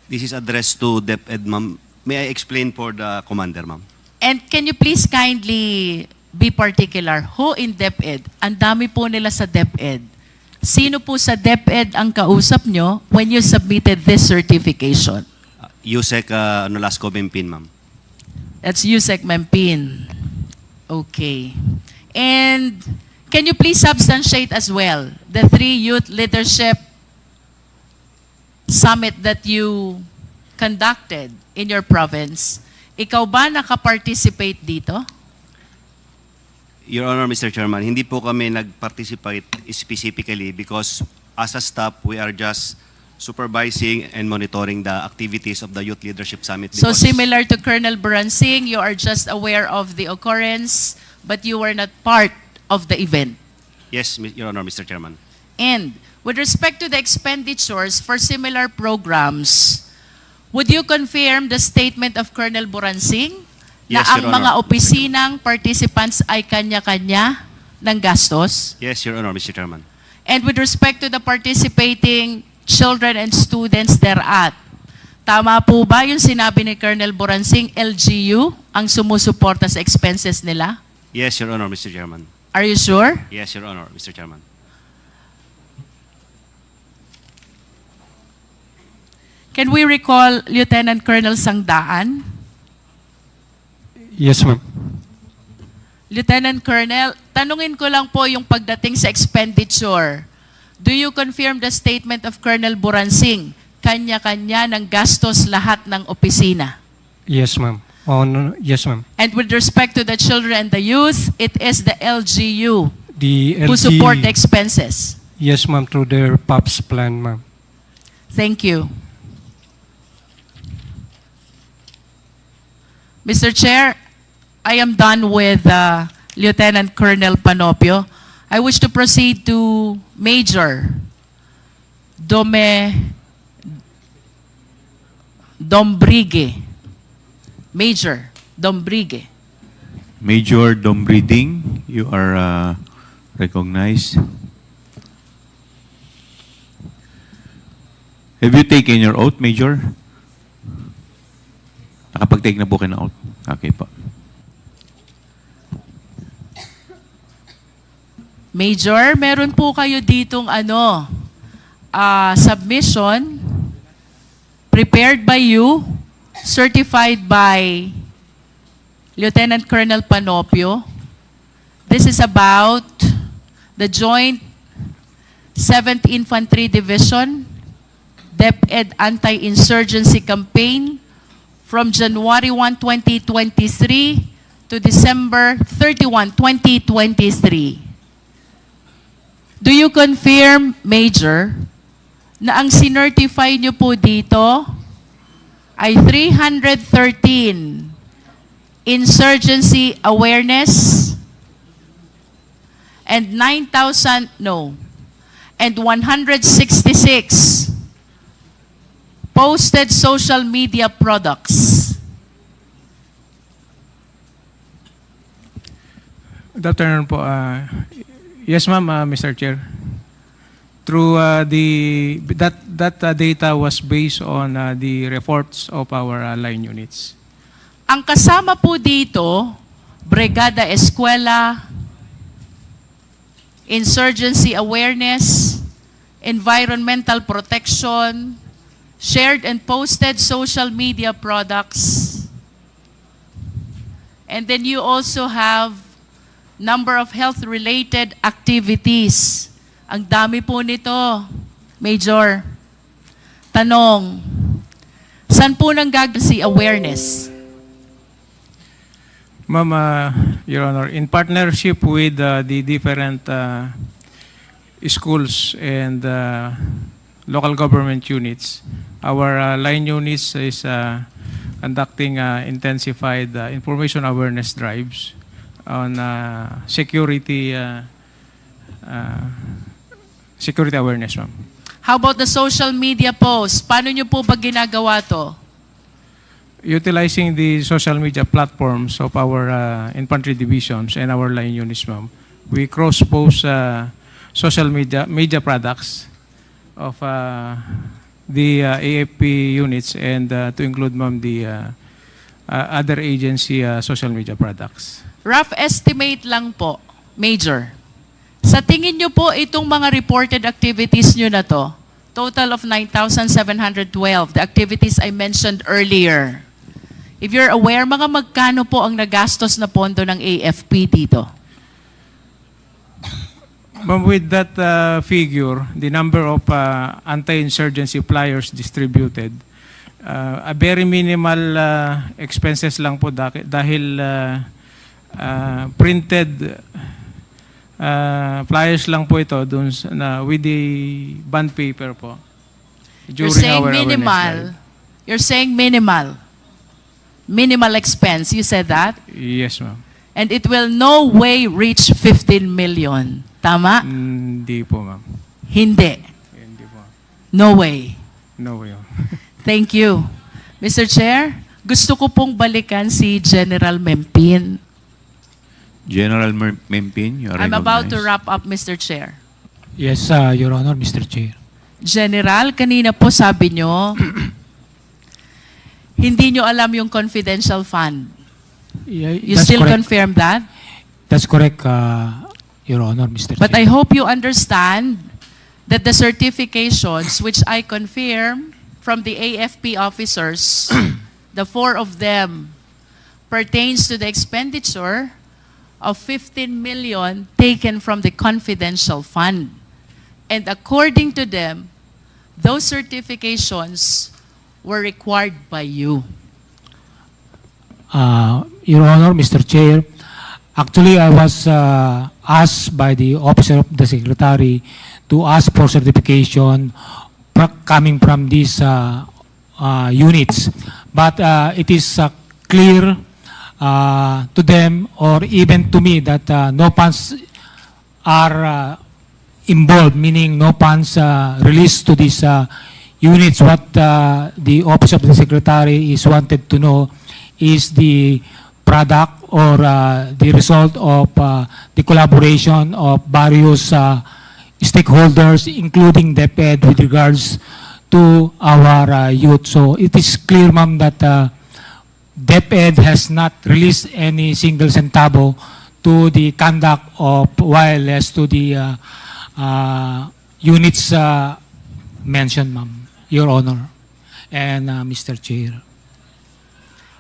This is addressed to DepEd, ma'am. May I explain for the commander, ma'am? And can you please kindly be particular? Who in DepEd? Ang dami po nila sa DepEd. Sino po sa DepEd ang kausap nyo when you submitted this certification? Yusek Nolasco Mempin, ma'am. That's Yusek Mempin. Okay. And can you please substantiate as well the 3 youth leadership summit that you conducted in your province? Ikaw ba nakaparticipate dito? Your Honor, Mr. Chairman, hindi po kami nag-participate specifically because as a staff, we are just supervising and monitoring the activities of the Youth Leadership Summit. So because- similar to Colonel Buransing, you are just aware of the occurrence, but you were not part of the event. Yes, Your Honor, Mr. Chairman. And with respect to the expenditures for similar programs, would you confirm the statement of Colonel Buransing na Yes, ang Your Honor. mga opisinang participants ay kanya-kanya ng gastos? Yes, Your Honor, Mr. Chairman. And with respect to the participating children and students thereat, tama po ba yung sinabi ni Colonel Buransing, LGU ang sumusuporta sa expenses nila? Yes, Your Honor, Mr. Chairman. Are you sure? Yes, Your Honor, Mr. Chairman. Can we recall Lieutenant Colonel Sangdaan? Yes, ma'am. Lieutenant Colonel, tanungin ko lang po yung pagdating sa expenditure. Do you confirm the statement of Colonel Buransing? Kanya-kanya ng gastos lahat ng opisina. Yes, ma'am. Yes, ma'am. And with respect to the children and the youth, it is the LGU The who support the expenses. Yes, ma'am, through their POPs plan, ma'am. Thank you. Mr. Chair, I am done with Lieutenant Colonel Panopio. I wish to proceed to Major Dombrigue. Major Dombrigue. Major Dombriding, you are recognized. Have you taken your oath, Major? Nakapag-take na po kayo ng oath? Okay po. Major, meron po kayo ditong submission prepared by you, certified by Lieutenant Colonel Panopio. This is about the Joint 7th Infantry Division DepEd Anti-Insurgency Campaign from January 1, 2023 to December 31, 2023. Do you confirm, Major, na ang sinertify niyo po dito ay 313 insurgency awareness and 166 posted social media products? Good afternoon po. Yes, ma'am, Mr. Chair. Through that data was based on the reports of our line units. Ang kasama po dito, Brigada Eskwela, insurgency awareness, environmental protection, shared and posted social media products. And then you also have number of health-related activities. Ang dami po nito, Major. Tanong, saan po nang si awareness? Ma'am, Your Honor, in partnership with the different schools and local government units. Our line units is conducting intensified information awareness drives on security awareness, ma'am. How about the social media posts? Paano nyo po ba ginagawa to? Utilizing the social media platforms of our infantry divisions and our line units, ma'am, we cross-post social media products of the AFP units and to include, ma'am, the other agency social media products. Rough estimate lang po, Major. Sa tingin nyo po itong mga reported activities nyo na to, total of 9,712, the activities I mentioned earlier. If you're aware, mga magkano po ang nagastos na pondo ng AFP dito? Ma'am, with that figure, the number of anti-insurgency flyers distributed, a very minimal expenses lang po dahil printed flyers lang po ito dun with the bond paper po. You're saying minimal. You're saying minimal. Minimal expense. You said that? Yes, ma'am. And it will no way reach 15 million. Tama? Hindi po, ma'am. Hindi. Hindi po. No way. Thank you. Mr. Chair, gusto ko pong balikan si General Mempin. General Mempin, you are I'm about to recognized. wrap up, Mr. Chair. Yes, Your Honor, Mr. Chair. General, kanina po sabi nyo, hindi nyo alam yung confidential fund. Yeah, You that's still correct. confirm that? That's correct, Your Honor, Mr. But Chair. I hope you understand that the certifications which I confirm from the AFP officers, the 4 of them, pertains to the expenditure of 15 million taken from the confidential fund. And according to them, those certifications were required by you. Your Honor, Mr. Chair, actually I was asked by the Officer of the Secretary to ask for certification coming from these units. But it is clear to them or even to me that no funds are involved, meaning no funds released to these units. What the Office of the Secretary is wanted to know is the product or the result of the collaboration of various stakeholders, including DepEd, with regards to our youth. So it is clear, ma'am, that DepEd has not released any single centavo to the conduct of wireless to the units mentioned, ma'am, Your Honor and Mr. Chair.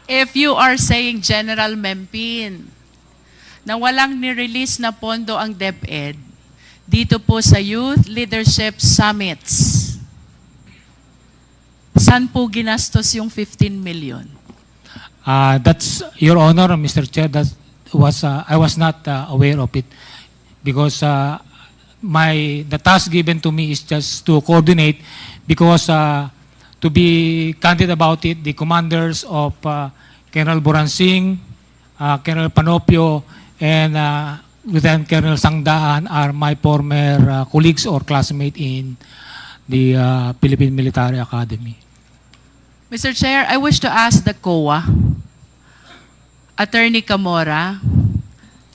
If you are saying, General Mempin, na walang nirelease na pondo ang DepEd dito po sa Youth Leadership Summits, saan po ginastos yung 15 million? That's, Your Honor, Mr. Chair, that was I was not aware of it because the task given to me is just to coordinate because to be candid about it, the commanders of Colonel Boransing, Colonel Panopio, and Lieutenant Colonel Sangdaan are my former colleagues or classmates in the Philippine Military Academy. Mr. Chair, I wish to ask the COA, Attorney Camora,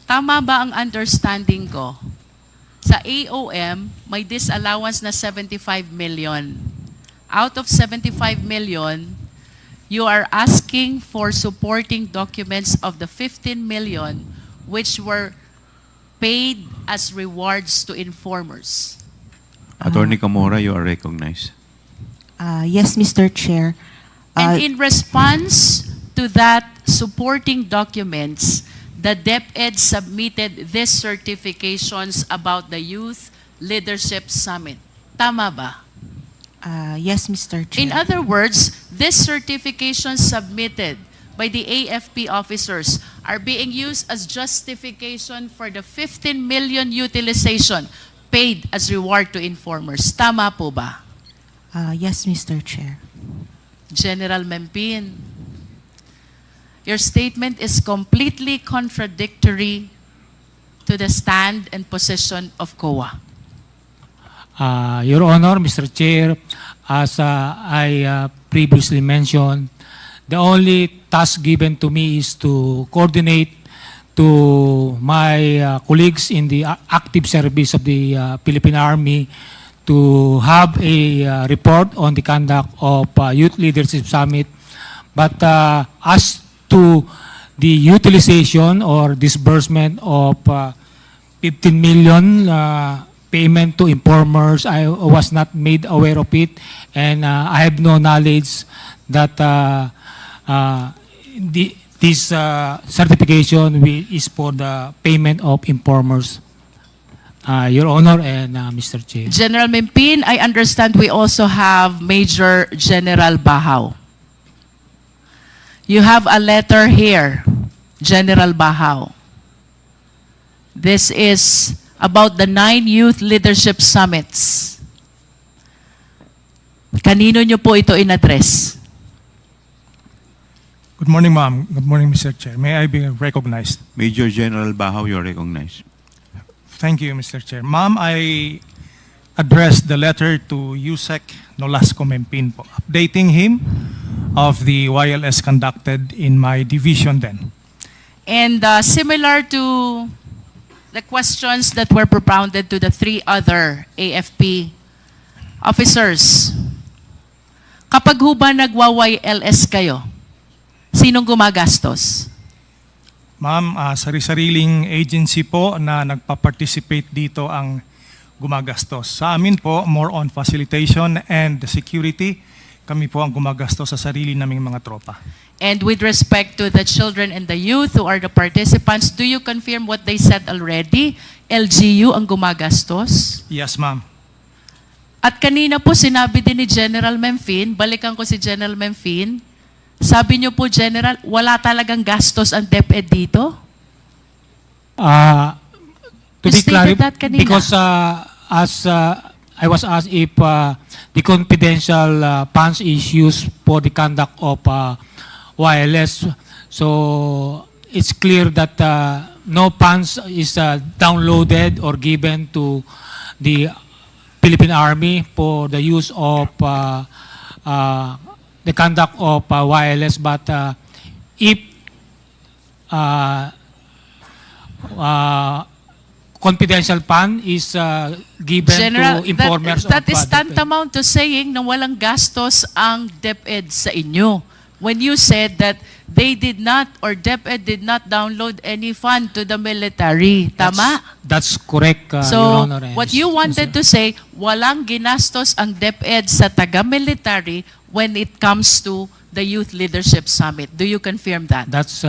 tama ba ang understanding ko? Sa AOM, may disallowance na 75 million. Out of 75 million, you are asking for supporting documents of the 15 million which were paid as rewards to informers. Attorney Camora, you are recognized. Yes, Mr. Chair. And in response to that supporting documents, the DepEd submitted these certifications about the Youth Leadership Summit. Tama ba? Yes, Mr. Chair. In other words, these certifications submitted by the AFP officers are being used as justification for the 15 million utilization paid as reward to informers. Tama po ba? Yes, Mr. Chair. General Mempin, your statement is completely contradictory to the stand and position of COA. Your Honor, Mr. Chair, as I previously mentioned, the only task given to me is to coordinate to my colleagues in the active service of the Philippine Army to have a report on the conduct of Youth Leadership Summit. But as to the utilization or disbursement of 15 million payment to informers, I was not made aware of it, and I have no knowledge that this certification is for the payment of informers. Your Honor and Mr. Chair. General Mempin, I understand we also have Major General Bahaw. You have a letter here, General Bahaw. This is about the 9 Youth Leadership Summits. Kanino nyo po ito in-address? Good morning, ma'am. Good morning, Mr. Chair. May I be recognized? Major General Bahaw, you're recognized. Thank you, Mr. Chair. Ma'am, I addressed the letter to Yusek Nolasco Mempin po, updating him of the YLS conducted in my division then. And similar to the questions that were propounded to the 3 other AFP officers, kapag ho ba nagwa-YLS kayo, sinong gumagastos? Ma'am, sari-sariling agency po na nagpa-participate dito ang gumagastos. Sa amin po, more on facilitation and security, kami po ang gumagastos sa sarili naming mga tropa. And with respect to the children and the youth who are the participants, do you confirm what they said already? LGU ang gumagastos? Yes, ma'am. At kanina po sinabi din ni General Mempin, balikan ko si General Mempin, sabi niyo po, General, wala talagang gastos ang DepEd dito? To You be stated clarified, that kanina. because as I was asked if the confidential funds is used for the conduct of wireless, so it's clear that no funds is downloaded or given to the Philippine Army for the use of the conduct of wireless, but if confidential fund is given General, to informers that is of tantamount to saying na walang gastos ang DepEd sa inyo. When you said that they did not or DepEd did not download any fund to the military. Tama? That's correct, Your So, Honor. and what you wanted to say, walang ginastos ang DepEd sa taga-military when it comes to the Youth Leadership Summit. Do you confirm that? That's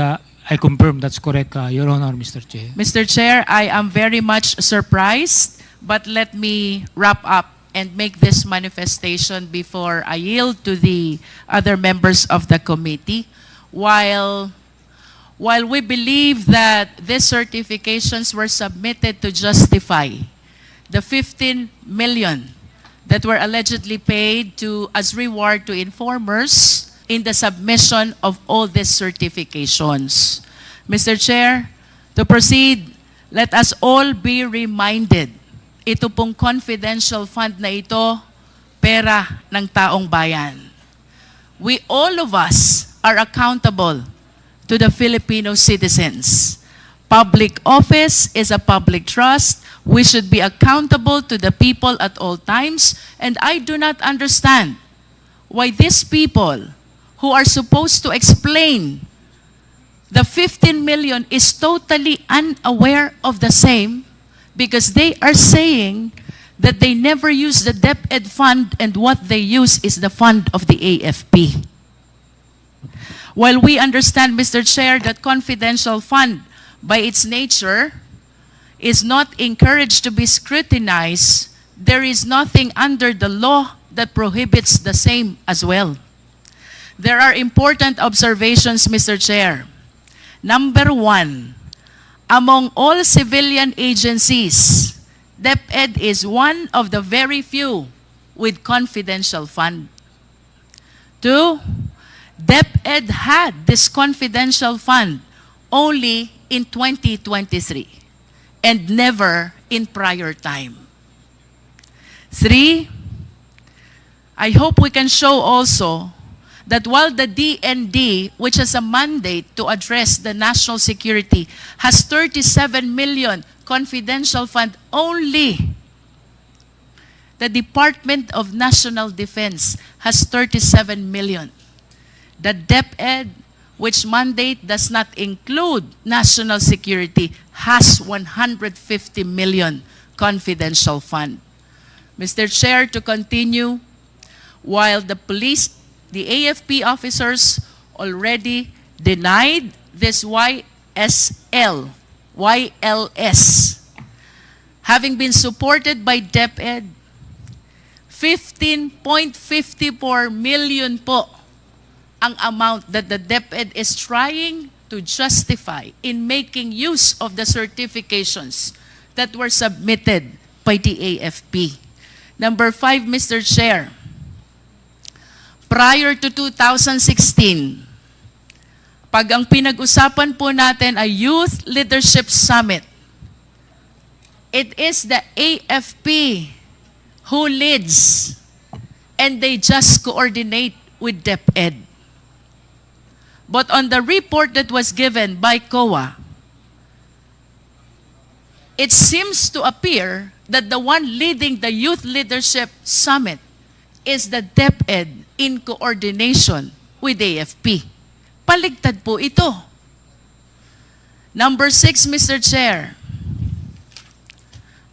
I confirm that's correct, Your Honor, Mr. Chair. Mr. Chair, I am very much surprised, but let me wrap up and make this manifestation before I yield to the other members of the committee. While we believe that these certifications were submitted to justify the 15 million that were allegedly paid as reward to informers in the submission of all these certifications. Mr. Chair, to proceed, let us all be reminded, ito pong confidential fund na ito, pera ng taong bayan. We, all of us, are accountable to the Filipino citizens. Public office is a public trust. We should be accountable to the people at all times, and I do not understand why these people who are supposed to explain the 15 million is totally unaware of the same, because they are saying that they never use the DepEd fund and what they use is the fund of the AFP. While we understand, Mr. Chair, that confidential fund by its nature is not encouraged to be scrutinized, there is nothing under the law that prohibits the same as well. There are important observations, Mr. Chair. Number 1, among all civilian agencies, DepEd is one of the very few with confidential fund. 2, DepEd had this confidential fund only in 2023 and never in prior time. 3, I hope we can show also that while the DND, which has a mandate to address the national security, has 37 million confidential fund only, the Department of National Defense has 37 million. The DepEd, which mandate does not include national security, has 150 million confidential fund. Mr. Chair, to continue, while the police, the AFP officers already denied this YLS, having been supported by DepEd, 15.54 million po ang amount that the DepEd is trying to justify in making use of the certifications that were submitted by the AFP. Number 5, Mr. Chair, prior to 2016, pag ang pinag-usapan po natin ay Youth Leadership Summit, it is the AFP who leads and they just coordinate with DepEd. But on the report that was given by COA, it seems to appear that the one leading the Youth Leadership Summit is the DepEd in coordination with AFP. Paligtad po ito. Number 6, Mr. Chair,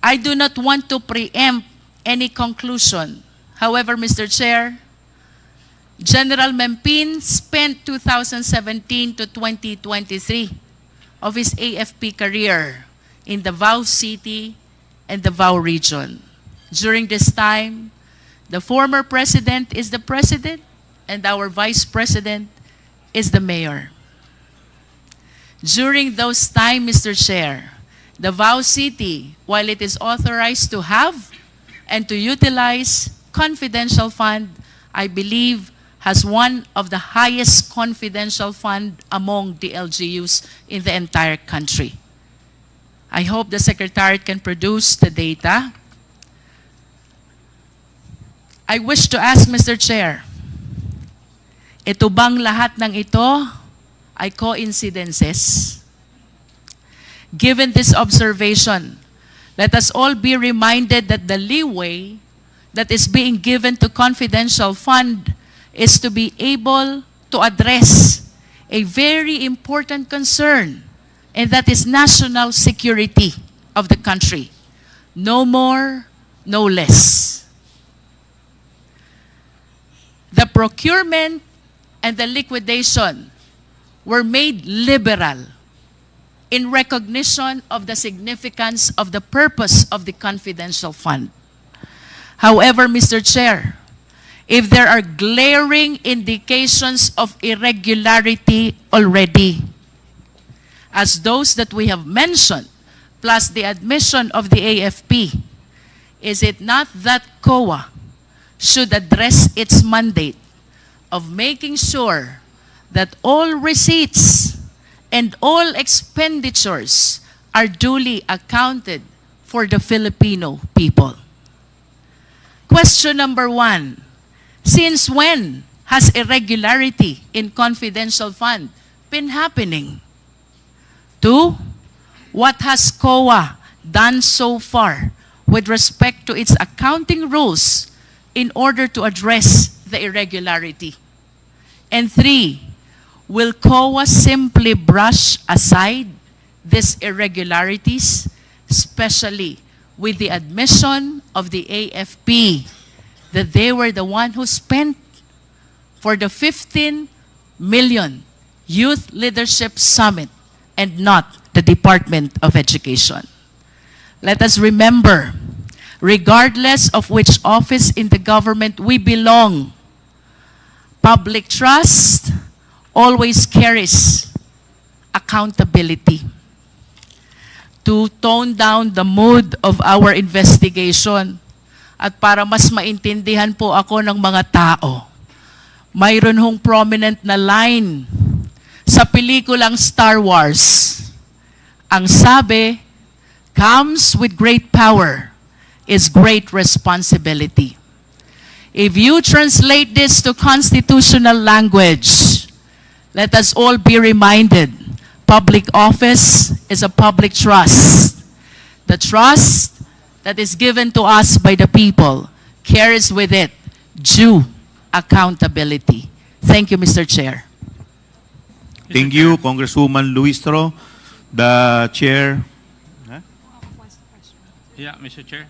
I do not want to preempt any conclusion. However, Mr. Chair, General Mempin spent 2017 to 2023 of his AFP career in Davao City and Davao region. During this time, the former president is the president and our vice president is the mayor. During those time, Mr. Chair, Davao City, while it is authorized to have and to utilize confidential fund, I believe has one of the highest confidential fund among the LGUs in the entire country. I hope the Secretariat can produce the data. I wish to ask Mr. Chair, ito bang lahat ng ito ay coincidences? Given this observation, let us all be reminded that the leeway that is being given to confidential fund is to be able to address a very important concern, and that is national security of the country. No more, no less. The procurement and the liquidation were made liberal in recognition of the significance of the purpose of the confidential fund. However, Mr. Chair, if there are glaring indications of irregularity already, as those that we have mentioned, plus the admission of the AFP, is it not that COA should address its mandate of making sure that all receipts and all expenditures are duly accounted for the Filipino people? Question number 1, since when has irregularity in confidential fund been happening? 2, what has COA done so far with respect to its accounting rules in order to address the irregularity? And 3, will COA simply brush aside these irregularities, especially with the admission of the AFP that they were the one who spent for the 15 million Youth Leadership Summit and not the Department of Education? Let us remember, regardless of which office in the government we belong, public trust always carries accountability. To tone down the mood of our investigation, at para mas maintindihan po ako ng mga tao, mayroon hong prominent na line sa pelikulang Star Wars. Ang sabi, comes with great power is great responsibility. If you translate this to constitutional language, let us all be reminded, public office is a public trust. The trust that is given to us by the people carries with it due accountability. Thank you, Mr. Chair. Thank you, Congresswoman Luistro. The chair, Yeah, Mr. Chair.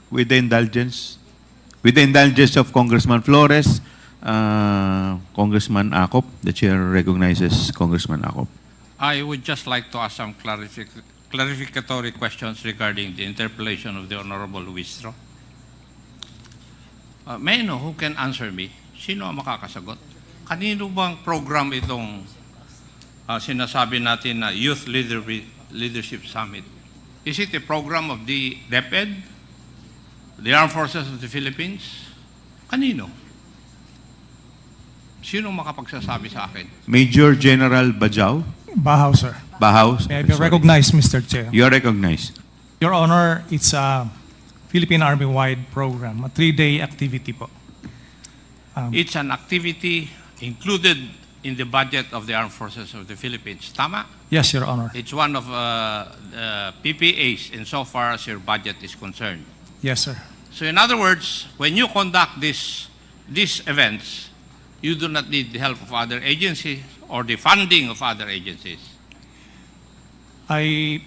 with the indulgence of Congressman Flores, Congressman Acop, the chair recognizes Congressman Acop. I would just like to ask some clarificatory questions regarding the interpellation of the Honorable Luistro. May I know who can answer me? Sino ang makakasagot? Kanino bang program itong sinasabi natin na Youth Leadership Summit? Is it a program of the DepEd, the Armed Forces of the Philippines? Kanino? Sino makapagsasabi sa akin? Major General Bajau. Bahaw, sir. Bahaw. May I be recognized, Mr. Chair? You are recognized. Your Honor, it's a Philippine Army-wide program, a 3-day activity po. It's an activity included in the budget of the Armed Forces of the Philippines. Tama? Yes, Your Honor. It's one of PPAs insofar as your budget is concerned. Yes, sir. So in other words, when you conduct these events, you do not need the help of other agencies or the funding of other agencies. I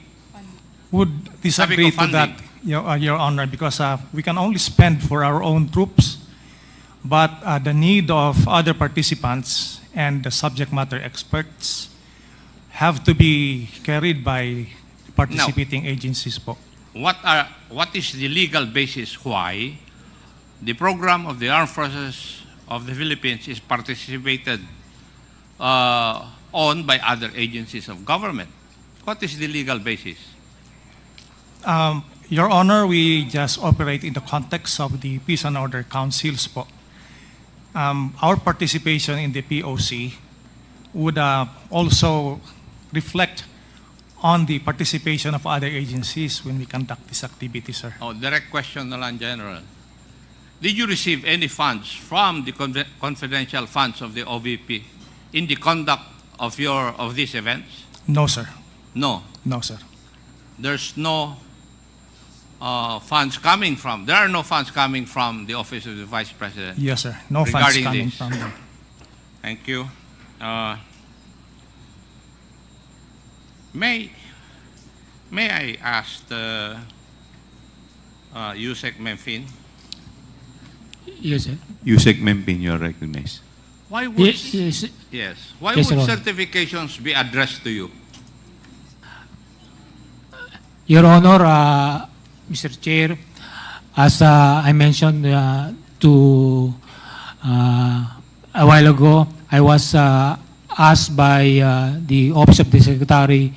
would disagree to that, Your Honor, because we can only spend for our own troops, but the need of other participants and the subject matter experts have to be carried by participating agencies po. What is the legal basis why the program of the Armed Forces of the Philippines is participated on by other agencies of government? What is the legal basis? Your Honor, we just operate in the context of the Peace and Order Councils po. Our participation in the POC would also reflect on the participation of other agencies when we conduct this activity, sir. Oh, direct question na lang, General. Did you receive any funds from the confidential funds of the OVP in the conduct of these events? No, sir. No. No, sir. There's no funds coming from. There are no funds coming from the Office of the Vice President. Yes, sir. No funds regarding coming this. from them. Thank you. May I ask Yusek Memphine? Yes, sir. Yusek Mempin, you are recognized. Why would Yes. Why Yes, would Your Honor. certifications be addressed to you? Your Honor, Mr. Chair, as I mentioned to a while ago, I was asked by the Office of the Secretary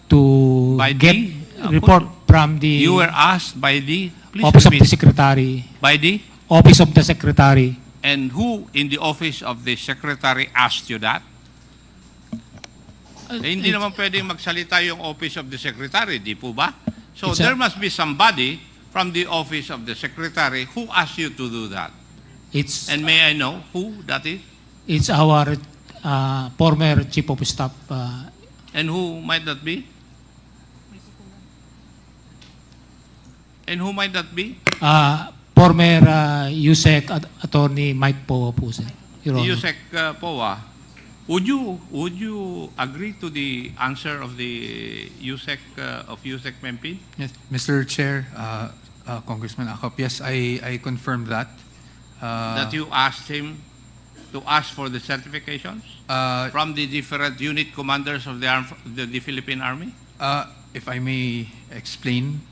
to By get the- report from the You were asked by the Office of the Secretary. by the Office of the Secretary. and who in the office of the secretary asked you that? Hindi naman pwedeng magsalita yung office of the secretary, di po ba? So It's a- there must be somebody from the office of the secretary who asked you to do that. It's And may I know who that is? it's our former Chief of Staff. And who might that be? And who might that be? Former USEC Attorney Mike Poa po, sir. Your Honor. Yusek Poa, would you agree to the answer of the Yusek Mempin? Yes, Mr. Chair, Congressman Acop, yes, I confirm that. That you asked him to ask for the certifications from the different unit commanders of the Philippine Army? If I may explain,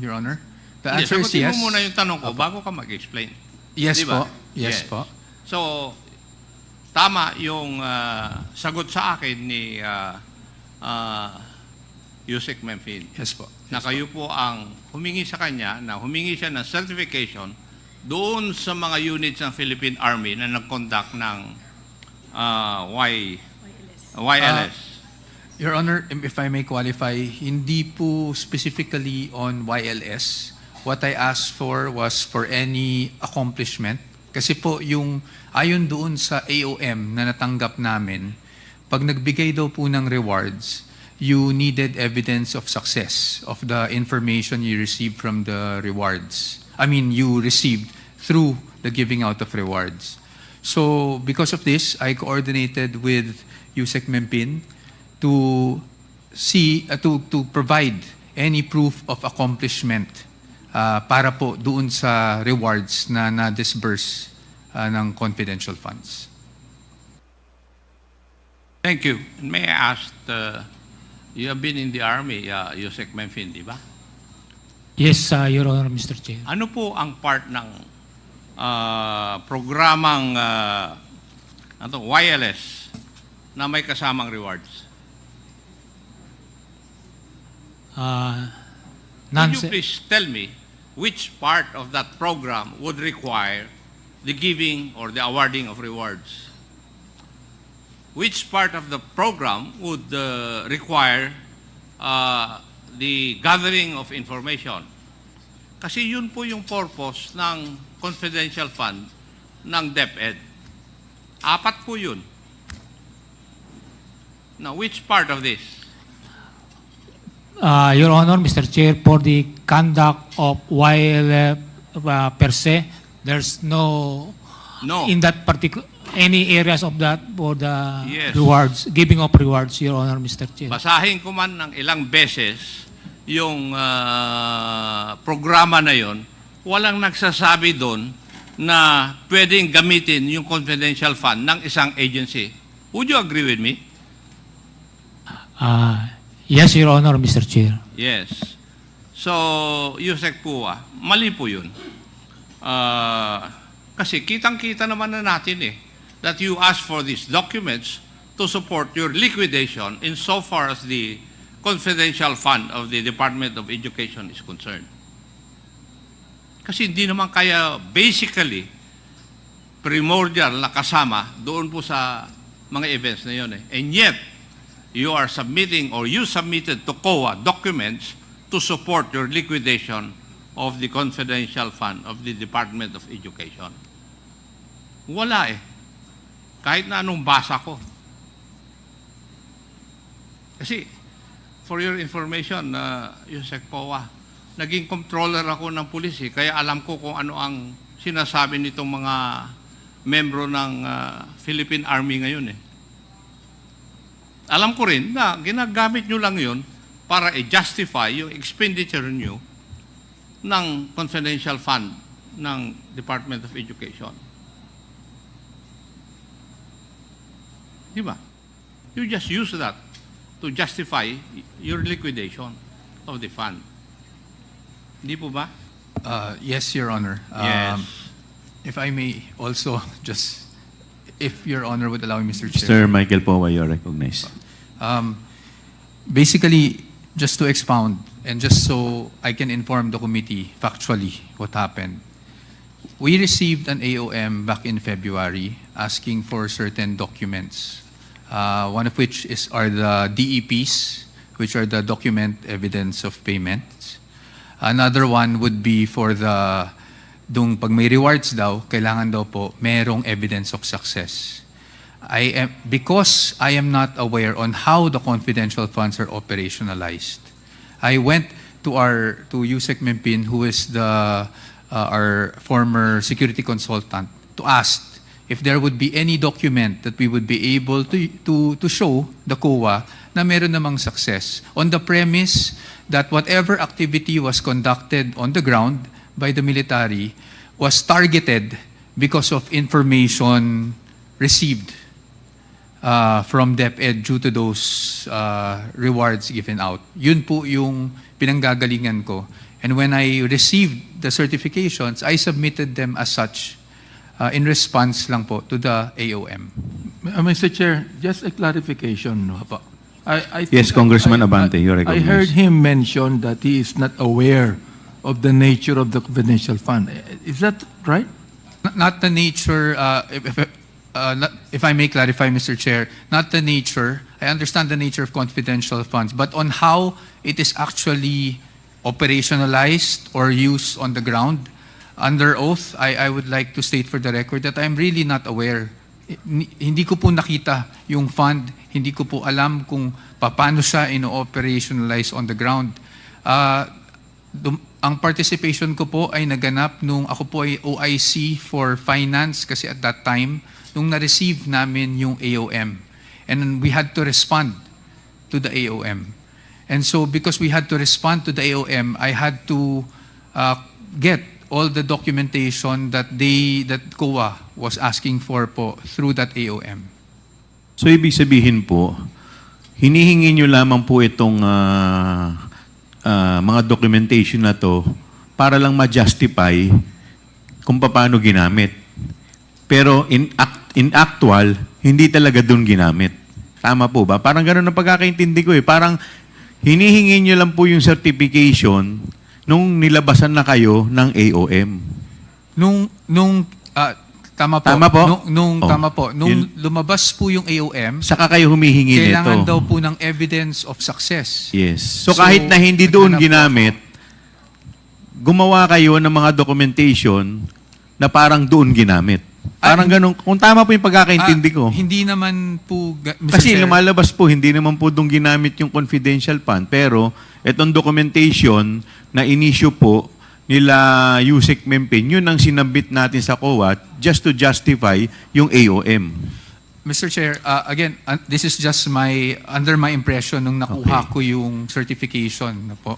Your Honor, the Hindi, answer is sagutin yes. mo muna yung tanong ko bago ka mag-explain. Yes Di ba? po. Yes po. So, tama yung sagot sa akin ni Yusek Memphis, Yes po. na kayo po ang humingi sa kanya na humingi siya ng certification doon sa mga units ng Philippine Army na nag-conduct ng YLS. Your Honor, if I may qualify, hindi po specifically on YLS. What I asked for was for any accomplishment. Kasi po yung ayon doon sa AOM na natanggap namin, pag nagbigay daw po ng rewards, you needed evidence of success of the information you received from the rewards. I mean, you received through the giving out of rewards. So because of this, I coordinated with Yusek Mempin to see to provide any proof of accomplishment para po doon sa rewards na na-disburse ng confidential funds. Thank you. And may I ask, you have been in the Army, Yusek Memphis, di ba? Yes, Your Honor, Mr. Chair. Ano po ang part ng programang YLS na may kasamang rewards? Could you please tell me which part of that program would require the giving or the awarding of rewards? Which part of the program would require the gathering of information? Kasi yun po yung purpose ng confidential fund ng DepEd. 4 po yun. Now, which part of this? Your Honor, Mr. Chair, for the conduct of YLF per se, there's no in that particular any areas of that for the Yes. rewards, giving of rewards, Your Honor, Mr. Chair. Basahin ko man ng ilang beses yung programa na yon, walang nagsasabi doon na pwedeng gamitin yung confidential fund ng isang agency. Would you agree with me? Yes, Your Honor, Mr. Chair. Yes. So, Yusek po, mali po yun. Kasi kitang-kita naman na natin that you ask for these documents to support your liquidation insofar as the confidential fund of the Department of Education is concerned. Kasi hindi naman kaya basically primordial na kasama doon po sa mga events na yun. And yet, you are submitting or you submitted to COA documents to support your liquidation of the confidential fund of the Department of Education. Wala Kahit na anong basa ko. Kasi, for your information, Yusek Powa, naging controller ako ng pulis kaya alam ko kung ano ang sinasabi nitong mga membro ng Philippine Army ngayon Alam ko rin na ginagamit nyo lang yun para i-justify yung expenditure nyo ng confidential fund ng Department of Education. Di ba? You just use that to justify your liquidation of the fund. Di po ba? Yes, Your Honor. Yes. If I may also just, if Your Honor would allow me, Mr. Chair. Mr. Michael Powa, you are recognized. Basically, just to expound and just so I can inform the committee factually what happened. We received an AOM back in February asking for certain documents, one of which are the DEPs, which are the document evidence of payments. Another one would be for pag may rewards daw, kailangan daw po merong evidence of success. Because I am not aware on how the confidential funds are operationalized, I went to Yusek Mempin, who is our former security consultant, to ask if there would be any document that we would be able to show the COA na meron namang success, on the premise that whatever activity was conducted on the ground by the military was targeted because of information received from DepEd due to those rewards given out. Yun po yung pinanggagalingan ko. And when I received the certifications, I submitted them as such in response lang po to the AOM. Mr. Chair, just a clarification. No? I Yes, think Congressman Abante, you're I recognized. heard him mention that he is not aware of the nature of the confidential fund. Is that right? Not the nature, if I may clarify, Mr. Chair, not the nature. I understand the nature of confidential funds, but on how it is actually operationalized or used on the ground. Under oath, I would like to state for the record that I'm really not aware. Hindi ko po nakita yung fund, hindi ko po alam kung paano siya ino-operationalize on the ground. Ang participation ko po ay naganap nung ako po ay OIC for finance kasi at that time, nung na-receive namin yung AOM. And we had to respond to the AOM. And so because we had to respond to the AOM, I had to get all the documentation that COA was asking for po through that AOM. So, ibig sabihin po, hinihingi nyo lamang po itong mga documentation na to para lang ma-justify kung paano ginamit. Pero in actual, hindi talaga doon ginamit. Tama po ba? Parang gano'n ang pagkakaintindi ko eh. Parang hinihingi nyo lang po yung certification nung nilabasan na kayo ng AOM. Tama po. Tama po? Tama po. Nung lumabas po yung AOM, Saka kayo humihingi nito. kailangan daw po ng evidence of success. Yes. So kahit na hindi doon ginamit, gumawa kayo ng mga documentation na parang doon ginamit. Parang ganun. Kung tama po yung pagkakaintindi ko. Hindi naman po, Mr. Kasi Chair, lumalabas po, hindi naman po doon ginamit yung confidential fund. Pero itong documentation na in-issue po nila Yusek Mempin, yun ang sinabit natin sa COA just to justify yung AOM. Mr. Chair, again, this is just under my impression nung nakuha ko yung certification. Na po.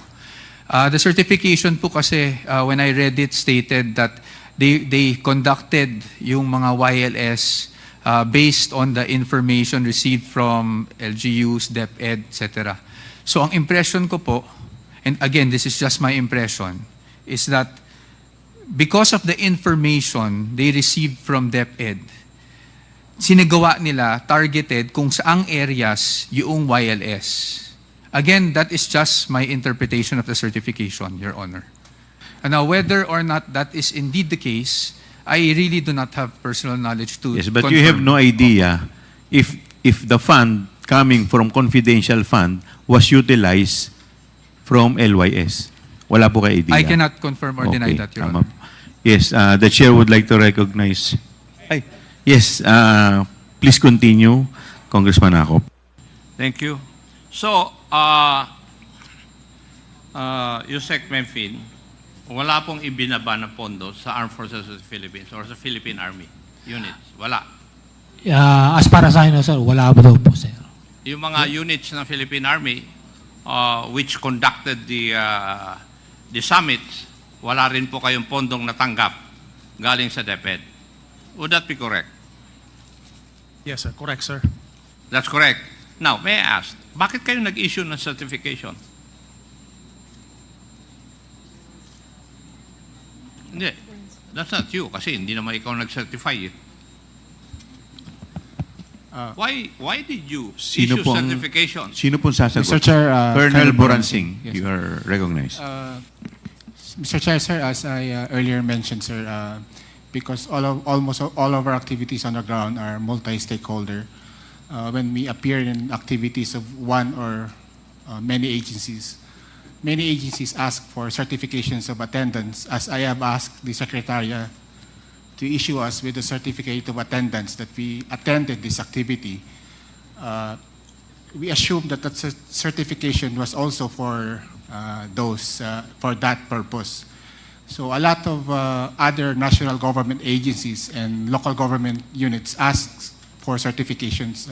The certification po kasi, when I read it, stated that they conducted yung mga YLS based on the information received from LGUs, DepEd, etc. So ang impression ko po, and again, this is just my impression, is that because of the information they received from DepEd, sinagawa nila, targeted kung saang areas yung YLS. Again, that is just my interpretation of the certification, Your Honor. And now, whether or not that is indeed the case, I really do not have personal knowledge to Yes, but confirm. you have no idea if the fund coming from confidential fund was utilized from LYS. Wala po kayo idea. I cannot confirm or deny that, Your tama. Honor. Yes, the chair would like to recognize. Yes, please continue, Congressman Acop. Thank you. So, Yusek Mempin, wala pong ibinaba na pondo sa Armed Forces of the Philippines or sa Philippine Army units. Wala. As para sa akin, sir, wala po daw po, sir. Yung mga units ng Philippine Army which conducted the summits, wala rin po kayong pondong natanggap galing sa DepEd. Would that be correct? Yes, sir. Correct, sir. That's correct. Now, may I ask, bakit kayo nag-issue ng certification? Hindi. That's not you kasi hindi naman ikaw nag-certify eh. Why did you issue certification? Sino pong sasagot? Mr. Chair, Colonel Colonel Boransing, Boransing. Yes, you are recognized. Mr. Chair, sir, as I earlier mentioned, sir, because almost all of our activities on the ground are multi-stakeholder. When we appear in activities of one or many agencies ask for certifications of attendance, as I have asked the Secretariat to issue us with a certificate of attendance that we attended this activity. We assume that that certification was also for for that purpose. So a lot of other national government agencies and local government units ask for certifications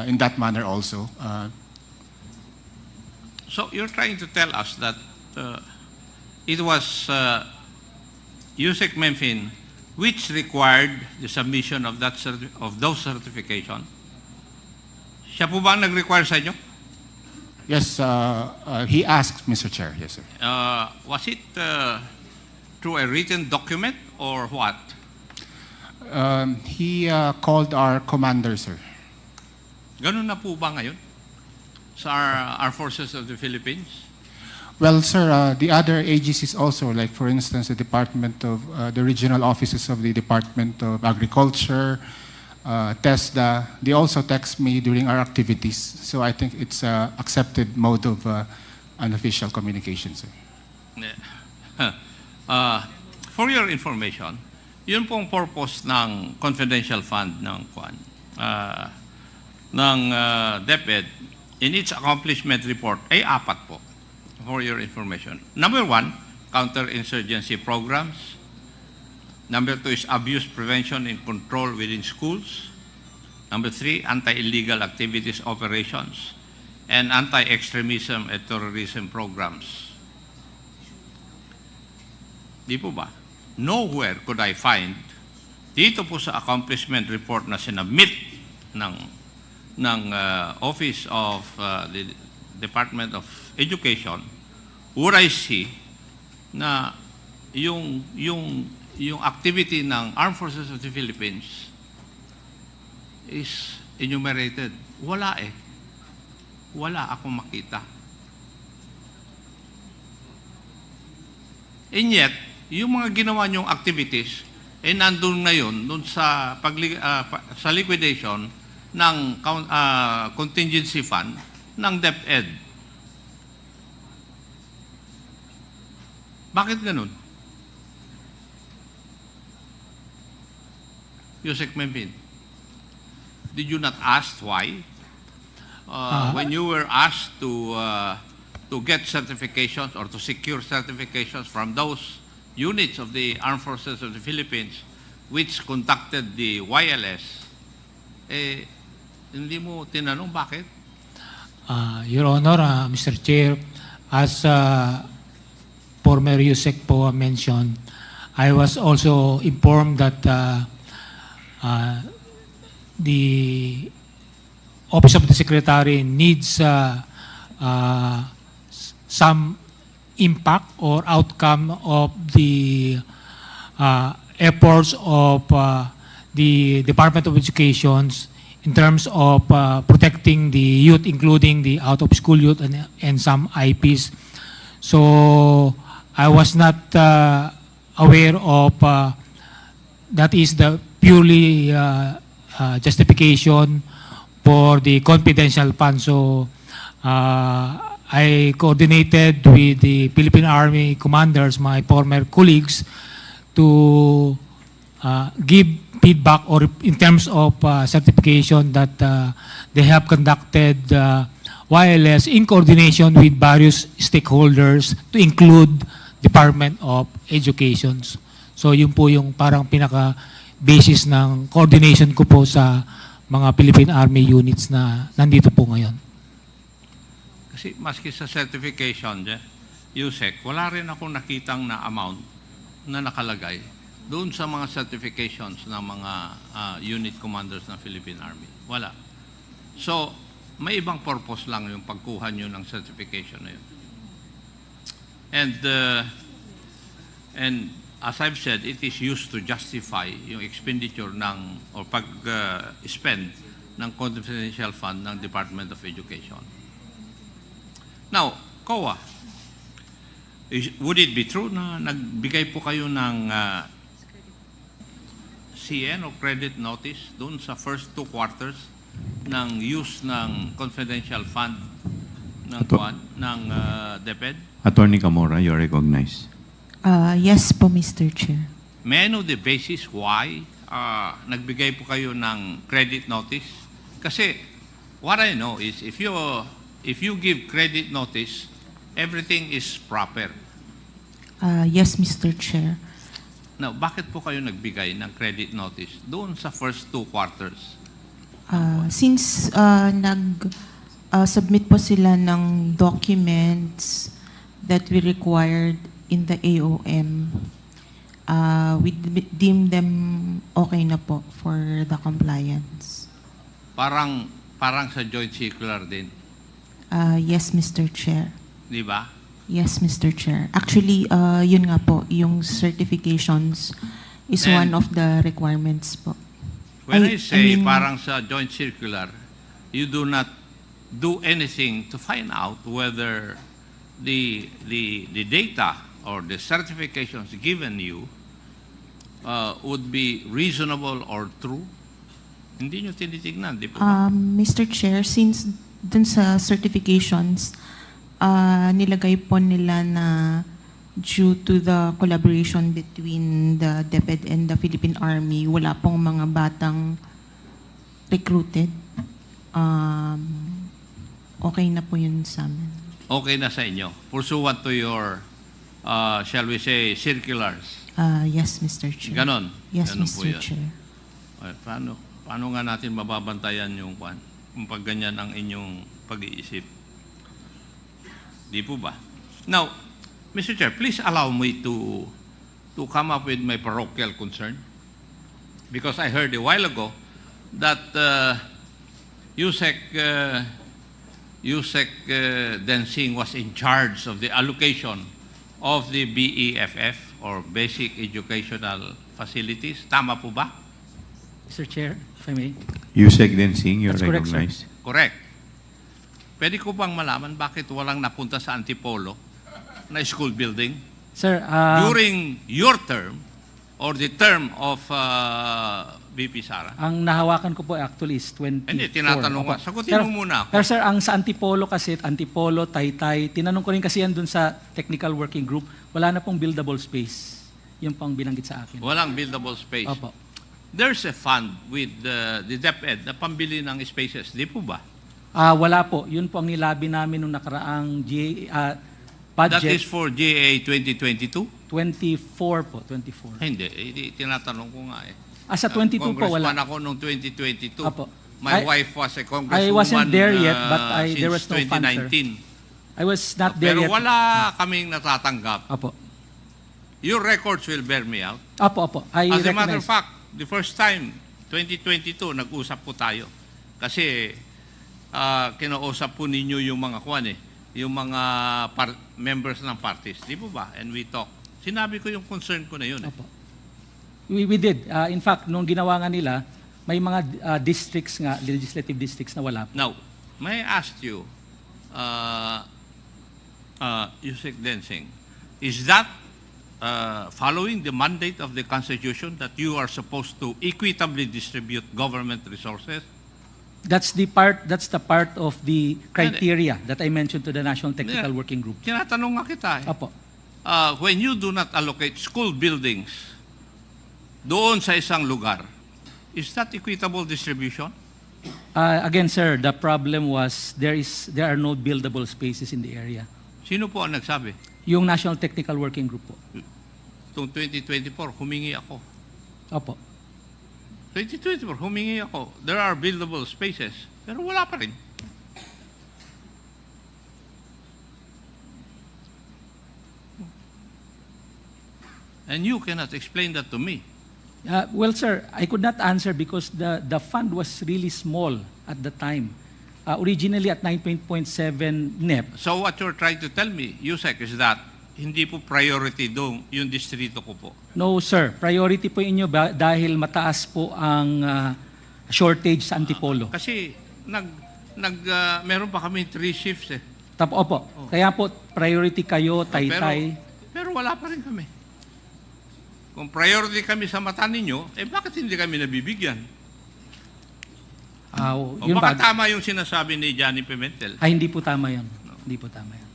in that manner also. So you're trying to tell us that it was Yusek Mempin which required the submission of those certification. Siya po ba ang nag-require sa inyo? Yes, he asked, Mr. Chair. Yes, sir. Was it through a written document or what? He called our commander, sir. Ganun na po ba ngayon? sa Armed Forces of the Philippines? Well, sir, the other agencies also, like for instance, the Department of, the regional offices of the Department of Agriculture, TESDA, they also text me during our activities. So I think it's a accepted mode of unofficial communication, sir. For your information, yun pong purpose ng confidential fund ng DepEd in its accomplishment report ay 4 po. For your information. Number 1, counterinsurgency programs. Number 2 is abuse prevention and control within schools. Number 3, anti-illegal activities operations. And anti-extremism and terrorism programs. Di po ba? Nowhere could I find dito po sa accomplishment report na sinabmit ng Office of the Department of Education, would I see na yung activity ng Armed Forces of the Philippines is enumerated. Wala eh. Wala akong makita. And yet, yung mga ginawa niyong activities, nandun ngayon dun sa, sa liquidation ng contingency fund ng DepEd. Bakit ganun? Yusek Mempin, did you not ask why? When you were asked to get certifications or to secure certifications from those units of the Armed Forces of the Philippines which conducted the YLS, hindi mo tinanong bakit? Your Honor, Mr. Chair, as former Yusek po mentioned, I was also informed that the Office of the Secretary needs some impact or outcome of the efforts of the Department of Education in terms of protecting the youth, including the out-of-school youth and some IPs. So I was not aware of that is the purely justification for the confidential fund. So I coordinated with the Philippine Army commanders, my former colleagues, to give feedback or in terms of certification that they have conducted YLS in coordination with various stakeholders to include Department of Education. So yun po yung parang pinaka-basis ng coordination ko po sa mga Philippine Army units na nandito po ngayon. Kasi maski sa certification, Yusek, wala rin akong nakitang na amount na nakalagay doon sa mga certifications ng mga unit commanders ng Philippine Army. Wala. So, may ibang purpose lang yung pagkuha nyo ng certification na yun. And as I've said, it is used to justify yung expenditure ng or pag-spend ng confidential fund ng Department of Education. Now, COA, would it be true na nagbigay po kayo ng CN o credit notice doon sa first 2 quarters ng use ng confidential fund ng DepEd? Attorney Camora, you are recognized. Yes po, Mr. Chair. May I know the basis why nagbigay po kayo ng credit notice? Kasi what I know is if you give credit notice, everything is proper. Yes, Mr. Chair. Now, bakit po kayo nagbigay ng credit notice doon sa first 2 quarters? Since submit po sila ng documents that we required in the AOM, we deem them okay na po for the compliance. Parang sa joint circular din. Yes, Mr. Chair. Di ba? Yes, Mr. Chair. Actually, yun nga po, yung certifications is one of the requirements po. When I say parang sa joint circular, you do not do anything to find out whether the data or the certifications given you would be reasonable or true? Hindi nyo tinitignan, di po ba? Mr. Chair, since dun sa certifications, nilagay po nila na due to the collaboration between the DepEd and the Philippine Army, wala pong mga batang recruited. Okay na po yun sa amin. Okay na sa inyo. Pursuant to your, shall we say, circulars. Yes, Mr. Chair. Ganon. Yes, Ganon po Mr. yun. Chair. Ay, paano nga natin mababantayan yung kwan? Kung pag ganyan ang inyong pag-iisip. Di po ba? Now, Mr. Chair, please allow me to come up with my parochial concern. Because I heard a while ago that Yusek Densing was in charge of the allocation of the BEFF or Basic Educational Facilities. Tama po ba? Mr. Chair, if I may. Yusek Densing, you're That's correct, sir. recognized. Correct. Pwede ko bang malaman bakit walang napunta sa Antipolo na school building? Sir, During your term or the term of VP Sara? ang nahawakan ko po actually is 24. Hindi, tinatanong Opo. ko. Sagutin mo muna ako. Pero sir, ang sa Antipolo kasi, Antipolo, Taytay, tinanong ko rin kasi yan dun sa technical working group, wala na pong buildable space. Yun pang binanggit sa akin. Walang buildable space. Opo. There's a fund with the DepEd na pambili ng spaces. Di po ba? Wala po. Yun po ang nilabi namin nung nakaraang budget. That is for GA 2022? 24 po, 24. Hindi, tinatanong ko nga eh. Sa 22 po, wala. Congressman ako noong 2022. Apo. My wife was a congresswoman I wasn't there yet, but there was since no fund, sir. 2019. I was not there Pero yet. wala kaming natatanggap. Apo. Your records will bear me out. Apo. I As a matter of recognize. fact, the first time, 2022, nag-usap po tayo. Kasi kinausap po ninyo yung mga kwan eh, yung mga members ng parties. Di po ba? And we talk. Sinabi ko yung concern ko na yun. Apo. We did. In fact, nung ginawa nga nila, may mga districts nga, legislative districts na wala po. Now, may I ask you, Yusek Densing, is that following the mandate of the Constitution that you are supposed to equitably distribute government resources? That's the part of the criteria that I mentioned to the National Technical Working Group. Tinatanong nga kita eh. Apo. When you do not allocate school buildings doon sa isang lugar, is that equitable distribution? Again, sir, the problem was there are no buildable spaces in the area. Sino po ang nagsabi? Yung National Technical Working Group po. Itong 2024, humingi ako. Opo. 2024, humingi ako. There are buildable spaces, pero wala pa rin. And you cannot explain that to me. Well, sir, I could not answer because the fund was really small at the time. Originally at 9.7 NEP. So what you're trying to tell me, Yusek, is that hindi po priority doon yung distrito ko po. No, sir. Priority po inyo dahil mataas po ang shortage sa Antipolo. Kasi meron pa kami 3 shifts eh. Opo. Kaya po, priority kayo, Taytay. Pero wala pa rin kami. Kung priority kami sa mata ninyo, bakit hindi kami nabibigyan? Baka tama yung sinasabi ni Johnny Pimentel. Hindi po tama yan. Hindi po tama yan.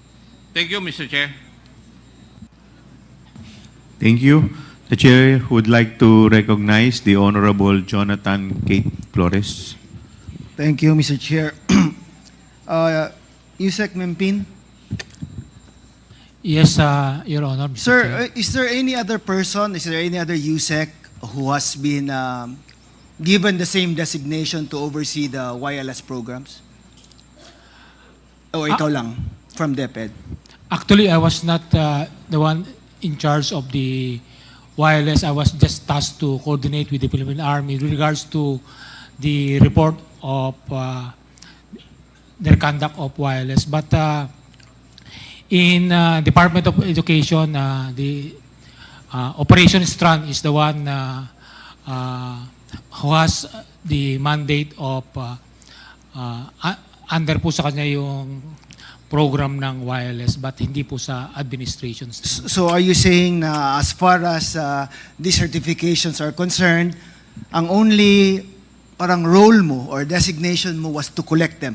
Thank you, Mr. Chair. Thank you. The Chair would like to recognize the Honorable Jonathan Kate Flores. Thank you, Mr. Chair. Yusek Mempin. Yes, Your Honor. Mr. Sir, Chair. is there any other person, is there any other USEC who has been given the same designation to oversee the YLS programs? O ikaw lang, from DepEd? Actually, I was not the one in charge of the wireless. I was just tasked to coordinate with the Philippine Army with regards to the report of their conduct of wireless. But in Department of Education, the Operations Strand is the one who has the mandate of under po sa kanya yung program ng wireless but hindi po sa administration staff. So are you saying na as far as these certifications are concerned, ang only parang role mo or designation mo was to collect them?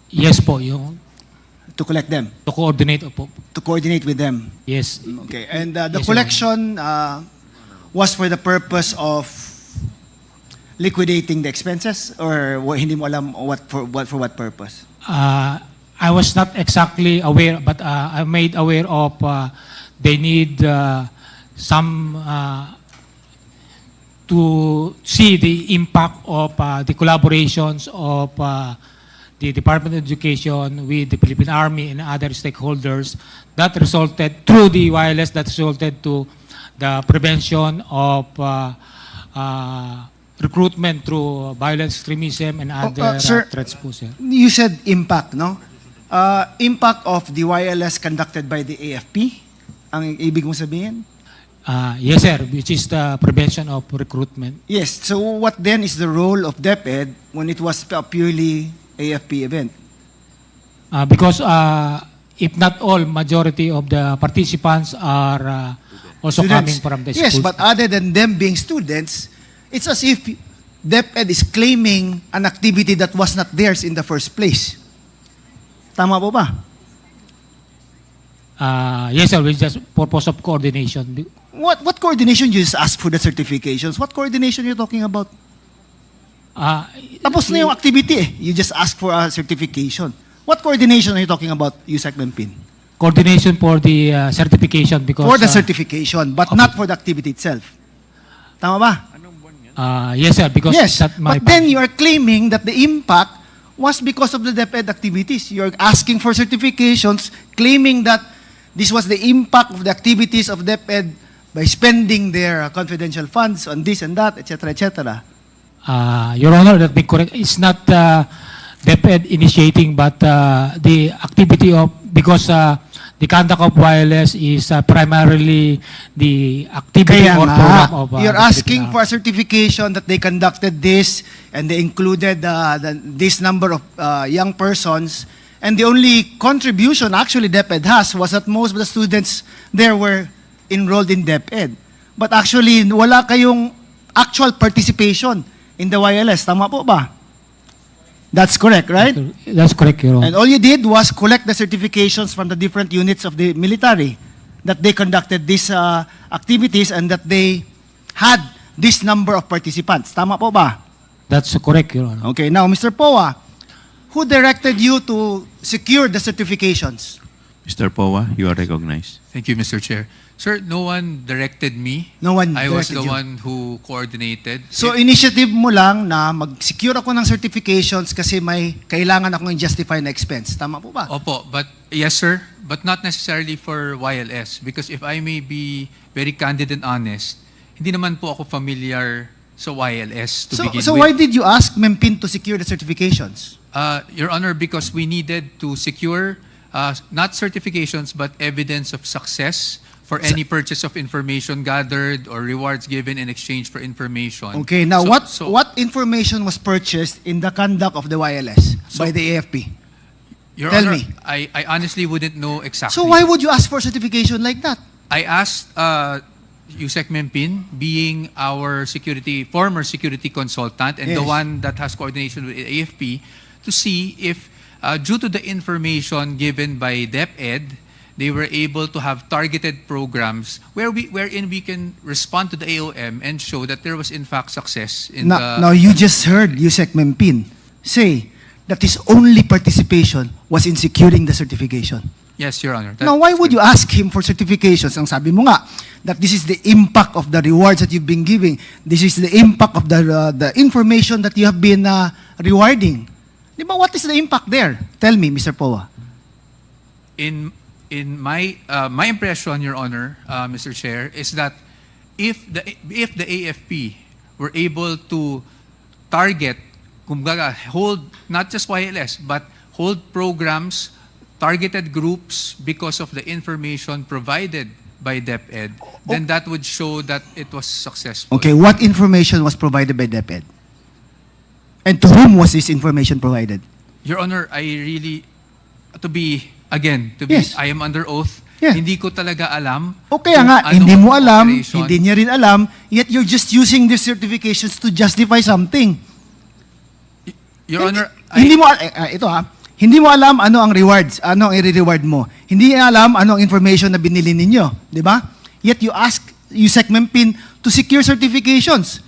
Yes po, yung To collect them? to coordinate po. To coordinate with them? Yes. Okay. And the Yes, Your collection was for the purpose of liquidating the expenses, or hindi mo alam for what purpose? I was not exactly aware, but I'm made aware of they need some to see the impact of the collaborations of the Department of Education with the Philippine Army and other stakeholders that resulted through the wireless that resulted to the prevention of recruitment through violent extremism and other sir, threats po, sir. You said impact, no? Impact of the wireless conducted by the AFP? Ang ibig mong sabihin? Yes, sir, which is the prevention of recruitment. Yes. So what then is the role of DepEd when it was a purely AFP event? Because if not all, majority of the participants are also coming from the Yes, school. but other than them being students, it's as if DepEd is claiming an activity that was not theirs in the first place. Tama po ba? Yes, sir, with just purpose of coordination. What coordination? You just ask for the certifications. What coordination are you talking about? Tapos na yung activity eh. You just ask for a certification. What coordination are you talking about, Yusek Mempin? Coordination for the certification because... For the certification, but not for the activity itself. Tama ba? Yes, sir, because Yes, that my but then you are claiming that the impact was because of the DepEd activities. You're asking for certifications, claiming that this was the impact of the activities of DepEd by spending their confidential funds on this and that, etc., etc. Your Honor, that be correct. It's not DepEd initiating, but the activity of, because the conduct of wireless is primarily the activity Kaya or nga, program of... you're the asking Philippine for a certification that they conducted this and they included this number of young persons, and the only contribution actually DepEd has was that most of the students there were enrolled in DepEd. But actually, wala kayong actual participation in the wireless. Tama po ba? That's correct, right? That's correct, Your Honor. And all you did was collect the certifications from the different units of the military that they conducted these activities and that they had this number of participants. Tama po ba? That's correct, Your Honor. Okay, now Mr. Poa, who directed you to secure the certifications? Mr. Powa, you are recognized. Thank you, Mr. Chair. Sir, no one directed me. No one I was directed the you. one who coordinated. So initiative mo lang na mag-secure ako ng certifications kasi may kailangan akong justify na expense. Tama po ba? Opo, but yes, sir, but not necessarily for YLS. Because if I may be very candid and honest, hindi naman po ako familiar sa YLS to begin So with. why did you ask Mempin to secure the certifications? Your Honor, because we needed to secure not certifications but evidence of success for any purchase of information gathered or rewards given in exchange for information. Okay, now So- what information was purchased in the conduct of the YLS by the AFP? Your Tell Honor, me. I honestly wouldn't know exactly. So why would you ask for certification like that? I asked Yusek Mempin, being our former security consultant and the Yes. one that has coordination with AFP, to see if due to the information given by DepEd, they were able to have targeted programs wherein we can respond to the AOM and show that there was in fact success in Now you just heard Yusek Mempin say that his only participation was in securing the certification. Yes, Your Honor. Now, why would you ask him for certifications? Ang sabi mo nga, that this is the impact of the rewards that you've been giving. This is the impact of the information that you have been rewarding. Di ba, what is the impact there? Tell me, Mr. Poa. In my impression, Your Honor, Mr. Chair, is that if the AFP were able to target, kumbaga, hold not just YLS but hold programs, targeted groups because of the information provided by DepEd, then that would show that it was successful. Okay, what information was provided by DepEd? And to whom was this information provided? Your Honor, I really, Yes. I am under oath. Yeah. Hindi ko talaga alam. O kaya kung nga, anong hindi mo alam, operation. hindi niya rin alam, yet you're just using these certifications to justify something. Your Honor, Hindi mo, hindi mo alam ano ang rewards, ano ang i-reward mo. Hindi niya alam ano ang information na binili ninyo. Di ba? Yet you ask USEC Mempin to secure certifications.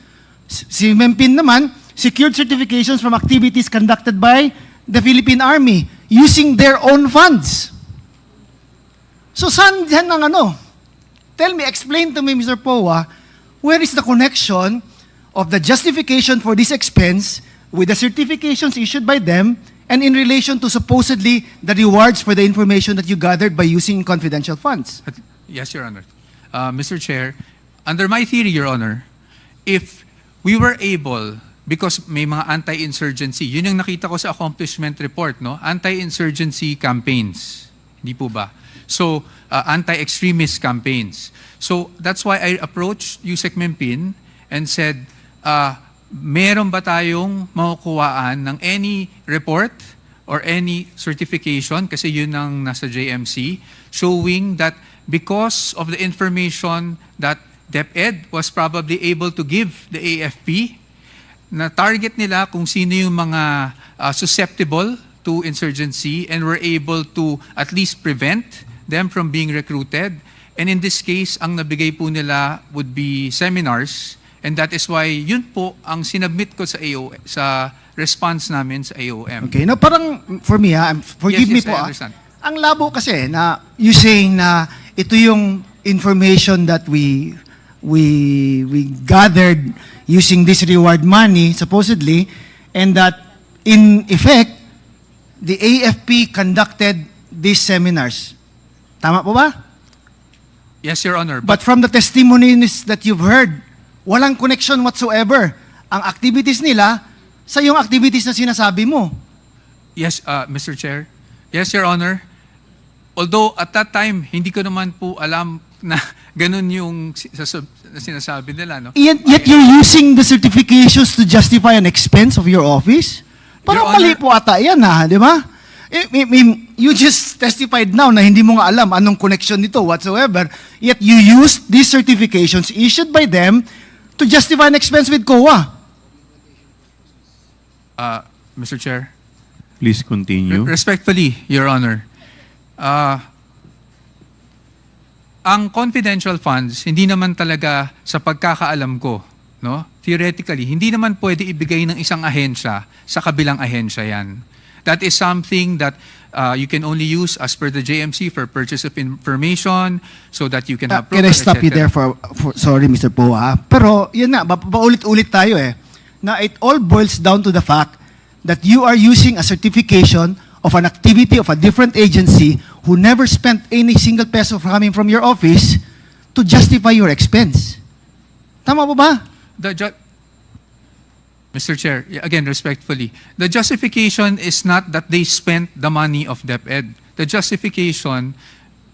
Si Mempin naman, secured certifications from activities conducted by the Philippine Army using their own funds. So saan dyan ang ano? Tell me, explain to me, Mr. Poa, where is the connection of the justification for this expense with the certifications issued by them and in relation to supposedly the rewards for the information that you gathered by using confidential funds? Yes, Your Honor. Mr. Chair, under my theory, Your Honor, if we were able, because may mga anti-insurgency, yun yung nakita ko sa accomplishment report, no? Anti-insurgency campaigns. Hindi po ba? So, anti-extremist campaigns. So, that's why I approached USEC Mempin and said, meron ba tayong makukuhaan ng any report or any certification, kasi yun ang nasa JMC, showing that because of the information that DepEd was probably able to give the AFP, na target nila kung sino yung mga susceptible to insurgency and were able to at least prevent them from being recruited. And in this case, ang nabigay po nila would be seminars. And that is why yun po ang sinubmit ko sa sa response namin sa AOM. Okay, no, parang for me, forgive me Yes, po, I understand. ang labo kasi na you saying na ito yung information that we gathered using this reward money, supposedly, and that in effect, the AFP conducted these seminars. Tama po ba? Yes, Your Honor. But from the testimonies that you've heard, walang connection whatsoever ang activities nila sa yung activities na sinasabi mo. Yes, Mr. Chair. Yes, Your Honor. Although at that time, hindi ko naman po alam na ganun yung sinasabi nila. No? Yet you're using the certifications to justify an expense of your office? Parang Your mali Honor, po ata yan, di ba? You just testified now na hindi mo nga alam anong connection nito whatsoever, yet you used these certifications issued by them to justify an expense with COA. Mr. Chair. Please continue. Respectfully, Your Honor. Ang confidential funds, hindi naman talaga sa pagkakaalam ko, no? Theoretically, hindi naman pwede ibigay ng isang ahensya sa kabilang ahensya yan. That is something that you can only use as per the JMC for purchase of information so that you can have Can I progress, stop you etc. there for sorry, Mr. Poa? Pero, yun na, paulit-ulit tayo na it all boils down to the fact that you are using a certification of an activity of a different agency who never spent any single peso coming from your office to justify your expense. Tama po ba? Mr. Chair, again, respectfully, the justification is not that they spent the money of DepEd. The justification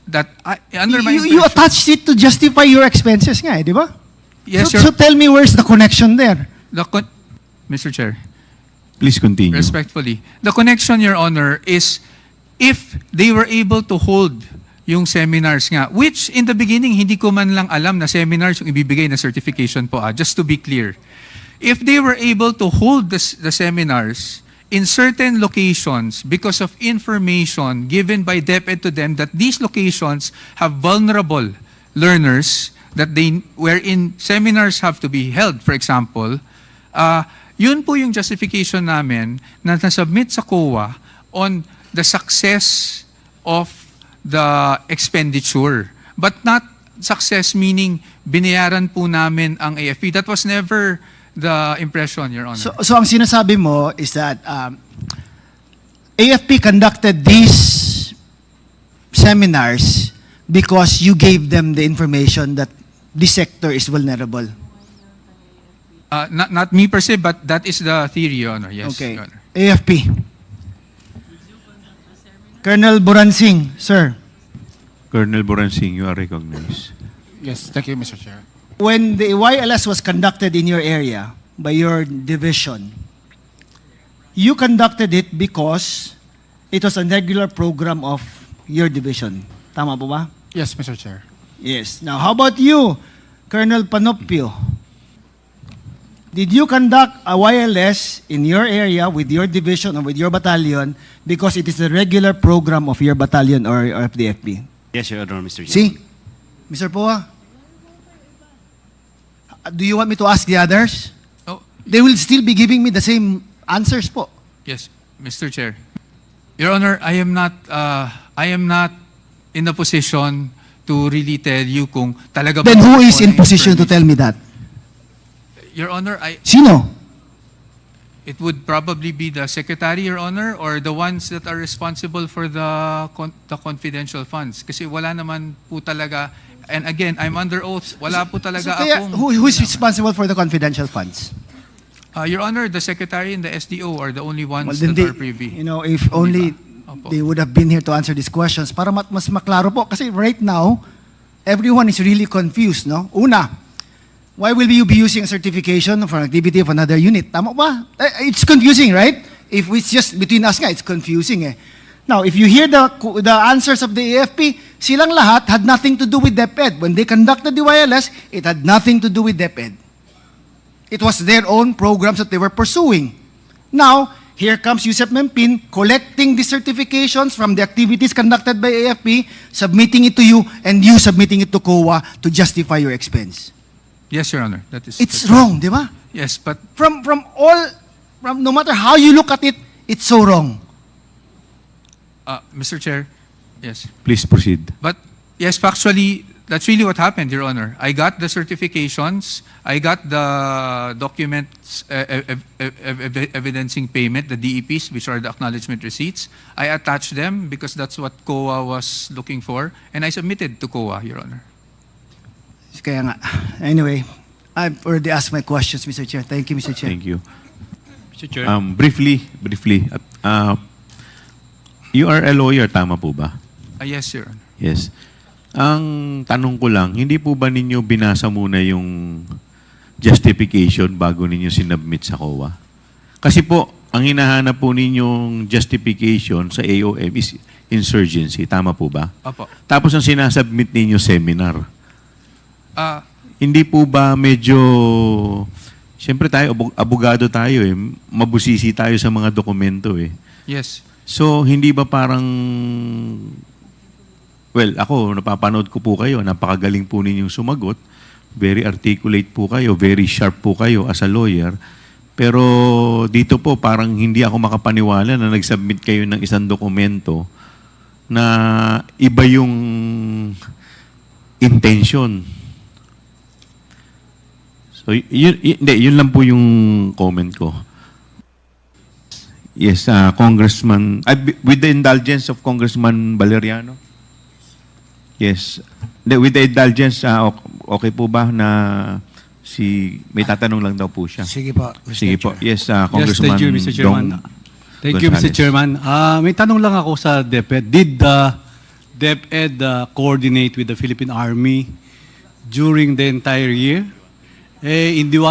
that, under my You impression- attached it to justify your expenses nga, di ba? Yes, so tell me where's the connection there? Mr. Chair, Please continue. respectfully, the connection, Your Honor, is if they were able to hold yung seminars nga, which in the beginning, hindi ko man lang alam na seminars yung ibibigay na certification po, just to be clear. If they were able to hold the seminars in certain locations because of information given by DepEd to them that these locations have vulnerable learners that wherein seminars have to be held, for example, yun po yung justification namin na nasubmit sa COA on the success of the expenditure. But not success meaning binayaran po namin ang AFP. That was never the impression, Your Honor. So ang sinasabi mo is that AFP conducted these seminars because you gave them the information that this sector is vulnerable. Not me per se, but that is the theory, Your Honor. Yes, Okay. Your Honor. AFP. Colonel Buransing, sir. Colonel Boransing, you are recognized. Yes, thank you, Mr. Chair. When the YLS was conducted in your area by your division, you conducted it because it was a regular program of your division. Tama po ba? Yes, Mr. Chair. Yes. Now, how about you, Colonel Panopio? Did you conduct a YLS in your area with your division or with your battalion because it is a regular program of your battalion or of the FP? Yes, Your Honor, Mr. Chair. See? Mr. Poa? Do you want me to ask the others? Oh. They will still be giving me the same answers po. Yes, Mr. Chair. Your Honor, I am not in a position to really tell you kung talaga ba Then who is in following position to permit. tell me that? Your Honor, Sino? it would probably be the Secretary, Your Honor, or the ones that are responsible for the confidential funds. Kasi wala naman po talaga, and again, I'm under oath, wala po talaga So kaya, akong... who is responsible for the confidential funds? Your Honor, the Secretary and the SDO are the only ones Well, then that they, are privy. you know, if only Opo. they would have been here to answer these questions para mas maklaro po. Kasi right now, everyone is really confused, no? Una, why will you be using a certification for an activity of another unit? Tama ba? It's confusing, right? If it's just between us nga, it's confusing eh. Now, if you hear the answers of the AFP, silang lahat had nothing to do with DepEd. When they conducted the YLS, it had nothing to do with DepEd. It was their own programs that they were pursuing. Now, here comes Yusef Mempin collecting the certifications from the activities conducted by AFP, submitting it to you, and you submitting it to COA to justify your expense. Yes, Your Honor. It's that's wrong, di ba? Yes, but From no matter how you look at it, it's so wrong. Mr. Chair, yes. Please proceed. But yes, factually, that's really what happened, Your Honor. I got the certifications, I got the documents evidencing payment, the DEPs, which are the acknowledgement receipts. I attached them because that's what COA was looking for, and I submitted to COA, Your Honor. Kaya nga. Anyway, I've already asked my questions, Mr. Chair. Thank you, Mr. Chair. Thank you. Mr. Chair. Briefly, you are a lawyer, tama po ba? Yes, Your Honor. Yes. Ang tanong ko lang, hindi po ba ninyo binasa muna yung justification bago ninyo sinubmit sa COA? Kasi po, ang hinahanap po ninyong justification sa AOM is insurgency. Tama po ba? Opo. Tapos ang sinasubmit ninyo seminar. Hindi po ba medyo... Siyempre tayo, abogado tayo eh. Mabusisi tayo sa mga dokumento eh. Yes. So, hindi ba parang... Well, ako, napapanood ko po kayo. Napakagaling po ninyong sumagot. Very articulate po kayo. Very sharp po kayo as a lawyer. Pero dito po, parang hindi ako makapaniwala na nag-submit kayo ng isang dokumento na iba yung intention. So, yun lang po yung comment ko. Yes, Congressman, with the indulgence of Congressman Valeriano. Yes. With the indulgence, okay po ba na may tatanong lang daw po siya? Sige po, Mr. Sige po. Chair. Yes, Congressman Yes, thank you, Mr. Chairman. Thank you, Mr. Gonzales. Chairman. May tanong lang ako sa DepEd. Did DepEd coordinate with the Philippine Army during the entire year? Hindi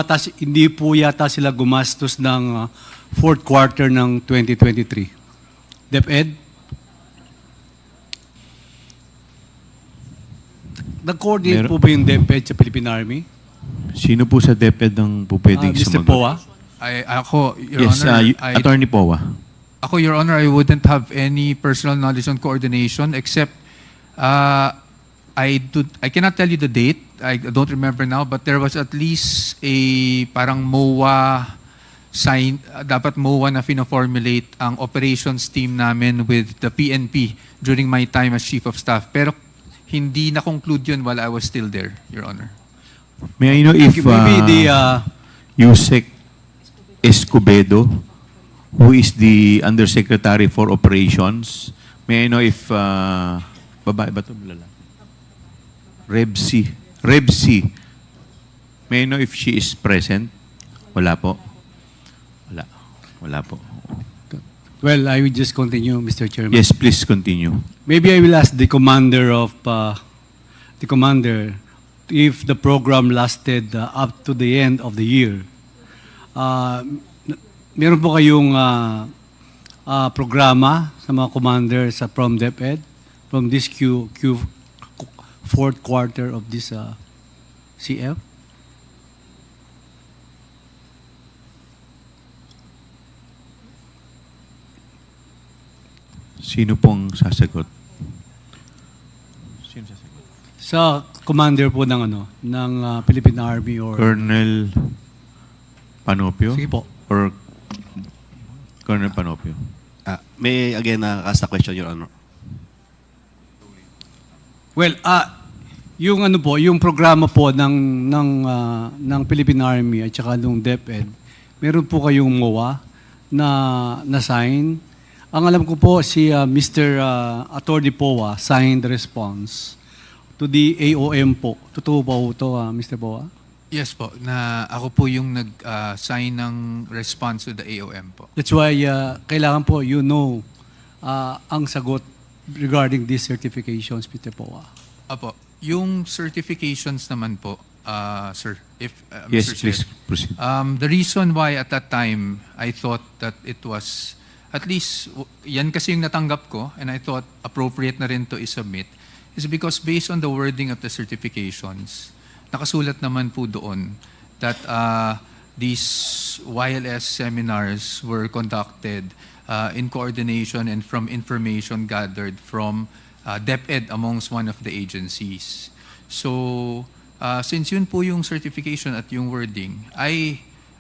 po yata sila gumastos ng fourth quarter ng 2023. DepEd? Nag-coordinate po ba yung DepEd sa Philippine Army? Sino po sa DepEd ang po pwedeng Mr. sumagot? Poa? Ako, Your Yes, Honor, Attorney Poa. Ako, Your Honor, I wouldn't have any personal knowledge on coordination except I cannot tell you the date. I don't remember now, but there was at least a parang MOA sign, dapat MOA na fina-formulate ang operations team namin with the PNP during my time as Chief of Staff. Pero hindi na-conclude yun while I was still there, Your Honor. May I know if Maybe Yusek Escobedo, who is the Undersecretary for Operations, may I know if babae ba ito? Rebsi. May I know if she is present? Wala po. Wala po. Well, I will just continue, Mr. Chairman. Yes, please continue. Maybe I will ask the commander if the program lasted up to the end of the year. meron po kayong programa sa mga commander sa from DepEd from this fourth quarter of this CF? Sino pong sasagot? Sino sasagot? Sa commander po ng Philippine Army or Colonel Panopio? Sige po. Or Colonel Panopio? May again ask the question, Your Honor. Well, yung yung programa po ng Philippine Army at saka ng DepEd, meron po kayong MOA na sign. Ang alam ko po si Mr. Attorney Poa signed the response to the AOM po. Totoo ba ito, Mr. Poa? Yes po, na ako po yung nag-sign ng response to the AOM po. That's why kailangan po ang sagot regarding these certifications, Mr. Poa. Apo, yung certifications naman po, sir, if Yes, Mr. Chair, please proceed. the reason why at that time I thought that it was, at least yan kasi yung natanggap ko and I thought appropriate na rin to isubmit, is because based on the wording of the certifications, nakasulat naman po doon that these YLS seminars were conducted in coordination and from information gathered from DepEd amongst one of the agencies. So, since yun po yung certification at yung wording,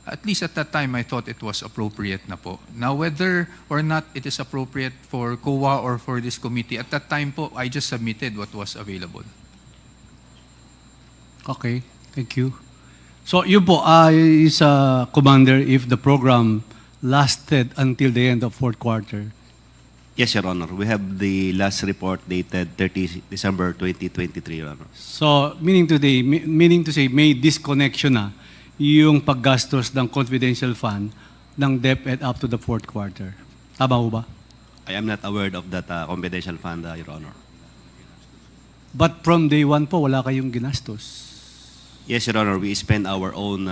at least at that time, I thought it was appropriate na po. Now, whether or not it is appropriate for COA or for this committee, at that time po, I just submitted what was available. Okay, thank you. So, yun po, is Commander, if the program lasted until the end of fourth quarter, Yes, Your Honor. We have the last report dated 30 December 2023, Your Honor. so meaning to say, may disconnection na yung paggastos ng confidential fund ng DepEd up to the fourth quarter. Tama ho ba? I am not aware of that confidential fund, Your Honor. But from day one po, wala kayong ginastos. Yes, Your Honor. We spend our own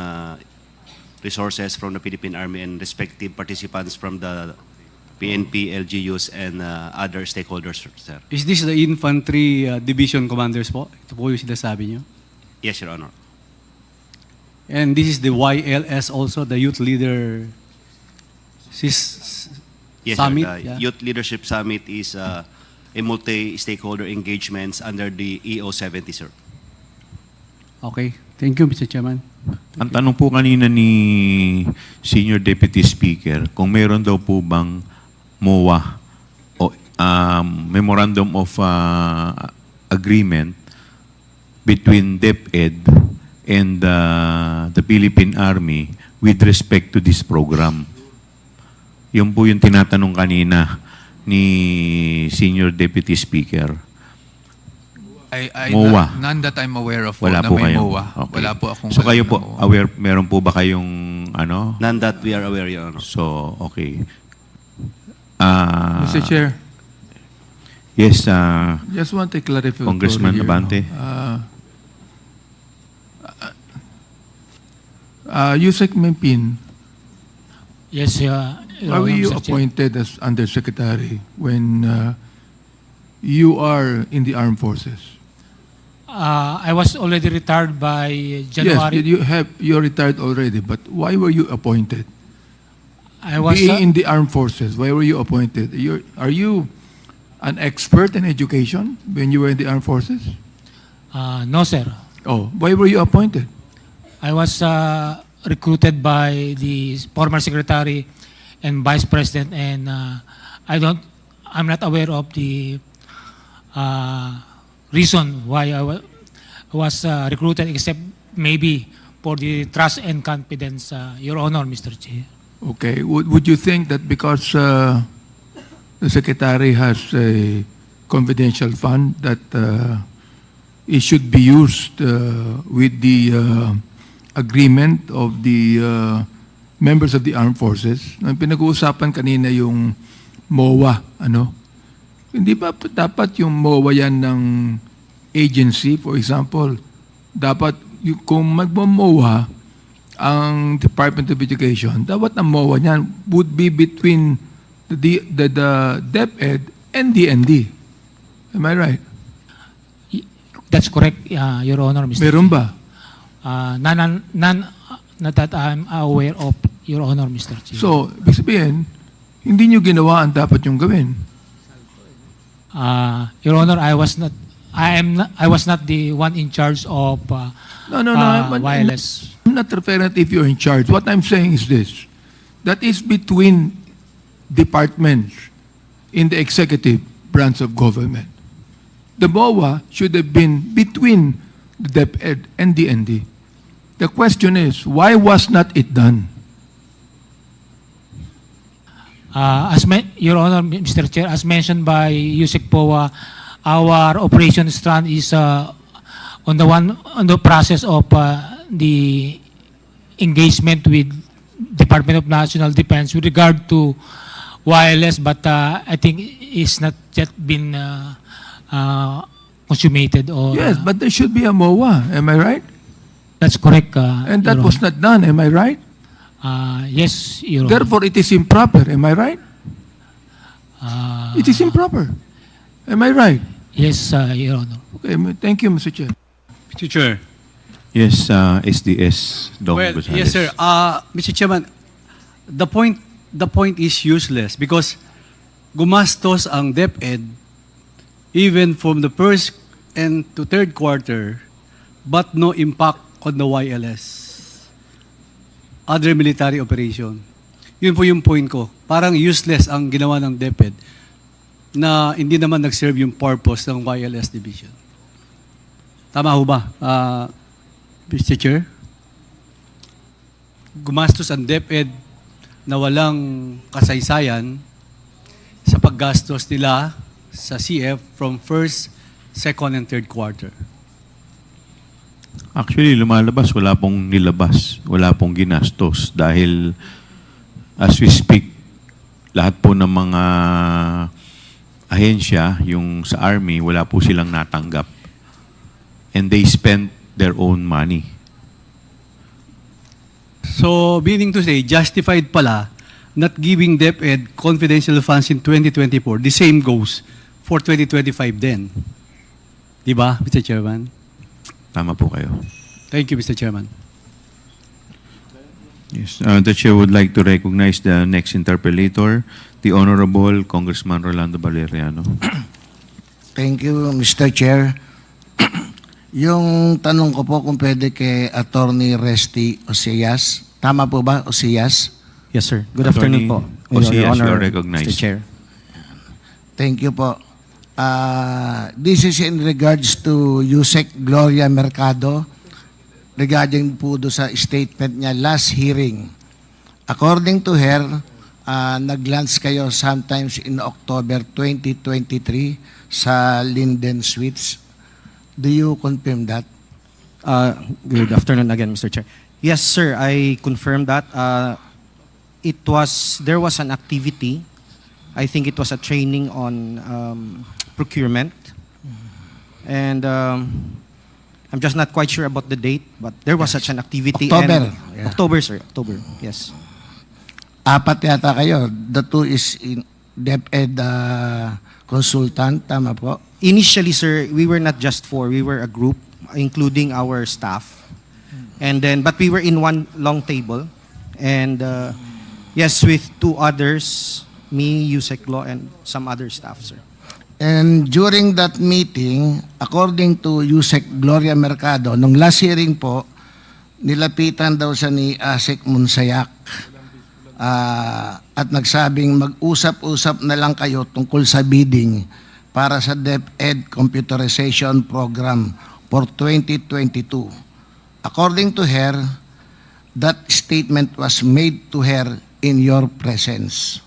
resources from the Philippine Army and respective participants from the PNP, LGUs, and other stakeholders, sir. Is this the infantry division commanders po? Ito po yung sinasabi niyo? Yes, Your Honor. And this is the YLS also, the Youth Leader Yes, Summit? sir. The Yeah. Youth Leadership Summit is a multi-stakeholder engagements under the EO70, sir. Okay. Thank you, Mr. Chairman. Ang tanong po kanina ni Senior Deputy Speaker, kung meron daw po bang MOA o Memorandum of Agreement between DepEd and the Philippine Army with respect to this program. Yun po yung tinatanong kanina ni Senior Deputy Speaker. MOA. None that I'm aware of Wala na po may kayo. MOA. Okay. Wala po akong So kayo alam po, na MOA. aware, meron po ba kayong ano? None that we are aware, Your Honor. So, okay. Mr. Chair, Yes, just want to clarify. Congressman here, Abante. Yusek Mempin, Yes, why were you appointed as Undersecretary when you are in the armed forces? I was already retired by January. Yes, you're retired already, but why were you appointed? I was Being in the armed forces, why were you appointed? Are you an expert in education when you were in the armed forces? no, sir. Oh, why were you appointed? I was recruited by the former secretary and vice president, and I'm not aware of the reason why I was recruited, except maybe for the trust and confidence, Your Honor, Mr. Chair. Okay, would you think that because the secretary has a confidential fund that it should be used with the agreement of the members of the armed forces? Pinag-uusapan kanina yung MOA, ano? Hindi ba dapat yung MOA yan ng agency, for example, dapat kung magmo-MOA, ang Department of Education, dapat ang MOA niyan would be between the DepEd and DND. Am I right? That's correct, Your Honor, Mr. Meron ba? None that I'm aware of, Your Honor, Mr. Chair. So, ibig sabihin, hindi nyo ginawa ang dapat yung gawin. Your Honor, I was not the one in charge of wireless. I'm not referring if you're in charge. What I'm saying is this. That is between departments in the executive branch of government. The MOA should have been between the DepEd and the ND. The question is, why was not it done? Your Honor, Mr. Chair, as mentioned by Yusek Poa, our operation strand is on the process of the engagement with Department of National Defense with regard to wireless, but I think it's not yet been consummated. Or, Yes, but there should be a MOA. Am I right? that's correct. And that Your was not done. Am I right? Yes, Your Honor. Therefore, it is improper. Am I right? It is improper. Am I right? Yes, Your Honor. Okay, thank you, Mr. Chair. Mr. Chair. Yes, SDS, Dong Well, Gonzales. yes, sir. Mr. Chairman, the point is useless because gumastos ang DepEd even from the first and to third quarter, but no impact on the YLS, other military operation. Yun po yung point ko. Parang useless ang ginawa ng DepEd na hindi naman nag-serve yung purpose ng YLS division. Tama ho ba, Mr. Chair? Gumastos ang DepEd na walang kasaysayan sa paggastos nila sa CF from first, second, and third quarter. Actually, lumalabas, wala pong nilabas, wala pong ginastos dahil as we speak, lahat po ng mga ahensya, yung sa Army, wala po silang natanggap. And they spent their own money. So, meaning to say, justified pala not giving DepEd confidential funds in 2024. The same goes for 2025 then. Diba, Mr. Chairman? Tama po kayo. Thank you, Mr. Chairman. Yes, the Chair would like to recognize the next interpellator, the Honorable Congressman Rolando Valeriano. Thank you, Mr. Chair. Yung tanong ko po kung pwede kay Attorney Resty Osias. Tama po ba, Osias? Yes, sir. Good afternoon po. Osias, you are recognized. Mr. Chair. Thank you po. This is in regards to Yusek Gloria Mercado regarding po do sa statement niya last hearing. According to her, nag-lunch kayo sometimes in October 2023 sa Linden Suites. Do you confirm that? Good afternoon again, Mr. Chair. Yes, sir. I confirm that. There was an activity. I think it was a training on procurement. And I'm just not quite sure about the date, but there was such an activity. October. And, Yeah. October, sir. October. Yes. Apat yata kayo. The two is in DepEd consultant. Tama po? Initially, sir, we were not just four. We were a group, including our staff. And then, but we were in one long table. And yes, with two others, me, Yusek Law, and some other staff, sir. And during that meeting, according to Yusek Gloria Mercado, nung last hearing po, nilapitan daw siya ni Asik Munsayak at nagsabing mag-usap-usap na lang kayo tungkol sa bidding para sa DepEd Computerization Program for 2022. According to her, that statement was made to her in your presence.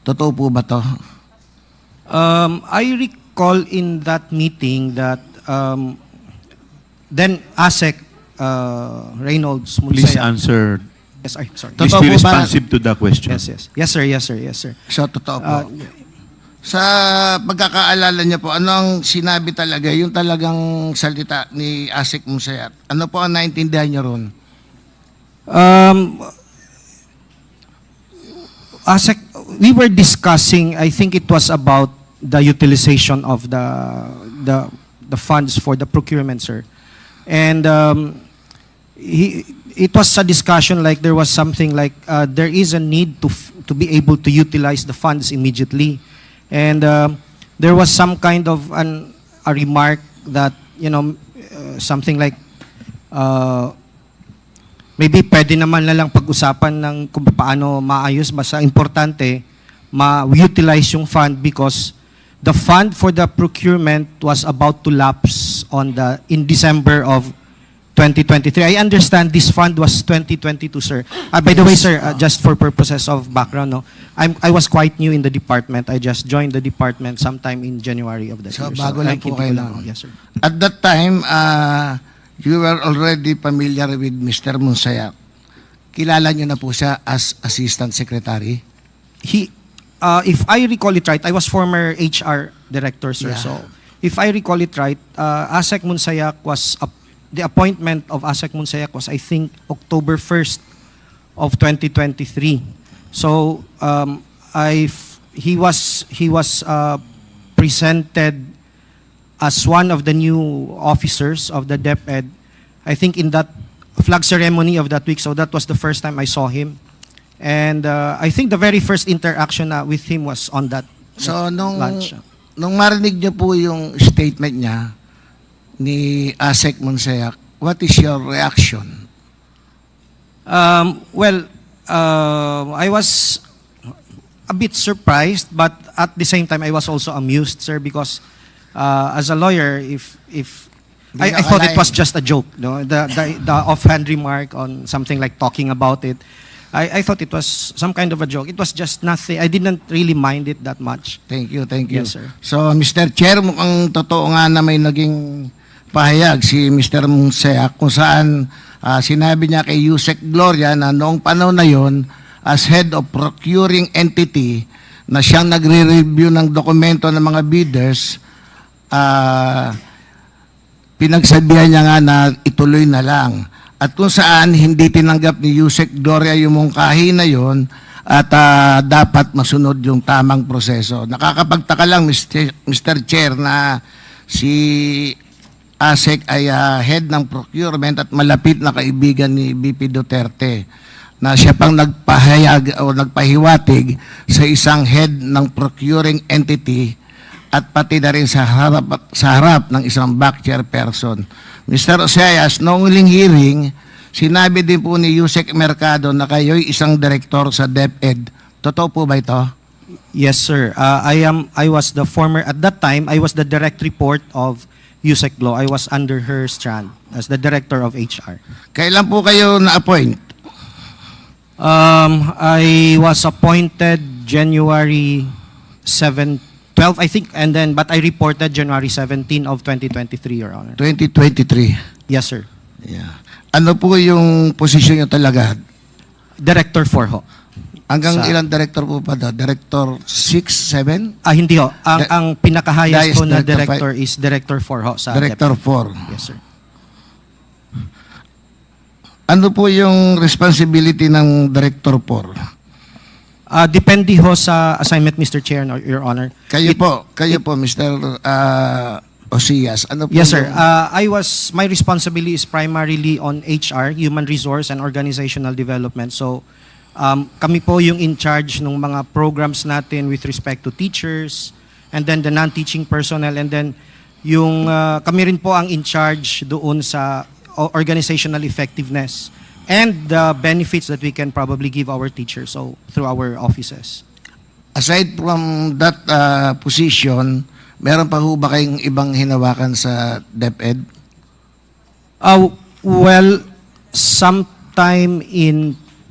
Totoo po ba to? I recall in that meeting that then ASEC Reynolds Please Munsaya. answer. Yes, sorry. Please Totoo be po ba? responsive to the question. Yes, yes. Yes, sir. Yes, sir. Yes, sir. So, totoo po. Sa pagkakaalala niyo po, ano ang sinabi talaga, yung talagang salita ni Asik Musayat? Ano po ang naintindihan niyo ron? Um, ASEC, we were discussing, I think it was about the utilization of the funds for the procurement, sir. And it was a discussion like there was something like there is a need to be able to utilize the funds immediately. And there was some kind of a remark that, you know, something like maybe pwede naman na lang pag-usapan ng kung paano maayos, basta importante ma-utilize yung fund because the fund for the procurement was about to lapse in December of 2023. I understand this fund was 2022, sir. By the way, sir, just for purposes of background, no, I was quite new in the department. I just joined the department sometime in January of that So, year. bago lang po kayo lang. Yes, sir. At that time, you were already familiar with Mr. Monsayak. Kilala niyo na po siya as Assistant Secretary? If I recall it right, I was former HR director, sir. Yeah. So, if I recall it right, ASEC Monsayak was the appointment of ASEC Monsayak was, I think, October 1st of 2023. So, he was presented as one of the new officers of the DepEd, I think in that flag ceremony of that week. So that was the first time I saw him. And I think the very first interaction with him was on that So, lunch. nung marinig niyo po yung statement niya ni ASEC Monsayak, what is your reaction? Well, I was a bit surprised, but at the same time, I was also amused, sir, because as a lawyer, I thought it was just a joke, no? The offhand remark on something like talking about it. I thought it was some kind of a joke. It was just nothing. I didn't really mind it that much. Thank you, thank you. Yes, sir. So, Mr. Chair, mukhang totoo nga na may naging pahayag si Mr. Monsayak kung saan sinabi niya kay Yusek Gloria na noong panahon na yon as head of procuring entity na siyang nagre-review ng dokumento ng mga bidders, pinagsabihan niya nga na ituloy na lang. At kung saan hindi tinanggap ni Yusek Gloria yung mungkahi na yon at dapat masunod yung tamang proseso. Nakakapagtaka lang, Mr. Chair, na si ASEC ay head ng procurement at malapit na kaibigan ni BP Duterte na siya pang nagpahayag o nagpahiwatig sa isang head ng procuring entity at pati na rin sa harap ng isang back chairperson. Mr. Oseas, noong huling hearing, sinabi din po ni Yusek Mercado na kayo'y isang director sa DepEd. Totoo po ba ito? Yes, sir. I was the former, at that time, I was the direct report of Yusek Glo. I was under her strand as the director of HR. Kailan po kayo na-appoint? I was appointed January 12, I think, but I reported January 17 of 2023, Your Honor. 2023? Yes, sir. Yeah. Ano po yung posisyon niyo talaga? Director 4 ho. Hanggang ilang director po pa daw? Director 6, 7? Hindi ho. Ang pinaka-highest po na Director director is Director 4 ho. Sa Director DepEd. 4. Yes, sir. Ano po yung responsibility ng Director 4? Depende ho sa assignment, Mr. Chair, Your Honor. Kayo po, Mr. Osias. Ano po Yes, sir. yung- My responsibility is primarily on HR, Human Resource and Organizational Development. So, kami po yung in charge ng mga programs natin with respect to teachers, and then the non-teaching personnel, and then yung kami rin po ang in charge doon sa organizational effectiveness and the benefits that we can probably give our teachers through our offices. Aside from that position, meron pa ho ba kayong ibang hinawakan sa DepEd? Well, sometime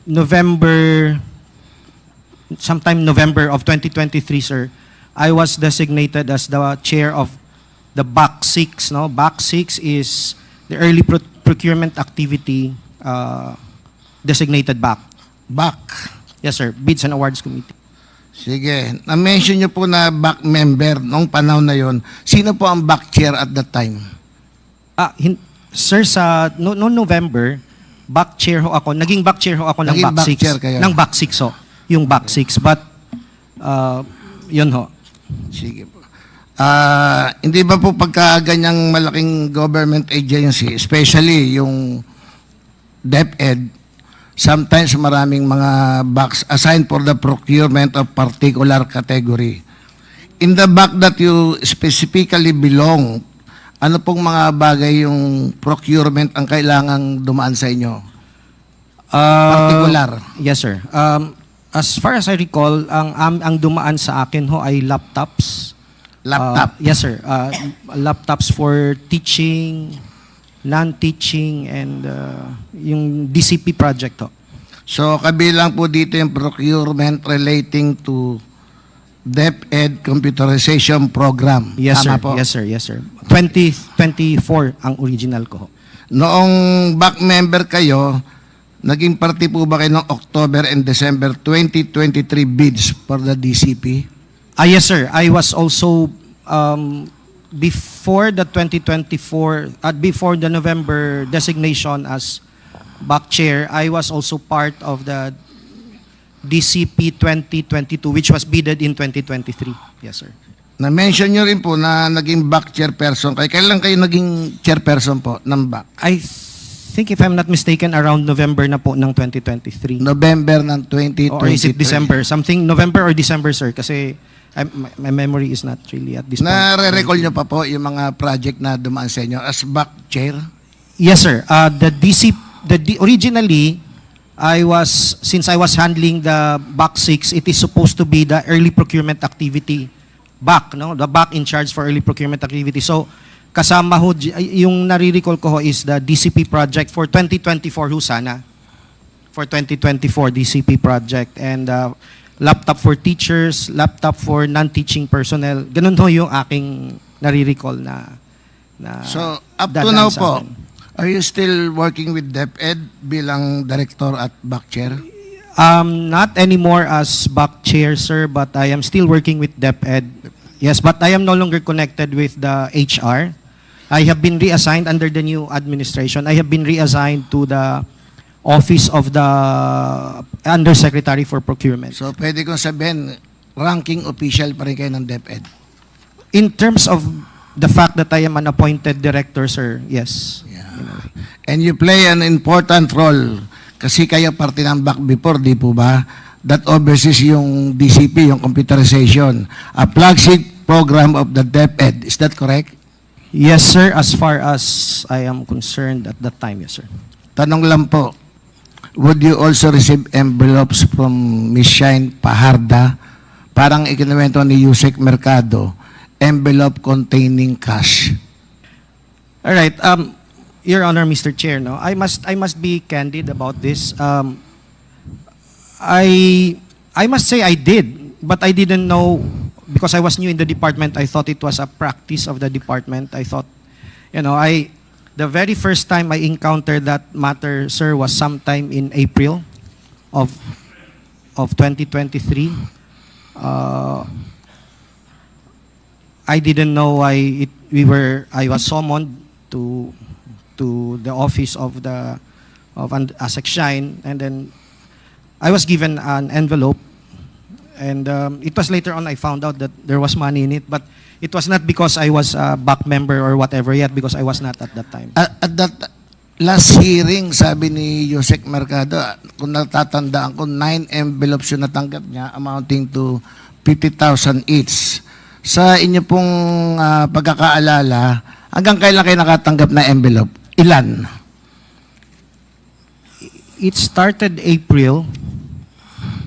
November of 2023, sir, I was designated as the chair of the BAC 6. No? BAC 6 is the Early Procurement Activity designated BAC. BAC? Yes, sir. Bids and Awards Committee. Sige. Na-mention niyo po na BAC member noong panahon na yon. Sino po ang BAC chair at that time? Sir, noong November, Back chair ho ako. Naging back chair ho ako ng Naging back back 6. chair kayo? Ng back 6 ho. Yung back 6. But, yun ho. Sige po. Hindi ba po pagka ganyang malaking government agency, especially yung DepEd, sometimes maraming mga box assigned for the procurement of particular category. In the back that you specifically belong, ano pong mga bagay yung procurement ang kailangang dumaan sa inyo? Particular. Yes, sir. As far as I recall, ang dumaan sa akin ho ay laptops. Laptop? Yes, sir. Laptops for teaching, non-teaching, and yung DCP project ho. So, kabilang po dito yung procurement relating to DepEd Computerization Program. Yes, Tama sir. po? Yes, sir. Yes, sir. 2024 ang original ko ho. Noong back member kayo, naging party po ba kayo ng October and December 2023 bids for the DCP? Yes, sir. I was also, before the 2024, before the November designation as back chair, I was also part of the DCP 2022, which was bidded in 2023. Yes, sir. Na-mention nyo rin po na naging back chairperson. Kailan kayo naging chairperson po ng back? I think if I'm not mistaken, around November na po ng 2023. November ng 2023. Or is it December? Something November or December, sir. Kasi my memory is not really at this point. Na-recall nyo pa po yung mga project na dumaan sa inyo as back chair? Yes, sir. Originally, since I was handling the back 6, it is supposed to be the early procurement activity back, no? The back in charge for early procurement activity. So, kasama ho, yung nare-recall ko ho is the DCP project for 2024 ho sana. For 2024 DCP project. And laptop for teachers, laptop for non-teaching personnel. Ganun ho yung aking nare-recall na So, up to dadaan now sa po, akin. are you still working with DepEd bilang director at back chair? Not anymore as back chair, sir, but I am still working with DepEd. Yes, but I am no longer connected with the HR. I have been reassigned under the new administration. I have been reassigned to the office of the Undersecretary for Procurement. So, pwede kong sabihin, ranking official pa rin kayo ng DepEd? In terms of the fact that I am an appointed director, sir, yes. And you play an important role kasi kayo parte ng back before, di po ba? That oversees yung DCP, yung computerization, a flagship program of the DepEd. Is that correct? Yes, sir, as far as I am concerned at that time, yes, sir. Tanong lang po, would you also receive envelopes from Ms. Shine Paharda? Parang ikinuwento ni Yusek Mercado, envelope containing cash. All right. Your Honor, Mr. Chair, no, I must be candid about this. I must say I did, but I didn't know because I was new in the department. I thought it was a practice of the department. I thought, the very first time I encountered that matter, sir, was sometime in April of 2023. I didn't know I was summoned to the office of ASEC Shine, and then I was given an envelope, and it was later on I found out that there was money in it, but it was not because I was a back member or whatever yet, because I was not at that time. At that last hearing, sabi ni Yusek Mercado, kung natatandaan ko, 9 envelopes yung natanggap niya amounting to 50,000 each. Sa inyo pong pagkakaalala, hanggang kailan kayo nakatanggap na envelope? Ilan? It started April.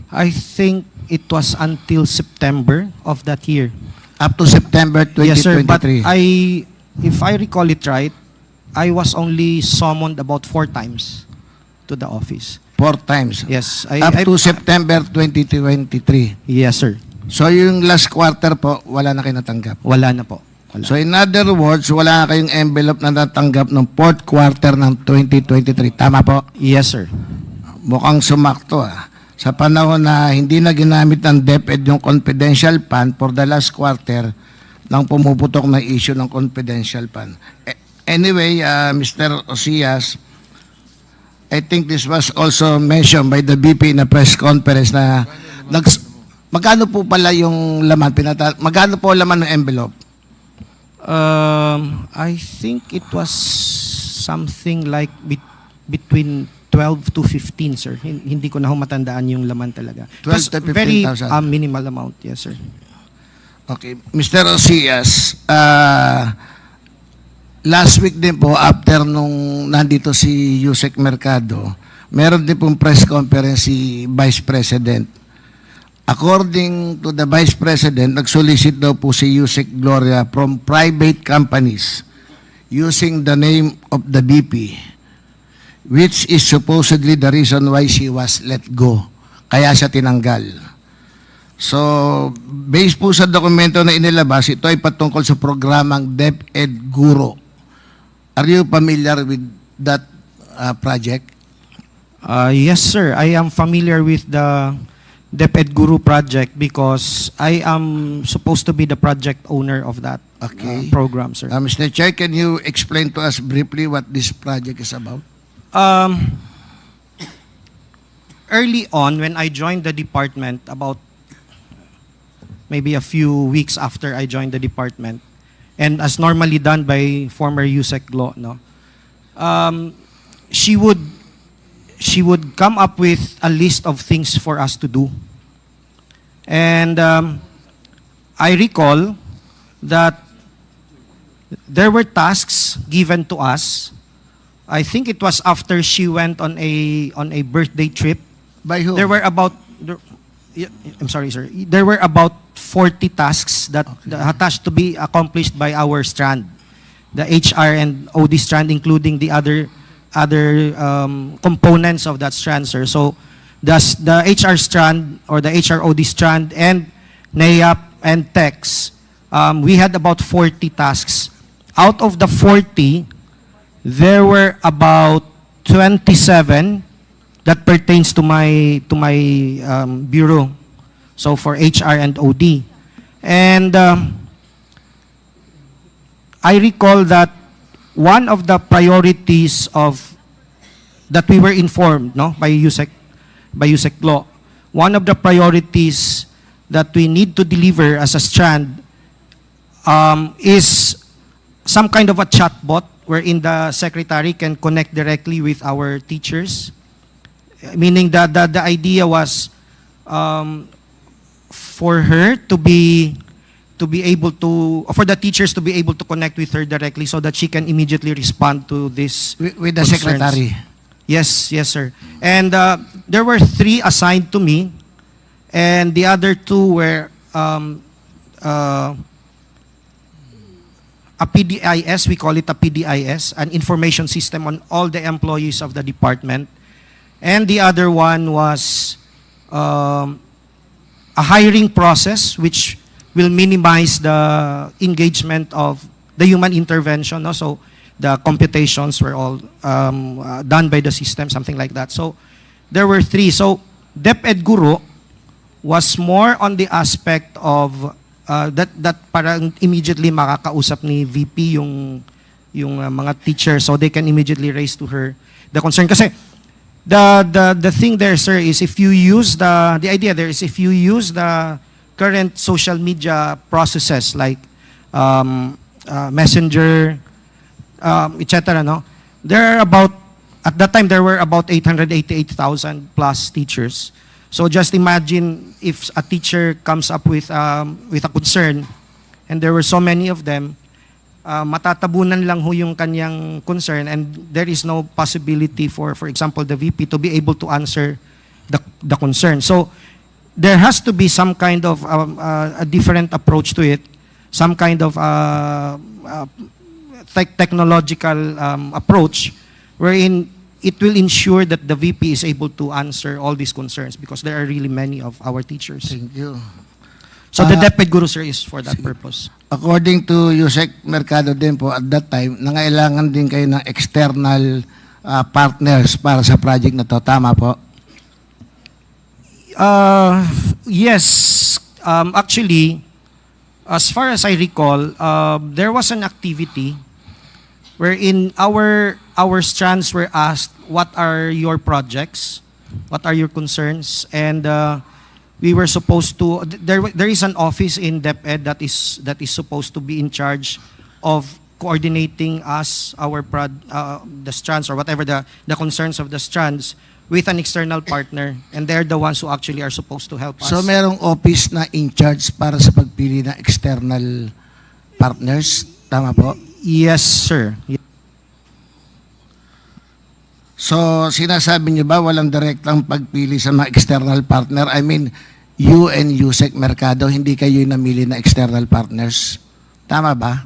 I think it was until September of that year. Up to September 2023? Yes, sir. But if I recall it right, I was only summoned about 4 times to the office. 4 times? Yes. Up to September 2023? Yes, sir. So yung last quarter po, wala na kayo natanggap? Wala na po. Wala. So in other words, wala na kayong envelope na natanggap ng 4th quarter ng 2023. Tama po? Yes, sir. Mukhang sumakto Sa panahon na hindi na ginamit ng DepEd yung confidential fund for the last quarter nang pumuputok na issue ng confidential fund. Anyway, Mr. Osias, I think this was also mentioned by the BP in a press conference na magkano po pala yung laman? Magkano po laman ng envelope? I think it was something like between 12 to 15, sir. Hindi ko na ho matandaan yung laman talaga. 12 to 15,000. Very minimal amount, yes, sir. Okay. Mr. Osias, last week din po, after nung nandito si Yusek Mercado, meron din pong press conference si Vice President. According to the Vice President, nag-solicit daw po si Yusek Gloria from private companies using the name of the BP, which is supposedly the reason why she was let go. Kaya siya tinanggal. So, based po sa dokumento na inilabas, ito ay patungkol sa programang DepEd Guro. Are you familiar with that project? Yes, sir. I am familiar with the DepEd Guru project because I am supposed to be the project owner of that program, sir. Mr. Chair, can you explain to us briefly what this project is about? Early on, when I joined the department, about maybe a few weeks after I joined the department, and as normally done by former Yusek Glo, she would come up with a list of things for us to do. And I recall that there were tasks given to us. I think it was after she went on a birthday trip. By who? There were about I'm sorry, sir. There were about 40 tasks that has to be accomplished by our strand, the HR and OD strand, including the other components of that strand, sir. So the HR strand or the HR OD strand and NAYAP and TEX, we had about 40 tasks. Out of the 40, there were about 27 that pertains to my bureau. So for HR and OD. And I recall that one of the priorities that we were informed by Yusek Law, one of the priorities that we need to deliver as a strand is some kind of a chatbot wherein the secretary can connect directly with our teachers. Meaning that the idea was for her to be able to, for the teachers to be able to connect with her directly so that she can immediately respond to this With the concerns. secretary? Yes, sir. And there were 3 assigned to me, and the other 2 were a PDIS, we call it a PDIS, an information system on all the employees of the department. And the other one was a hiring process which will minimize the engagement of the human intervention. So the computations were all done by the system, something like that. So there were 3. So DepEd Guru was more on the aspect of that parang immediately makakausap ni VP yung mga teachers so they can immediately raise to her the concern. Kasi the thing there, sir, is if you use the idea there is if you use the current social media processes like Messenger, etc. There are about, at that time there were about 888,000 plus teachers. So just imagine if a teacher comes up with a concern, and there were so many of them, matatabunan lang ho yung kanyang concern, and there is no possibility for example, the VP to be able to answer the concern. So there has to be some kind of a different approach to it, some kind of technological approach wherein it will ensure that the VP is able to answer all these concerns because there are really many of our teachers. Thank you. So the DepEd Guru, sir, is for that purpose. According to Yusek Mercado din po, at that time, nangailangan din kayo ng external partners para sa project na to. Tama po? Yes. Actually, as far as I recall, there was an activity wherein our strands were asked, what are your projects? What are your concerns? And we were supposed to, there is an office in DepEd that is supposed to be in charge of coordinating us, the strands or whatever the concerns of the strands with an external partner, and they're the ones who actually are supposed to help us. So merong office na in charge para sa pagpili ng external partners, tama po? Yes, sir. So sinasabi niyo ba walang direktang pagpili sa mga external partner? I mean, you and Yusek Mercado, hindi kayo yung namili na external partners. Tama ba?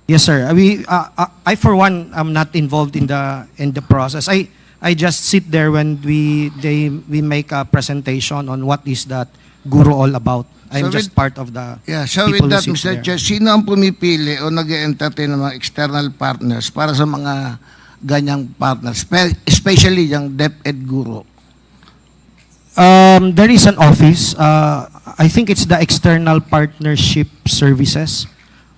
Yes, sir. I for one am not involved in the process. I just sit there when we make a presentation on what is that guru all about. I'm So just part of the So people with that, who sit Mr. there. Chair, sino ang pumipili o nag-entertain ng mga external partners para sa mga ganyang partners, especially yung DepEd guru? There is an office. I think it's the External Partnership Services.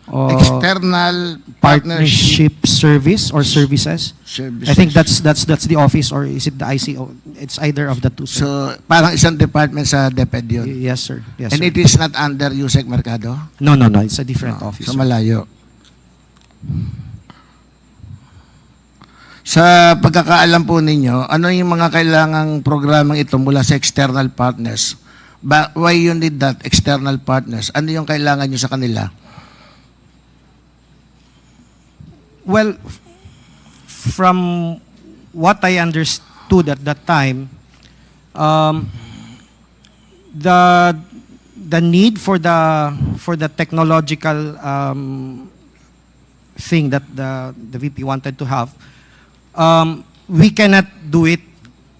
External Partnership Service or Services. Services. I think that's the office, or is it the ICO? It's either of the two, sir. So parang isang department sa DepEd yun. Yes, sir. Yes, And sir. it is not under Yusek Mercado? No. It's a different office. So sir. malayo. Sa pagkakaalam po ninyo, ano yung mga kailangang programang ito mula sa external partners? Why you need that external partners? Ano yung kailangan nyo sa kanila? Well, from what I understood at that time, the need for the technological thing that the VP wanted to have, we cannot do it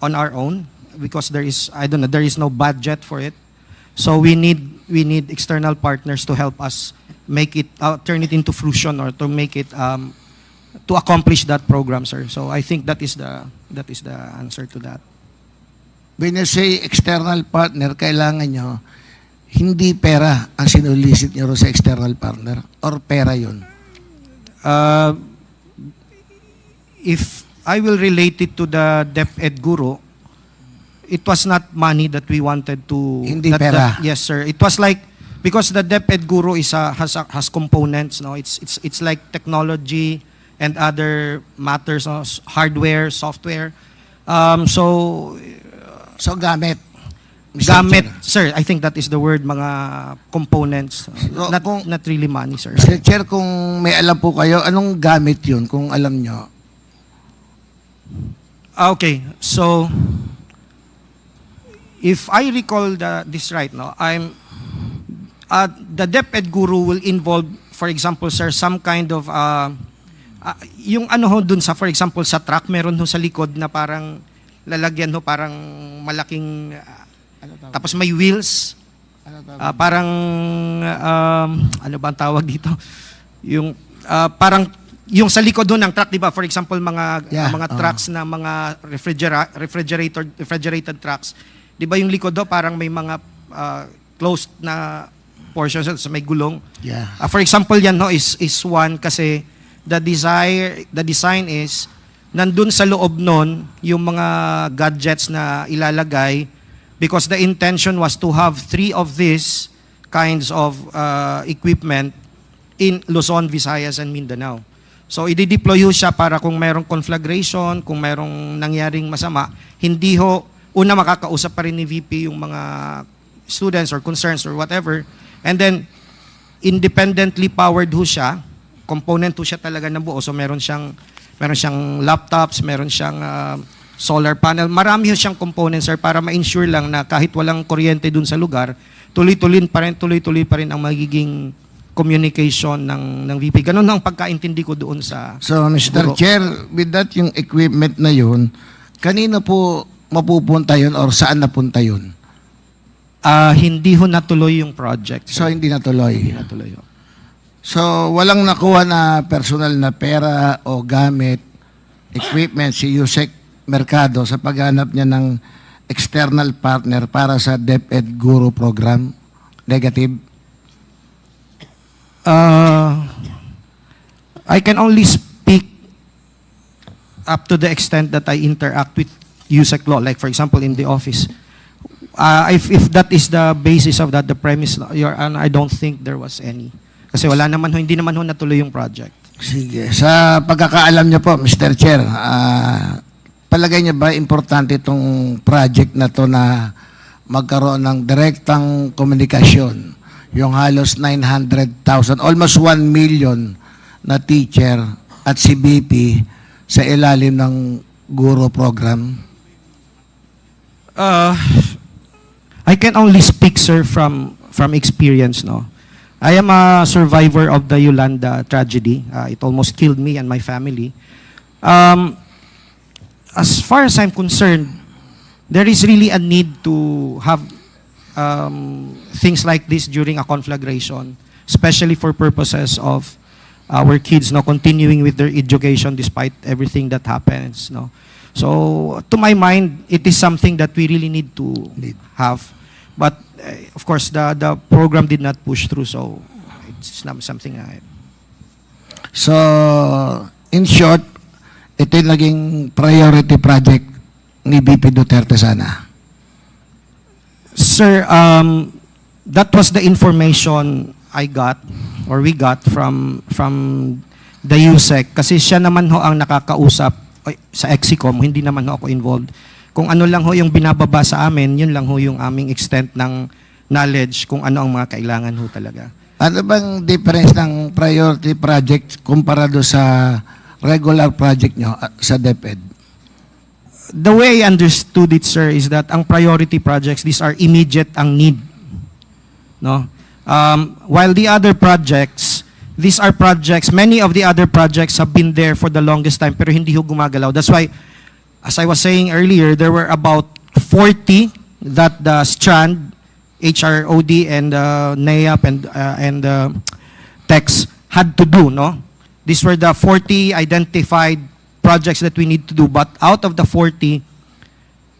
on our own because there is no budget for it. So we need external partners to help us make it turn it into fruition, or to make it to accomplish that program, sir. So I think that is the answer to that. When you say external partner, kailangan nyo, hindi pera ang sinulisit nyo sa external partner, or pera yun? If I will relate it to the DepEd guru, it was not money that we wanted to. Hindi pera. Yes, sir. It was like, because the DepEd guru has components. No, it's like technology and other matters, no? Hardware, software. So gamit. Gamit, sir. I think that is the word, mga components. Not really money, sir. Mr. Chair, kung may alam po kayo, anong gamit yun kung alam nyo? Okay, so if I recall this right, no, the DepEd guru will involve, for example, sir, some kind of yung ano ho dun sa, for example, sa truck, meron ho sa likod na parang lalagyan ho, parang malaking tapos may wheels, parang ano ba ang tawag dito, yung parang yung sa likod doon ng truck, di ba, for example, mga trucks na mga refrigerated trucks, di ba, yung likod do parang may mga closed na portions, so may gulong. For example, yan ho is one, kasi the design is nandun sa loob nun yung mga gadgets na ilalagay, because the intention was to have 3 of these kinds of equipment in Luzon, Visayas, and Mindanao. So i-deploy ho siya para kung mayroong conflagration, kung mayroong nangyaring masama, hindi ho, una makakausap pa rin ni VP yung mga students or concerns or whatever, and then independently powered ho siya, component ho siya talaga ng buo. So meron siyang laptops, meron siyang solar panel, marami ho siyang components, sir, para ma-ensure lang na kahit walang kuryente dun sa lugar, tuloy-tuloy pa rin ang magiging communication ng VP. Ganun ang pagkaintindi ko doon sa... So, Mr. Chair, with that, yung equipment na yun, kanina po mapupunta yun or saan napunta yun? Hindi ho natuloy yung project, sir. So, hindi natuloy? Hindi natuloy ho. So, walang nakuha na personal na pera o gamit, equipment si Yusek Mercado sa paghanap niya ng external partner para sa DepEd Guru program? Negative? I can only speak up to the extent that I interact with USEC law, like for example in the office. If that is the basis of that, the premise, Your Honor, I don't think there was any. Kasi wala naman ho, hindi naman ho natuloy yung project. Sige. Sa pagkakaalam niyo po, Mr. Chair, palagay niyo ba importante itong project na to na magkaroon ng direktang komunikasyon? Yung halos 900,000, almost 1 million na teacher at CBP sa ilalim ng Guro program? I can only speak, sir, from experience, no. I am a survivor of the Yolanda tragedy. It almost killed me and my family. As far as I'm concerned, there is really a need to have things like this during a conflagration, especially for purposes of our kids, no, continuing with their education despite everything that happens, no. So, to my mind, it is something that we really need to have. But, of course, the program did not push through, so it's not something So, in short, ito yung naging priority project ni BP Duterte sana. Sir, that was the information I got or we got from the USEC kasi siya naman ho ang nakakausap sa EXICOM, hindi naman ho ako involved. Kung ano lang ho yung binababa sa amin, yun lang ho yung aming extent ng knowledge kung ano ang mga kailangan ho talaga. Ano bang difference ng priority project komparado sa regular project nyo sa DepEd? The way I understood it, sir, is that ang priority projects, these are immediate ang need. No? While the other projects, these are projects, many of the other projects have been there for the longest time pero hindi ho gumagalaw. That's why, as I was saying earlier, there were about 40 that the Strand, HROD, and NAEAP and TEX had to do, no? These were the 40 identified projects that we need to do, but out of the 40,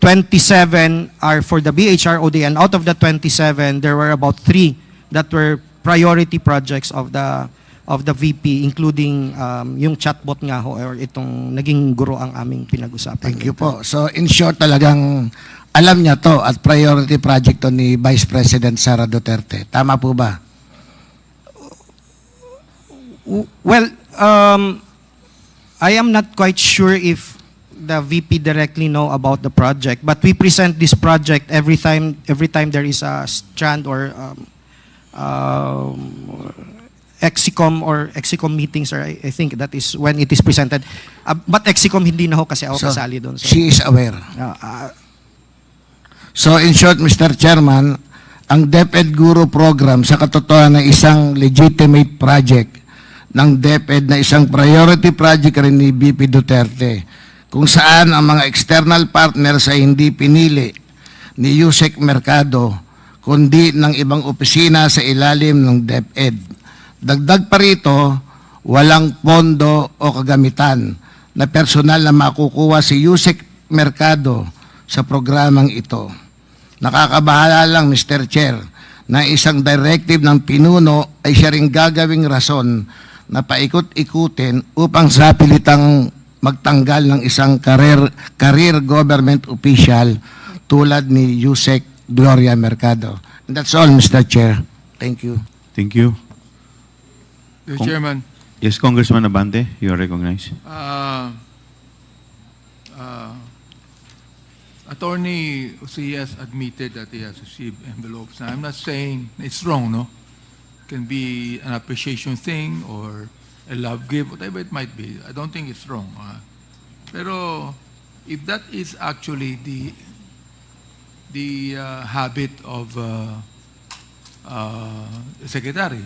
27 are for the BHROD, and out of the 27, there were about 3 that were priority projects of the VP, including yung chatbot nga ho, or itong naging guro ang aming pinag-usapan. Thank you po. So, in short, talagang alam niya to at priority project to ni Vice President Sara Duterte. Tama po ba? Well, I am not quite sure if the VP directly know about the project, but we present this project every time there is a Strand or EXICOM meetings, or I think that is when it is presented. But EXICOM hindi na ho kasi ako kasali doon. So, she is aware. So in short, Mr. Chairman, ang DepEd Guro program sa katotohanan ay isang legitimate project ng DepEd na isang priority project rin ni BP Duterte, kung saan ang mga external partners ay hindi pinili ni USEC Mercado kundi ng ibang opisina sa ilalim ng DepEd. Dagdag pa rito, walang pondo o kagamitan na personal na makukuha si USEC Mercado sa programang ito. Nakakabahala lang, Mr. Chair, na isang directive ng pinuno ay siya ring gagawing rason na paikot-ikutin upang sa pilitang magtanggal ng isang career government official tulad ni USEC Gloria Mercado. And that's all, Mr. Chair. Thank you. Thank you. Mr. Chairman. Yes, Congressman Abante, you are recognized. Attorney Ucias admitted that he has received envelopes. Now, I'm not saying it's wrong, no? It can be an appreciation thing or a love gift, whatever it might be. I don't think it's wrong. Pero if that is actually the habit of the secretary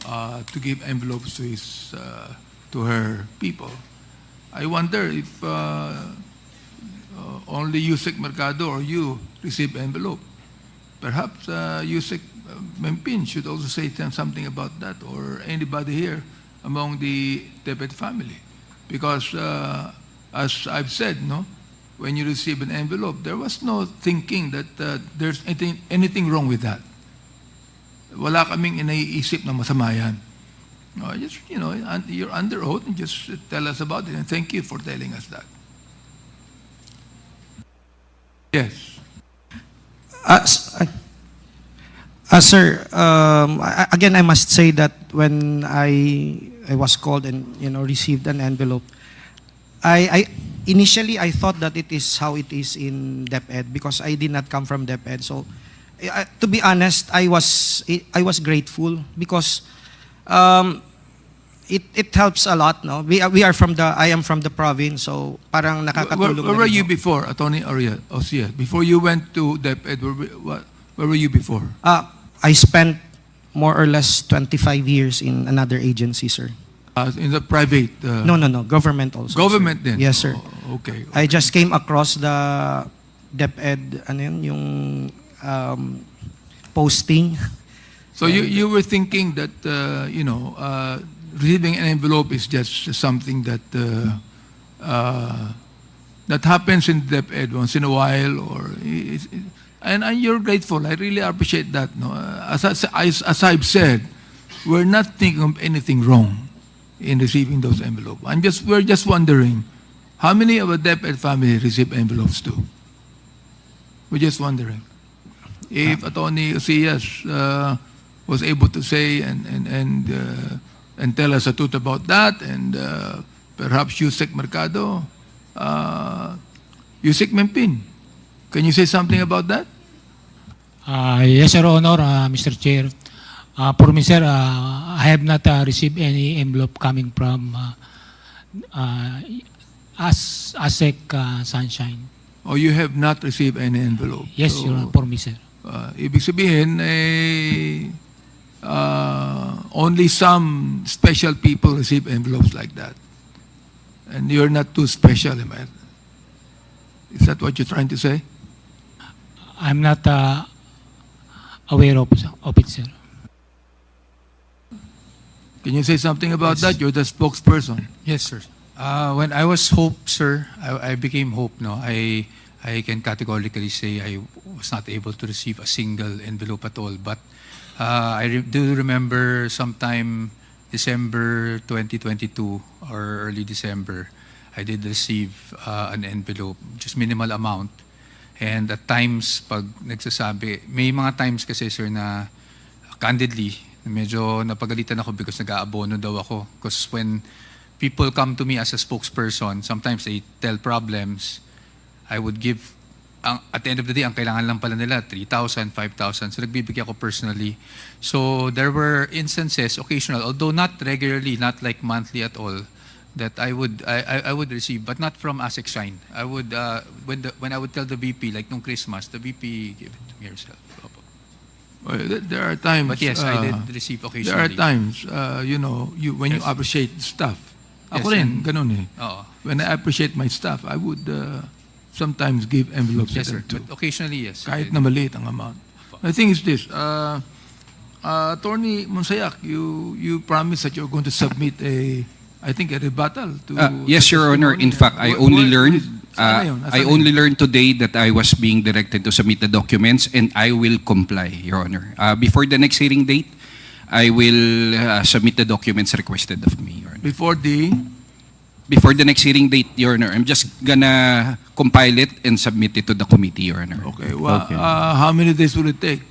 to give envelopes to her people, I wonder if only USEC Mercado or you receive envelope. Perhaps USEC Mempin should also say something about that, or anybody here among the DepEd family. Because as I've said, no, when you receive an envelope, there was no thinking that there's anything wrong with that. Wala kaming inaiisip na masama yan. Just, you're under oath, and just tell us about it. And thank you for telling us that. Yes. Sir, again, I must say that when I was called and received an envelope, initially I thought that it is how it is in DepEd because I did not come from DepEd. So, to be honest, I was grateful because it helps a lot. No, I am from the province, so parang nakakatulong. Where were you before, Attorney Osia? Before you went to DepEd, where were you before? I spent more or less 25 years in another agency, sir. In the private? No, government also. Government sir. then? Yes, sir. Oh, okay. I just came across the DepEd, yung posting. So you were thinking that, receiving an envelope is just something that that happens in DepEd once in a while, and you're grateful. I really appreciate that. No, as I've said, we're not thinking of anything wrong in receiving those envelopes. We're just wondering, how many of a DepEd family receive envelopes too? We're just wondering. If Attorney Osias was able to say and tell us the truth about that, and perhaps Yusek Mercado, Yusek Mempin, can you say something about that? Yes, Your Honor, Mr. Chair. For me, sir, I have not received any envelope coming from ASEC Sunshine. Oh, you have not received any envelope? Yes, So, Your Honor, for me, sir. Ibig sabihin, only some special people receive envelopes like that. And you're not too special, am I? Is that what you're trying to say? I'm not aware of it, sir. Can you say something about that? You're the spokesperson. Yes, sir. When I was Hope, sir, I became Hope. No, I can categorically say I was not able to receive a single envelope at all. But I do remember sometime December 2022 or early December, I did receive an envelope, just minimal amount. And at times, pag nagsasabi, may mga times kasi, sir, na candidly, medyo napagalitan ako because nag-aabono daw ako. Because when people come to me as a spokesperson, sometimes they tell problems, I would give, at the end of the day, ang kailangan lang pala nila, 3,000, 5,000. So nagbibigay ako personally. So there were instances, occasional, although not regularly, not like monthly at all, that I would receive, but not from ASEC Shine. I would, when I would tell the VP, like nung Christmas, the VP gave it to me herself. Well, there are times. But yes, I did receive occasionally. There are times, when you appreciate stuff. Ako rin, ganun eh. When I appreciate my stuff, I would sometimes give envelopes Yes, to sir. them too. But occasionally, yes. Kahit na maliit ang amount. The thing is this, Attorney Monsayak, you promised that you're going to submit a rebuttal to... Yes, Your Honor. In fact, I only learned today that I was being directed to submit the documents, and I will comply, Your Honor. Before the next hearing date, I will submit the documents requested of me, Your Honor. Before the next hearing date, Your Honor, I'm just gonna compile it and submit it to the committee, Your Honor. Okay. Well, how many days will it take?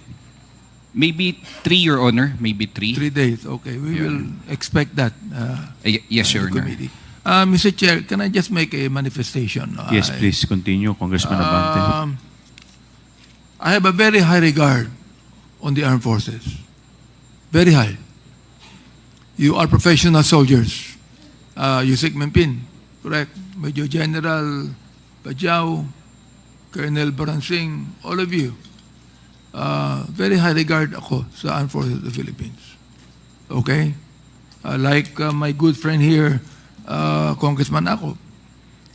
Maybe 3, Your Honor. Maybe 3. 3 days. Okay. We will expect that. Yes, Your Honor. Committee. Mr. Chair, can I just make a manifestation? Yes, please continue, Congressman Abante. I have a very high regard on the armed forces. Very high. You are professional soldiers. Yusek Mempin, correct? Major General Bajau, Colonel Baransing, all of you. Very high regard ako sa armed forces of the Philippines. Okay? Like my good friend here, Congressman Ako,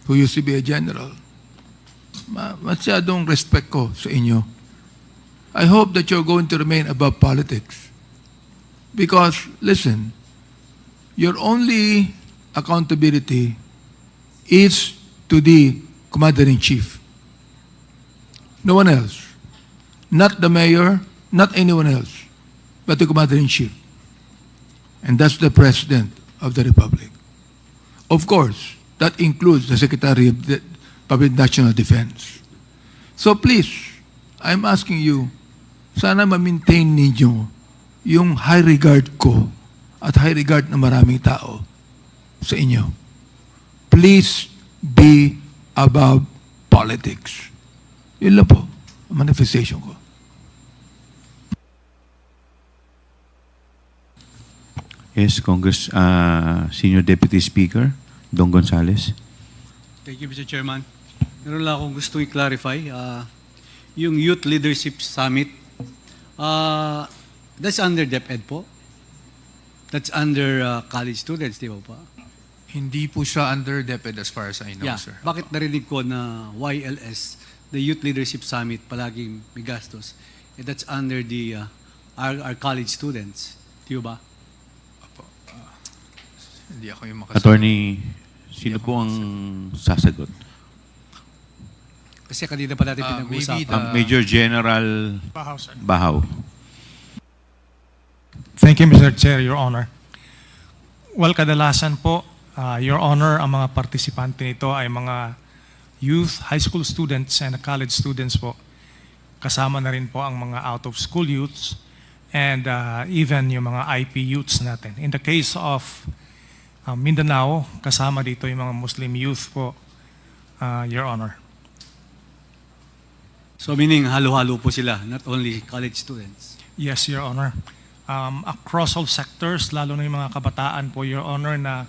who used to be a general. Masyadong respect ko sa inyo. I hope that you're going to remain above politics. Because, listen, your only accountability is to the Commander-in-Chief. No one else. Not the mayor, not anyone else, but the Commander-in-Chief. and that's the President of the Republic. Of course, that includes the Secretary of the Public National Defense. So please, I'm asking you, sana ma-maintain ninyo yung high regard ko at high regard ng maraming tao sa inyo. Please be above politics. Yun lang po, ang manifestation ko. Yes, Congress, Senior Deputy Speaker, Don Gonzales. Thank you, Mr. Chairman. Meron lang akong gusto i-clarify. Yung Youth Leadership Summit, that's under DepEd po? That's under college students, di ba pa? Hindi po siya under DepEd as far as I know, Yeah. sir. Bakit narinig ko na YLS, the Youth Leadership Summit, palaging may gastos? That's under the our college students. Di ba? Hindi ako yung makasagot. Attorney, sino po ang sasagot? Kasi kanina pa natin maybe pinag-uusapan. Major General Bahaw, sir. Bahaw. Thank you, Mr. Chair, Your Honor. Well, kadalasan po, Your Honor, ang mga partisipante nito ay mga youth, high school students, and college students po. Kasama na rin po ang mga out-of-school youths and even yung mga IP youths natin. In the case of Mindanao, kasama dito yung mga Muslim youth po, Your Honor. So meaning halo-halo po sila, not only college students. Yes, Your Honor. Across all sectors, lalo na yung mga kabataan po, Your Honor, na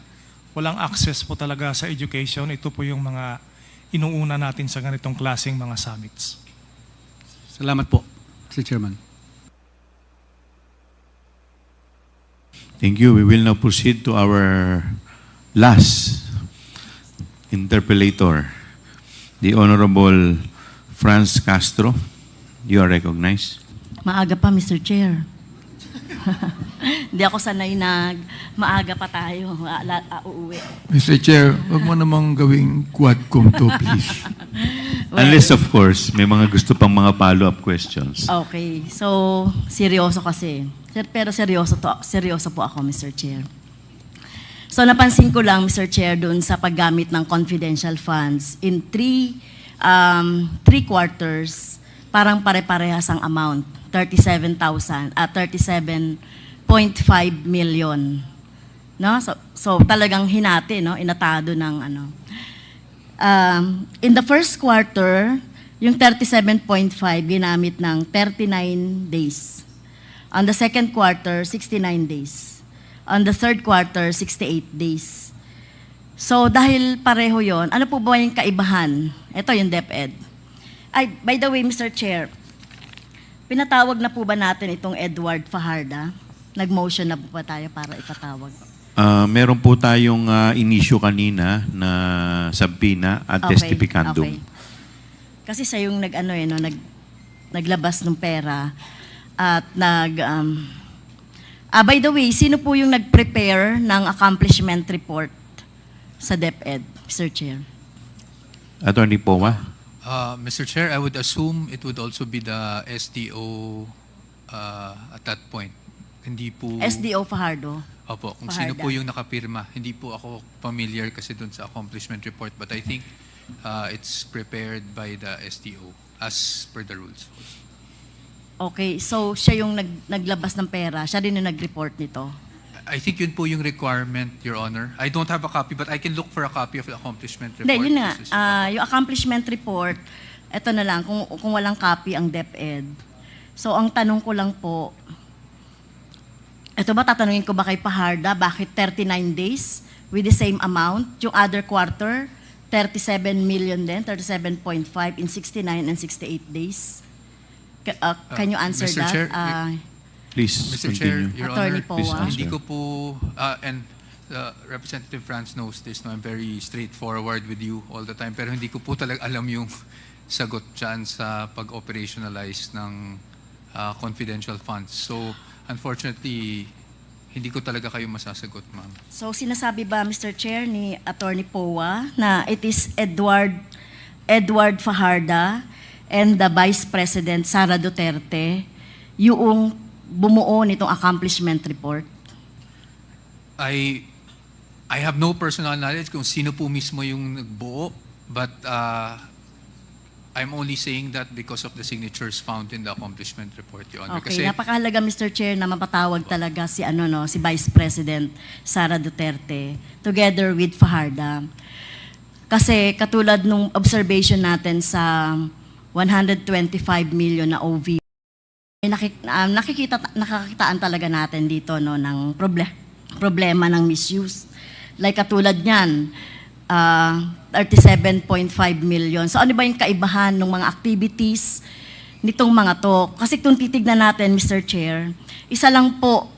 walang access po talaga sa education, ito po yung mga inuuna natin sa ganitong klaseng mga summits. Salamat po, Mr. Chairman. Thank you. We will now proceed to our last interpellator, the Honorable Franz Castro. You are recognized. Maaga pa, Mr. Chair. Hindi ako sanay na maaga pa tayo, uuwi. Mr. Chair, wag mo namang gawing quadcom to, please. Unless, of course, may mga gusto pang mga follow-up questions. Okay, so seryoso kasi. Pero seryoso po ako, Mr. Chair. So napansin ko lang, Mr. Chair, dun sa paggamit ng confidential funds in three quarters, parang pare-parehas ang amount, 37,000 at 37.5 million. No? So talagang hinati, no? Inatado ng ano. In the first quarter, yung 37.5 ginamit ng 39 days. On the second quarter, 69 days. On the third quarter, 68 days. So dahil pareho yon, ano po ba yung kaibahan? Ito yung DepEd. Ay, by the way, Mr. Chair, pinatawag na po ba natin itong Edward Fajarda? Nag-motion na po ba tayo para ipatawag? Meron po tayong inisyu kanina na subpoena at testificandum. Okay. Kasi siya yung naglabas ng pera at by the way, sino po yung nag-prepare ng accomplishment report sa DepEd, Mr. Chair? Attorney Powa. Mr. Chair, I would assume it would also be the SDO at that point. Hindi po... SDO Fajardo? Opo, kung sino po yung nakapirma. Hindi po ako familiar kasi dun sa accomplishment report, but I think it's prepared by the SDO as per the rules. Okay, so siya yung naglabas ng pera, siya din yung nag-report nito? I think yun po yung requirement, Your Honor. I don't have a copy, but I can look for a copy of the accomplishment report. Hindi, yun nga. Yung accomplishment report, eto na lang, kung walang copy ang DepEd. So ang tanong ko lang po, eto ba, tatanungin ko ba kay Fajarda, bakit 39 days with the same amount? Yung other quarter, 37 million din, 37.5 in 69 and 68 days? Can you answer Mr. that? Chair, Please Mr. continue. Chair, Your Attorney Honor, Powa. hindi ko po, and Representative Franz knows this, no, I'm very straightforward with you all the time, pero hindi ko po talaga alam yung sagot dyan sa pag-operationalize ng confidential funds. So, unfortunately, hindi ko talaga kayo masasagot, ma'am. So sinasabi ba, Mr. Chair, ni Attorney Powa na it is Edward Fajarda and the Vice President Sara Duterte yung bumuo nitong accomplishment report? I have no personal knowledge kung sino po mismo yung nagbuo, but I'm only saying that because of the signatures found in the accomplishment report, Your Honor. Okay, napakahalaga Mr. Chair na mapatawag talaga si si Vice President Sara Duterte together with Fajarda. Kasi katulad nung observation natin sa 125 million na OV, nakakitaan talaga natin dito ng problema ng misuse. Like katulad niyan, 37.5 million. So ano ba yung kaibahan ng mga activities nitong mga to? Kasi kung titignan natin, Mr. Chair, isa lang po,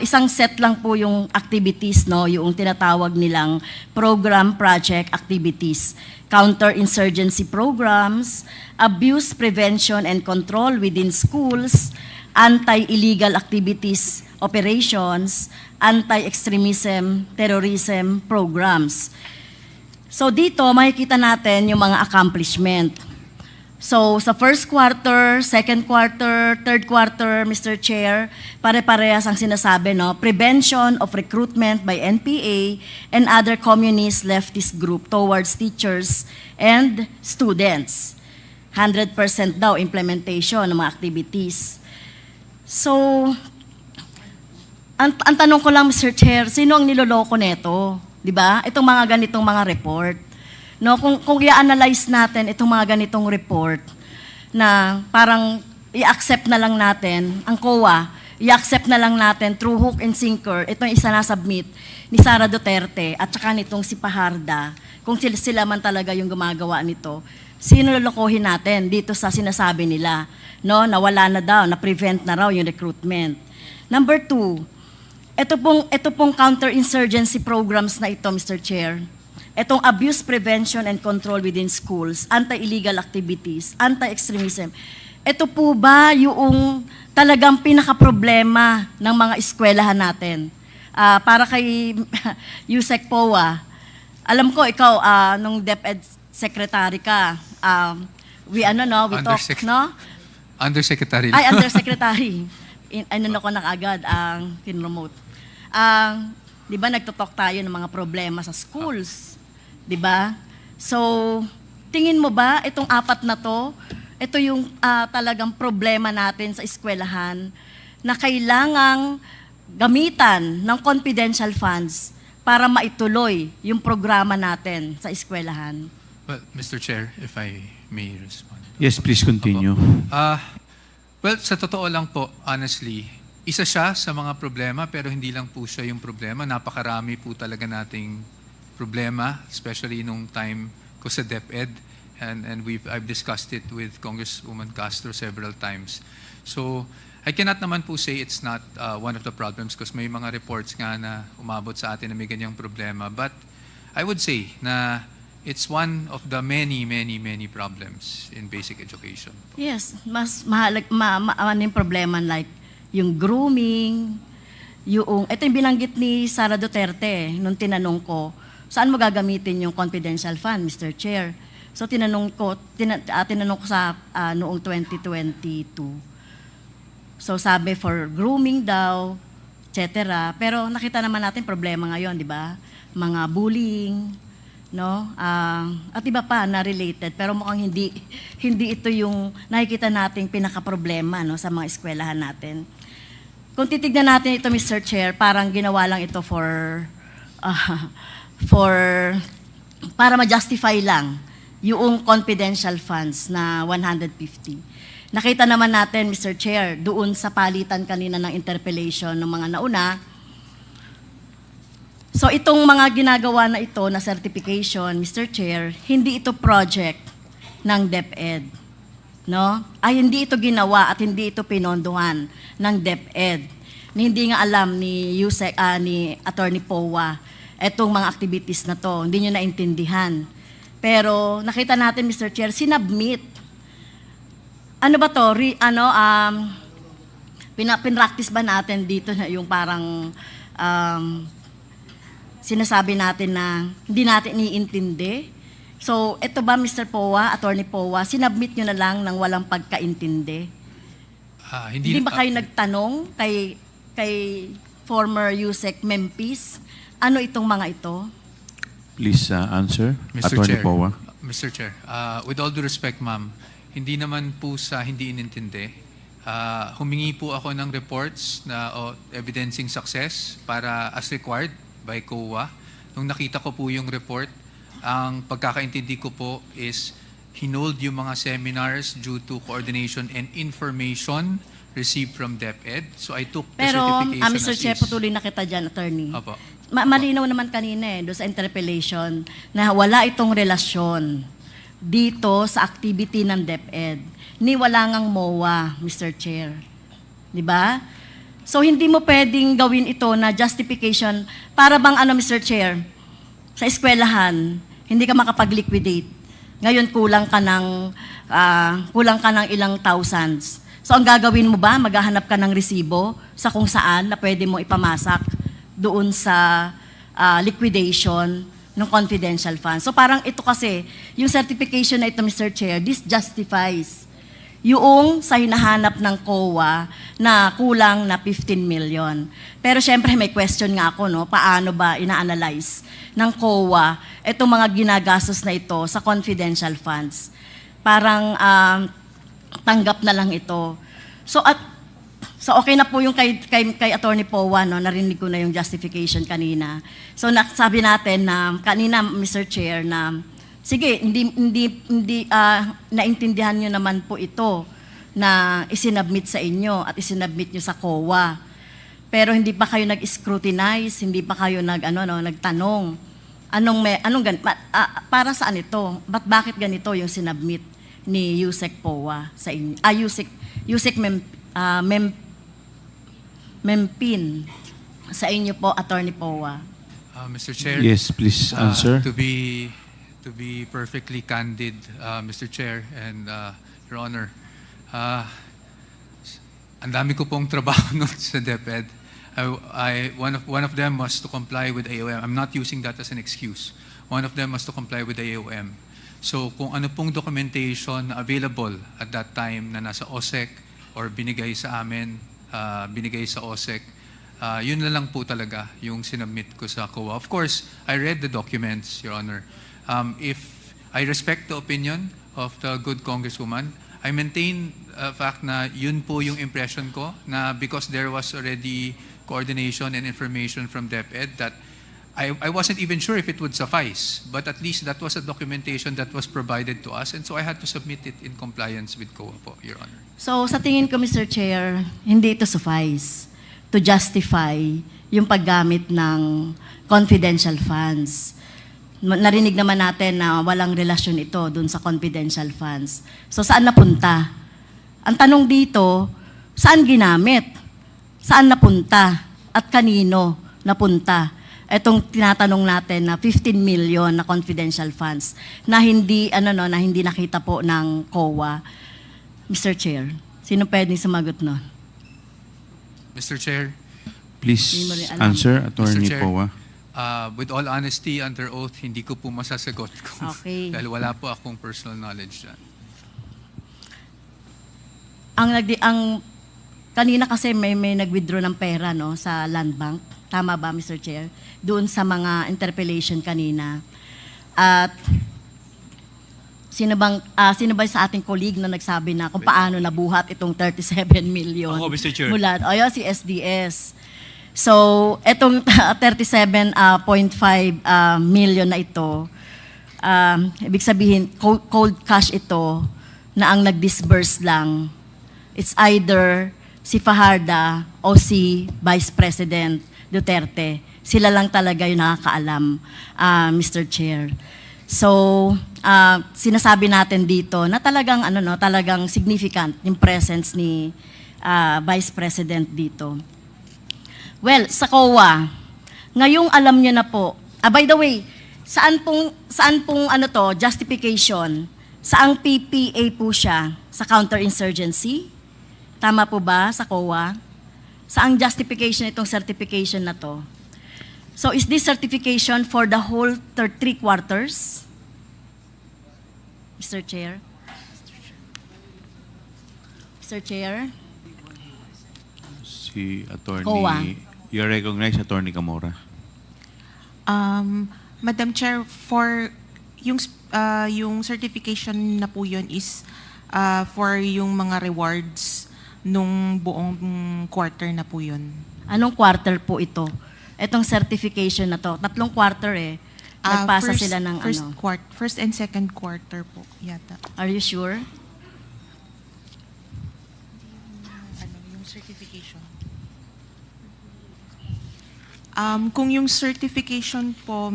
isang set lang po yung activities, yung tinatawag nilang program, project, activities. Counter-insurgency programs, abuse prevention and control within schools, anti-illegal activities operations, anti-extremism, terrorism programs. So dito, makikita natin yung mga accomplishment. So sa first quarter, second quarter, third quarter, Mr. Chair, pare-parehas ang sinasabi, prevention of recruitment by NPA and other communist leftist group towards teachers and students. 100% daw implementation ng mga activities. So, ang tanong ko lang, Mr. Chair, sino ang niloloko nito? Di ba? Itong mga ganitong mga report. Kung i-analyze natin itong mga ganitong report na parang i-accept na lang natin, ang COA, i-accept na lang natin through hook and sinker, itong isa na submit ni Sara Duterte at saka nitong si Fajarda, kung sila man talaga yung gumagawa nito, sino lolokohin natin dito sa sinasabi nila, na wala na daw, na-prevent na raw yung recruitment. Number 2, ito pong counter-insurgency programs na ito, Mr. Chair, itong abuse prevention and control within schools, anti-illegal activities, anti-extremism, ito po ba yung talagang pinaka-problema ng mga eskwelahan natin? Para kay Yusek Powa, alam ko ikaw, nung DepEd Secretary ka, we talk, no? Undersecretary. Ay, Undersecretary. Ko na agad ang tinremote. Di ba nagtotalk tayo ng mga problema sa schools? Di ba? So, tingin mo ba itong apat na to, ito yung talagang problema natin sa eskwelahan na kailangang gamitan ng confidential funds para maituloy yung programa natin sa eskwelahan? Well, Mr. Chair, if I may respond. Yes, please continue. Well, sa totoo lang po, honestly, isa siya sa mga problema pero hindi lang po siya yung problema. Napakarami po talaga nating problema, especially nung time ko sa DepEd. And I've discussed it with Congresswoman Castro several times. So, I cannot naman po say it's not one of the problems because may mga reports nga na umabot sa atin na may ganyang problema. But I would say na it's one of the many problems in basic education. Yes, mas yung problema like yung grooming, ito yung binanggit ni Sara Duterte nung tinanong ko, saan mo gagamitin yung confidential fund, Mr. Chair? So tinanong ko sa noong 2022. So sabi for grooming daw, etc. Pero nakita naman natin problema ngayon, di ba? Mga bullying, at iba pa na related, pero mukhang hindi ito yung nakikita nating pinaka-problema sa mga eskwelahan natin. Kung titignan natin ito, Mr. Chair, parang ginawa lang ito para ma-justify lang yung confidential funds na 150. Nakita naman natin, Mr. Chair, doon sa palitan kanina ng interpellation ng mga nauna. So itong mga ginagawa na ito na certification, Mr. Chair, hindi ito project ng DepEd. Hindi ito ginawa at hindi ito pinondohan ng DepEd. Hindi nga alam ni Attorney Powa itong mga activities na to. Hindi nyo naintindihan. Pero nakita natin, Mr. Chair, sinubmit. Ano ba to? Pinractice ba natin dito na yung parang sinasabi natin na hindi natin iniintindi? So, ito ba, Mr. Powa, Attorney Powa, sinubmit nyo na lang ng walang pagkaintindi? Hindi ba kayo nagtanong kay former Yusek Mempis. Ano itong mga ito? Please answer, Mr. Attorney Chair. Powa. Mr. Chair, with all due respect, ma'am, hindi naman po sa hindi inintindi. Humingi po ako ng reports na evidencing success para as required by COA. Nung nakita ko po yung report, ang pagkakaintindi ko po is hinold yung mga seminars due to coordination and information received from DepEd. So I took the Pero, certification Mr. as Chair, is. patuloy na kita dyan, Attorney. Opo. Malinaw naman kanina doon sa interpellation na wala itong relasyon dito sa activity ng DepEd. Ni wala ngang MOA, Mr. Chair. Di ba? So, hindi mo pwedeng gawin ito na justification para bang Mr. Chair, sa eskwelahan, hindi ka makapag-liquidate. Ngayon, kulang ka ng ilang thousands. So, ang gagawin mo ba? Maghahanap ka ng resibo sa kung saan na pwede mo ipamasak doon sa liquidation ng confidential funds. So, parang ito kasi, yung certification na ito, Mr. Chair, this justifies yung sa hinahanap ng COA na kulang na 15 million. Pero syempre may question nga ako, no? Paano ba ina-analyze ng COA itong mga ginagastos na ito sa confidential funds? Parang tanggap na lang ito. So okay na po yung kay Attorney Powa, no? Narinig ko na yung justification kanina. So sabi natin na kanina, Mr. Chair, na sige, hindi naintindihan nyo naman po ito na isinabmit sa inyo at isinabmit nyo sa COA. Pero hindi pa kayo nag-scrutinize, hindi pa kayo nagtanong. Para saan ito? Bakit ganito yung sinabmit ni Yusek Powa sa inyo? Yusek Mempin sa inyo po, Attorney Powa. Mr. Chair. Yes, please answer. To be perfectly candid, Mr. Chair and Your Honor, ang dami ko pong trabaho nun sa DepEd. One of them was to comply with AOM. I'm not using that as an excuse. One of them was to comply with AOM. So kung ano pong documentation na available at that time na nasa OSEC or binigay sa amin, binigay sa OSEC, yun na lang po talaga yung sinubmit ko sa COA. Of course, I read the documents, Your Honor. If I respect the opinion of the good Congresswoman, I maintain fact na yun po yung impression ko na because there was already coordination and information from DepEd that I wasn't even sure if it would suffice, but at least that was a documentation that was provided to us, and so I had to submit it in compliance with COA po, Your Honor. So sa tingin ko, Mr. Chair, hindi ito suffice to justify yung paggamit ng confidential funds. Narinig naman natin na walang relasyon ito dun sa confidential funds. So saan napunta? Ang tanong dito, saan ginamit? Saan napunta? At kanino napunta? Itong tinatanong natin na 15 million na confidential funds na hindi na hindi nakita po ng COA. Mr. Chair, sino pwedeng sumagot nun? Mr. Chair. Please Hindi mo rin alam. answer, Attorney Mr. Chair. Powa. With all honesty, under oath, hindi ko po masasagot kung, Okay. dahil wala po akong personal knowledge dyan. Ang kanina kasi may nag-withdraw ng pera sa Land Bank. Tama ba, Mr. Chair? Doon sa mga interpellation kanina. At sino ba sa ating colleague na nagsabi na kung paano nabuhat itong 37 million? Ako, Mr. Chair. Mula, si SDS. So, itong 37.5 million na ito, ibig sabihin, cold cash ito na ang nag-disburse lang. It's either si Fajarda o si Vice President Duterte. Sila lang talaga yung nakakaalam, Mr. Chair. So, sinasabi natin dito na talagang talagang significant yung presence ni Vice President dito. Well, sa COA, ngayong alam niyo na po. By the way, saan pong justification? Saang PPA po siya? Sa counterinsurgency? Tama po ba sa COA? Saang justification itong certification na to? So is this certification for the whole 3 quarters? Mr. Chair? Mr. Chair? Si Attorney COA. You are recognized, Attorney Camora. Madam Chair, for yung certification na po yun is for yung mga rewards nung buong quarter na po yun. Anong quarter po ito? Itong certification na to. 3 quarter eh. Nagpasa sila ng First and second quarter po yata. Are you sure? Yung certification. Kung yung certification po,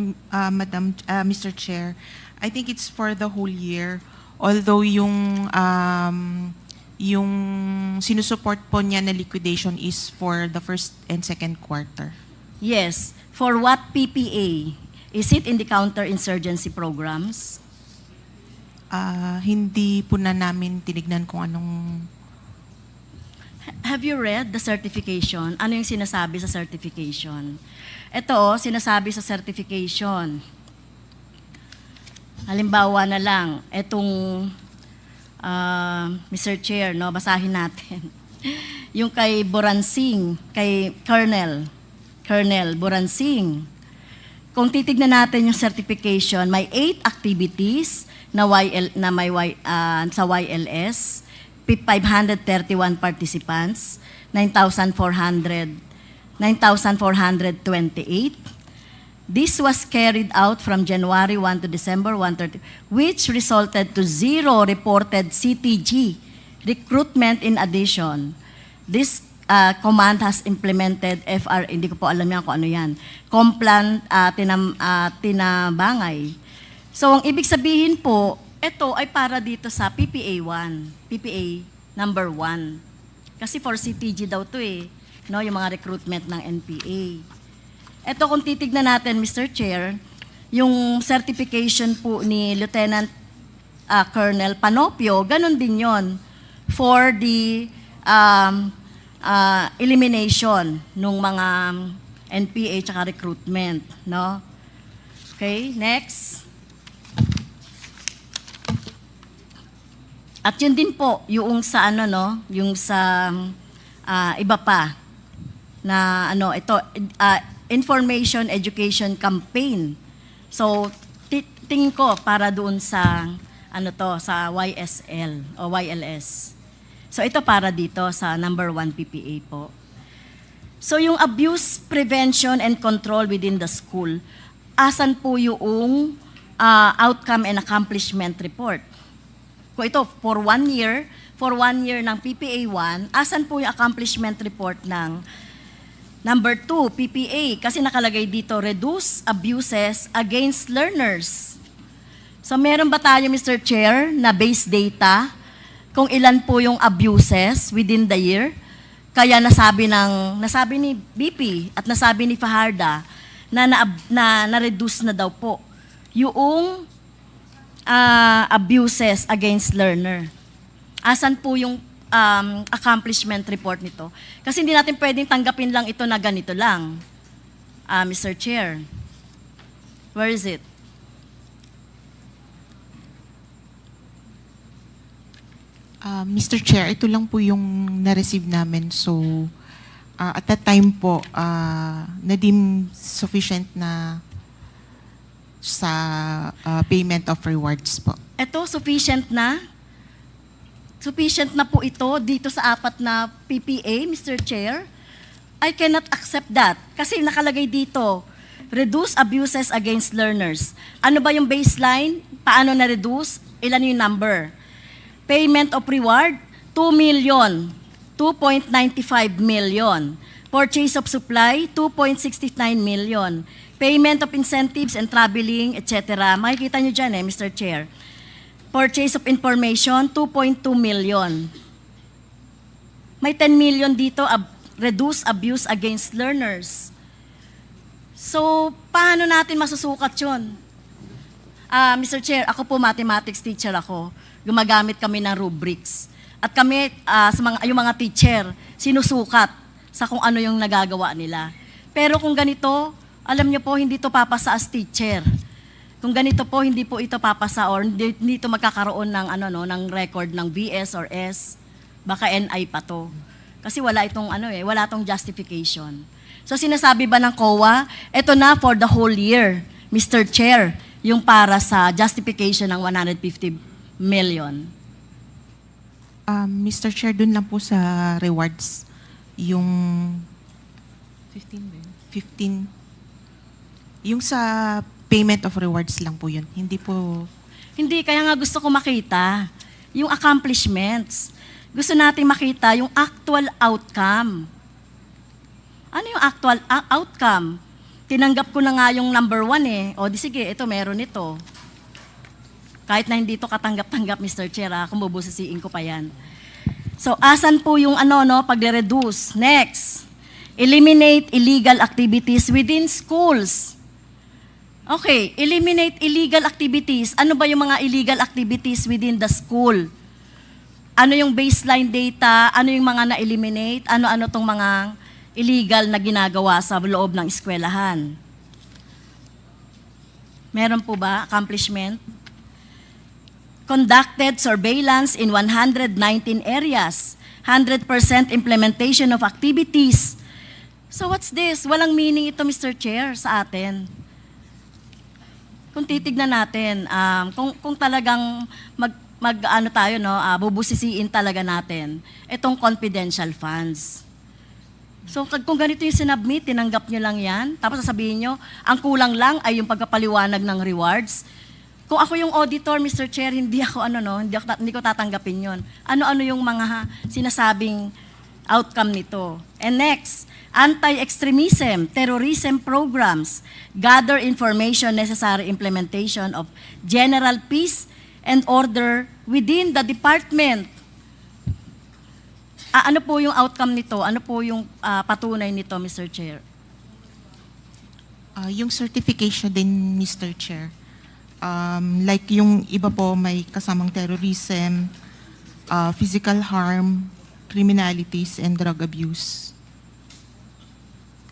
Mr. Chair, I think it's for the whole year. Although yung sinusupport po niya na liquidation is for the first and second quarter. Yes. For what PPA? Is it in the counterinsurgency programs? Hindi po na namin tinignan kung anong... Have you read the certification? Ano yung sinasabi sa certification? Ito, sinasabi sa certification. Halimbawa na lang, itong Mr. Chair, no, basahin natin. Yung kay Boransing, kay Colonel Boransing. Kung titignan natin yung certification, may 8 activities na sa YLS, 531 participants, 9,428. This was carried out from January 1 to December 1, which resulted to 0 reported CTG recruitment. In addition, this command has implemented hindi ko po alam yan kung ano yan, Complan Tinabangay. So, ang ibig sabihin po, ito ay para dito sa PPA 1, PPA number 1. Kasi for CTG daw to eh, no, yung mga recruitment ng NPA. Ito kung titignan natin, Mr. Chair, yung certification po ni Lieutenant Colonel Panopio, ganun din yon for the elimination ng mga NPA tsaka recruitment, no? Okay, next. At yun din po, yung sa yung sa iba pa na ito information education campaign. So tingin ko para doon sa sa YSL o YLS. So ito para dito sa number 1 PPA po. So yung abuse prevention and control within the school, asan po yung outcome and accomplishment report? Kung ito for 1 year ng PPA 1, asan po yung accomplishment report ng number 2 PPA? Kasi nakalagay dito, reduce abuses against learners. So meron ba tayo, Mr. Chair, na base data kung ilan po yung abuses within the year? Kaya nasabi ni BP at nasabi ni Fajarda na reduce na daw po yung abuses against learner. Asan po yung accomplishment report nito? Kasi hindi natin pwedeng tanggapin lang ito na ganito lang. Mr. Chair, where is it? Mr. Chair, ito lang po yung na-receive namin. So, at that time po, na-deem sufficient na sa payment of rewards po. Ito, sufficient na? Sufficient na po ito dito sa 4 na PPA, Mr. Chair? I cannot accept that. Kasi nakalagay dito, reduce abuses against learners. Ano ba yung baseline? Paano na-reduce? Ilan yung number? Payment of reward, 2 million, 2.95 million. Purchase of supply, 2.69 million. Payment of incentives and traveling, etc. Makikita nyo dyan Mr. Chair. Purchase of information, 2.2 million. May 10 million dito, reduce abuse against learners. So, paano natin masusukat yun? Mr. Chair, ako po mathematics teacher ako. Gumagamit kami ng rubrics. At kami, yung mga teacher, sinusukat sa kung ano yung nagagawa nila. Pero kung ganito, alam niyo po, hindi to papasa as teacher. Kung ganito po, hindi po ito papasa or hindi ito magkakaroon ng, ng record ng VS or S. Baka NI pa to. Kasi wala itong, wala itong justification. So sinasabi ba ng COA, ito na for the whole year, Mr. Chair, yung para sa justification ng 150 million? Mr. Chair, dun lang po sa rewards, yung 15, yung sa payment of rewards lang po yun. Hindi po, Hindi, kaya nga gusto ko makita yung accomplishments. Gusto nating makita yung actual outcome. Ano yung actual outcome? Tinanggap ko na nga yung number 1 eh. O di sige, ito meron ito. Kahit na hindi ito katanggap-tanggap, Mr. Chair, kung bubusisiin ko pa yan. So, asan po yung pagre-reduce? Next, eliminate illegal activities within schools. Okay, eliminate illegal activities. Ano ba yung mga illegal activities within the school? Ano yung baseline data? Ano yung mga na-eliminate? Ano-ano tong mga illegal na ginagawa sa loob ng eskwelahan? Meron po ba accomplishment? Conducted surveillance in 119 areas. 100% implementation of activities. So what's this? Walang meaning ito, Mr. Chair, sa atin. Kung titignan natin, kung talagang bubusisiin talaga natin itong confidential funds. So kung ganito yung sinubmit, tinanggap nyo lang yan, tapos sasabihin nyo, ang kulang lang ay yung pagkapaliwanag ng rewards. Kung ako yung auditor, Mr. Chair, hindi ko tatanggapin yon. Ano-ano yung mga sinasabing outcome nito. And next, anti-extremism, terrorism programs, gather information necessary implementation of general peace and order within the department. Ano po yung outcome nito? Ano po yung patunay nito, Mr. Chair? yung certification din, Mr. Chair. Like yung iba po may kasamang terrorism, physical harm, criminalities, and drug abuse.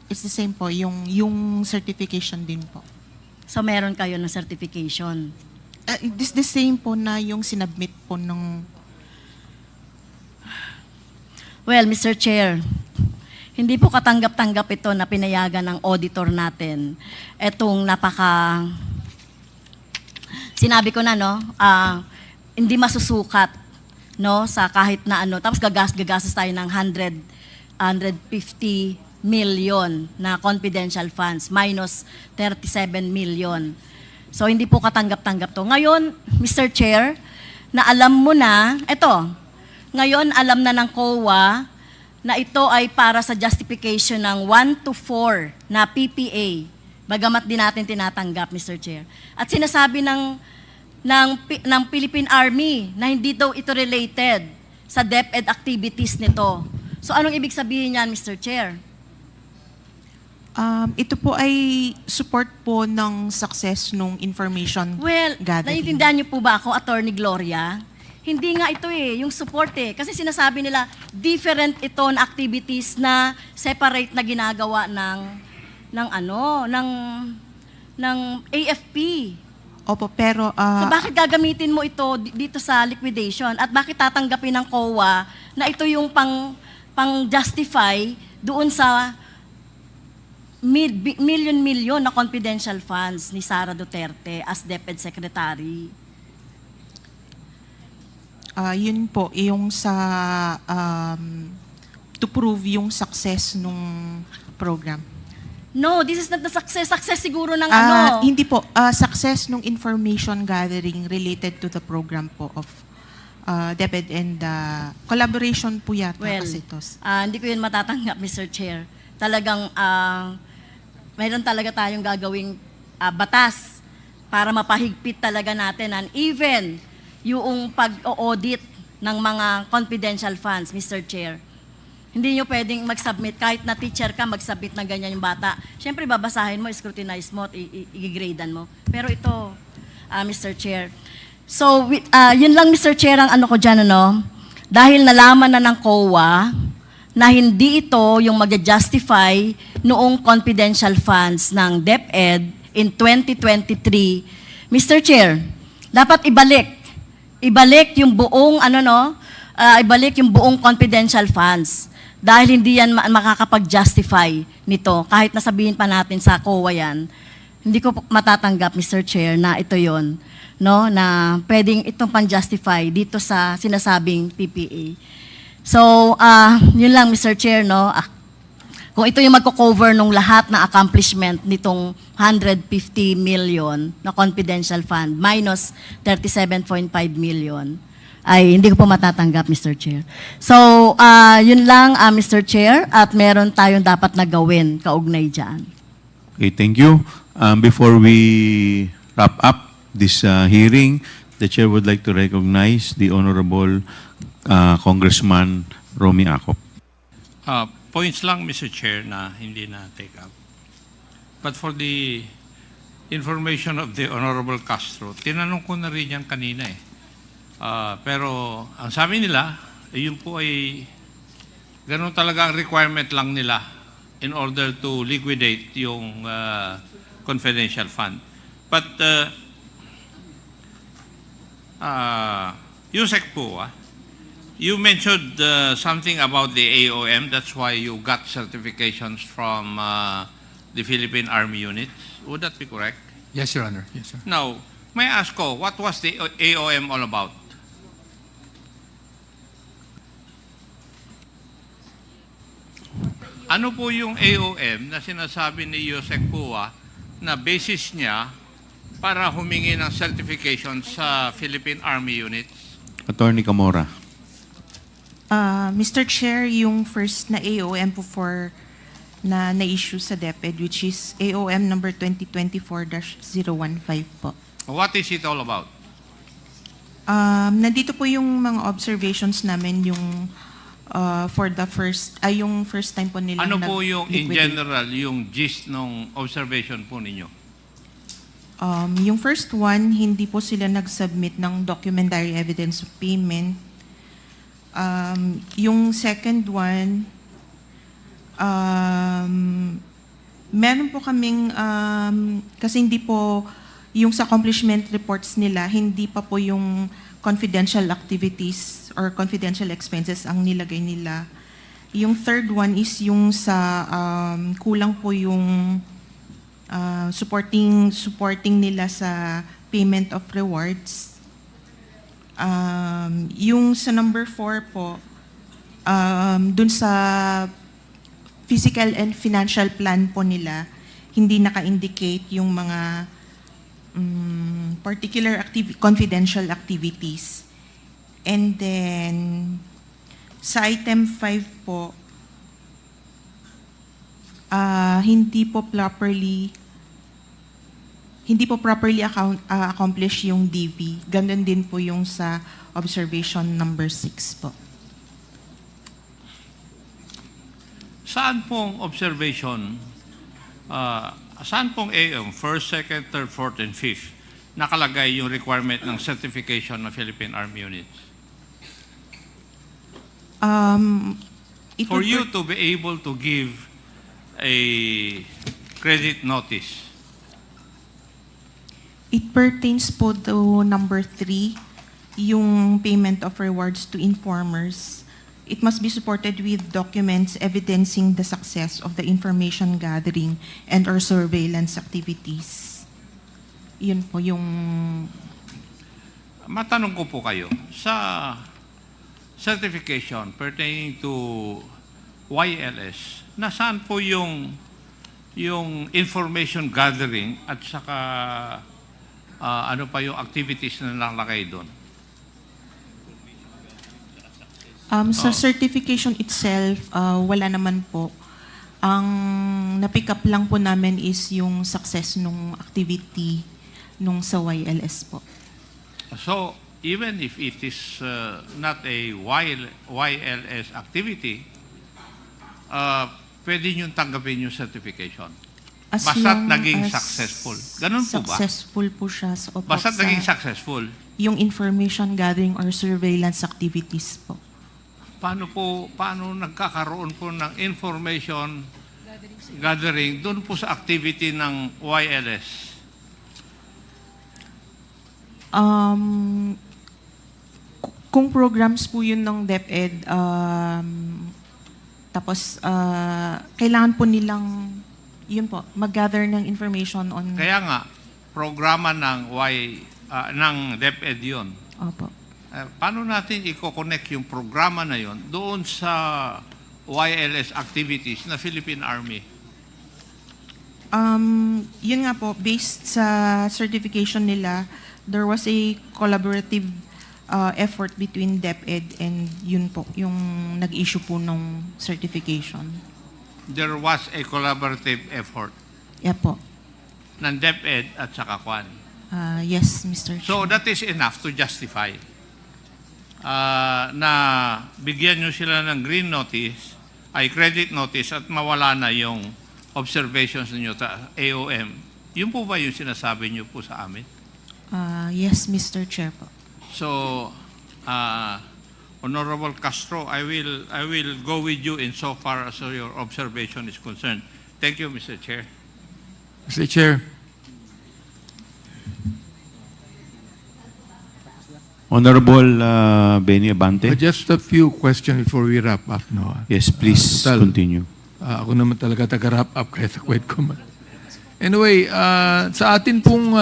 It's the same po, yung certification din po. So meron kayo ng certification? This the same po na yung sinubmit po ng... Well, Mr. Chair, hindi po katanggap-tanggap ito na pinayagan ng auditor natin. Etong sinabi ko na, no, hindi masusukat, no, sa kahit na ano. Tapos gagastos tayo ng 150 million na confidential funds, minus 37 million. So, hindi po katanggap-tanggap to. Ngayon, Mr. Chair, na alam mo na, ngayon alam na ng COA na ito ay para sa justification ng 1 to 4 na PPA. Bagamat din natin tinatanggap, Mr. Chair. At sinasabi ng Philippine Army na hindi daw ito related sa DepEd activities nito. So, anong ibig sabihin niyan, Mr. Chair? Ito po ay support po ng success ng information gathering. Naiintindihan niyo po ba ako, Attorney Gloria? Hindi nga ito yung support Kasi sinasabi nila, different ito na activities na separate na ginagawa ng AFP. Opo, pero... so bakit gagamitin mo ito dito sa liquidation? At bakit tatanggapin ng COA na ito yung pang-justify doon sa million na confidential funds ni Sara Duterte as DepEd Secretary? Yun po, yung sa to prove yung success nung program. No, this is not the success. Success siguro ng Hindi po, success nung information gathering related to the program po of DepEd and collaboration po yata kasi ito. Hindi ko yun matatanggap, Mr. Chair. Talagang mayroon talaga tayong gagawing batas para mapahigpit talaga natin and even yung pag-audit ng mga confidential funds, Mr. Chair. Hindi nyo pwedeng mag-submit, kahit na teacher ka, mag-submit ng ganyan yung bata. Siyempre, babasahin mo, scrutinize mo, i-gradean mo. Pero ito, Mr. Chair. So, yun lang, Mr. Chair, ang ano ko dyan, dahil nalaman na ng COA na hindi ito yung mag-justify noong confidential funds ng DepEd in 2023. Mr. Chair, dapat ibalik yung buong ibalik yung buong confidential funds. dahil hindi yan makakapag-justify nito. Kahit nasabihin pa natin sa COA yan, hindi ko matatanggap, Mr. Chair, na ito yon, no, na pwedeng itong pang-justify dito sa sinasabing PPA. So, yun lang, Mr. Chair, no, kung ito yung magko-cover nung lahat ng accomplishment nitong 150 million na confidential fund minus 37.5 million, ay hindi ko po matatanggap, Mr. Chair. So, yun lang, Mr. Chair, at meron tayong dapat na gawin kaugnay dyan. Okay, thank you. Before we wrap up this hearing, the chair would like to recognize the Honorable Congressman Romy Acop. Points lang, Mr. Chair, na hindi na take up. But for the information of the Honorable Castro, tinanong ko na rin yan kanina eh. Pero ang sabi nila, yun po ay ganun talaga ang requirement lang nila in order to liquidate yung confidential fund. But Yusek po, you mentioned something about the AOM. That's why you got certifications from the Philippine Army units. Would that be correct? Yes, Your Honor. Yes, sir. Now, may I ask ko, what was the AOM all about? Ano po yung AOM na sinasabi ni Yusek Pua na basis niya para humingi ng certification sa Philippine Army units? Attorney Camora. Mr. Chair, yung first na AOM po na issue sa DepEd, which is AOM number 2024-015 po. What is it all about? Nandito po yung mga observations namin, yung for the yung first time po nila. Ano po yung in nag-liquidate. general, yung gist ng observation po ninyo? Yung first one, hindi po sila nag-submit ng documentary evidence of payment. Yung second one, meron po kaming, kasi hindi po, yung sa accomplishment reports nila, hindi pa po yung confidential activities or confidential expenses ang nilagay nila. Yung third one is yung sa kulang po yung supporting nila sa payment of rewards. Yung sa number 4 po, dun sa physical and financial plan po nila, hindi naka-indicate yung mga particular confidential activities. And then, sa item 5 po, hindi po properly accomplish yung DV. Ganun din po yung sa observation number 6 po. Saan pong observation, saan pong AOM, first, second, third, fourth, and fifth, nakalagay yung requirement ng certification ng Philippine Army units? For you to be able to give a credit notice, it pertains po to number 3, yung payment of rewards to informers. It must be supported with documents evidencing the success of the information gathering and or surveillance activities. Yun po yung... matanong ko po kayo, sa certification pertaining to YLS, nasaan po yung information gathering at saka ano pa yung activities na nakalagay doon? Sa certification itself, wala naman po. Ang na-pick up lang po namin is yung success nung activity nung sa YLS po. So, even if it is not a YLS activity, pwede nyo tanggapin yung certification. Basta't naging successful. Ganun po ba? Successful po siya. Basta't naging successful. Yung information gathering or surveillance activities po. Paano nagkakaroon po ng information gathering doon po sa activity ng YLS? Kung programs po yun ng DepEd, Tapos, kailangan po nilang, yun po, mag-gather ng information on... Kaya nga, programa ng ng DepEd yun. Opo. Paano natin i-connect yung programa na yun doon sa YLS activities na Philippine Army? Yun nga po, based sa certification nila, there was a collaborative effort between DepEd and yun po, yung nag-issue po ng certification. There was a collaborative effort Yeah po. ng DepEd at saka Kwan. Yes, Mr. So Chair. that is enough to justify na bigyan nyo sila ng green notice, ay credit notice at mawala na yung observations ninyo sa AOM. Yun po ba yung sinasabi nyo po sa amin? Yes, Mr. Chair po. So, Honorable Castro, I will go with you in so far as your observation is concerned. Thank you, Mr. Chair. Mr. Chair. Honorable Benny Abante. Just a few questions before we wrap up. No? Yes, please continue. Ako naman talaga taga-wrap up kaya sa kwet ko man. Anyway, sa atin pong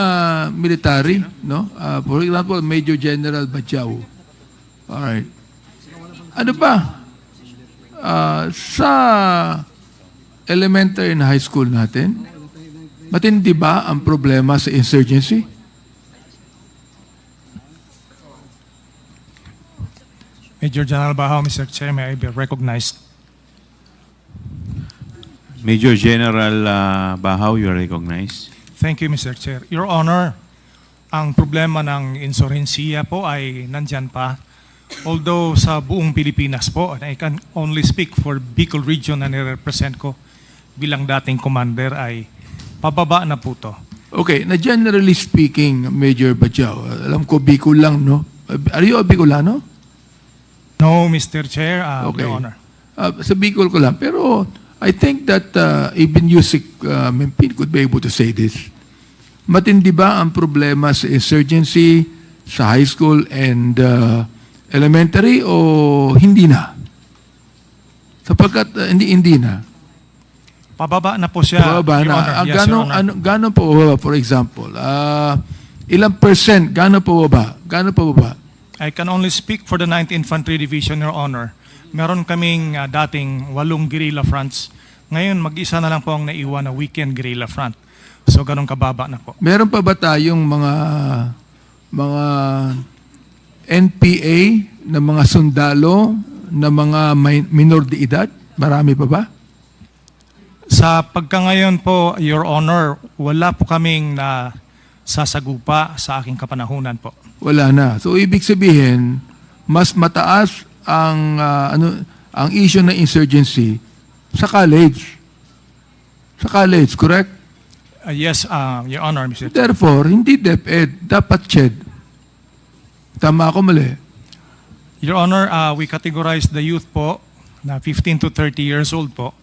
military, no? For example, Major General Bajau. Alright. Ano ba? Sa elementary and high school natin, matindi ba ang problema sa insurgency? Major General Bahaw, Mr. Chair, may I be recognized? Major General Bahaw, you are recognized. Thank you, Mr. Chair. Your Honor, ang problema ng insurensiya po ay nandyan pa. Although sa buong Pilipinas po, and I can only speak for Bicol region na nire-represent ko bilang dating commander, ay pababa na po to. Okay, na generally speaking, Major Bajau, alam ko Bicol lang, no? Are you a Bicolano? No, Mr. Chair, Okay. Your Honor. Sa Bicol ko lang. Pero I think that even Yusik Mempin could be able to say this. Matindi ba ang problema sa insurgency, sa high school and elementary o hindi na? Sapagkat hindi na. Pababa na po siya, Pababa Your na. Honor. Yes, Your Honor. Gano'n po baba, for example? Ilang percent? Gano'n po baba? Gano'n po baba? I can only speak for the 9th Infantry Division, Your Honor. Meron kaming dating 8 guerrilla fronts. Ngayon, mag-isa na lang po ang naiwan na weekend guerrilla front. So, ganun kababa na po. Meron pa ba tayong mga NPA na mga sundalo na mga minor de edad? Marami pa ba? Sa pagkangayon po, Your Honor, wala po kaming na sasagupa sa aking kapanahunan po. Wala na. So ibig sabihin, mas mataas ang ang issue ng insurgency sa college. Sa college, correct? Yes, Your Honor, Mr. Chair. Therefore, hindi DepEd, dapat CHED. Tama ako mali? Your Honor, we categorize the youth po na 15 to 30 years old po.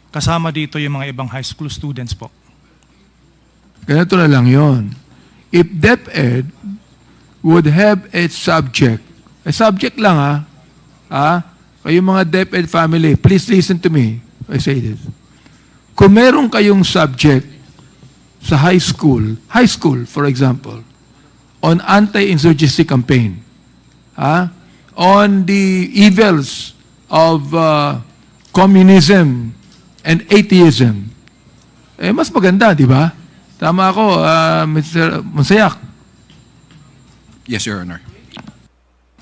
Kasama dito yung mga ibang high school students po. Ganito na lang yon. If DepEd would have a subject lang kayong mga DepEd family, please listen to me. I say this. Kung meron kayong subject sa high school for example, on anti-insurgency campaign, on the evils of communism and atheism, mas maganda, di ba? Tama ako, Mr. Monsayak. Yes, Your Honor.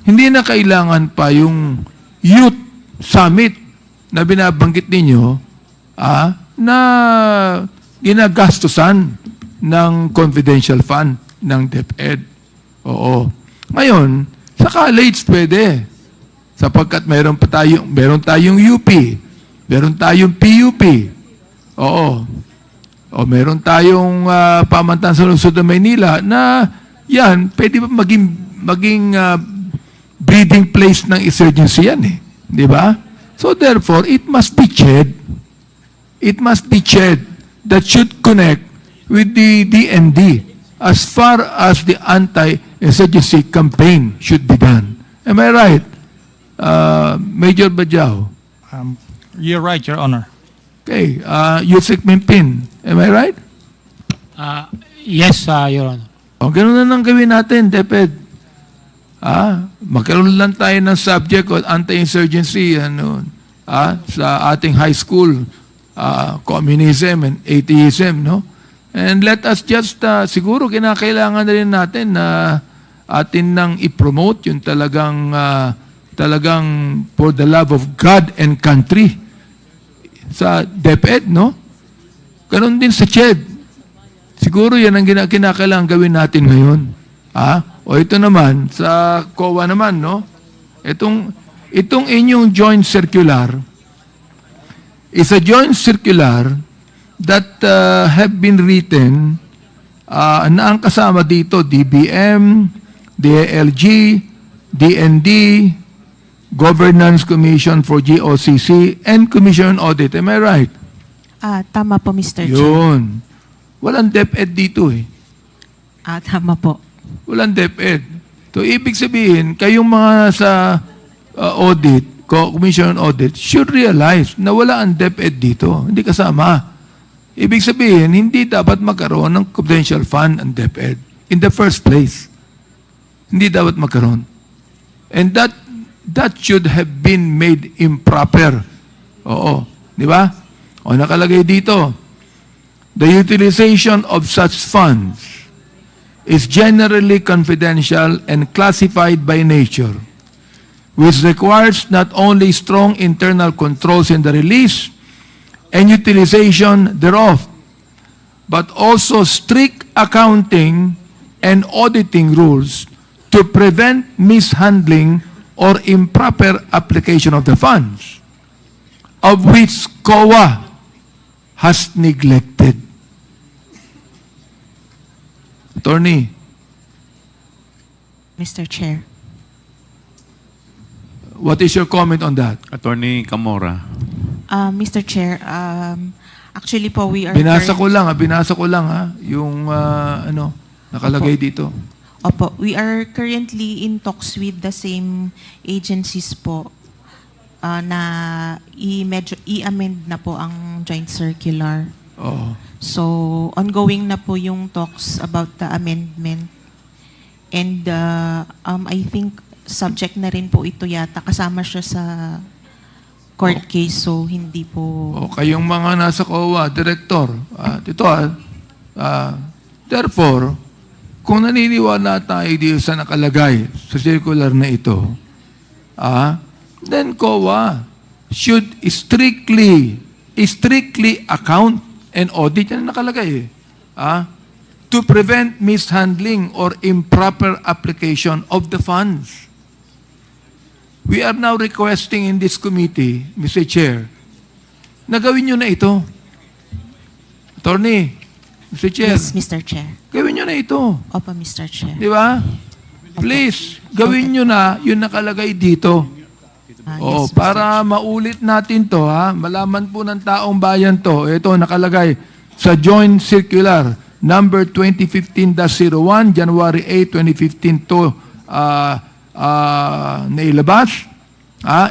Hindi na kailangan pa yung youth summit na binabanggit ninyo na ginagastusan ng confidential fund ng DepEd. Oo. Ngayon, sa college pwede. Sapagkat meron tayong UP, meron tayong PUP. Oo. O meron tayong pamantasan sa lungsod ng Maynila na yan, pwede ba maging breeding place ng insurgency yan eh. Di ba? So therefore, it must be CHED. It must be CHED that should connect with the DND as far as the anti-insurgency campaign should be done. Am I right? Major Bajau? You're right, Your Honor. Okay, Yusek Mimpin, am I right? Yes, Your Honor. O, ganun na lang gawin natin, DepEd. Magkaroon lang tayo ng subject on anti-insurgency sa ating high school, communism and atheism, no? And let us just, siguro kinakailangan na rin natin na atin nang i-promote yung talagang for the love of God and country sa DepEd, no? Ganon din sa CHED. Siguro yan ang kinakailangan gawin natin ngayon. O ito naman, sa COA naman, no? Itong inyong joint circular is a joint circular that have been written na ang kasama dito, DBM, DALG, DND, Governance Commission for GOCC, and Commission on Audit. Am I right? Tama po, Mr. Chair. Yun. Walang DepEd dito eh. Tama po. Walang DepEd. So, ibig sabihin, kayong mga sa audit, Commission on Audit, should realize na wala ang DepEd dito. Hindi kasama. Ibig sabihin, hindi dapat magkaroon ng confidential fund ang DepEd. In the first place. Hindi dapat magkaroon. And that should have been made improper. Oo. Di ba? O nakalagay dito, the utilization of such funds is generally confidential and classified by nature, which requires not only strong internal controls in the release and utilization thereof, but also strict accounting and auditing rules to prevent mishandling or improper application of the funds, of which COA has neglected. Attorney. Mr. Chair. What is your comment on that? Attorney Camora. Mr. Chair, actually po we are... Binasa ko lang yung nakalagay dito. Opo, we are currently in talks with the same agencies po na i-amend na po ang joint circular. Oo. So, ongoing na po yung talks about the amendment. And I think subject na rin po ito yata. Kasama siya sa court case, so hindi po... Kayong mga nasa COA, Director, therefore, kung naniniwala tayo dito sa nakalagay sa circular na ito, then COA should strictly account and audit, yan nakalagay to prevent mishandling or improper application of the funds. We are now requesting in this committee, Mr. Chair, na gawin nyo na ito. Attorney, Mr. Chair. Yes, Mr. Chair. Gawin nyo na ito. Opo, Mr. Chair. Di ba? Please, gawin nyo na yung nakalagay dito. Yes, Mr. Para maulit natin to, malaman po ng taong bayan to. Ito, nakalagay sa Joint Circular number 2015-01, January 8, 2015 to nailabas.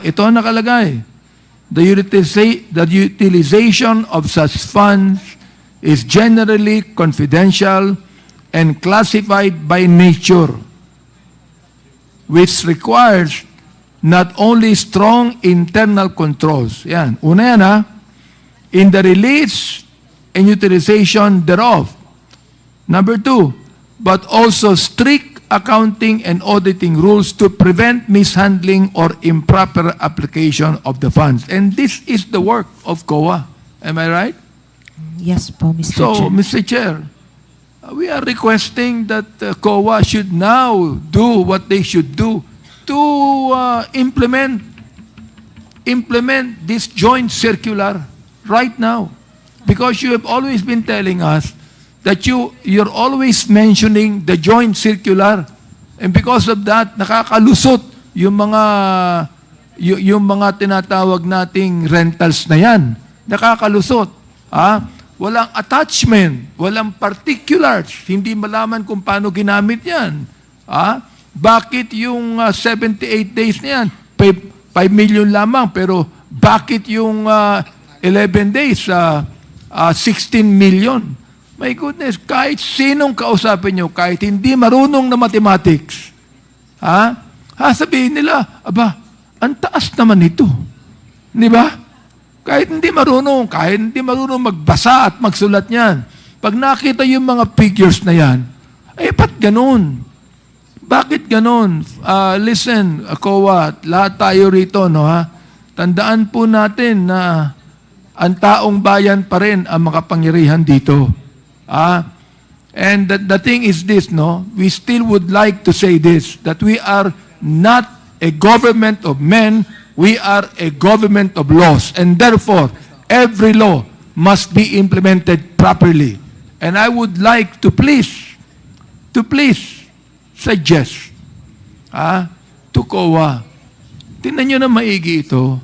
Ito nakalagay. The utilization of such funds is generally confidential and classified by nature, which requires not only strong internal controls. Yan. Una yan in the release and utilization thereof. Number 2, but also strict accounting and auditing rules to prevent mishandling or improper application of the funds. And this is the work of COA. Am I right? Yes po, Mr. So, Chair. Mr. Chair, we are requesting that COA should now do what they should do to implement this joint circular right now. Because you have always been telling us that you're always mentioning the joint circular. And because of that, nakakalusot yung mga tinatawag nating rentals na yan. Nakakalusot. Walang attachment, walang particulars, hindi malaman kung paano ginamit yan. Bakit yung 78 days na yan, 5 million lamang, pero Bakit yung 11 days, 16 million? My goodness, kahit sinong kausapin nyo, kahit hindi marunong na mathematics, sabihin nila, aba, ang taas naman ito. Di ba? Kahit hindi marunong magbasa at magsulat niyan. Pag nakita yung mga figures na yan, ba't ganun? Bakit ganun? Listen, COA, lahat tayo rito, no, ha? Tandaan po natin na ang taong bayan pa rin ang makapangyarihan dito. And the thing is this, no? We still would like to say this, that we are not a government of men, we are a government of laws. And therefore, every law must be implemented properly. And I would like to please suggest to COA, tingnan nyo na maigi ito,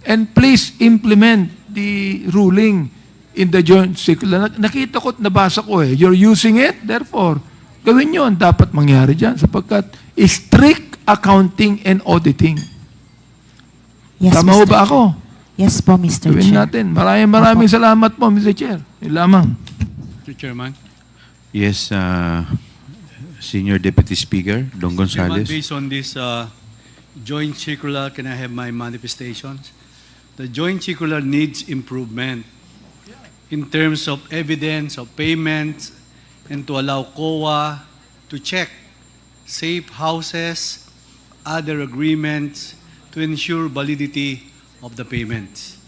and please implement the ruling in the joint circular. Nakita ko at nabasa ko you're using it, therefore, gawin nyo ang dapat mangyari dyan sapagkat strict accounting and auditing. Yes, Tama ho ba ako? Yes po, Mr. Gawin Chair. natin. Maraming salamat po, Mr. Chair. Yun lamang. Mr. Chairman. Yes, Senior Deputy Speaker, Don Chairman, Gonzales. based on this joint circular, can I have my manifestations? The joint circular needs improvement in terms of evidence of payments and to allow COA to check safe houses, other agreements to ensure validity of the payments.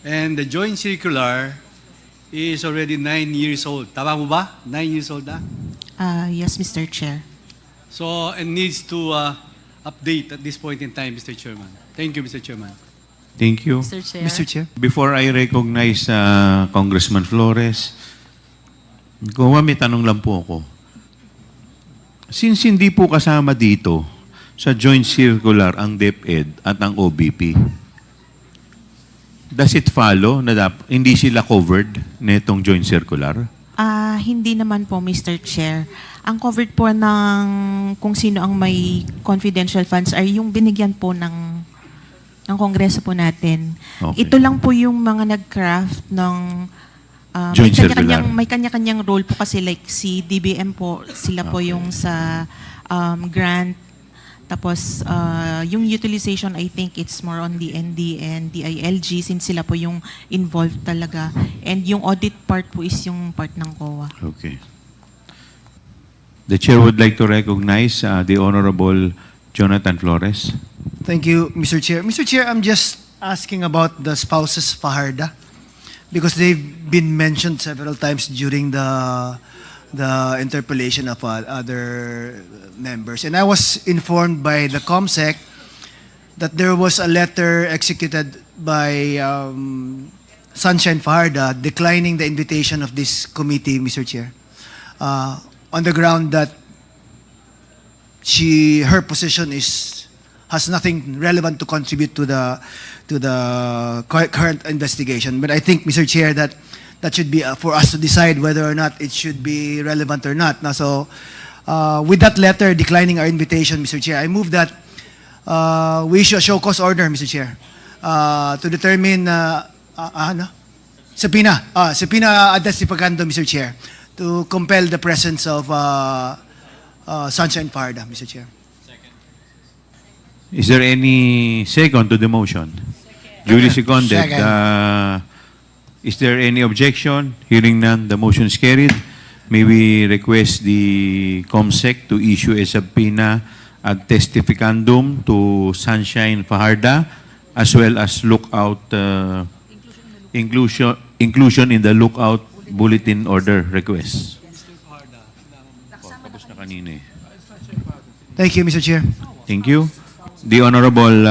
And the joint circular is already 9 years old. Tama mo ba? 9 years old na? Yes, Mr. Chair. So, and needs to update at this point in time, Mr. Chairman. Thank you, Mr. Chairman. Thank you. Mr. Chair. Mr. Chair. Before I recognize Congressman Flores, COA, may tanong lang po ako. Since hindi po kasama dito sa joint circular ang DepEd at ang OBP, does it follow na hindi sila covered nitong joint circular? Hindi naman po, Mr. Chair. Ang covered po ng kung sino ang may confidential funds ay yung binigyan po ng Kongreso po natin. Okay. Ito lang po yung mga nag-craft ng Joint circular. may kanya-kanyang role po kasi like si DBM po, sila po yung sa grant. Tapos yung utilization, I think it's more on the ND and DILG since sila po yung involved talaga. And yung audit part po is yung part ng COA. Okay. The Chair would like to recognize the Honorable Jonathan Flores. Thank you, Mr. Chair. Mr. Chair, I'm just asking about the spouses Fajarda because they've been mentioned several times during the interpellation of other members. And I was informed by the COMSEC that there was a letter executed by Sunshine Fajarda declining the invitation of this committee, Mr. Chair, on the ground that her position has nothing relevant to contribute to the current investigation. But I think, Mr. Chair, that should be for us to decide whether or not it should be relevant or not. Now, so, with that letter declining our invitation, Mr. Chair, I move that we issue a show cause order, Mr. Chair, to determine subpoena ad despacando, Mr. Chair, to compel the presence of Sunshine Fajarda, Mr. Chair. Is there any second to the motion? Duly seconded. Second. Is there any objection? Hearing none, the motion is carried. May we request the COMSEC to issue a subpoena ad testificandum to Sunshine Fajarda as well as lookout inclusion in the lookout bulletin order request. Tapos na kanina eh. Thank you, Mr. Chair. Thank you. The Honorable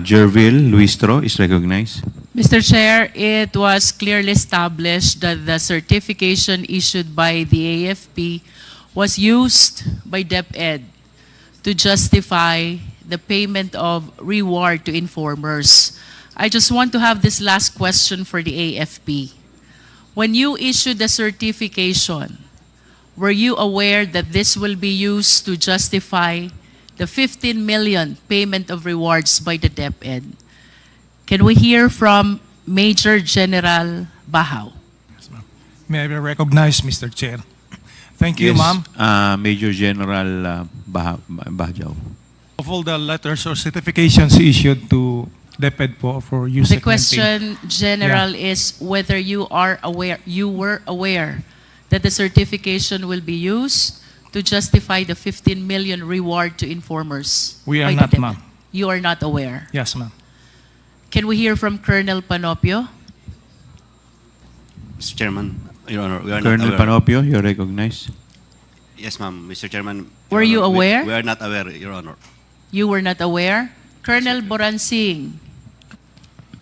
Jervil Luistro is recognized. Mr. Chair, it was clearly established that the certification issued by the AFP was used by DepEd to justify the payment of reward to informers. I just want to have this last question for the AFP. When you issued the certification, were you aware that this will be used to justify the 15 million payment of rewards by the DepEd? Can we hear from Major General Bahaw? May I be recognized, Mr. Chair? Thank you, Yes, ma'am. Major General Bahjaw. Of all the letters or certifications issued to DepEd po for use. The question, General, is whether you were aware that the certification will be used to justify the 15 million reward to informers. We are by the not, DepEd. ma'am. You are not aware. Yes, ma'am. Can we hear from Colonel Panopio? Mr. Chairman, Your Honor, we are Colonel not aware. Panopio, you're recognized. Yes, ma'am. Mr. Chairman. Were you Honor, aware? We are not aware, Your Honor. You were not aware? Colonel Boransing.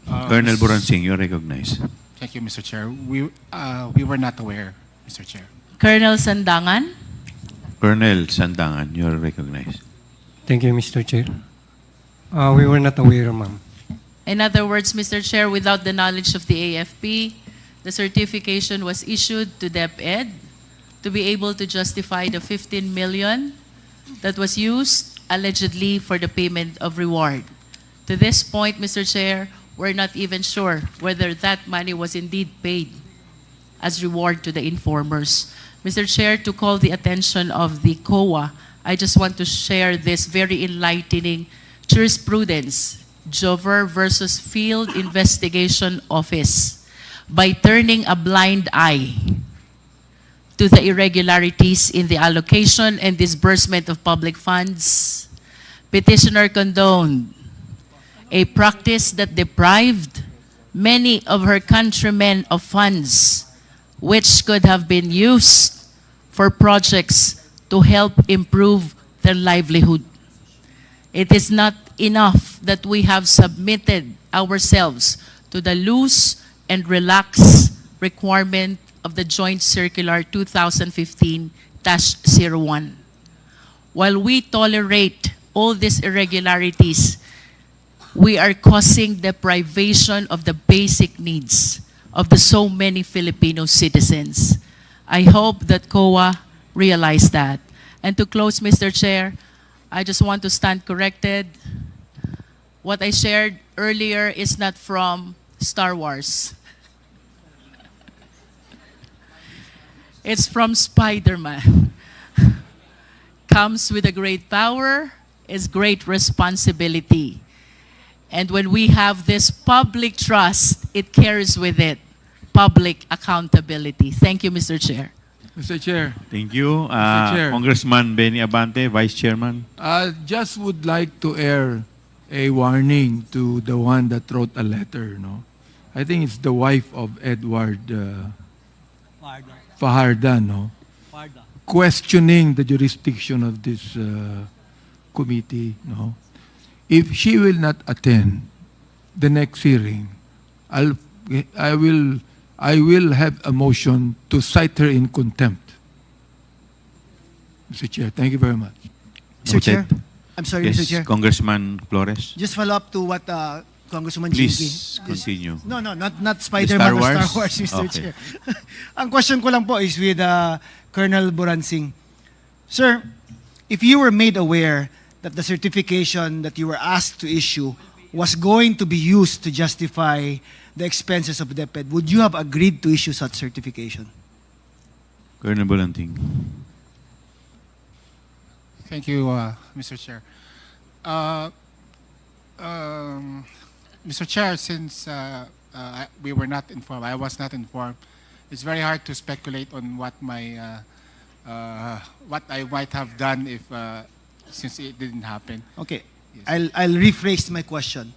Colonel Buransing, you're recognized. Thank you, Mr. Chair. We were not aware, Mr. Chair. Colonel Sandangan. Colonel Sandangan, you're recognized. Thank you, Mr. Chair. We were not aware, ma'am. In other words, Mr. Chair, without the knowledge of the AFP, the certification was issued to DepEd to be able to justify the 15 million that was used allegedly for the payment of reward. To this point, Mr. Chair, we're not even sure whether that money was indeed paid as reward to the informers. Mr. Chair, to call the attention of the COA, I just want to share this very enlightening jurisprudence, Jover versus Field Investigation Office. By turning a blind eye to the irregularities in the allocation and disbursement of public funds, petitioner condoned a practice that deprived many of her countrymen of funds which could have been used for projects to help improve their livelihood. It is not enough that we have submitted ourselves to the loose and relaxed requirement of the Joint Circular 2015-01. While we tolerate all these irregularities, we are causing deprivation of the basic needs of the so many Filipino citizens. I hope that COA realize that. And to close, Mr. Chair, I just want to stand corrected. What I shared earlier is not from Star Wars. It's from Spider-Man. Comes with a great power, is great responsibility. And when we have this public trust, it carries with it public accountability. Thank you, Mr. Chair. Mr. Chair, Thank you. Mr. Chair. Congressman Benny Abante, Vice Chairman. just would like to air a warning to the one that wrote a letter, no? I think it's the wife of Edward Fajardo, no? Questioning the jurisdiction of this committee, no? If she will not attend the next hearing, I will have a motion to cite her in contempt. Mr. Chair, thank you very much. Mr. Chair, Noted. I'm sorry, Yes, Mr. Chair. Congressman Flores. Just follow up to what Congresswoman Please Chinky. continue. No, not Spider-Man or Star Star Wars, Wars? Mr. Okay. Chair. Ang question ko lang po is with Colonel Buransing. Sir, if you were made aware that the certification that you were asked to issue was going to be used to justify the expenses of DepEd, would you have agreed to issue such certification? Colonel Bulanting. Thank you, Mr. Chair. Mr. Chair, since we were not informed, I was not informed, it's very hard to speculate on what my what I might have done if since it didn't happen. Okay. I'll rephrase my question.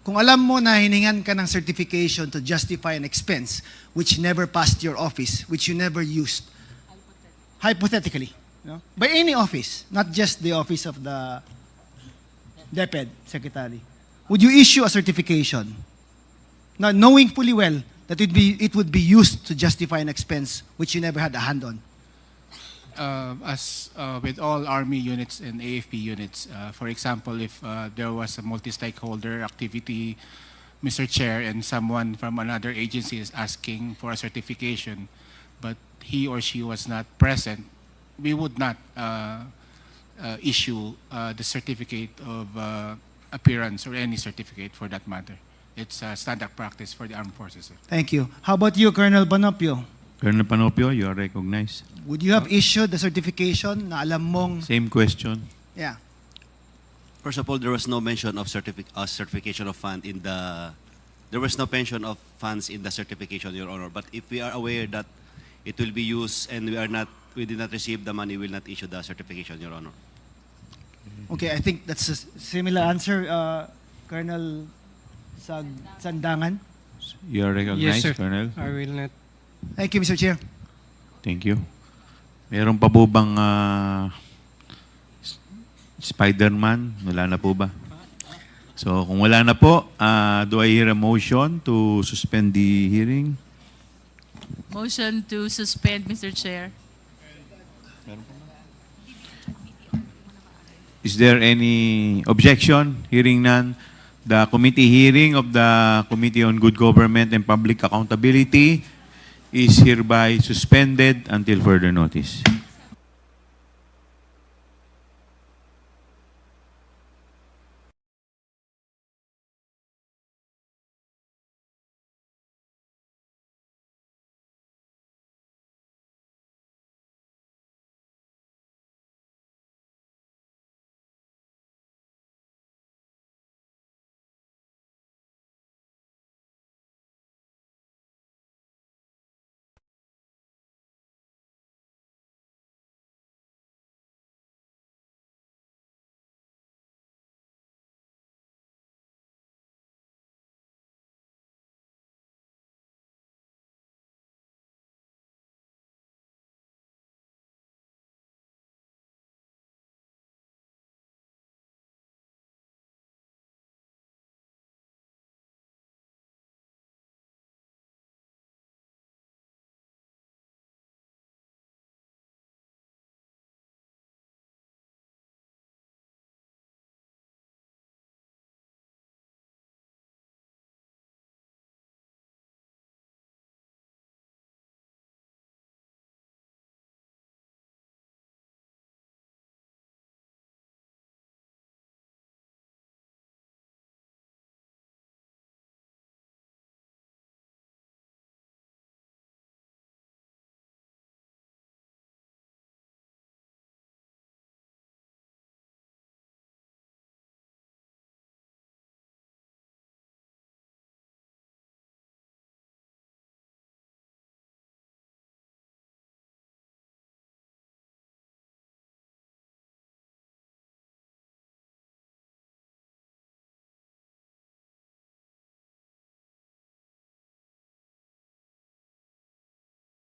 Kung alam mo na hiningan ka ng certification to justify an expense which never passed your office, which you never used, hypothetically, no? By any office, not just the office of the DepEd Secretary, would you issue a certification now knowing fully well that it would be used to justify an expense which you never had a hand on? As with all Army units and AFP units, for example, if there was a multi-stakeholder activity, Mr. Chair, and someone from another agency is asking for a certification, but he or she was not present, we would not issue the certificate of appearance or any certificate for that matter. It's standard practice for the armed forces, sir. Thank you. How about you, Colonel Panopio? Colonel Panopio, you are recognized. Would you have issued the certification na alam mong... Same question. Yeah. First of all, there was no mention of certification of fund in the. There was no mention of funds in the certification, Your Honor. But if we are aware that it will be used and we did not receive the money, we will not issue the certification, Your Honor. Okay, I think that's a similar answer, Colonel Sandangan. You are recognized, Yes, sir. Colonel. I will not. Thank you, Mr. Chair. Thank you. Meron pa po bang Spider-Man? Wala na po ba? So kung wala na po, do I hear a motion to suspend the hearing? Motion to suspend, Mr. Chair. Is there any objection? Hearing none, the committee hearing of the Committee on Good Government and Public Accountability is hereby suspended until further notice.